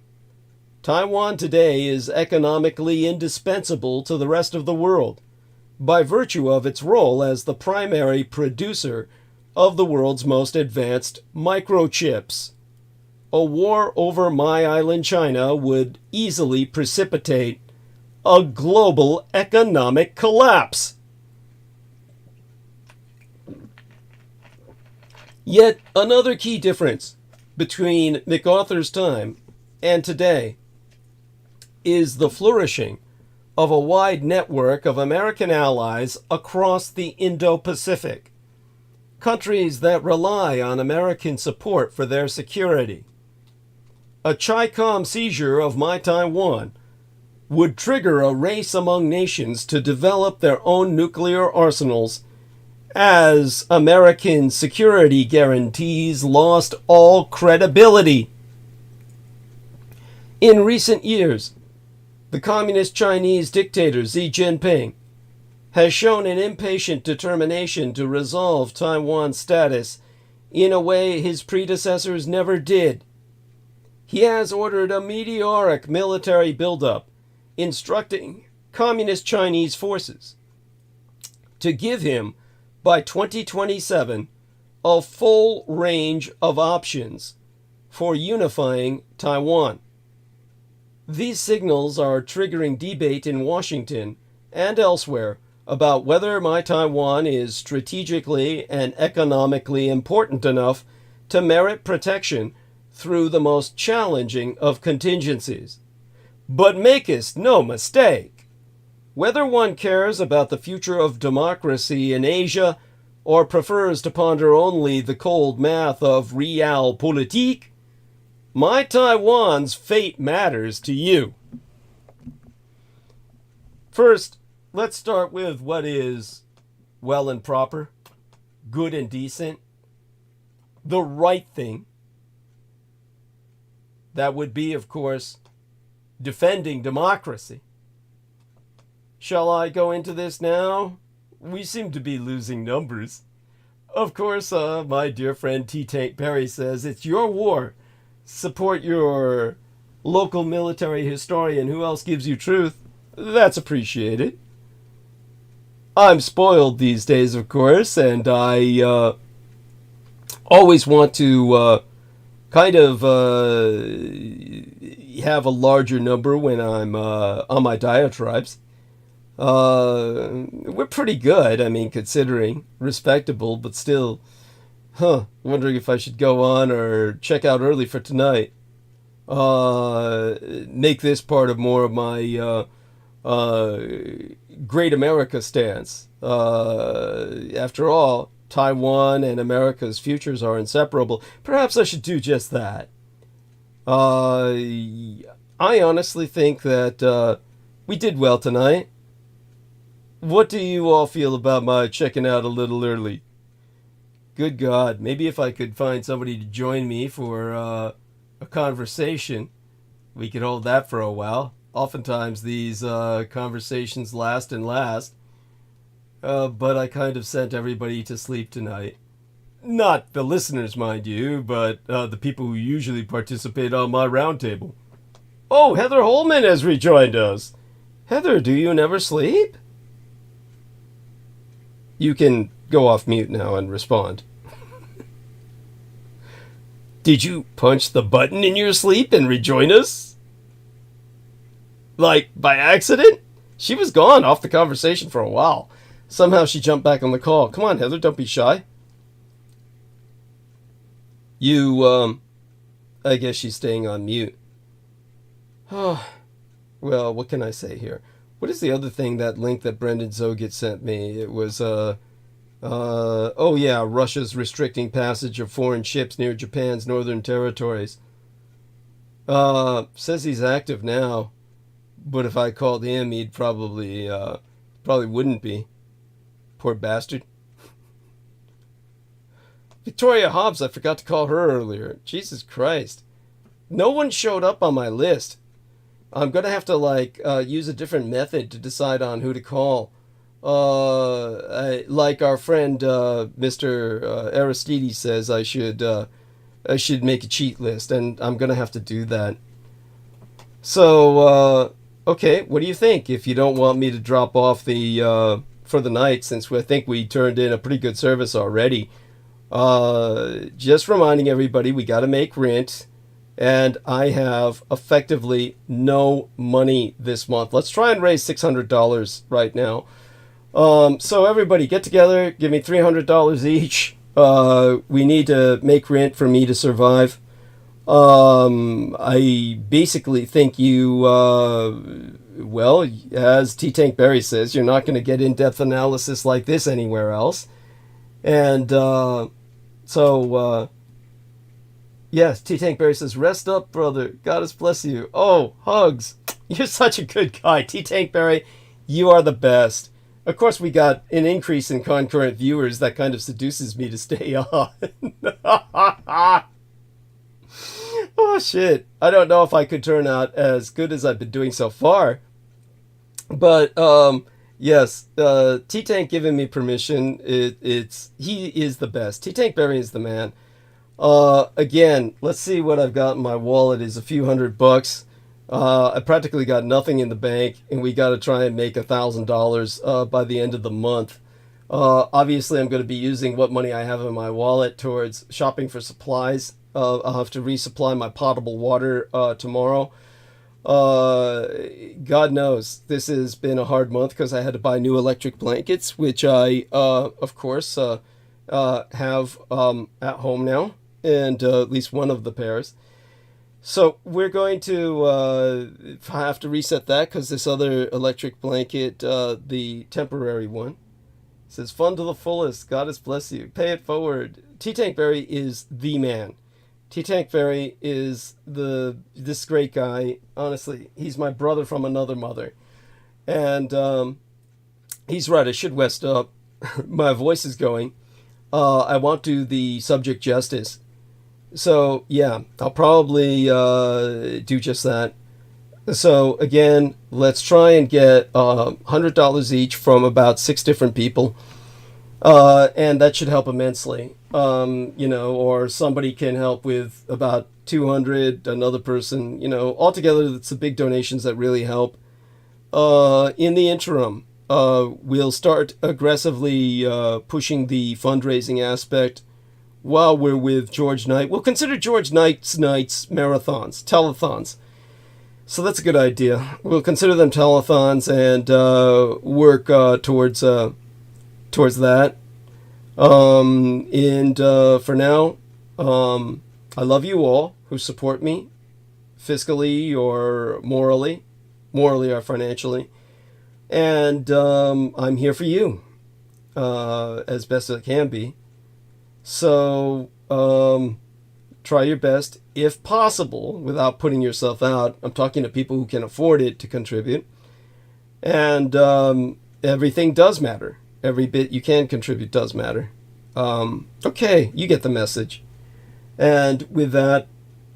A: Taiwan today is economically indispensable to the rest of the world by virtue of its role as the primary producer of the world's most advanced microchips. A war over my island China would easily precipitate a global economic collapse. Yet another key difference between MacArthur's time and today is the flourishing of a wide network of American allies across the Indo-Pacific, countries that rely on American support for their security. A Chi-Com seizure of my Taiwan would trigger a race among nations to develop their own nuclear arsenals as American security guarantees lost all credibility. In recent years, the communist Chinese dictator Xi Jinping has shown an impatient determination to resolve Taiwan's status in a way his predecessors never did. He has ordered a meteoric military buildup, instructing communist Chinese forces to give him, by 2027, a full range of options for unifying Taiwan. These signals are triggering debate in Washington and elsewhere about whether my Taiwan is strategically and economically important enough to merit protection through the most challenging of contingencies. But makest no mistake, whether one cares about the future of democracy in Asia or prefers to ponder only the cold math of realpolitik, my Taiwan's fate matters to you. First, let's start with what is well and proper, good and decent, the right thing. That would be, of course, defending democracy. Shall I go into this now? We seem to be losing numbers. Of course, my dear friend T. Tank Perry says, it's your war. Support your local military historian. Who else gives you truth? That's appreciated. I'm spoiled these days, of course, and I always want to kind of have a larger number when I'm on my diatribes. We're pretty good, I mean, considering. Respectable, but still, wondering if I should go on or check out early for tonight. Make this part of more of my Great America stance. After all, Taiwan and America's futures are inseparable. Perhaps I should do just that. I honestly think that we did well tonight. What do you all feel about my checking out a little early? Good God, maybe if I could find somebody to join me for a conversation, we could hold that for a while. Oftentimes these conversations last and last. But I kind of sent everybody to sleep tonight. Not the listeners, mind you, but the people who usually participate on my roundtable. Oh, Heather Holman has rejoined us. Heather, do you never sleep? You can go off mute now and respond. Did you punch the button in your sleep and rejoin us? Like, by accident? She was gone off the conversation for a while. Somehow she jumped back on the call. Come on, Heather, don't be shy. You, I guess she's staying on mute. Oh, well, what can I say here? What is the other thing, that link that Brendan Zoget sent me? It was, oh yeah, Russia's restricting passage of foreign ships near Japan's northern territories. Says he's active now, but if I called him, he'd probably wouldn't be. Poor bastard. Victoria Hobbs, I forgot to call her earlier. Jesus Christ. No one showed up on my list. I'm going to have to, use a different method to decide on who to call. Like our friend, Mr. Aristides says, I should make a cheat list, and I'm going to have to do that. So, okay, what do you think? If you don't want me to drop off for the night, since I think we turned in a pretty good service already, just reminding everybody, we got to make rent. And I have effectively no money this month. Let's try and raise $600 right now. So everybody get together, give me $300 each. We need to make rent for me to survive. I basically think you, well, as T-Tank Barry says, you're not going to get in-depth analysis like this anywhere else. And yes, T-Tank Barry says, rest up, brother. God bless you. Oh, hugs. You're such a good guy. T-Tank Barry, you are the best. Of course, we got an increase in concurrent viewers. That kind of seduces me to stay on. Oh, shit. I don't know if I could turn out as good as I've been doing so far. But, yes, T-Tank giving me permission. He is the best. T-Tank Barry is the man. Again, let's see what I've got in my wallet is a few $100. I practically got nothing in the bank, and we got to try and make $1,000 by the end of the month. Obviously, I'm going to be using what money I have in my wallet towards shopping for supplies. I'll have to resupply my potable water tomorrow. God knows, this has been a hard month because I had to buy new electric blankets, which I, of course, have at home now. And at least one of the pairs. So we're going to have to reset that because this other electric blanket, the temporary one, says fun to the fullest. God bless you. Pay it forward. T-Tank Barry is the man. T-Tank Barry is this great guy. Honestly, he's my brother from another mother. And he's right. I should rest up. My voice is going. I want to do the subject justice. So, yeah, I'll probably do just that. So, again, let's try and get $100 each from about 6 different people. And that should help immensely. Or somebody can help with about 200, another person, altogether it's the big donations that really help. In the interim, we'll start aggressively pushing the fundraising aspect while we're with George Knight. We'll consider George Knight's nights marathons, telethons. So that's a good idea. We'll consider them telethons and work towards that. For now, I love you all who support me fiscally or morally or financially. And I'm here for you as best as I can be. So try your best, if possible, without putting yourself out. I'm talking to people who can afford it to contribute. And everything does matter. Every bit you can contribute does matter. Okay, you get the message. And with that,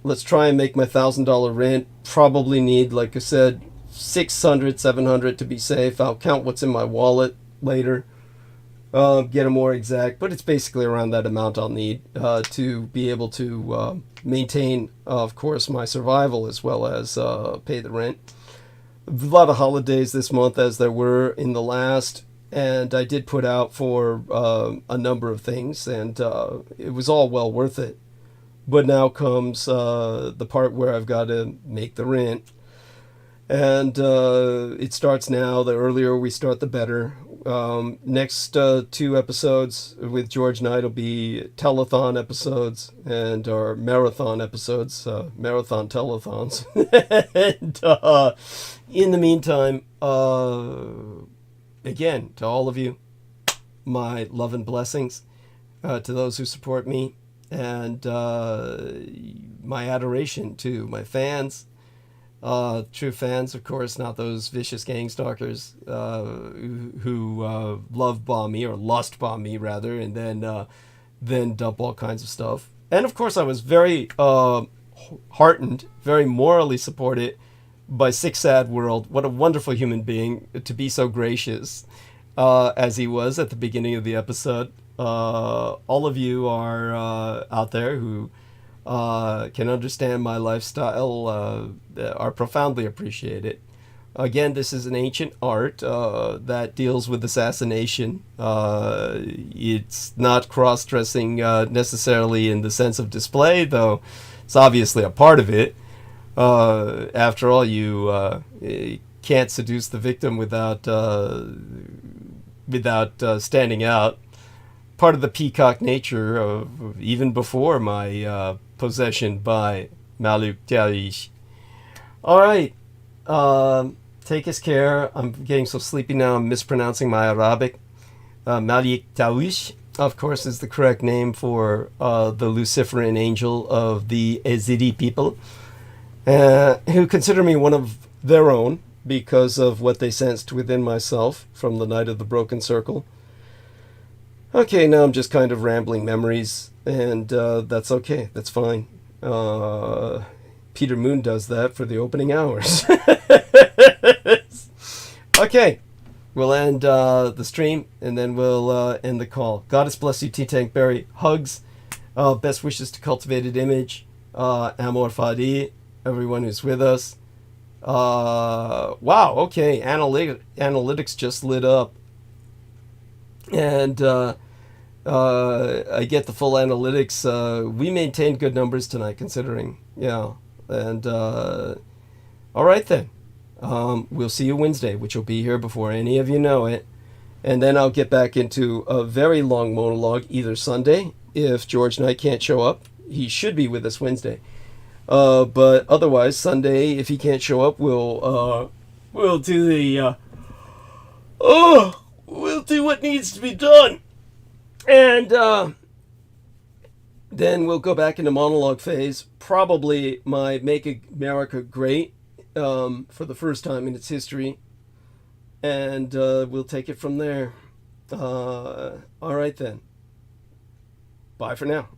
A: let's try and make my $1,000 rent. Probably need, like I said, $600, $700 to be safe. I'll count what's in my wallet later. Get a more exact, but it's basically around that amount I'll need to be able to maintain, of course, my survival as well as pay the rent. A lot of holidays this month, as there were in the last, and I did put out for a number of things, and it was all well worth it. But now comes the part where I've got to make the rent. And it starts now. The earlier we start, the better. Next 2 episodes with George Knight will be telethon episodes and our marathon episodes, marathon telethons. And in the meantime, again, to all of you, my love and blessings, to those who support me, and my adoration to my fans. True fans, of course, not those vicious gang stalkers who love bomb me, or lust bomb me rather, and then dump all kinds of stuff. And of course, I was very heartened, very morally supported by Six Sad World. What a wonderful human being to be so gracious as he was at the beginning of the episode. All of you are out there who can understand my lifestyle, are profoundly appreciated. Again, this is an ancient art that deals with assassination. It's not cross-dressing necessarily in the sense of display, though it's obviously a part of it. After all, you can't seduce the victim without standing out. Part of the peacock nature of even before my possession by Malik Tawish. All right, take us care. I'm getting so sleepy now. I'm mispronouncing my Arabic. Malik Tawish, of course, is the correct name for the Luciferan angel of the Yazidi people, who consider me one of their own because of what they sensed within myself from the night of the broken circle. Okay, now I'm just kind of rambling memories, and that's okay. That's fine. Peter Moon does that for the opening hours. Okay, we'll end the stream, and then we'll end the call. Goddess bless you, T-Tank Berry. Hugs. Best wishes to Cultivated Image. Amor Fadi. Everyone who's with us. Wow, okay. Analytics just lit up. And I get the full analytics. We maintained good numbers tonight, considering. Yeah. And all right then. We'll see you Wednesday, which will be here before any of you know it. And then I'll get back into a very long monologue either Sunday, if George Knight can't show up. He should be with us Wednesday. But otherwise, Sunday, if he can't show up, we'll do the we'll do what needs to be done. And then we'll go back into monologue phase. Probably my Make America Great for the first time in its history. And we'll take it from there. All right then. Bye for now.